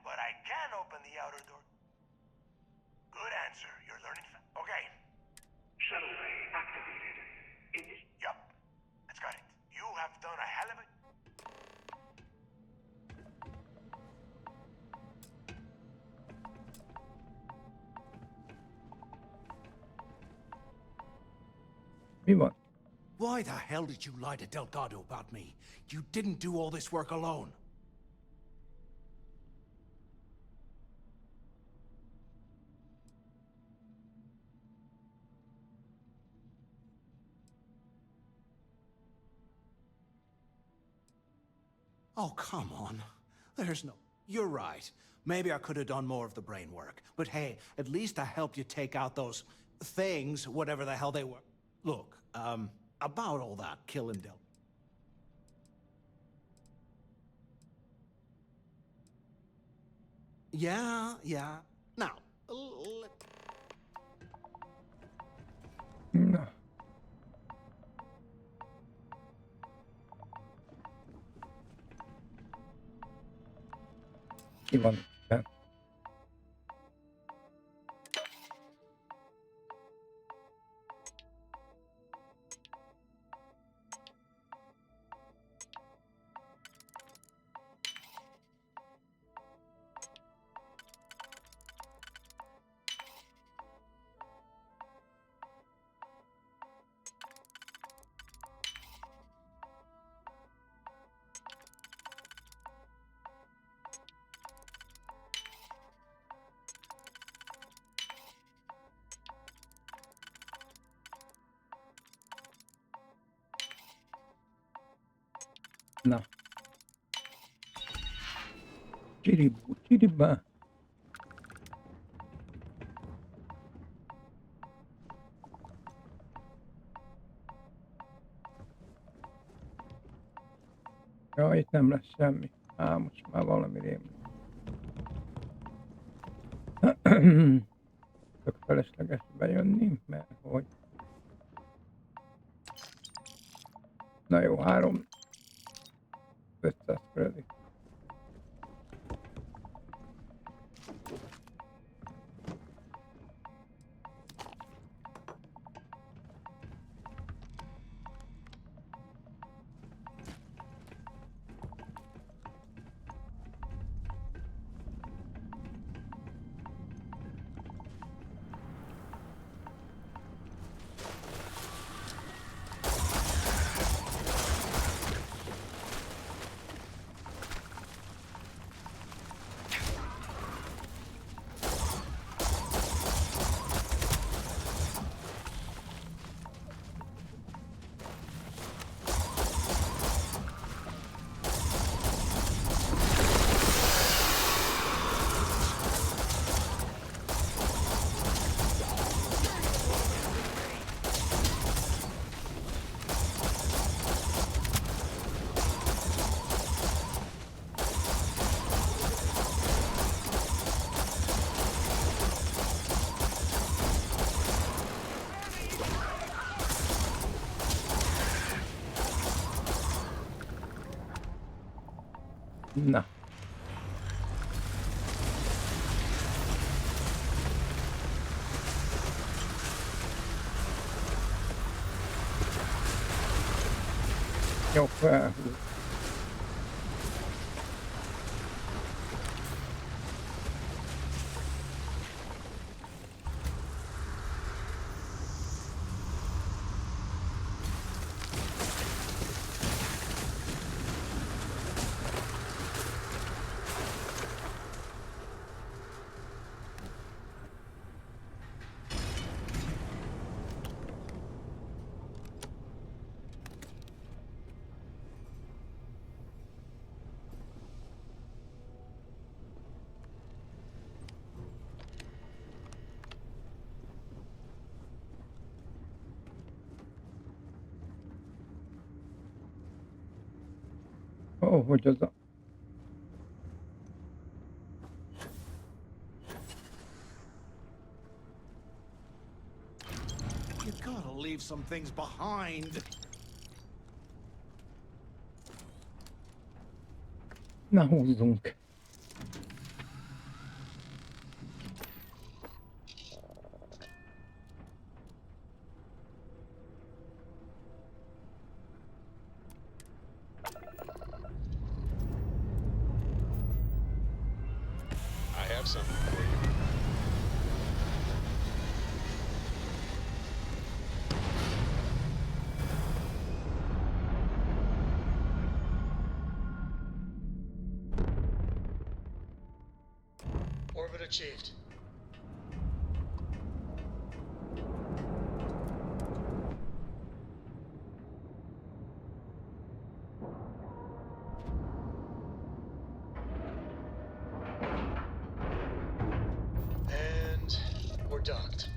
But I can open the outer door. Good answer. You're learning fast. Okay. Shuttle bay activated. Yup. That's got it. You have done a hell of it. Mi van? Why the hell did you lie to Delgado about me? You didn't do all this work alone. Oh, come on. There's no... You're right. Maybe I could have done more of the brain work. But hey, at least I helped you take out those things, whatever the hell they were. Look, about all that killing Del... Yeah. Now, Na. Mi van itt? Na. Csiribú, csiribá. Ja, itt nem lesz semmi. Á, most már valami rémlik. Tök felesleges bejönni, mert hogy... Na jó, 500 kredit. Na. Jó, felhúz. Ó, hogy az a... You gotta leave some things behind. Na, húzzunk. I have something for you. Orbit achieved. And we're docked.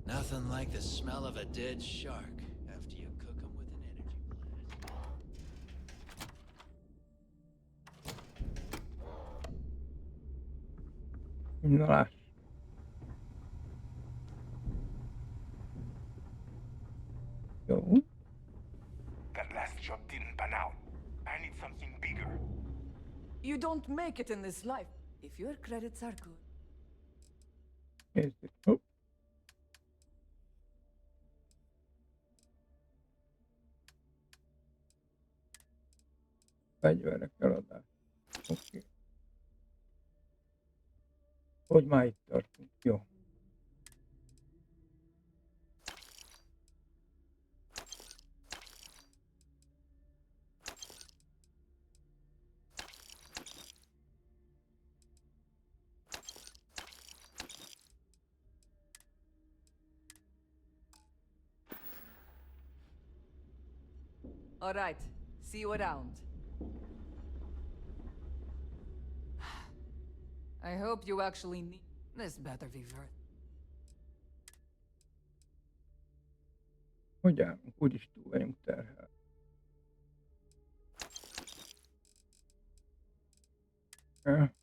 Nothing like the smell of a dead shark after you cook them with an energy blast. Na láss. Jó. That last shot didn't pan out. I need something bigger. You don't make it in this life if your credits are good. Nézzük. Hopp. Fegyverek eladás. Oké. Hogy már itt tartunk. Jó. All right, see you around. I hope you actually need this. Better be worth. Hogy állunk? Úgyis túl vagyunk terhel. Ja.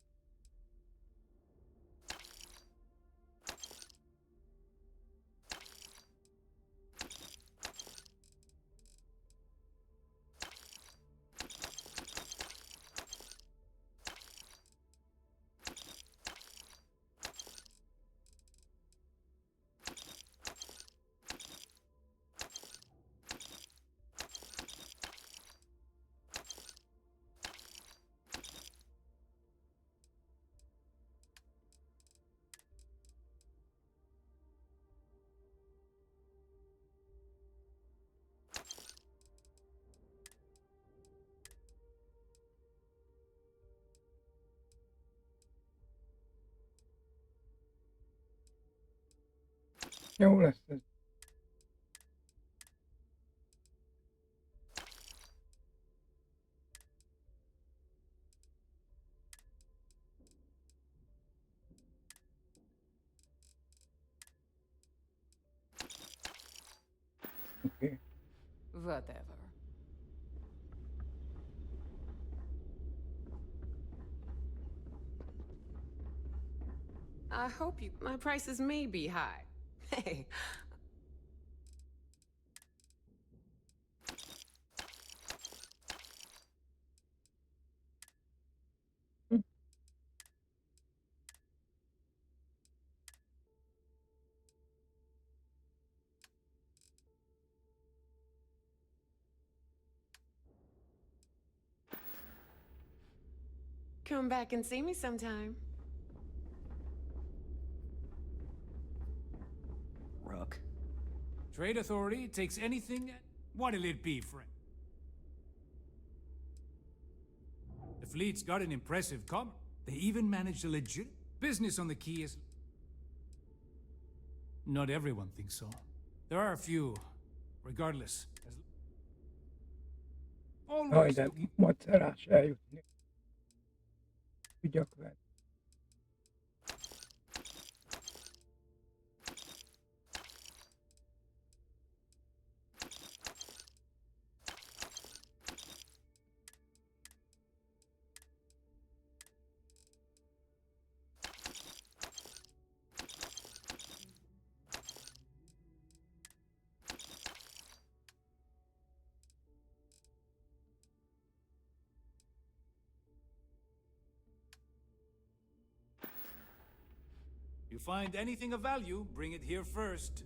Jó lesz ez. Oké. Whatever. I hope you. My prices may be high. Hey. Come back and see me sometime. Rook. Trade authority takes anything. What'll it be, friend? fleet's got an impressive commerce. They even managed a legit business on the quay is... Not everyone thinks so. There are a few. Regardless. Jaj, de macerás eljutni. Tudjak venni. You find anything of value, bring it here first.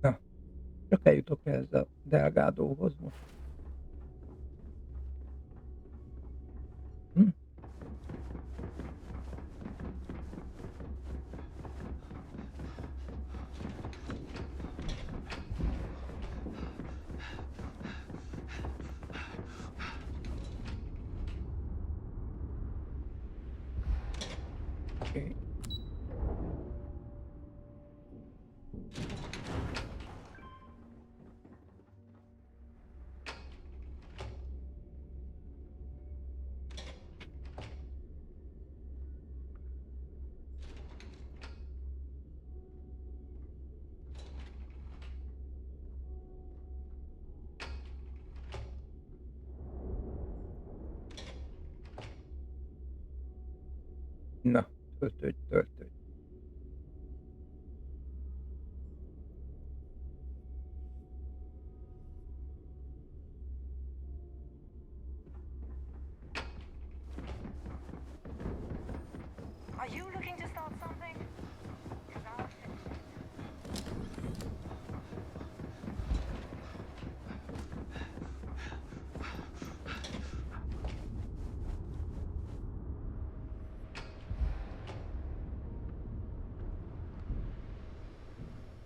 Na, csak eljutok ehhez a Delgádóhoz most. Okay. Na, töltődj. Are you looking to start something? 'Cause I'll fix it.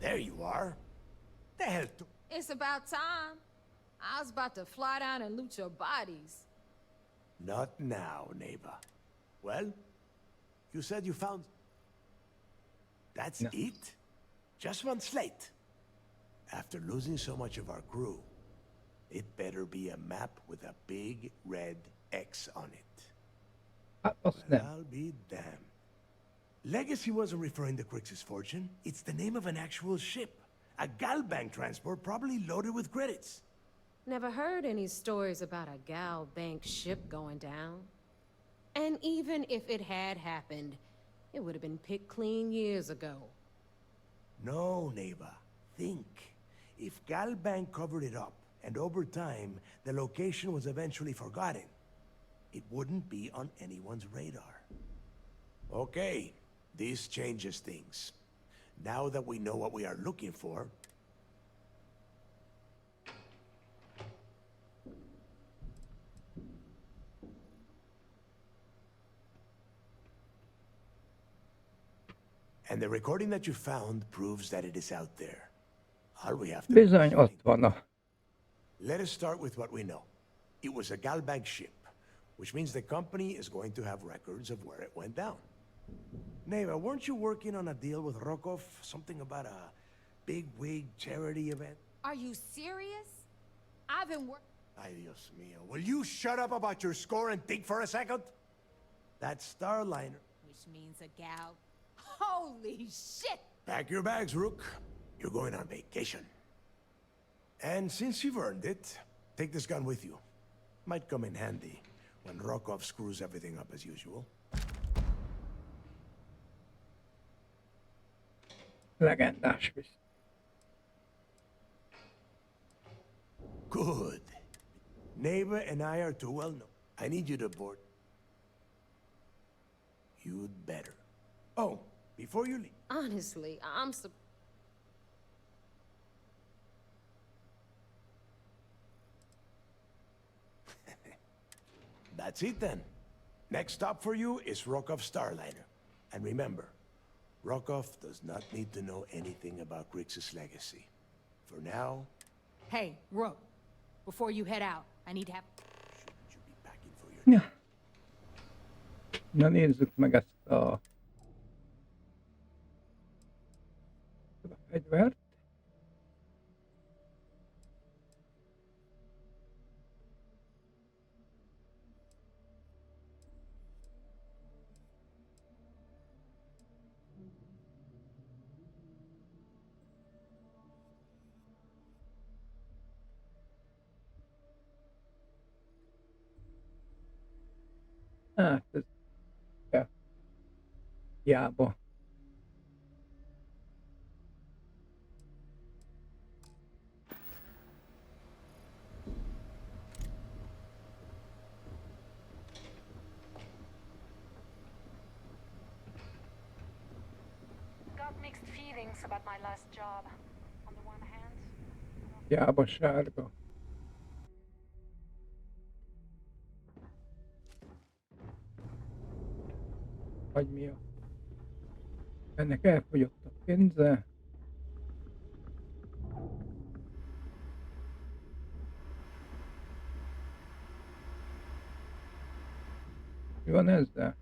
There you are. The hell It's about time. I was about to fly down and loot your bodies. Not now, neighbor. Well, you said you found... That's it? Just one slate? After losing so much of our crew, it better be a map with a big red X on it. Well, I'll be damned. Legacy wasn't referring to Crix's fortune. It's the name of an actual ship. A Galbank transport probably loaded with credits. Never heard any stories about a Gal Bank ship going down. And even if it had happened, it would have been picked clean years ago. No, neighbor. Think. If Galbank covered it up, and over time, the location was eventually forgotten, it wouldn't be on anyone's radar. Okay, this changes things. Now that we know what we are looking for... And the recording that you found proves that it is out there. All we have to do Bizony, ott van a... Let us start with what we know. It was a Galbank ship, which means the company is going to have records of where it went down. Neighbor, weren't you working on a deal with Rokov? Something about a big wig charity event? Are you serious? I've been working... Ay, Dios mío. Will you shut up about your score and think for a second? That Starliner. Which means a gal. Holy shit! Pack your bags, Rook. You're going on vacation. And since you've earned it, take this gun with you. Might come in handy when Rokov screws everything up as usual. Legendás visz. Good. Neighbor and I are too well known. I need you to board. You'd better. Oh, before you leave. Honestly, I'm so... That's it then. Next stop for you is Rokov Starliner. And remember, Rokov does not need to know anything about Grixis' legacy. For now... Hey, Rook. Before you head out, I need to have... Ja. Na nézzük meg ezt a fegyvert. Hát ez hiába. Got mixed feelings about my last job. On the one hand, Hiába sárga. Vagy mi a... Ennek elfogyott a pénze. Mi van ezzel?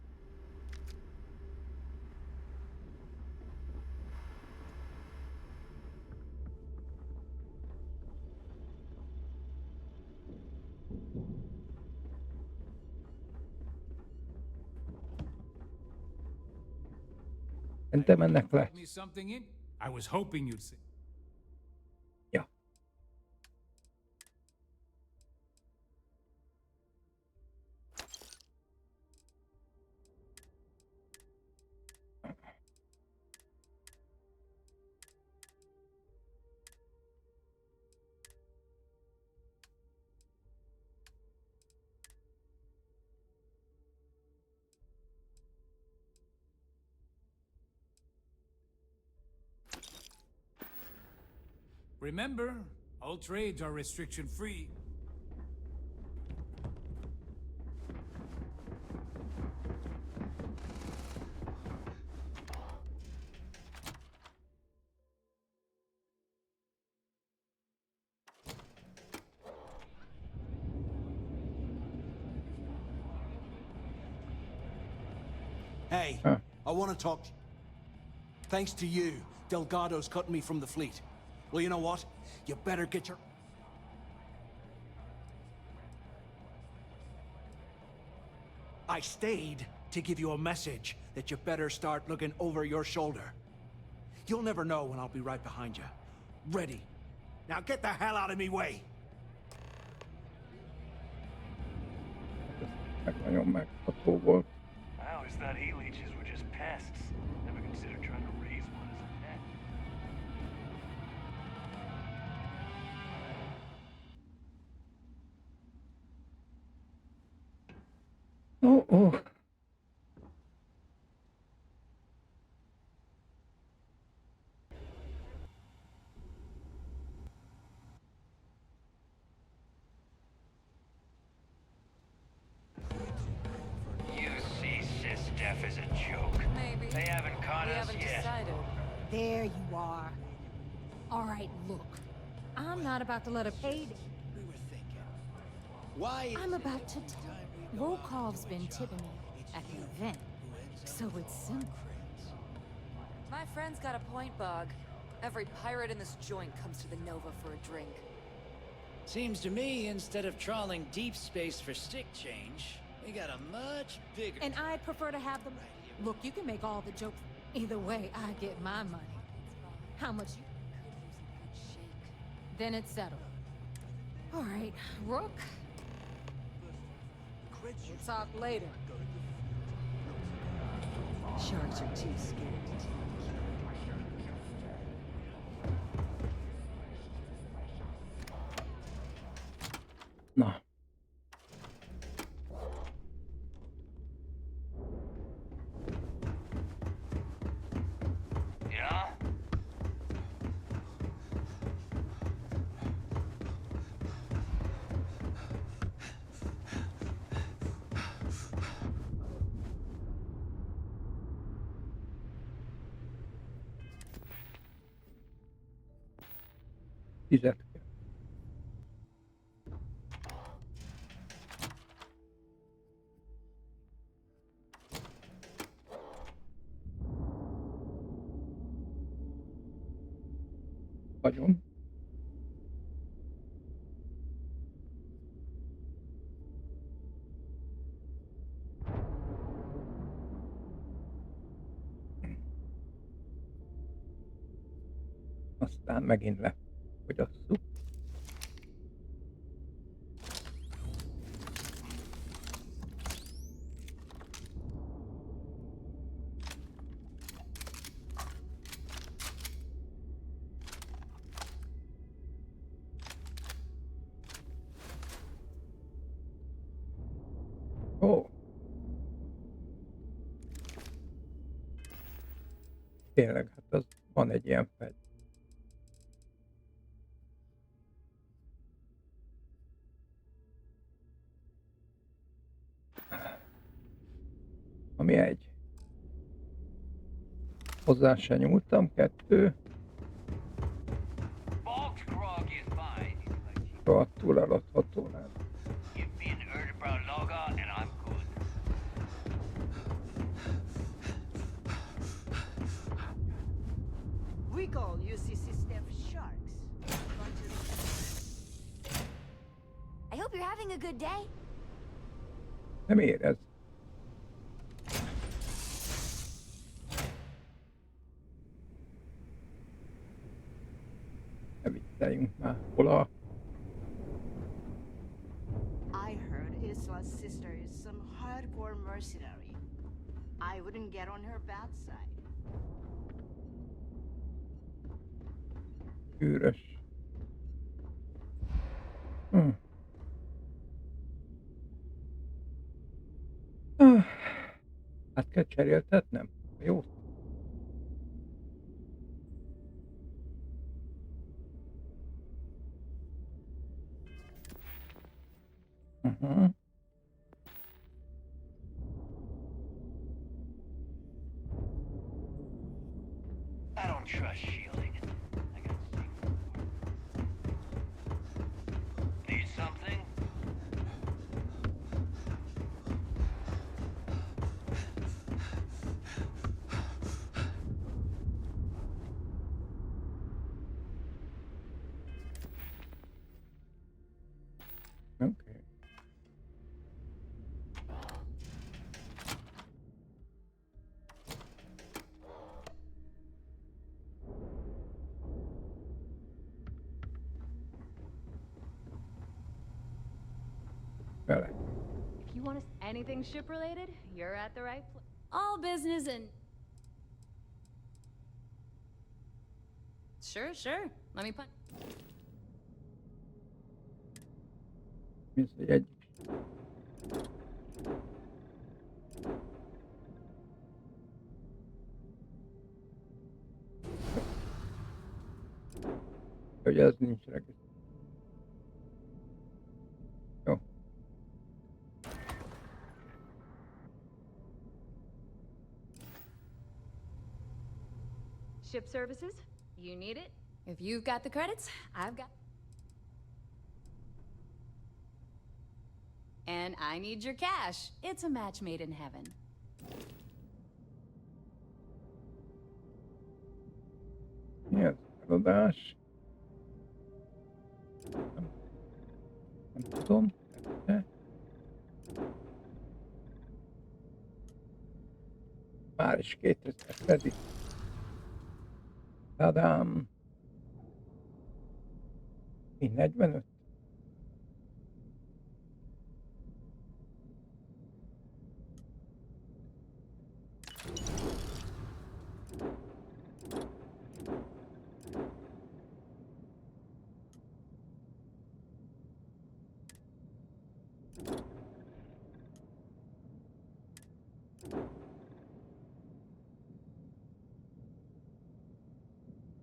Szerintem ennek lesz. Me something in? I was hoping you'd say. Ja. Remember, all trades are restriction-free. Hey, I want to talk. Thanks to you, Delgado's cutting me from the fleet. Well, you know what? You better get your... I stayed to give you a message that you better start looking over your shoulder. You'll never know when I'll be right behind you. Ready. Now get the hell out of me way! Nagyon megható volt. I always thought e-leeches were just pests. Never considered trying to raise one as a pet. Oh. You see Sys-Def as a joke. Maybe. They haven't caught us yet. There you are. All right, look. I'm not about to let a payday. Why? I'm about to tell. Volkov's been tipping me at the event, so it's simple. My friend's got a point, Bug. Every pirate in this joint comes to the Nova for a drink. Seems to me, instead of trawling deep space for stick change, they got a much bigger... And I'd prefer to have them... Look, you can make all the jokes. Either way, I get my money. How much you... Then it's settled. All right, Rook. We'll talk later. Sharks are too scared to take. Na. Yeah? 10 kell. Vagyom. Aztán megint lefogyasszuk. Ó. Tényleg, hát az van egy ilyen fed. Ami egy. Hozzá se nyúltam, 2. Rohadtul eladható nem. We call UCC staff sharks. I hope you're having a good day. Nem érez. Ne vicceljünk már. Hol a... I heard Isla's sister is some hardcore mercenary. I wouldn't get on her bad side. Üres. Hát kell cseréltetnem? Jó. I don't trust shielding. I got need something? Okay. Vele. If you want anything ship related, you're at the right place. All business and... Sure. Let me put... Mint hogy egy... Hogy ez nincs regisztrálva. Jó. Ship services? You need it? If you've got the credits, I've got... And I need your cash. It's a match made in heaven. Mi ez? Eladás? Nem tudom. De... Már is 2000 kredit. Tadám! Mi 45?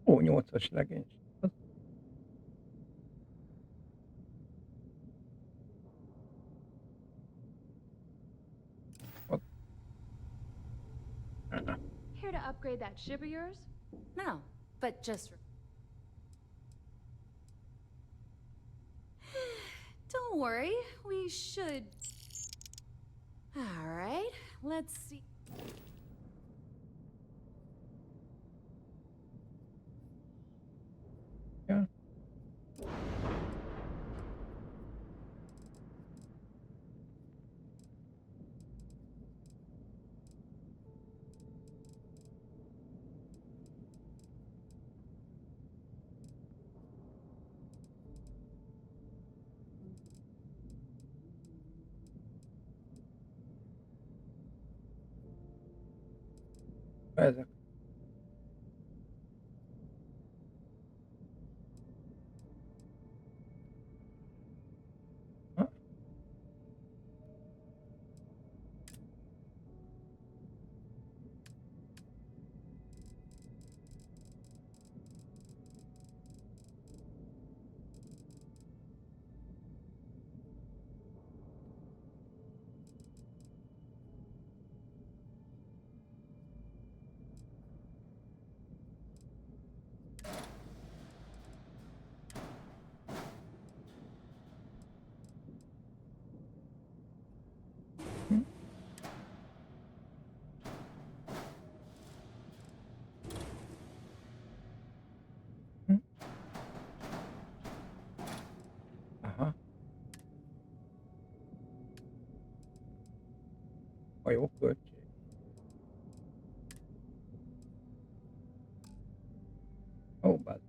Ó, 8-as legény. Here to upgrade that ship of yours? No, but just... Don't worry, we should. All right, let's see. Ja. Ezek. Ha? Aha. A jó költség. Ó, bár.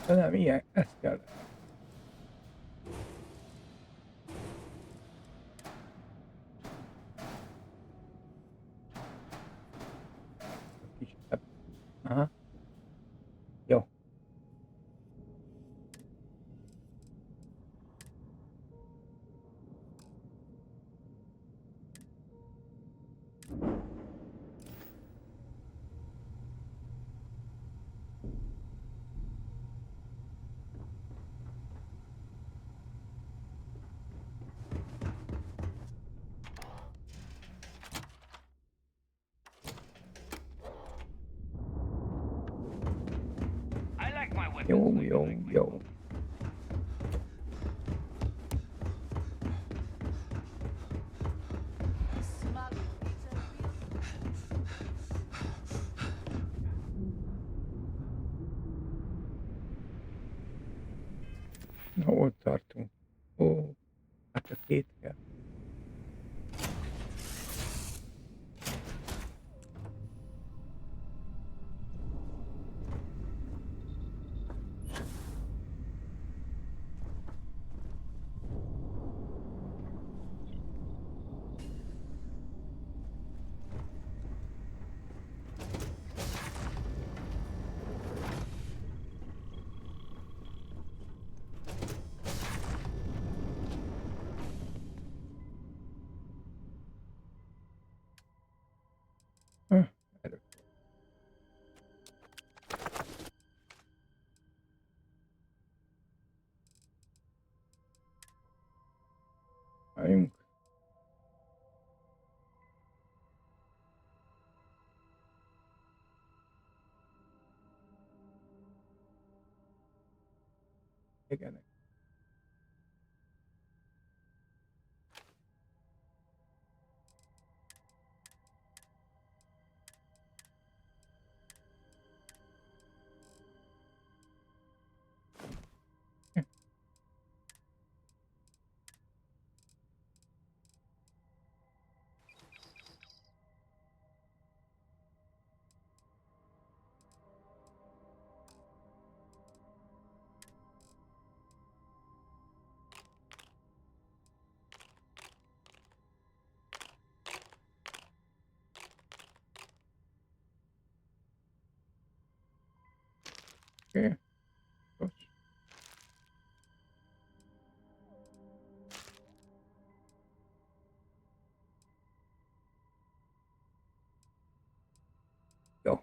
De nem, ilyen, ez kell. Kisebb. Aha. Jó. Jó, jó, jó. Na, hol tartunk? Ó, hát a két kell. Előtt. Álljunk. Igen. Oké. Rossz. Jó.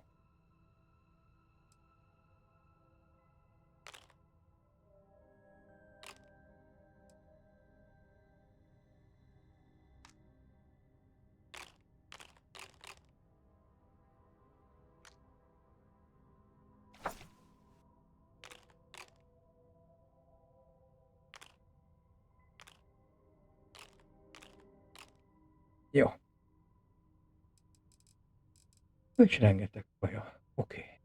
Jó. És rengeteg kaja. Oké.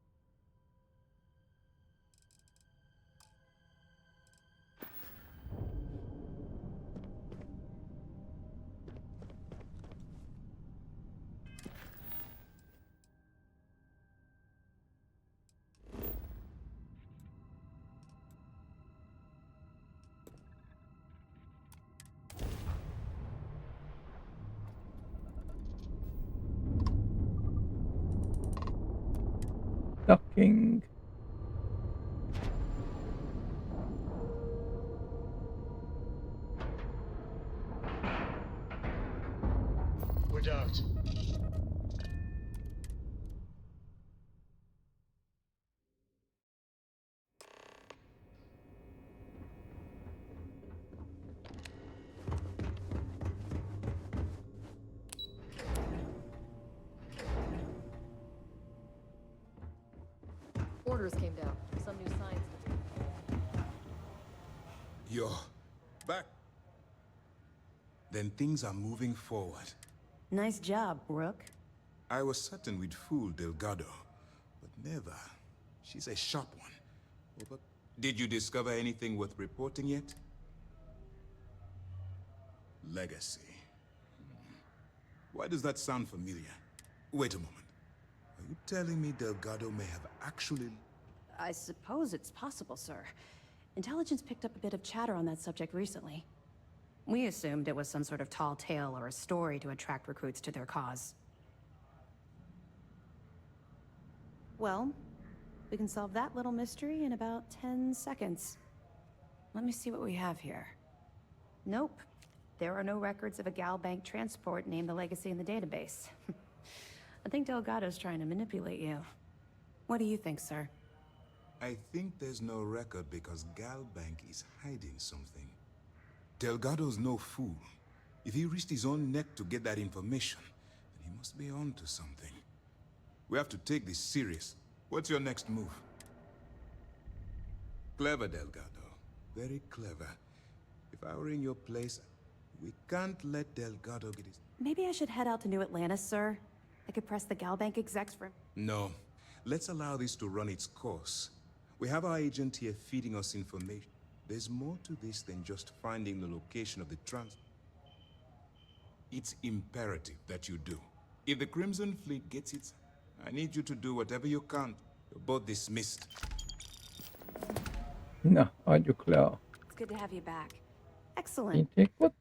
Ducking. We're docked. Orders came down. Some new science. You're back. Then things are moving forward. Nice job, Rook. I was certain we'd fool Delgado, but never. She's a sharp one. Oh, but did you discover anything worth reporting yet? Legacy. Why does that sound familiar? Wait a moment. Are you telling me Delgado may have actually... I suppose it's possible, sir. Intelligence picked up a bit of chatter on that subject recently. We assumed it was some sort of tall tale or a story to attract recruits to their cause. Well, we can solve that little mystery in about 10 seconds. Let me see what we have here. Nope. There are no records of a Gal Bank transport named the Legacy in the database. I think Delgado's trying to manipulate you. What do you think, sir? I think there's no record because Gal Bank is hiding something. Delgado's no fool. If he risked his own neck to get that information, then he must be on to something. We have to take this serious. What's your next move? Clever, Delgado. Very clever. If I were in your place, we can't let Delgado get his... Maybe I should head out to New Atlantis, sir. I could press the Gal Bank execs for... No. Let's allow this to run its course. We have our agent here feeding us information. There's more to this than just finding the location of the trans... It's imperative that you do. If the Crimson Fleet gets its... I need you to do whatever you can. You're both dismissed. Na, adjuk le a It's good to have you back. Excellent. intékot.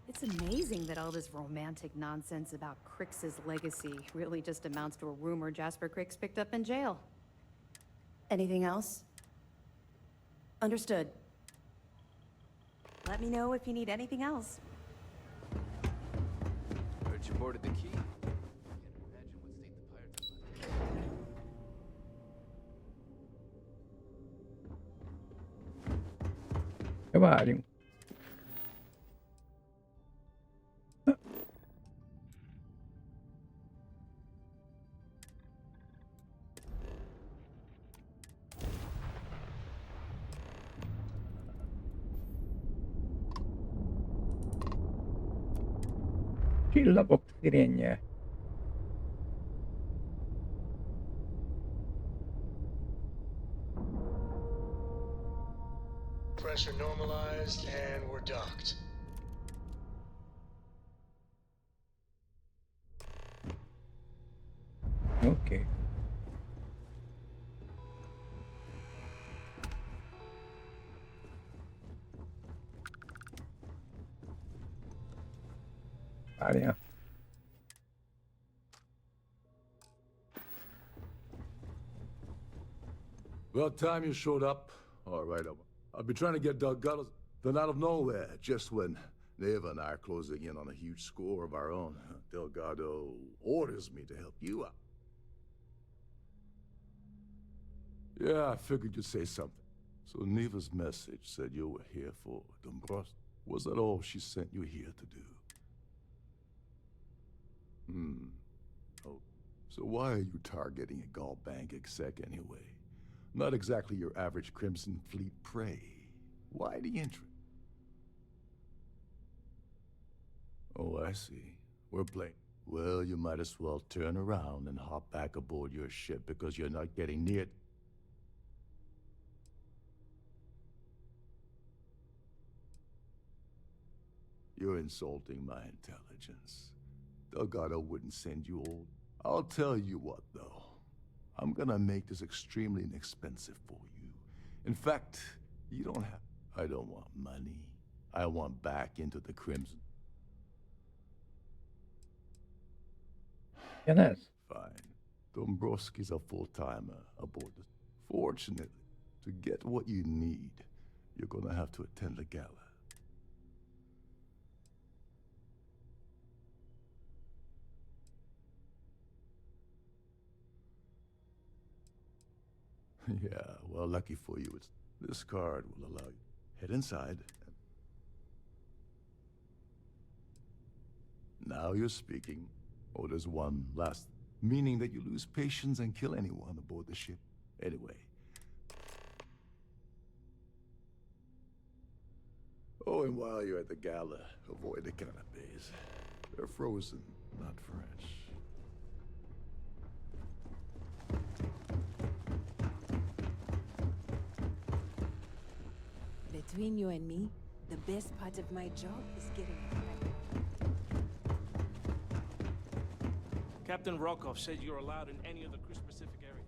It's amazing that all this romantic nonsense about Crix's legacy really just amounts to a rumor Jasper Crix picked up in jail. Anything else? Understood. Let me know if you need anything else. Heard you boarded the key. Can't imagine what state the pirates left. Ja, várjunk. Csillagok szirénje. Pressure normalized, and we're docked. Oké. Várjál. About time you showed up. All right, I've been trying to get Delgado. Then out of nowhere, just when Neva and I are closing in on a huge score of our own, Delgado orders me to help you out. Yeah, I figured you'd say something. So Neva's message said you were here for Dombrowski. Was that all she sent you here to do? Oh, so why are you targeting a Gall Bank exec anyway? Not exactly your average Crimson Fleet prey. Why the interest? Oh, I see. We're playing. Well, you might as well turn around and hop back aboard your ship because you're not getting near... You're insulting my intelligence. Delgado wouldn't send you all. I'll tell you what, though. I'm gonna make this extremely inexpensive for you. In fact, you don't have... I don't want money. I want back into the Crimson. Yes. Fine. Dombrowski's a full-timer aboard the... Fortunately, to get what you need, you're gonna have to attend the gala. Yeah, well, lucky for you, this card will allow you. Head inside. Now you're speaking. Oh, there's one last, meaning that you lose patience and kill anyone aboard the ship. Anyway. Oh, and while you're at the gala, avoid the canapes. They're frozen, not fresh. Between you and me, the best part of my job is getting Captain Rokov said you're allowed in any of the Pacific areas.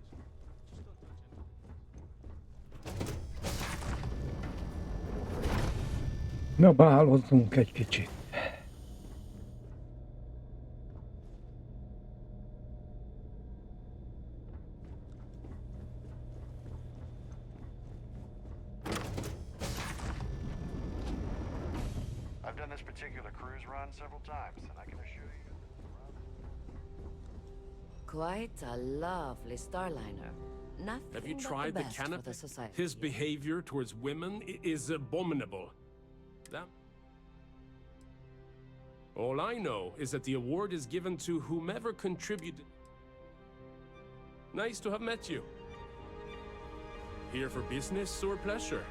Na, beállhozzunk egy kicsit. I've done this particular cruise run several times, and I can assure you. Quite a lovely Starliner. Nothing Have you but tried the the best for canopy? the society. His behavior towards women is abominable. All I know is that the award is given to whomever contributed. Nice to have met you. Here for business or pleasure?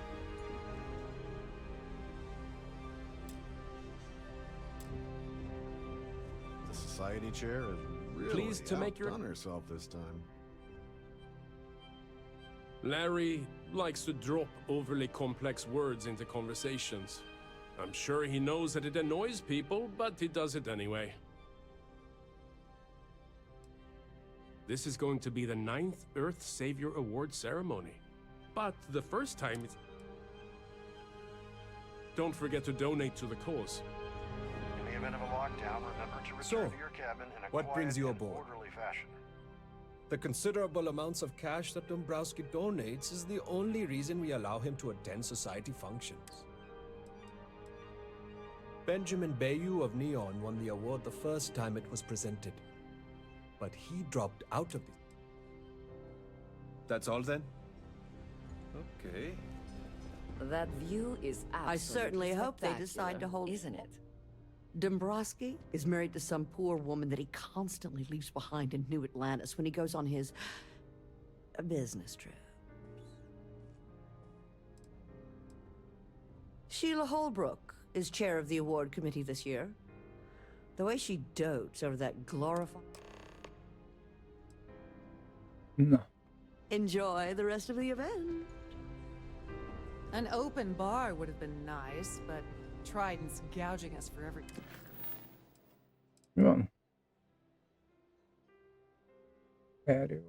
The society chair is really Pleased to make your- outdone herself this time. Larry likes to drop overly complex words into conversations. I'm sure he knows that it annoys people, but he does it anyway. This is going to be the 9th Earth Savior Award ceremony. But the first time it's... Don't forget to donate to the cause. In the event of a lockdown, remember to return to your cabin in a what quiet brings you and aboard? orderly fashion. The considerable amounts of cash that Dombrowski donates is the only reason we allow him to attend society functions. Benjamin Bayou of Neon won the award the first time it was presented. But he dropped out of it. That's all then? Okay. That view is absolutely I certainly hope they spectacular, decide to hold... isn't it? Dombrowski is married to some poor woman that he constantly leaves behind in New Atlantis when he goes on his business trip. Sheila Holbrook is chair of the award committee this year. The way she dotes over that glorified... No. Enjoy the rest of the event. An open bar would have been nice, but Trident's gouging us for every... Mi van? Erő.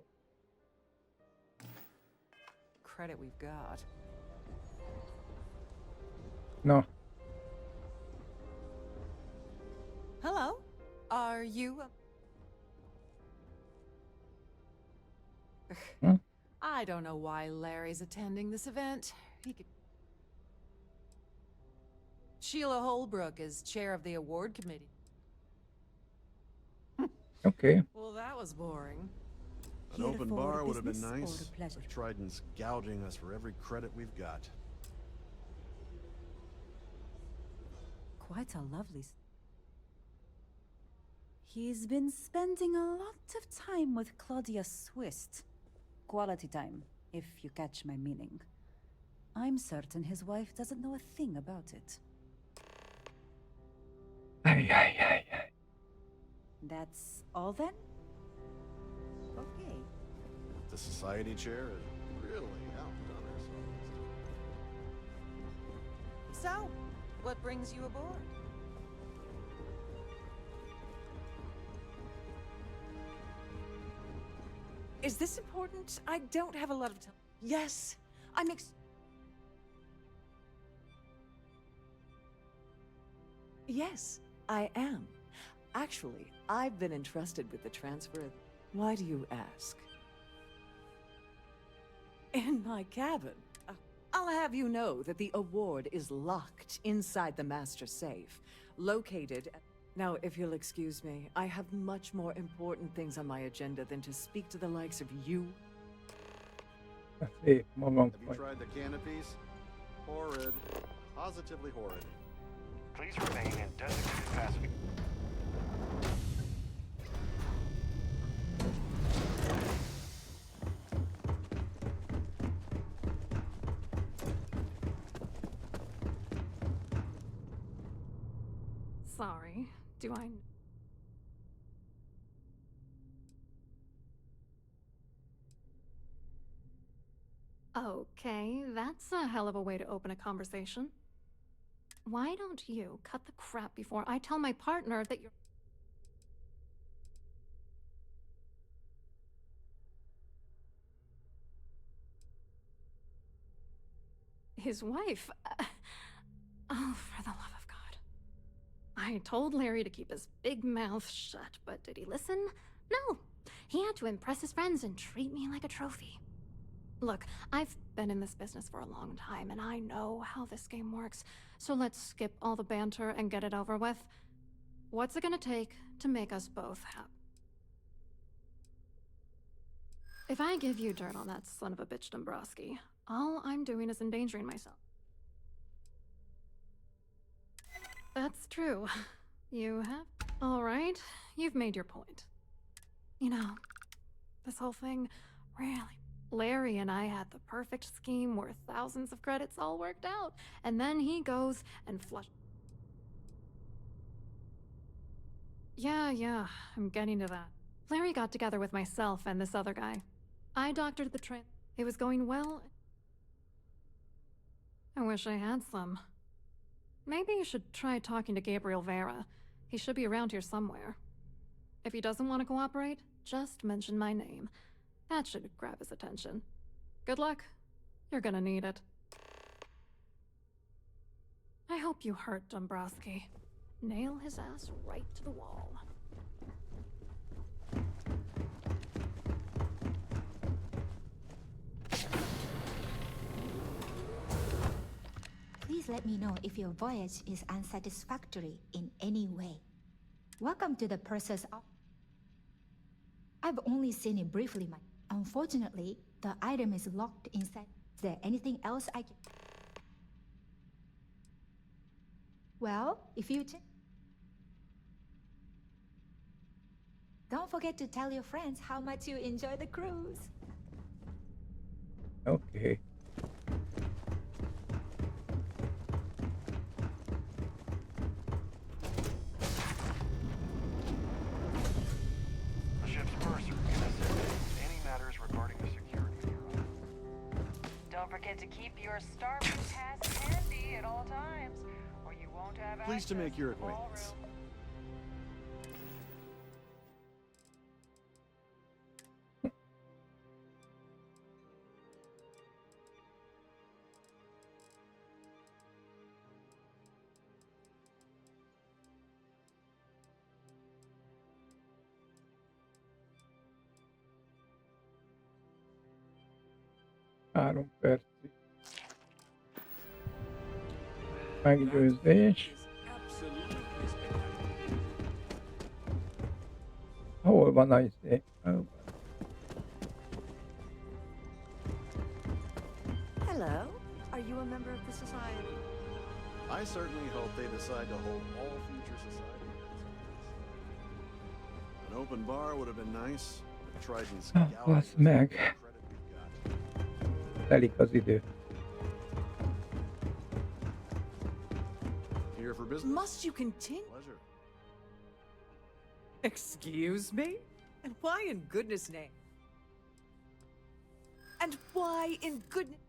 Credit we've got. Na, Hello? Are you... Hm? I I don't know why Larry's attending this event. He could... Sheila Holbrook is chair of the award committee. Okay. Well, that was boring. An open bar would have been business or nice. a pleasure? But Trident's gouging us for every credit we've got. Quite a lovely... He's been spending a lot of time with Claudia Swist. Quality time, if you catch my meaning. I'm certain his wife doesn't know a thing about it. Ay, ay, ay, ay. That's all then? Okay. The society chair has really outdone herself. So, what brings you aboard? Is this important? I don't have a lot of time. Yes, Yes, I am. Actually, I've been entrusted with the transfer of... Why do you ask? In my cabin. I'll have you know that the award is locked inside the master safe, located at... Now, if you'll excuse me, I have much more important things on my agenda than to speak to the likes of you. Szép, magam Have you vagy. tried the canopies? Horrid. Positively horrid. Please remain in designated passage. Sorry, do I... Okay, that's a hell of a way to open a conversation. Why don't you cut the crap before I tell my partner that you're... His wife? Oh, for the love of God. I told Larry to keep his big mouth shut, but did he listen? No. He had to impress his friends and treat me like a trophy. Look, I've been in this business for a long time, and I know how this game works, so let's skip all the banter and get it over with. What's it gonna take to make us both happy? If I give you dirt on that son of a bitch Dombrowski, all I'm doing is endangering myself. That's true. You have? Alright, you've made your point. You know, this whole thing really... Larry and I had the perfect scheme where thousands of credits all worked out, and then he goes and Yeah, I'm getting to that. Larry got together with myself and this other guy. I doctored the train. It was going well. I wish I had some. Maybe you should try talking to Gabriel Vera. He should be around here somewhere. If he doesn't want to cooperate, just mention my name. That should grab his attention. Good luck. You're gonna need it. I hope you hurt Dombrowski. Nail his ass right to the wall. Please let me know if your voyage is unsatisfactory in any way. Welcome to the purser's office. I've only seen it briefly, Unfortunately, the item is locked inside. Is there anything else I can... Well, if you check... Don't forget to tell your friends how much you enjoy the cruise. Okay. The ship's purser, NSA. Any matters regarding the security bureau. Don't forget to keep your Starfield pass handy at all times, or you won't have Pleased to access make your the ballroom. acquaintance. 3 percig. Meggyőzés. Hol van a izé? Hello. Are you a member of the society? I certainly hope they decide to hold all future society events. An open bar would have been nice. But Triton's gallery Basz is the meg. credit we've got. Telik az idő. Here for business. Must you continue? Pleasure. Excuse me? And why in goodness name? And why in goodness?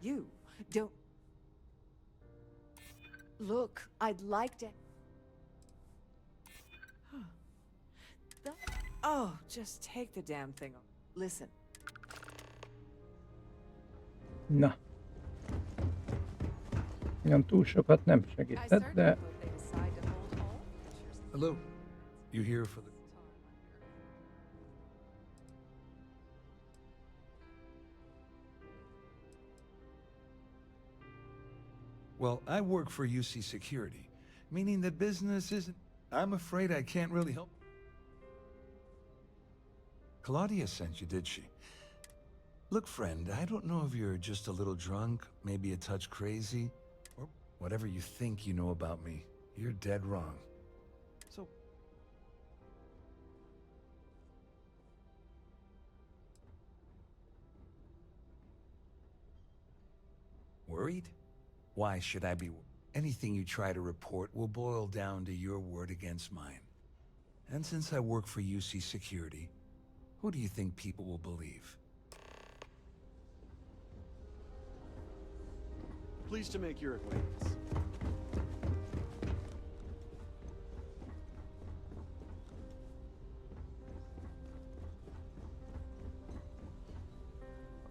You don't. Look, I'd like to. Oh, just take the damn thing off. Listen. Na. Olyan túl sokat nem segített, de... Hello. You here for the... Well, I work for UC Security, meaning that business isn't... I'm afraid I can't really help. Claudia sent you, did she? Look, friend, I don't know if you're just a little drunk, maybe a touch crazy, or whatever you think you know about me. You're dead wrong. So... Worried? Why should I be? Anything you try to report will boil down to your word against mine. And since I work for UC Security, who do you think people will believe? Pleased to make your acquaintance.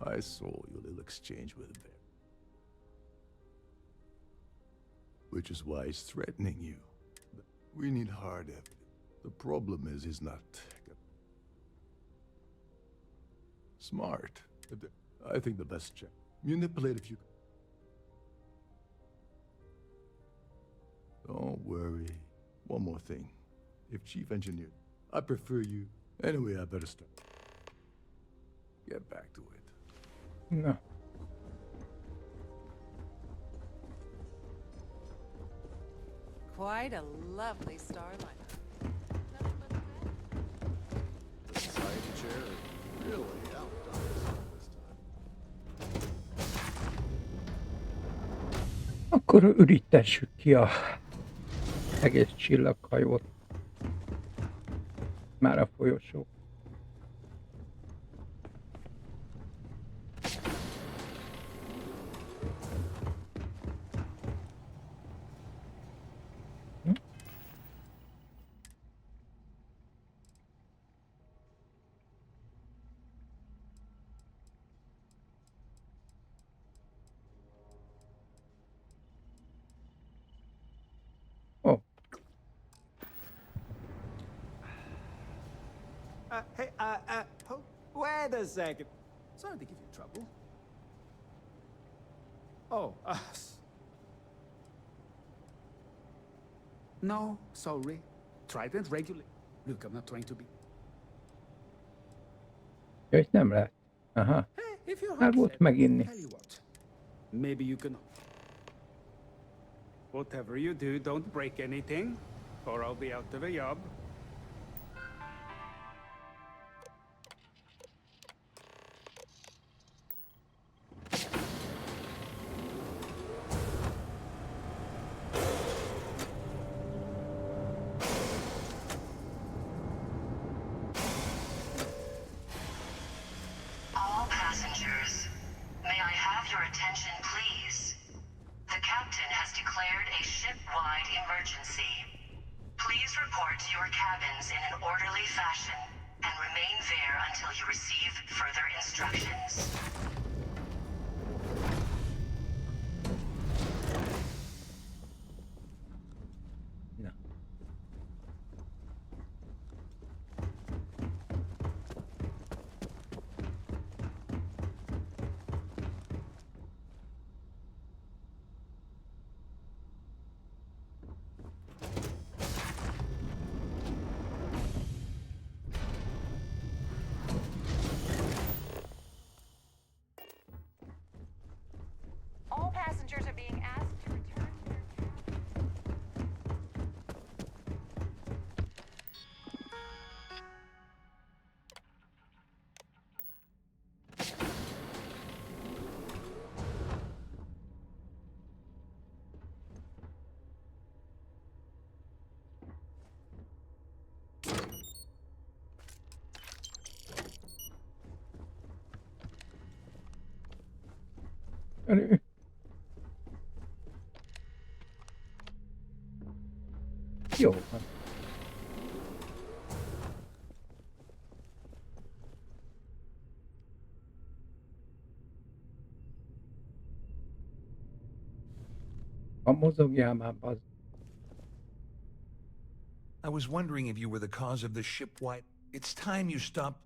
I saw your little exchange with Bear. Which is why he's threatening you. We need hard evidence. The problem is he's not smart. I think the best check. Manipulate if you... Don't worry. One more thing. If Chief Engineer... I prefer you. Anyway, I better start. Get back to it. Na. Quite a lovely starlight. The society chair really outdone itself this time. Akkor ürítessük ki a egész csillaghajót. Már a folyosó. Hey, wait a second. Sorry to give you trouble. Oh, no, sorry. Trident regulate. Look, I'm not trying to be... Ja, itt nem lehet. Aha. Hey, if you're Már volt meginni. tell you what. Maybe you can... Whatever you do, don't break anything, or I'll be out of a job. All passengers, may I have your attention, please? The captain has declared a ship-wide emergency. Please report to your cabins in an orderly fashion and remain there until you receive further instructions. Gyönyörű. Jó van. Ha mozogjál már, bazd. I was wondering if you were the cause of the ship-wide... It's time you stopped...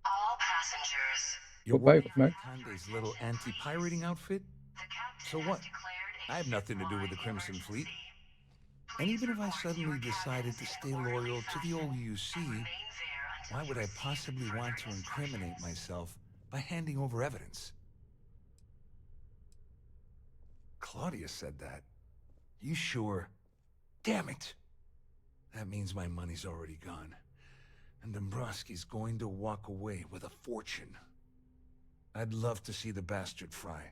All passengers. You're Próbáljuk working meg. for Kande's little anti-pirating outfit? So what? I have nothing to do with the Crimson Fleet. And even if I suddenly decided to stay loyal to the old UC, why would I possibly want to incriminate myself by handing over evidence? Claudia said that. You sure? Damn it! That means my money's already gone. And Dombrowski's going to walk away with a fortune. I'd love to see the bastard fry.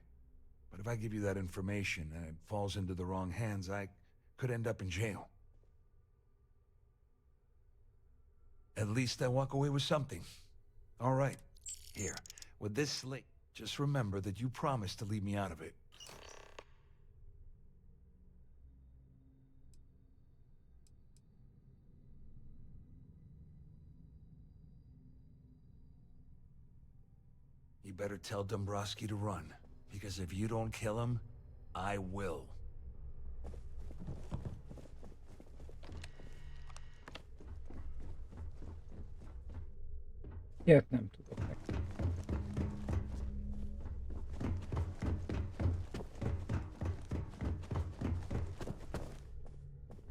But if I give you that information and it falls into the wrong hands, I could end up in jail. At least I walk away with something. All right. Here, with this slate, just remember that you promised to leave me out of it. You better tell Dombrowski to run, because if you don't kill him, I will. Ilyet nem tudok neki.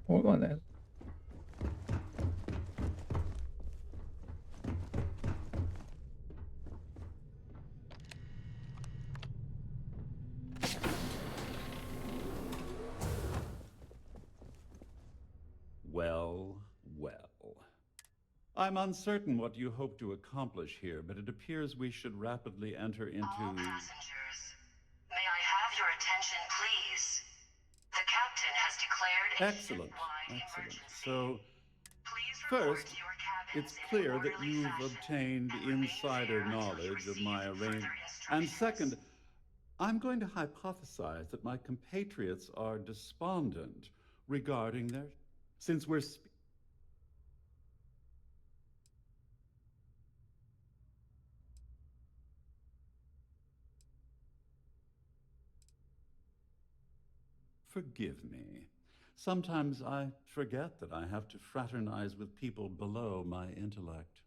Hol van ez? Well, well. I'm uncertain what you hope to accomplish here, but it appears we should rapidly enter into... All passengers, may I have your attention, please? The captain has declared a Excellent, ship-wide excellent. emergency. So, Please report first, to your cabins it's in an clear that orderly you've fashion obtained and remain insider there until you knowledge of receive my further arrangement. And instructions. second, I'm going to hypothesize that my compatriots are despondent regarding their... Since we're... Forgive me. Sometimes I forget that I have to fraternize with people below my intellect.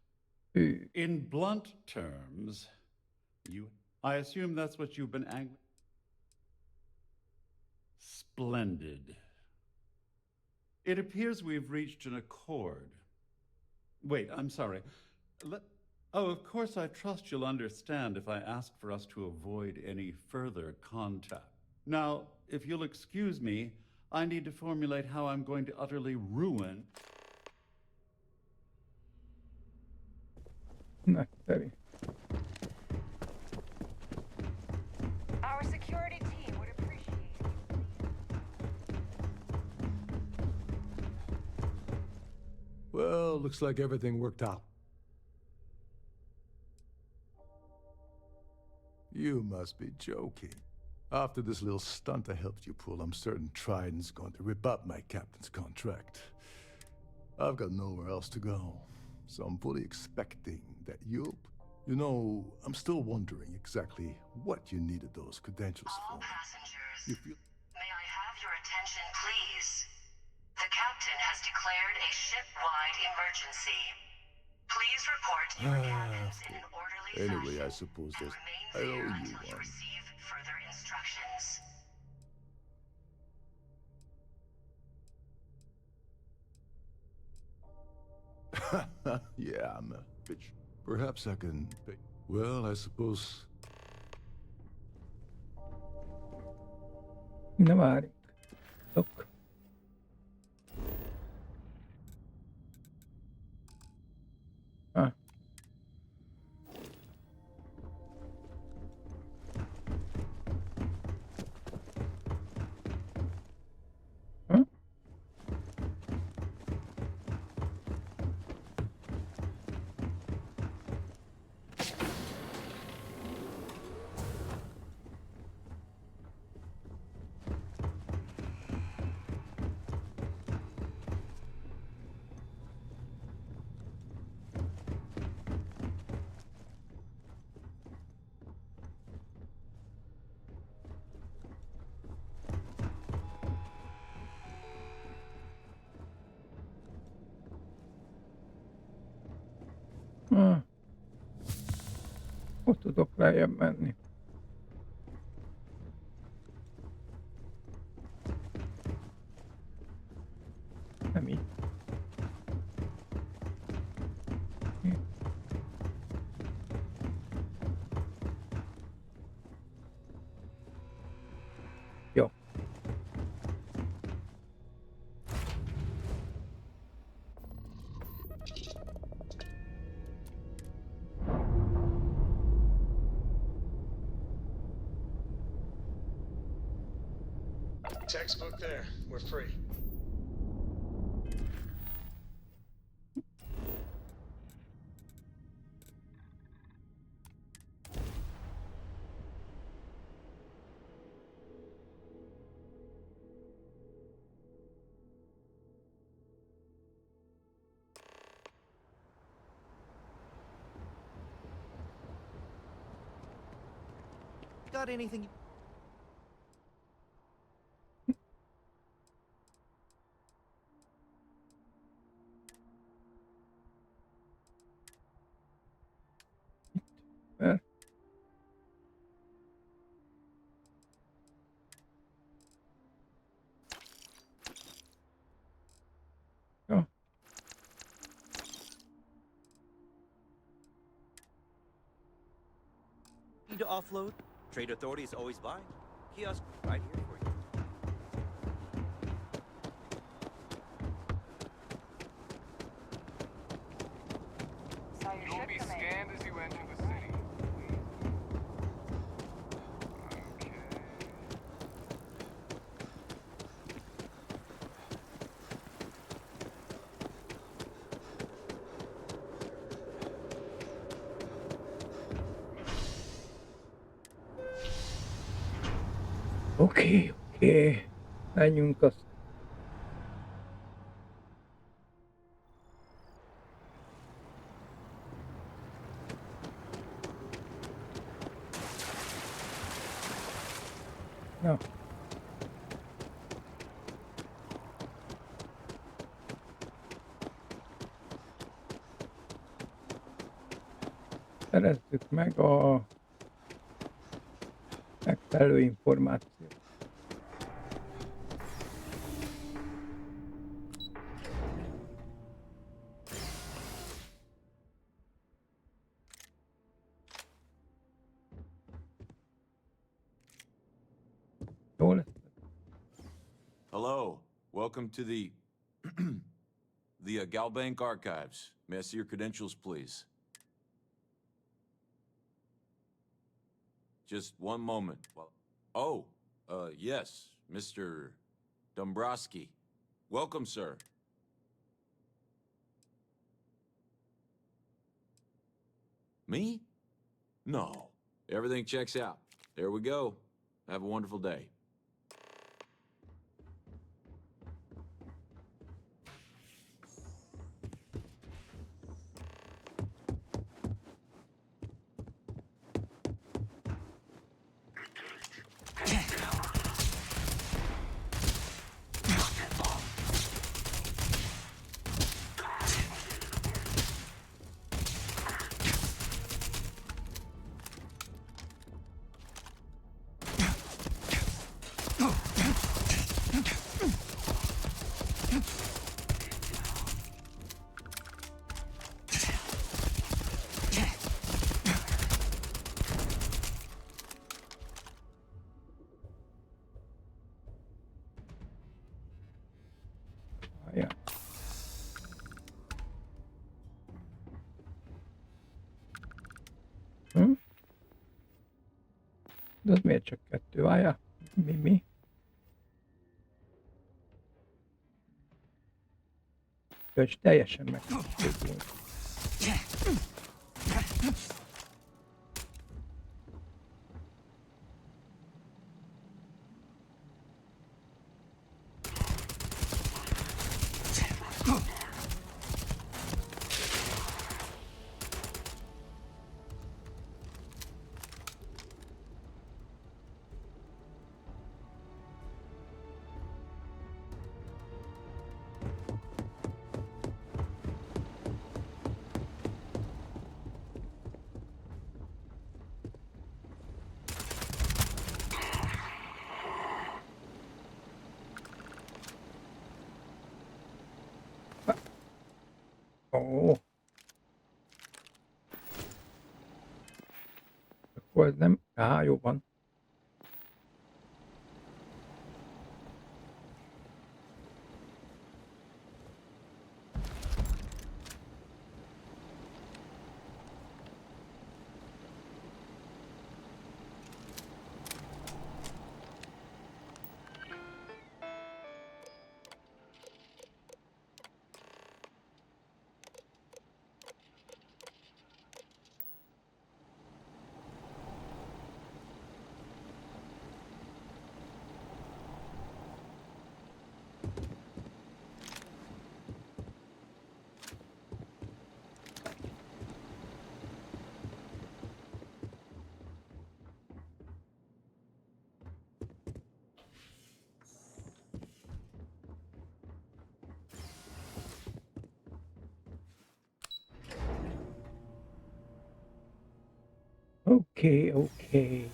In blunt terms, I assume that's what you've been angry... Splendid. It appears we've reached an accord. Wait, I'm sorry. Oh, of course, I trust you'll understand if I ask for us to avoid any further contact. Now, if you'll excuse me, I need to formulate how I'm going to utterly ruin... Nagyszerű. Our security team would appreciate Well, looks like everything worked out. You must be joking. After this little stunt I helped you pull, I'm certain Trident's going to rip up my captain's contract. I've got nowhere else to go, so I'm fully expecting that you'll... You know, I'm still wondering exactly what you needed those credentials for. All passengers, You feel... may I have your attention, please? The captain has declared a ship-wide emergency. Please report to your cabins in an orderly Anyway, fashion I suppose and there's... remain I there owe you until you one. receive further instructions. Yeah, I'm a bitch. Perhaps I can pay... Well, I suppose... Na várjunk. Tok. Ah. Akkor tudok lejjebb menni. Nem így. Jó. Textbook there. We're free. Got anything? Mert ja. Need to offload? Trade Authority is always buying. Kiosk right here for you. Saw your You'll ship be come in. scanned as you enter the city. Okay. Oké. Menjünk azt. Na. Szerezzük meg a megfelelő információt. Jó lesz. Hello, welcome to the the Galbank Archives. May I see your credentials, please? Just one moment. Oh, yes, Mr. Dombrowski. Welcome, sir. Me? No. Everything checks out. There we go. Have a wonderful day. Ja. De az miért csak kettő? Várjál. Mi? És teljesen megfordult. Ó. Akkor ez nem... Á, jó van. Oké, oké.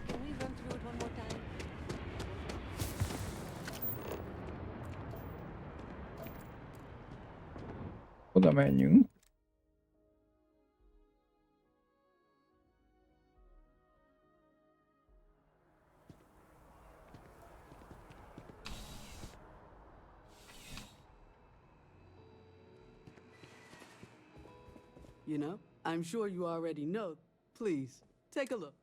Can we run through it one more time? Oda menjünk. You know, I'm sure you already know. Please, take a look.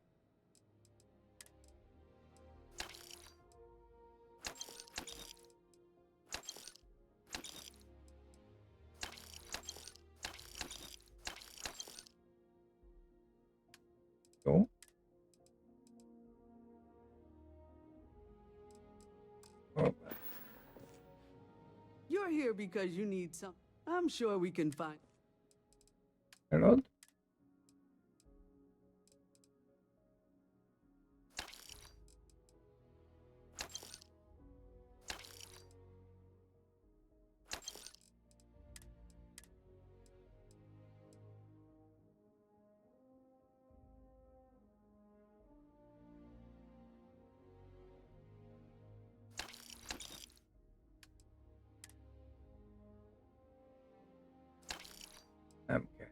Jó. You're here because you need some. I'm sure we can find. Elad. Nem kell.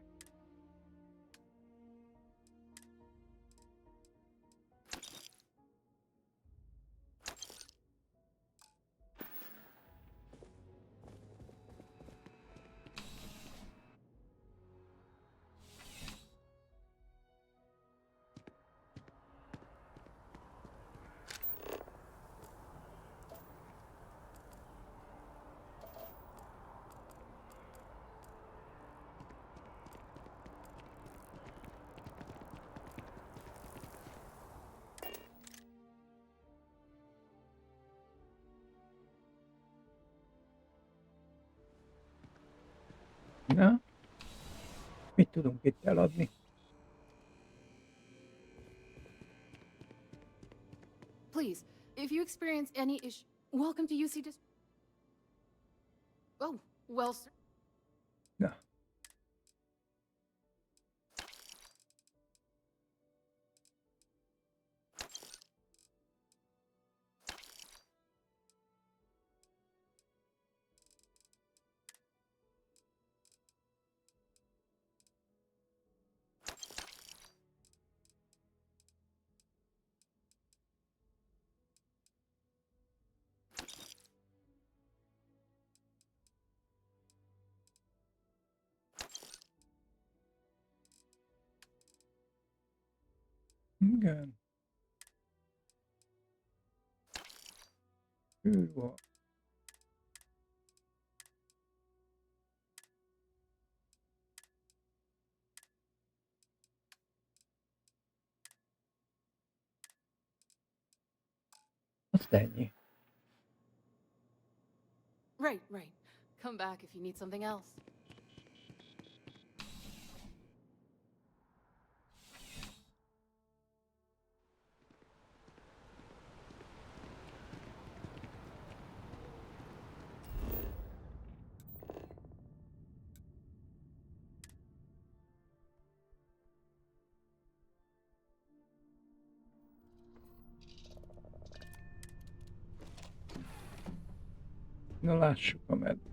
Na? Mit tudunk itt eladni? Please, if you experience any issue, welcome to UC Dis. Oh, well, sir. Na. Igen. Ő van. Azt ennyi. Right. Come back if you need something else. Na lássuk a medve.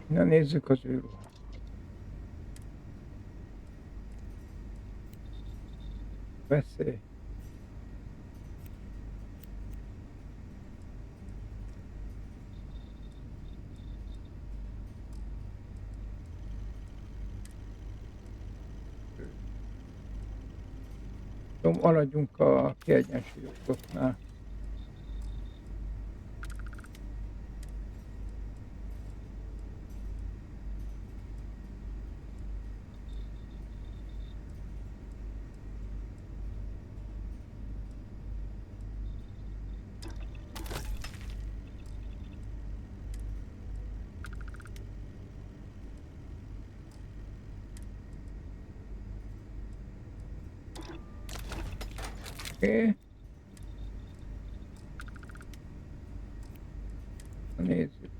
Na nézzük az űrruhát. Veszély. Maradjunk a kiegyensúlyozottaknál. Oké. Nézzük.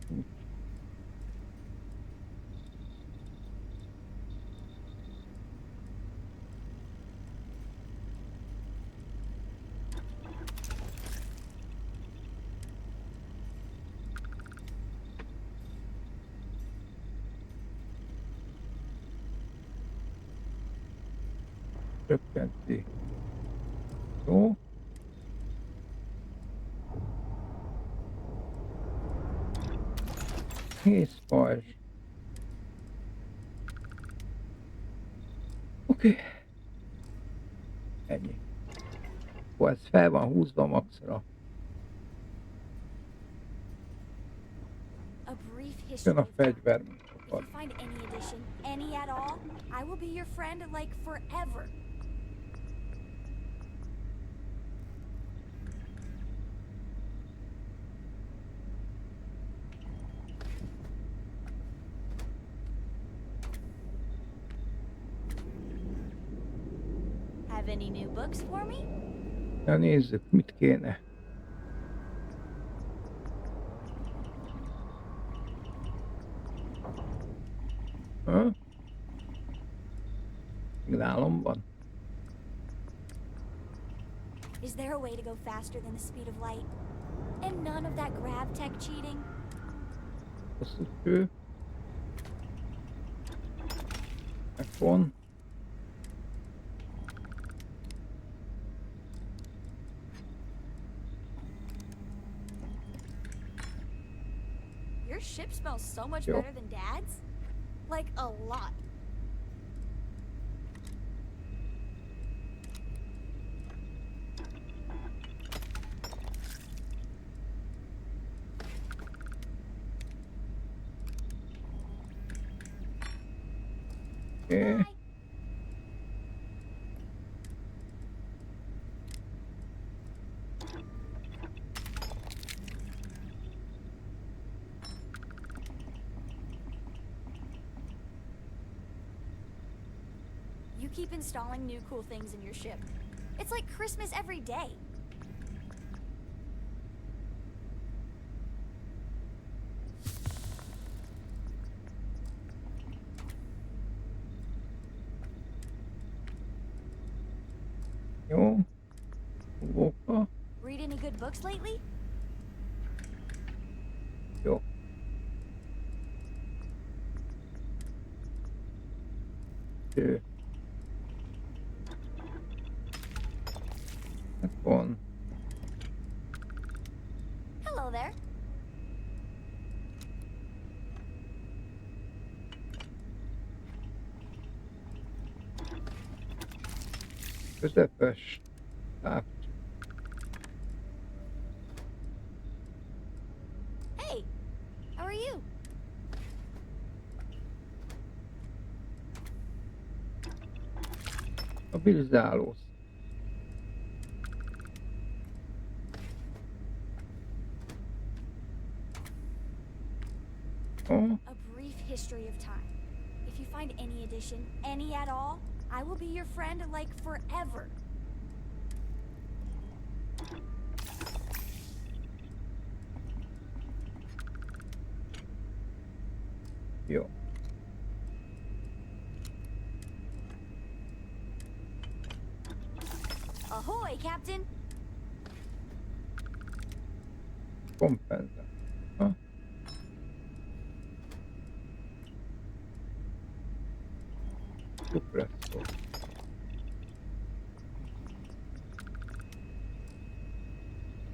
Csökkenti. Jó. Kész pajzs. Oké. Ennyi. Ó, ez fel van húzva maxra. Jön a fegyver. If you find any addition, any at all, I will be your friend like forever. Have any new books for me? Na nézzük, mit kéne. Ha? Nálam van. Is there a way to go faster than the speed of light? And none of that grav tech cheating? Hosszú kő. Megfon. Your ship smells so much Yo. better than Dad's? Like, a lot. Okay. You keep installing new cool things in your ship. It's like Christmas every day. Jó. Opa. Read any good books lately? Jó. Ő. Hát van. Hello there. Közepes. Hey, how are you? Stabilizálódsz. Oh, A brief history of time. If you find any addition, any at all, I will be your friend like forever. jó. Ahoy, Captain! Kompenzál. Ha? Szupresszó.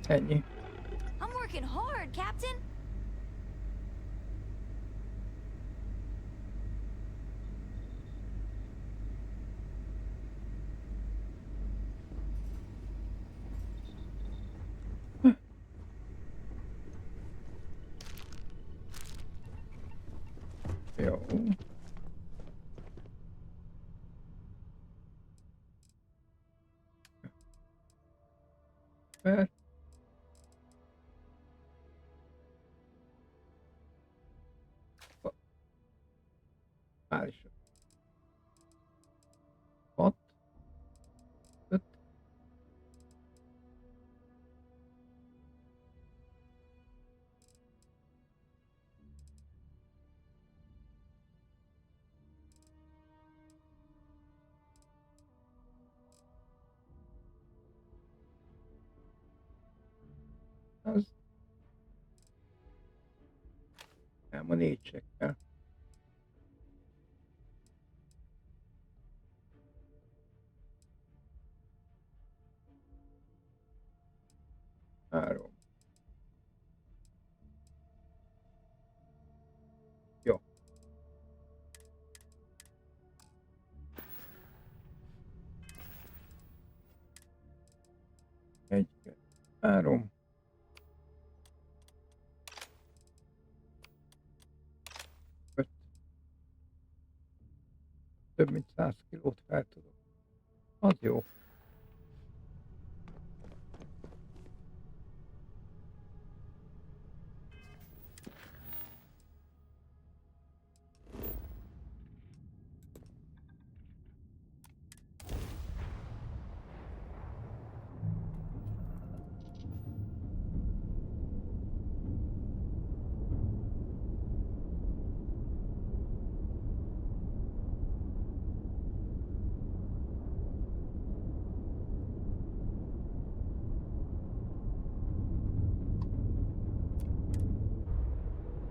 Ennyi. I'm working hard, Captain! Jó. Mert már is. 6. 5. Az. Nem a 4 csekkel. Három. Jó. Egy, kettő, három. Öt. Több mint 100 kilót fel tudok. Az jó.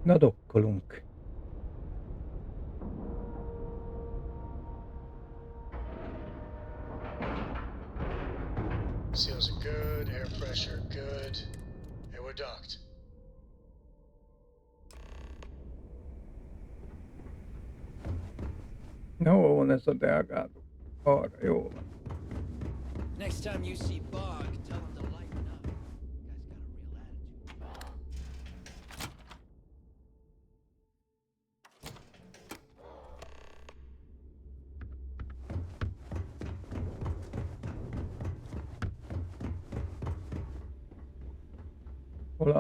Na dokkolunk. Seals are good, air pressure good. Hey, we're docked. Hol van ez a delgádó? Arra, jó van. Next time you see Bog, tell him to lighten up. Guy's got a real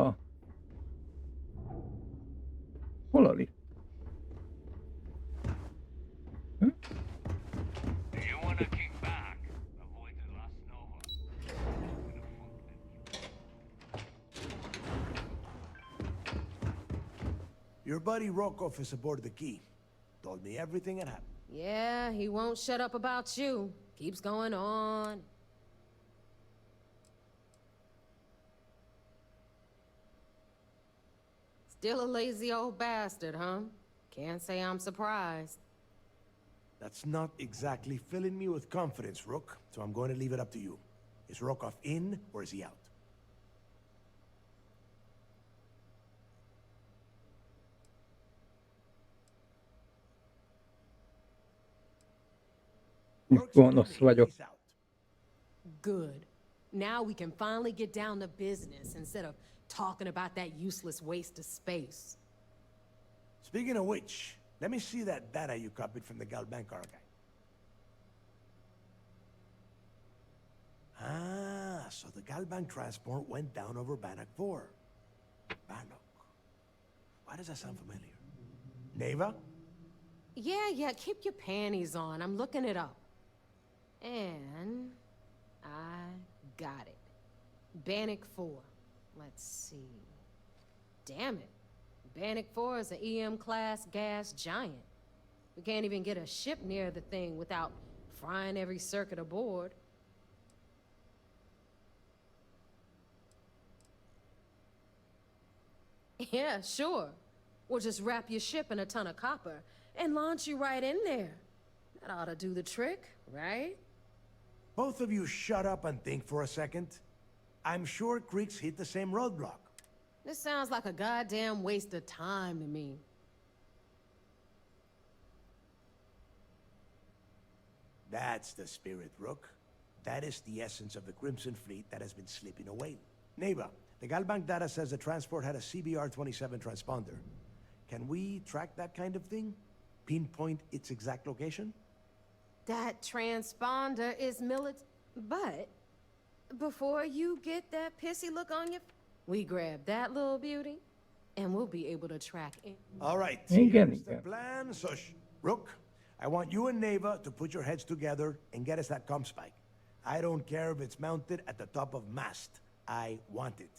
attitude. Hol a lift? Hm? You wanna kick back? Avoid the last Nova. Your buddy Rokoff is aboard the Key. Told me everything that happened. Yeah, he won't shut up about you. Keeps going on. Still a lazy old bastard, huh? Can't say I'm surprised. That's not exactly filling me with confidence, Rook, so I'm going to leave it up to you. Is Rokoff in, or is he out? Gonosz vagyok. Good. Now we can finally get down to business instead of talking about that useless waste of space. Speaking of which, let me see that data you copied from the Galbank archive. Ah, so the Galbank transport went down over Bannock 4. Bannock. Why does that sound familiar? Neva? Yeah, keep your panties on. I'm looking it up. And I got it. Bannock 4. Let's see. Damn it. Bannock 4 is an EM-class gas giant. We can't even get a ship near the thing without frying every circuit aboard. Yeah, sure. We'll just wrap your ship in a ton of copper and launch you right in there. That ought to do the trick, right? Both of you shut up and think for a second. I'm sure Creeks hit the same roadblock. This sounds like a goddamn waste of time to me. That's the spirit, Rook. That is the essence of the Crimson Fleet that has been slipping away. Neva, the Galbank data says the transport had a CBR-27 transponder. Can we track that kind of thing? Pinpoint its exact location? That transponder is But before you get that pissy look on your... We grab that little beauty, and we'll be able to track it. All right, Igen, here's the plan. So, Rook, I want you and Neva to put your heads together and get us that comm spike. I don't care if it's mounted at the top of mast. I want it.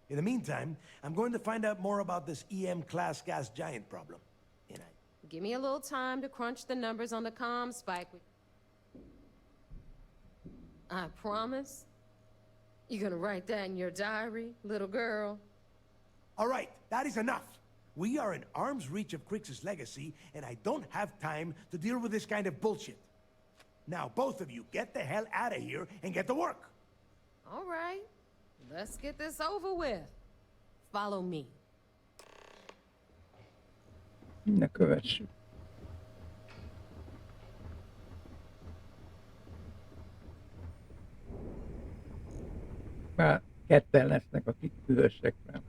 In the meantime, I'm going to find out more about this EM-class gas giant problem. And Give me a little time to crunch the numbers on the comm spike. I promise. You're gonna write that in your diary, little girl? All right, that is enough. We are in arm's reach of Crix's legacy, and I don't have time to deal with this kind of bullshit. Now, both of you, get the hell out of here and get to work. All right, let's get this over with. Follow me. Ne kövessük. Már ketten lesznek, akik dühösek rám.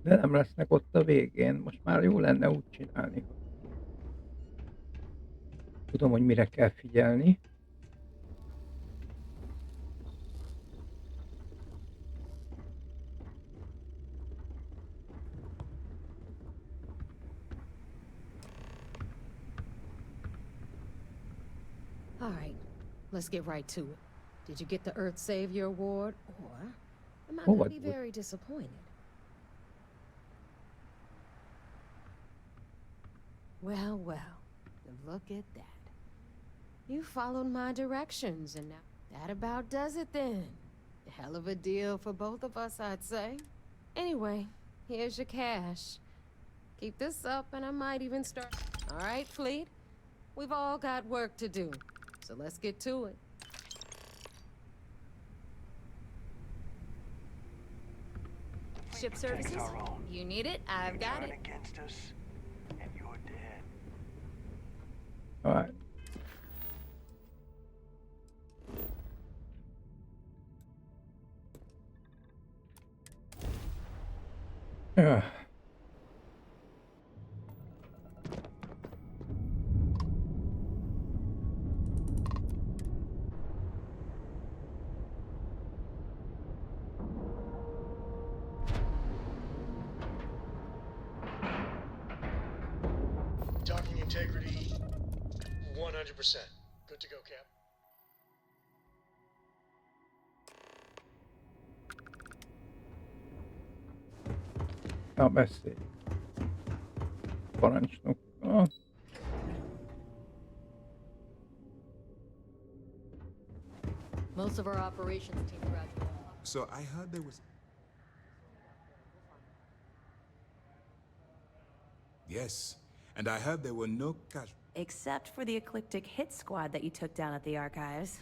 De nem lesznek ott a végén. Most már jó lenne úgy csinálni. Tudom, hogy mire kell figyelni. All right, let's get right to it. Did you get the Earth Savior Award, or am I gonna be very disappointed? Well, look at that. You followed my directions, and now that about does it then. Hell of a deal for both of us, I'd say. Anyway, here's your cash. Keep this up, and I might even start... All right, Fleet? We've all got work to do, so let's get to it. Ship services? You need it? I've got it. Against us, and you're dead. All right. Yeah. Docking integrity, 100%. Good to go, Cap. Na, beszélj. Parancsnokkal. Most of our operations team graduated. So I heard there was... Yes, and I heard there were no casualties. Except for the eclectic hit squad that you took down at the archives.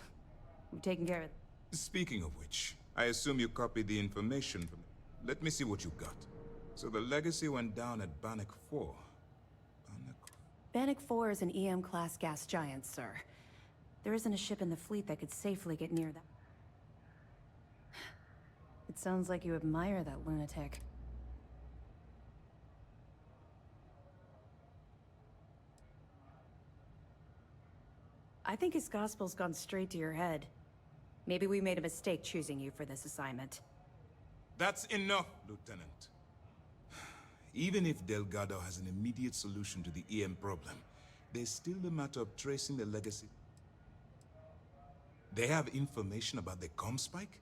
We've taken care of it. Speaking of which, I assume you copied the information from... Let me see what you got. So the Legacy went down at Bannock 4. Bannock 4 is an EM-class gas giant, sir. There isn't a ship in the fleet that could safely get near that. It sounds like you admire that lunatic. I think his gospel's gone straight to your head. Maybe we made a mistake choosing you for this assignment. That's enough, Lieutenant. Even if Delgado has an immediate solution to the EM problem, there's still the matter of tracing the Legacy. They have information about the comm spike?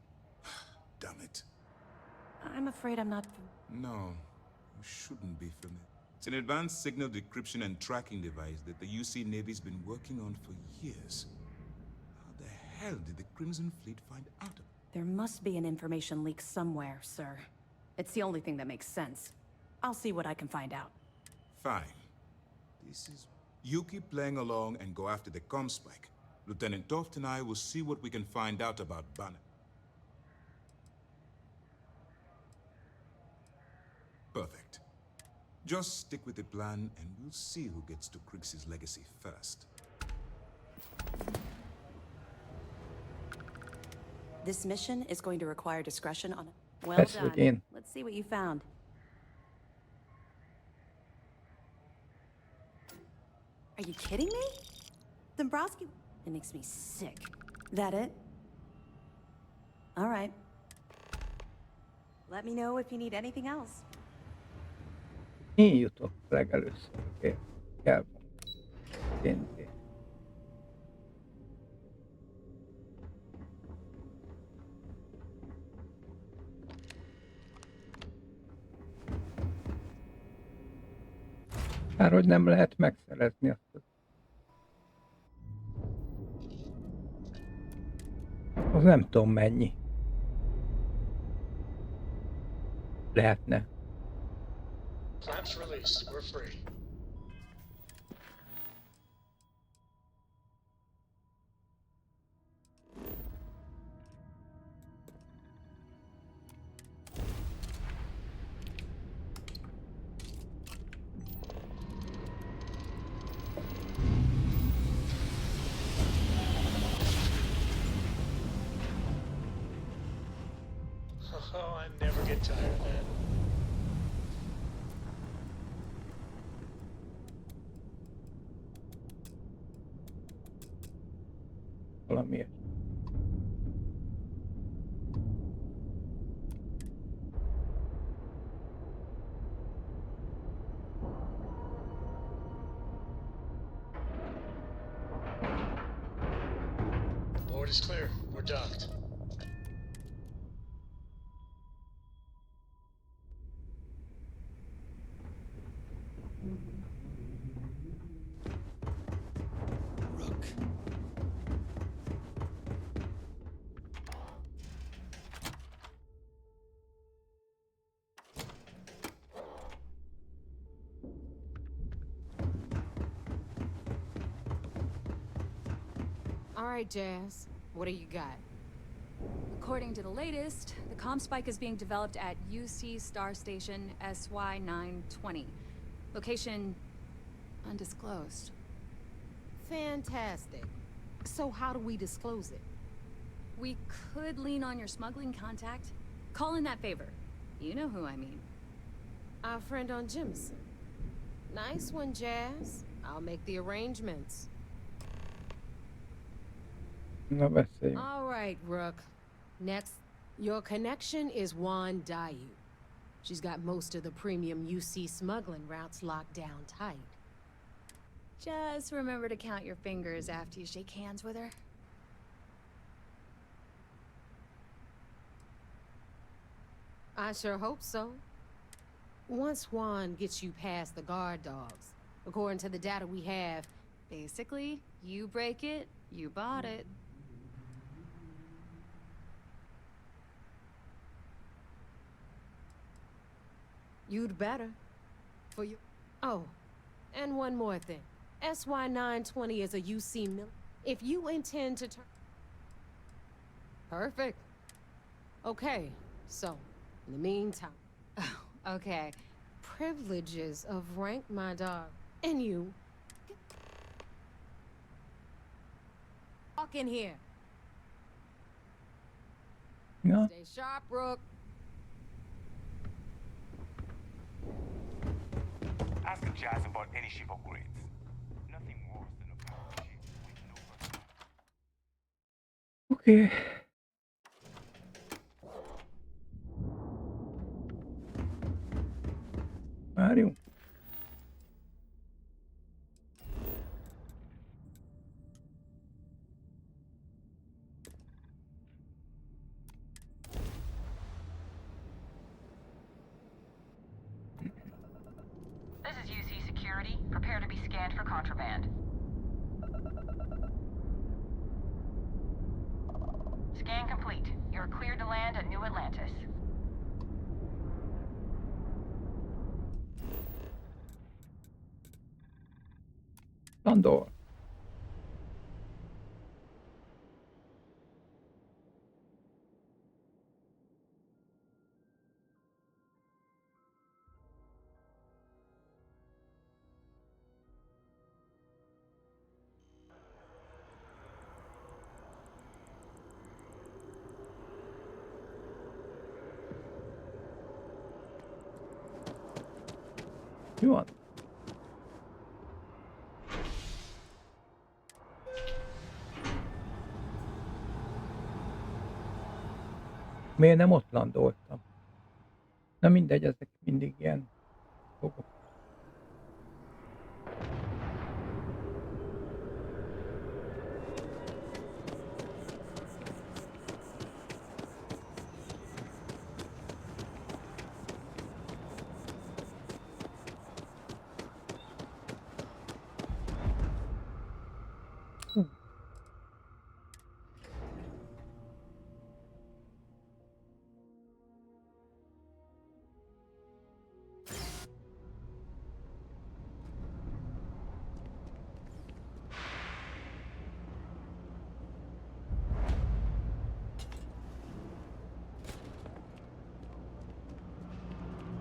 Damn it. I'm afraid I'm not... No, you shouldn't be familiar. It's an advanced signal decryption and tracking device that the UC Navy's been working on for years. How the hell did the Crimson Fleet find out about it? There must be an information leak somewhere, sir. It's the only thing that makes sense. I'll see what I can find out. Fine. This is... You keep playing along and go after the comm spike. Lieutenant Toft and I will see what we can find out about Banner. Perfect. Just stick with the plan and we'll see who gets to Krix's legacy first. This mission is going to require discretion on... Well That's done. again. Let's see what you found. Are you kidding me? Dombrowski... It makes me sick. That it? All right. Let me know if you need anything else. Én jutok legelőször, oké? Kell. Pénzé. Kár, hogy nem lehet megszerezni azt. Az nem tudom mennyi. Lehetne. Clamp's released. We're free. Oh, I never get tired of that. Valamiért. Board is clear. We're docked. All right, Jazz. What do you got? According to the latest, the comm spike is being developed at UC Star Station SY-920. Location undisclosed. Fantastic. So how do we disclose it? We could lean on your smuggling contact. Call in that favor. You know who I mean. Our friend on Jimison. Nice one, Jazz. I'll make the arrangements. Na beszéljünk. All right, Rook. Next, your connection is Juan Dayu. She's got most of the premium UC smuggling routes locked down tight. Just remember to count your fingers after you shake hands with her. I sure hope so. Once Juan gets you past the guard dogs, according to the data we have, basically, you break it, you bought it. You'd better. For you. Oh, and one more thing. SY-920 is a UC mill. If you intend to turn... Perfect. Okay, so, in the meantime... Oh, okay. Privileges of rank, my dog. And you... Walk in here. Ja. Stay sharp, Rook. Ask Jazz about any ship upgrades. Nothing worse than a power ship with no person. Oké. Várjunk. This is UC Security. Prepare to be scanned for contraband. Scan complete. You're cleared to land at New Atlantis. Landor. Mi van? Miért nem ott landoltam? Na mindegy, ezek mindig ilyen dolgok.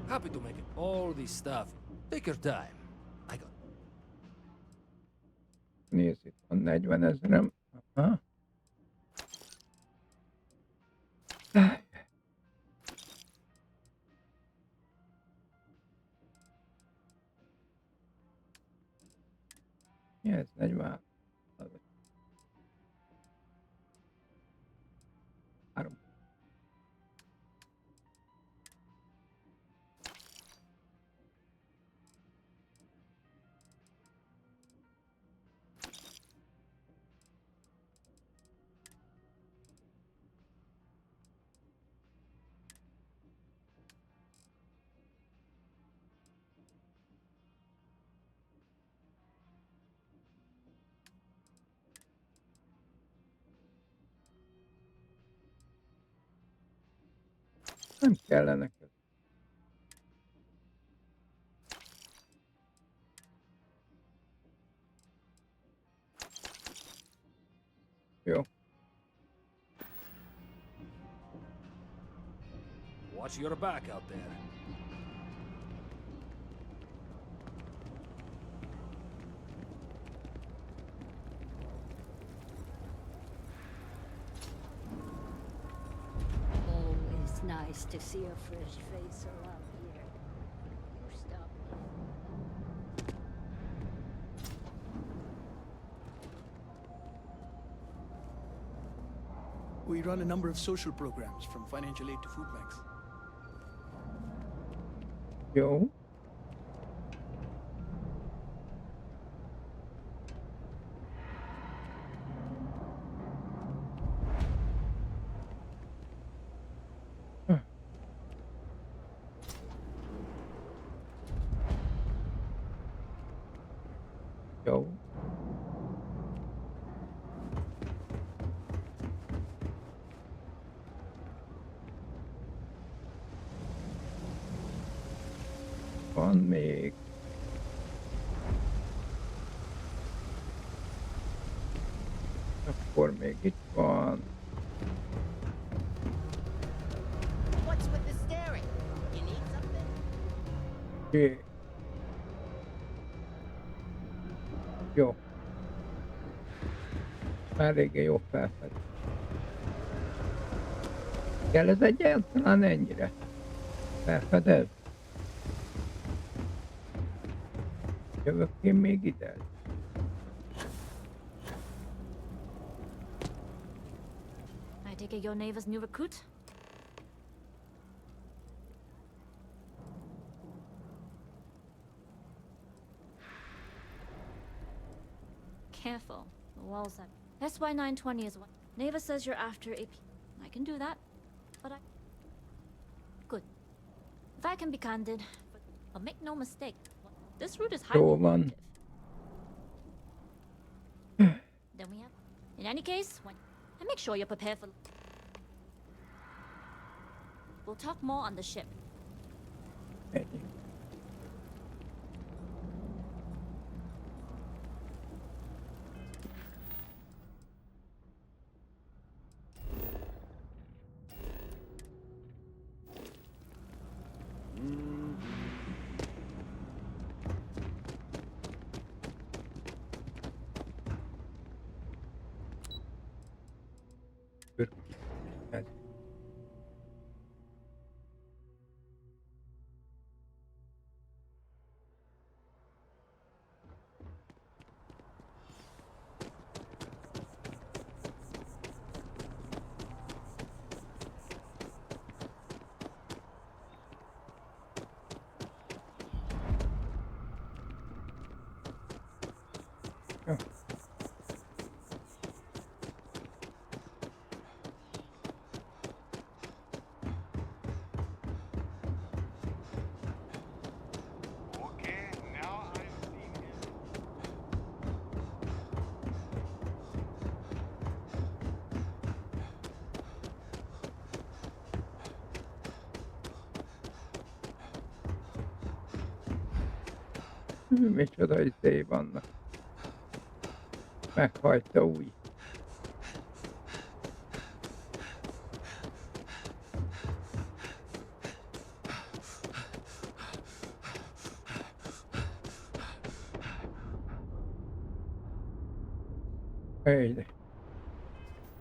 Happy to make it. All this stuff. Take your time. I got... Nézd, itt van 40 000-em. Aha. Mi ez? 40. 3. Nem kellene. Jó. Watch your back out there. Always nice to see a fresh face around here. You stop. We run a number of social programs, from financial aid to food banks. Jó. Jó. Van még. Akkor még itt van. Jó. Eléggé jó felfedés. Kell ez egyáltalán ennyire? Felfedez? Jövök én még ide? I take it your neighbor's new recruit? Careful, the walls are... SY 920 is one. Neighbor says you're after AP. I can do that, but I... Good. If I can be candid, but make no mistake, this route is highly lucrative. Then we have... In any case, and make sure you're prepared for... We'll talk more on the ship. Micsoda izé vannak. Meghajta új. Ejde.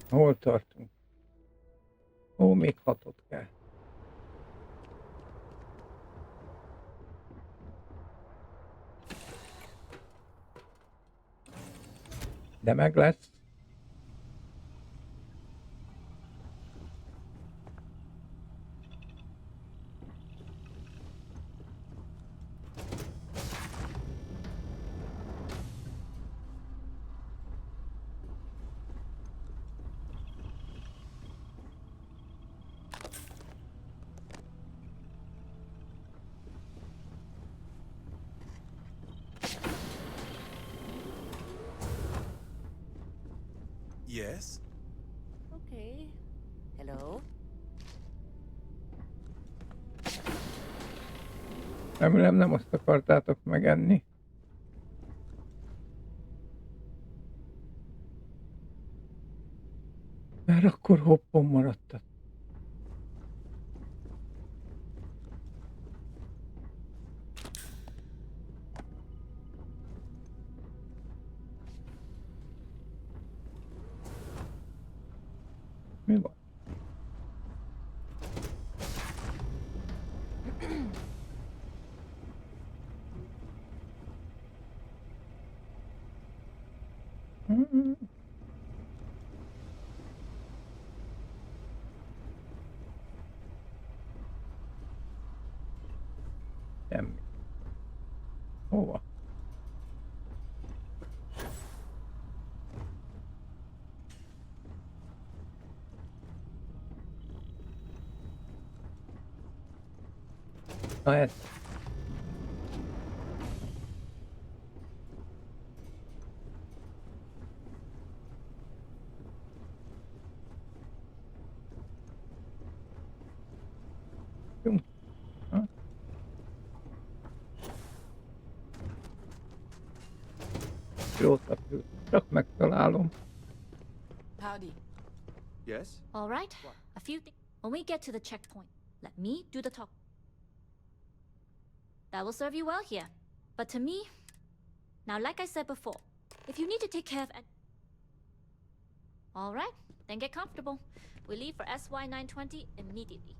Hol tartunk? Ó, még 6-ot kell. De meg lesz. Yes? Okay. Hello? Remélem nem azt akartátok megenni. Mert akkor hoppon maradtak. Mi van? Semmi. Hova? Na ez. Jó. Ha? Jó, csak megtalálom. Howdy. Yes? All right. A few things. When we get to the checkpoint, let me do the talk. That will serve you well here. But to me, now like I said before, if you need to take care of Alright, then get comfortable. We leave for SY-920 immediately.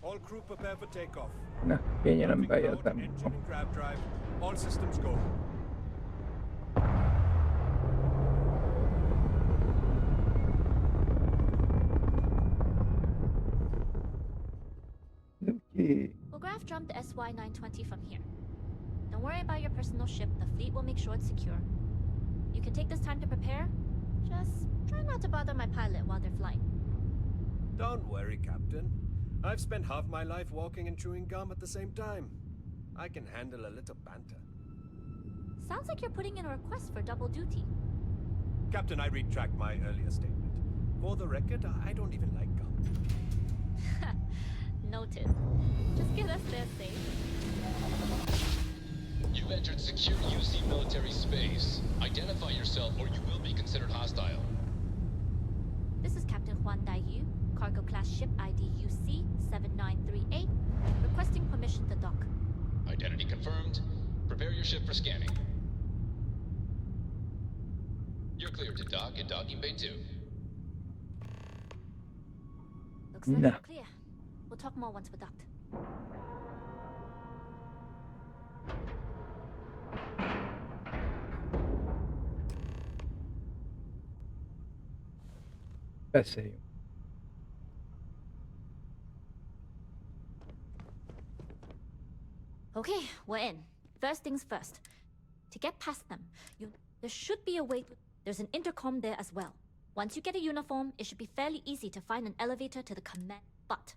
All crew prepare for takeoff. Na, kényelemben Engine érzem. and grab drive. All systems go. We'll graph jump the SY-920 from here. Don't worry about your personal ship. The fleet will make sure it's secure. You can take this time to prepare. Just try not to bother my pilot while they're flying. Don't worry, Captain. I've spent half my life walking and chewing gum at the same time. I can handle a little banter. Sounds like you're putting in a request for double duty. Captain, I retract my earlier statement. For the record, I don't even like gum. Noted. Just get us there safe. You've entered secure UC military space. Identify yourself or you will be considered hostile. This is Captain Huan Daiyu, cargo class ship ID UC 7938, requesting permission to dock. Identity confirmed. Prepare your ship for scanning. You're cleared to dock at docking bay 2. Looks like you're clear. We'll talk more once we're docked. Beszéljünk. Okay, we're in. First things first. To get past them, there should be a way. There's an intercom there as well. Once you get a uniform, it should be fairly easy to find an elevator to the command. But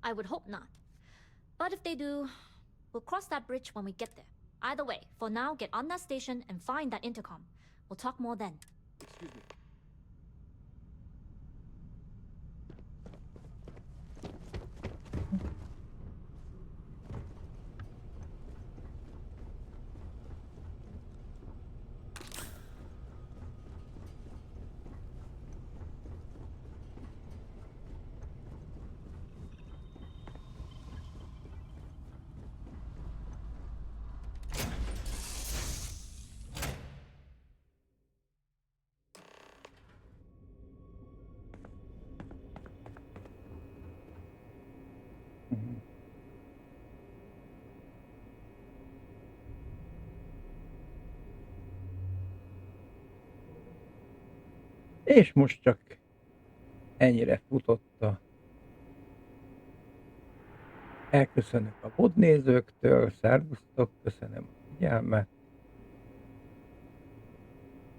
I would hope not. But if they do, we'll cross that bridge when we get there. Either way, for now, get on that station and find that intercom. We'll talk more then. Excuse me. És most csak ennyire futotta. Elköszönök a vodnézőktől, szervusztok, köszönöm a figyelmet.